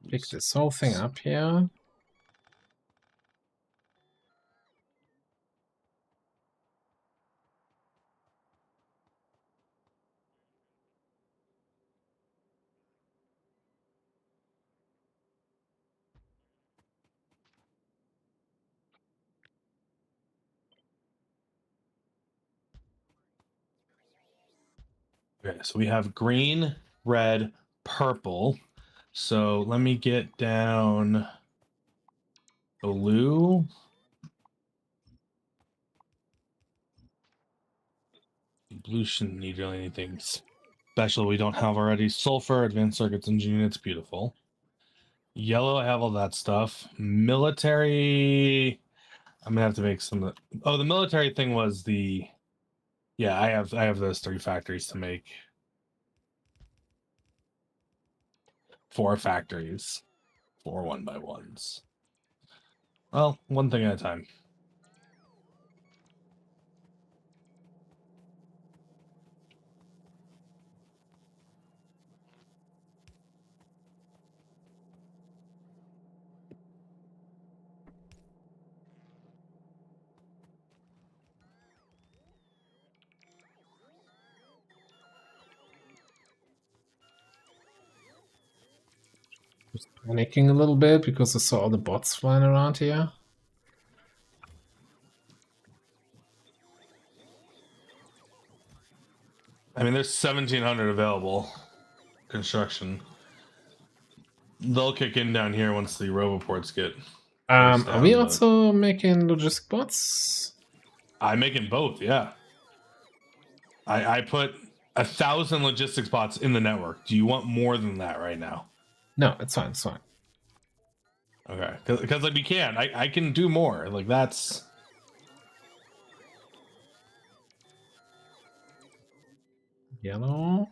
Pick this whole thing up here. Okay, so we have green, red, purple. So let me get down blue. Blue shouldn't need really anything special we don't have already. Sulfur, advanced circuits engine units, beautiful. Yellow, I have all that stuff. Military, I'm gonna have to make some. Oh, the military thing was the. Yeah, I have those 3 factories to make. 4 factories, 4 1x1s. Well, one thing at a time. Just panicking a little bit because I saw all the bots flying around here. I mean, there's 1,700 available construction. They'll kick in down here once the roboports get. Are down, we but- also making logistic bots? I'm making both. Yeah, I put 1,000 logistics bots in the network. Do you want more than that right now? No, it's fine. It's fine. Okay, because like we can. I can do more. Like that's. Yellow.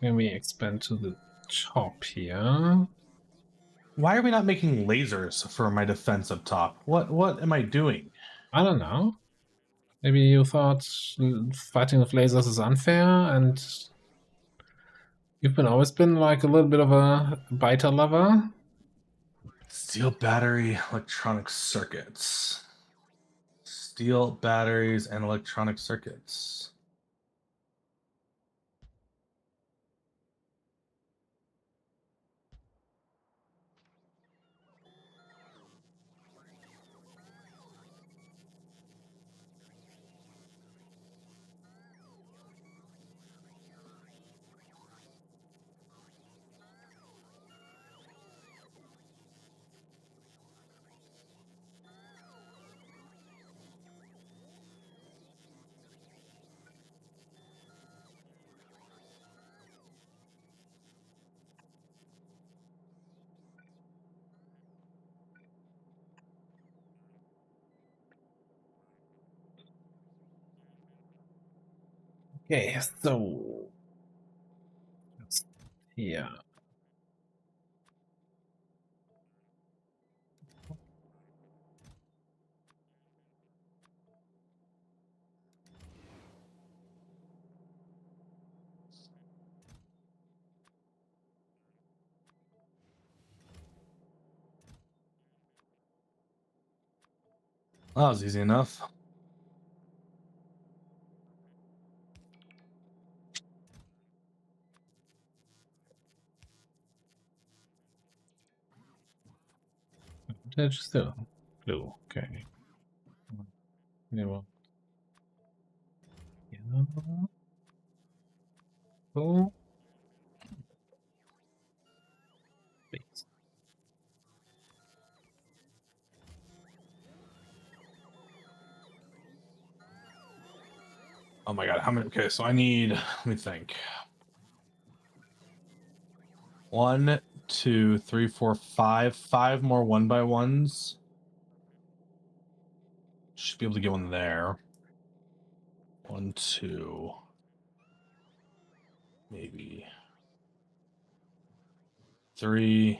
Can we expand to the top here? Why are we not making lasers for my defense up top? What am I doing? I don't know. Maybe you thought fighting with lasers is unfair, and you've always been like a little bit of a biter lover. Steel battery, electronic circuits. Steel batteries and electronic circuits. Okay, so yeah. That was easy enough. That's still blue. Okay. Yeah, well, yellow. Blue. Please. Oh my god, how many? Okay, so I need. Let me think. 1, 2, 3, 4, 5. 5 more 1x1s. Should be able to get one there. 1, 2. Maybe 3.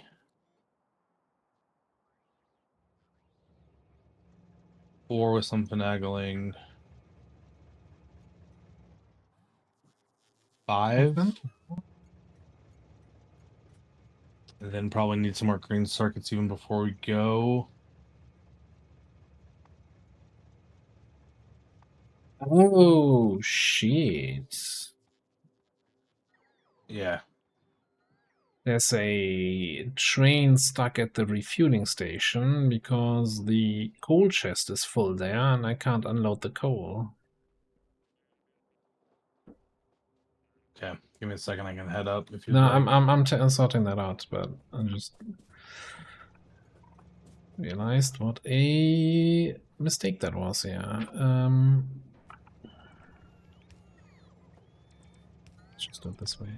4 with some finagling. 5. Mhm. And then probably need some more green circuits even before we go. Oh shit. Yeah. There's a train stuck at the refueling station because the coal chest is full there and I can't unload the coal. Okay. Give me a second. I can head up if you'd No, like. I'm sorting that out, but I just realized what a mistake that was. Yeah. Let's just do it this way.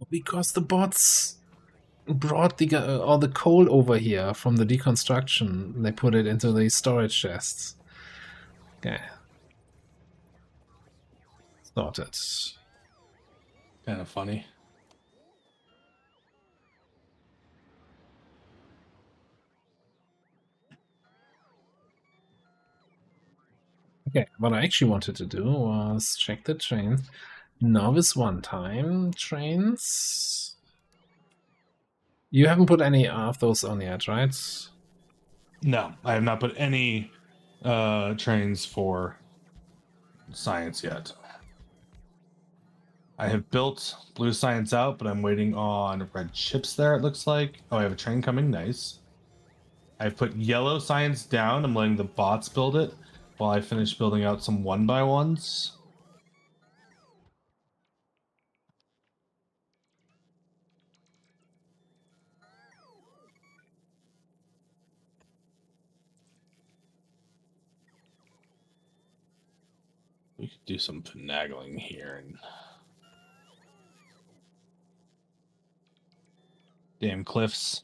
Because the bots brought all the coal over here from the deconstruction. They put it into the storage chests. Okay. Sorted. Kind of funny. Okay, what I actually wanted to do was check the trains. Novice one time trains. You haven't put any of those on yet, right? No, I have not put any trains for science yet. I have built blue science out, but I'm waiting on red chips there, it looks like. Oh, I have a train coming. Nice. I've put yellow science down. I'm letting the bots build it while I finish building out some 1x1s. We could do some finagling here. And damn cliffs.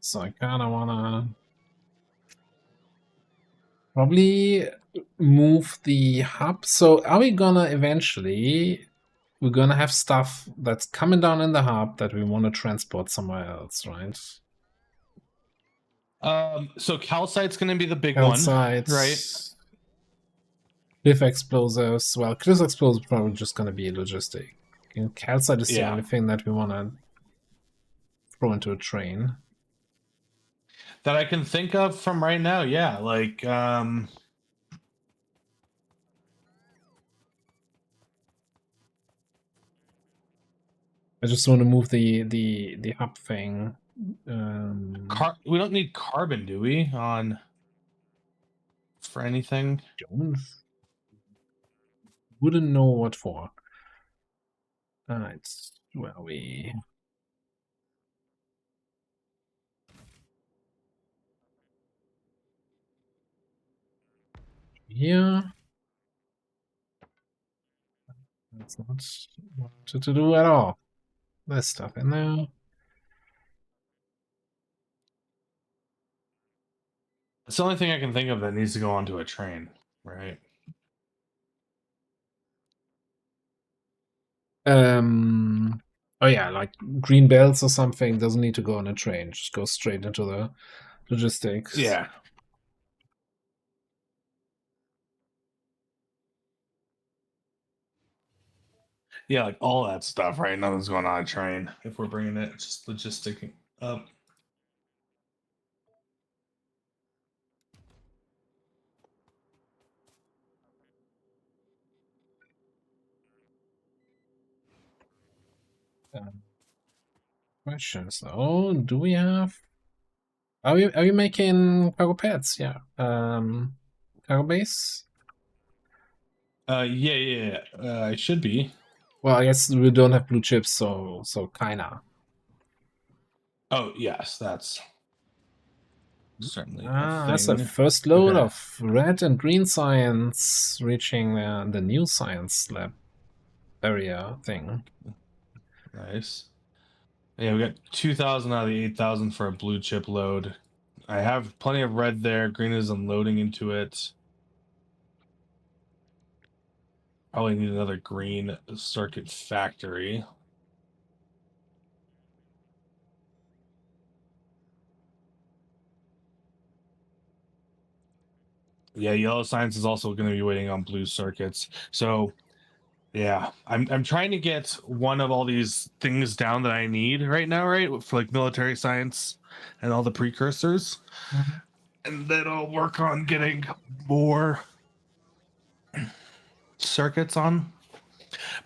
So I kind of want to probably move the hub. So are we gonna eventually, we're gonna have stuff that's coming down in the hub that we want to transport somewhere else, right? So calcite's going to be the big Calcite, one, right? cliff explosives. Well, cliff explosives is probably just gonna be logistic. And calcite is the Yeah. only thing that we want to throw into a train. That I can think of from right now. Yeah, like I just want to move the hub thing. we don't need carbon, do we? On for anything? Don't wouldn't know what for. Alright, where are we? Here. That's not what to do at all. There's stuff in there. It's the only thing I can think of that needs to go onto a train, right? Oh yeah, like green belts or something doesn't need to go on a train. Just go straight into the logistics. Yeah. Yeah, like all that stuff, right? Nothing's going on a train if we're bringing it. It's just logistic up. Questions though. Do we have? Are we making cargo pads? Yeah. Cargo base. Yeah. It should be. Well, I guess we don't have blue chips, so kinda. Oh yes, that's certainly a That's the thing. first load Okay. of red and green science reaching the new science lab area thing. Nice. Yeah, we got 2,000 out of the 8,000 for a blue chip load. I have plenty of red there. Green is unloading into it. Probably need another green circuit factory. Yeah, yellow science is also going to be waiting on blue circuits. So, yeah, I'm trying to get one of all these things down that I need right now, right? For like military science and all the precursors. Mhm. And then I'll work on getting more circuits on.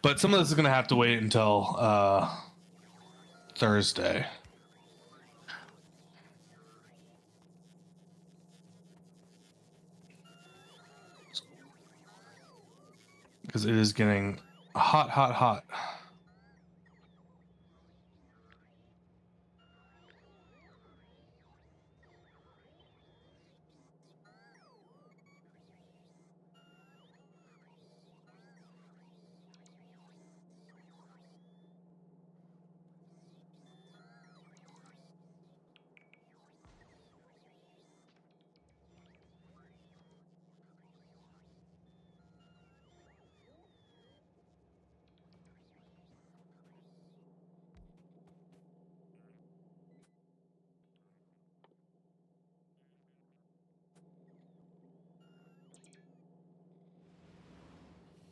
But some of this is going to have to wait until Thursday. Because it is getting hot.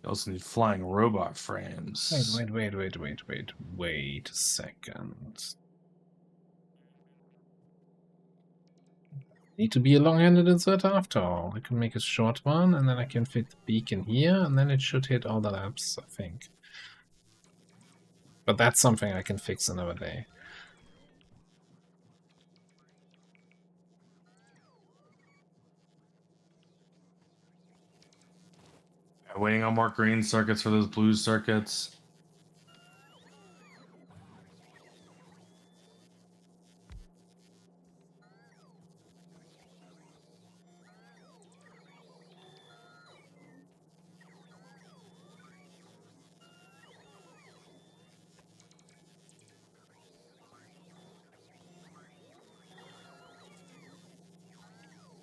You also need flying robot frames. Wait a second. Need to be a long-handed insert after all. I can make a short one, and then I can fit the beacon here, and then it should hit all the labs, I think. But that's something I can fix another day. Waiting on more green circuits for those blue circuits.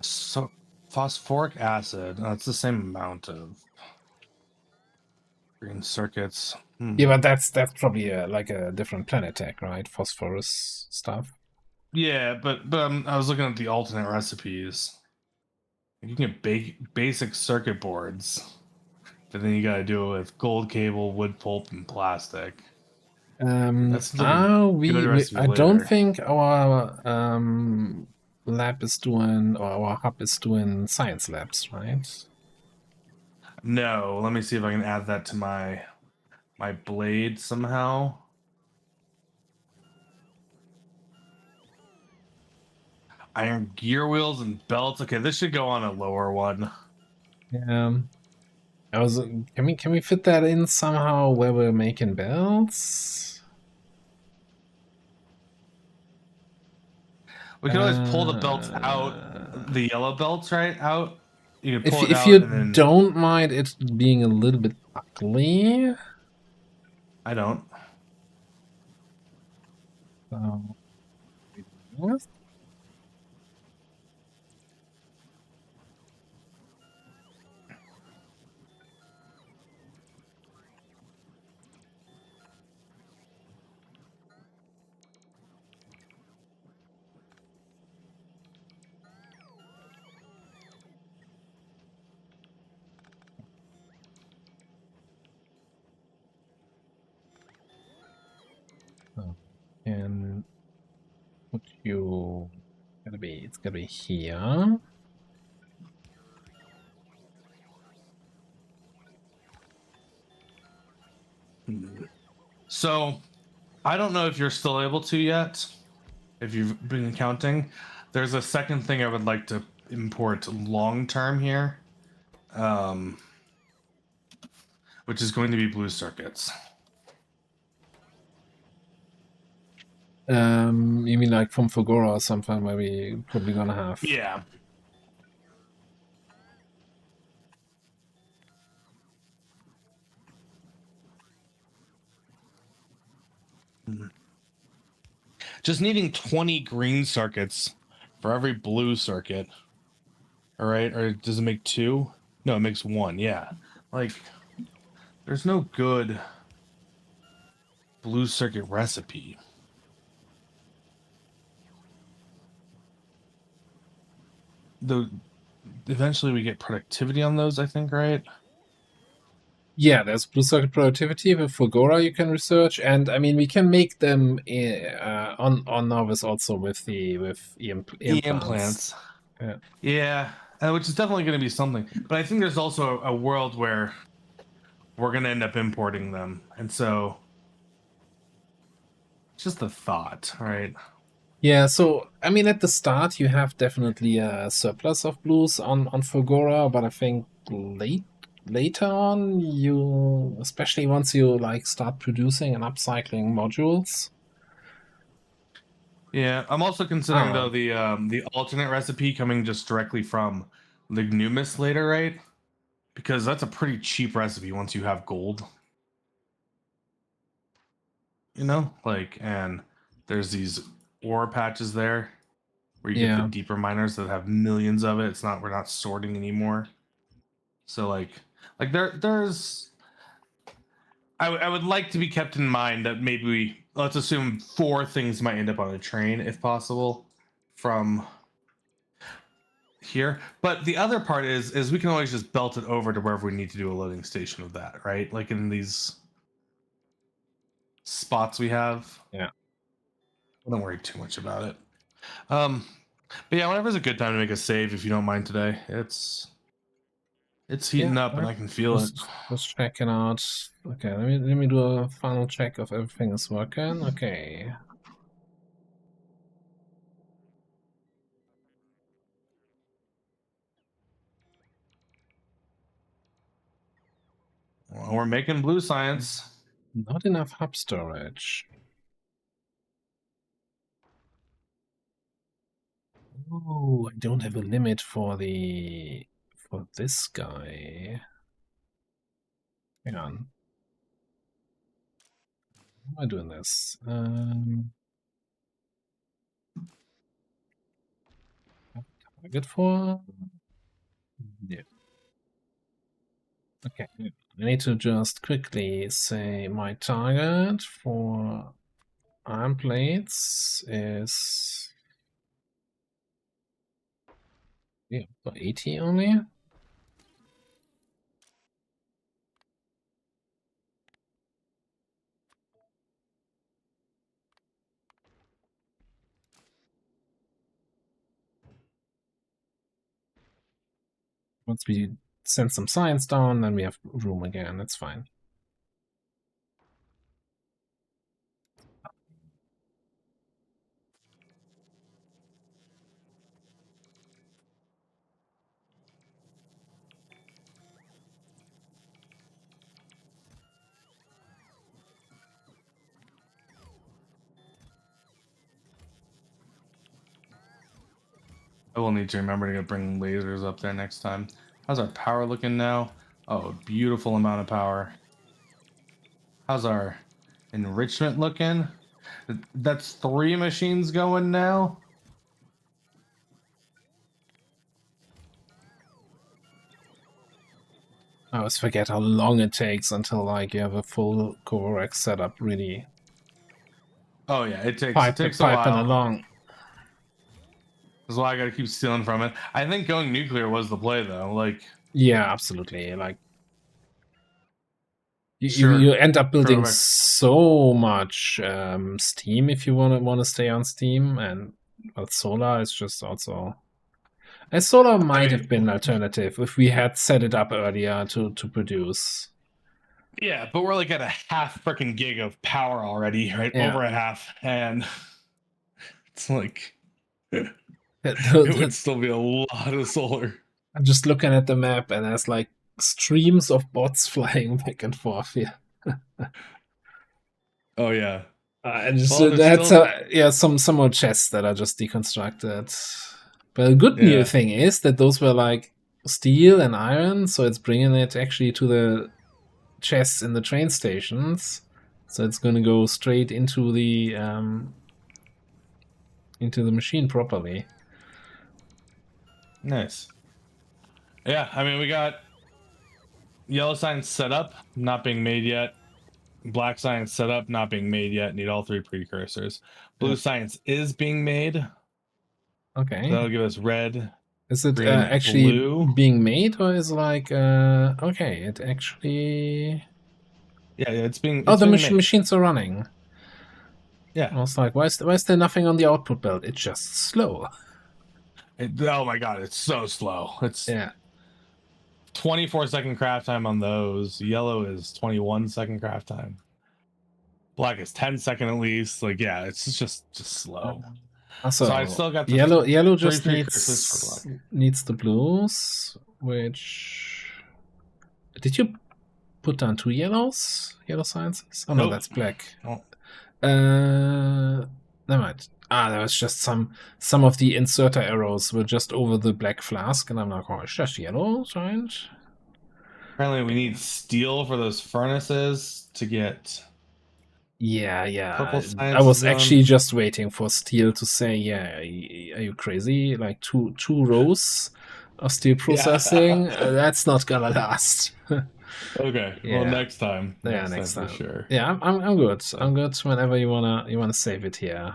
So phosphoric acid, that's the same amount of green circuits. Yeah, but that's probably like a different planet tech, right? Phosphorus stuff. Yeah, but I was looking at the alternate recipes. You can get basic circuit boards, but then you got to do it with gold cable, wood pulp, and plastic. That seems like a good recipe I don't later. think our lab is doing, or our hub is doing science labs, right? No, let me see if I can add that to my blade somehow. Iron gear wheels and belts. Okay, this should go on a lower one. Yeah. I was. Can we fit that in somehow where we're making belts? We can always pull the belts out, the yellow belts, right? Out You can pull If it out you and then don't mind it being a little bit ugly, I don't. so yes. So, and put you it's gonna be here. So I don't know if you're still able to yet. If you've been counting, there's a second thing I would like to import long term here, um, which is going to be blue circuits. You mean like from Fagora or something where we probably gonna have? Yeah. Just needing 20 green circuits for every blue circuit. All right, or does it make 2? No, it makes 1. Yeah. Like there's no good blue circuit recipe. The eventually we get productivity on those, I think, right? Yeah, there's blue circuit productivity with Fagora you can research, and I mean we can make them on Novice also with EM Implants. Yeah. Yeah, which is definitely going to be something. But I think there's also a world where we're going to end up importing them. And so it's just a thought, right? Yeah, so I mean at the start you have definitely a surplus of blues on Fagora, but I think later on you, especially once you like start producing and upcycling modules. Yeah, I'm also considering though the alternate recipe coming just directly from Lignumus later, right? Because that's a pretty cheap recipe once you have gold. You know, like, and there's these ore patches there where you get the Yeah. deeper miners that have millions of it. It's not, we're not sorting anymore. So like there's I would like to be kept in mind that maybe let's assume 4 things might end up on a train if possible from here. But the other part is we can always just belt it over to wherever we need to do a loading station of that, right? Like in these spots we have. Yeah. Don't worry too much about it. But yeah, whenever's a good time to make a save, if you don't mind today. It's heating up and I can feel it. Just checking out. Okay, let me do a final check if everything is working. Okay. Well, we're making blue science. Not enough hub storage. Oh, I don't have a limit for this guy. Hang on. How am I doing this? Target for? Yeah. Okay. I need to just quickly say my target for iron plates is 80 only. Once we send some science down, then we have room again. That's fine. I will need to remember to bring lasers up there next time. How's our power looking now? Oh, beautiful amount of power. How's our enrichment looking? That's 3 machines going now. I always forget how long it takes until like you have a full Kovarex setup really Oh yeah, it takes a piping while. along. That's why I gotta keep stealing from it. I think going nuclear was the play though. Like, Yeah, absolutely. Like Sure. you end up building Correct. so much steam if you want to stay on steam, and well, solar is just also. And solar might have been an alternative if we had set it up earlier to produce. yeah, but we're like at a half freaking gig of power already, right? Yeah. Over a half, and it's like The- it would still be a lot of solar. I'm just looking at the map, and there's like streams of bots flying back and forth here. Oh yeah. And just Well, there's that's still- yeah, some more chests that are just deconstructed. But the good Yeah. new thing is that those were like steel and iron, so it's bringing it actually to the chests in the train stations. So it's going to go straight into the machine properly. Nice. Yeah, I mean, we got yellow signs set up, not being made yet. Black science set up, not being made yet. Need all 3 precursors. Blue science is being made. Okay. That'll give us red. Is it green, actually blue. being made, or is it like okay? It actually. Yeah, it's being. Oh, it's the being made. machines are running. Yeah. I was like, why is there nothing on the output belt? It's just slow. Oh my god, it's so slow. It's Yeah. 24-second craft time on those. Yellow is 21-second craft time. Black is 10-second at least. Like, yeah, it's just slow. Also, So I still got the yellow 3 just precursors for needs the blues, which did you put down 2 yellows? Yellow sciences? Oh no, Nope. that's black. Oh. Never mind. There was just some of the inserter arrows were just over the black flask, and I'm like, oh, it's just yellow, right? Apparently, we need steel for those furnaces to get. Yeah. Purple I science was zone. actually just waiting for steel to say, yeah, are you crazy? Like two rows of steel processing? That's not gonna last. Okay. Yeah. Well, next time. Yeah, next time. for sure. Yeah, I'm good. I'm good whenever you wanna save it here.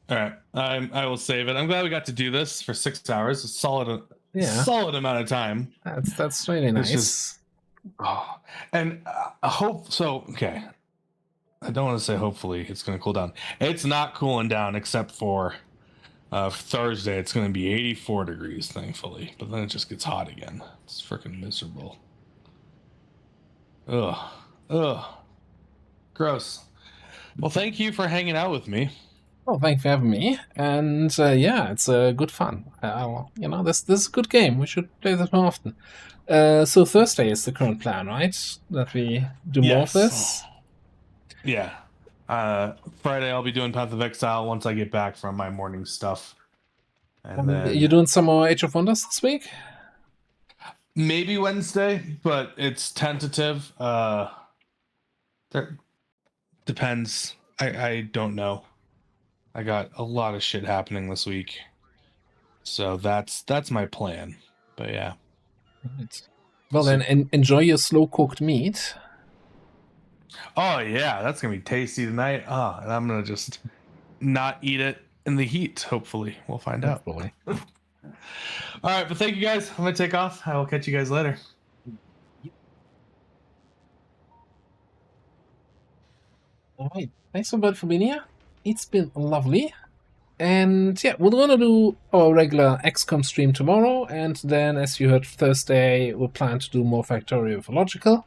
All right. I will save it. I'm glad we got to do this for 6 hours. A solid amount of time. That's really It's nice. just- Oh, and I hope so. Okay. I don't want to say hopefully it's going to cool down. It's not cooling down except for Thursday. It's going to be 84 degrees, thankfully. But then it just gets hot again. It's freaking miserable. Ugh. Gross. Well, thank you for hanging out with me. Well, thank you for having me. And yeah, it's good fun. This is a good game. We should play this more often. So Thursday is the current plan, right? That we do more of Yes. this? Yeah. Friday I'll be doing Path of Exile once I get back from my morning stuff. And then You're doing some more Age of Wonders this week? maybe Wednesday, but it's tentative. There depends. I don't know. I got a lot of shit happening this week. So that's my plan. But yeah. Right. Well, then enjoy your slow-cooked meat. Oh yeah, that's gonna be tasty tonight. And I'm gonna just not eat it in the heat, hopefully. We'll find out. Hopefully. All right, but thank you guys. I'm gonna take off. I will catch you guys later. All right. Thanks so much for being here. It's been lovely. And yeah, we're gonna do our regular XCOM stream tomorrow, and then, as you heard, Thursday we'll plan to do more Factorio for Logical.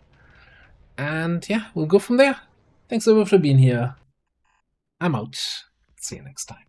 And yeah, we'll go from there. Thanks so much for being here. I'm out. See you next time.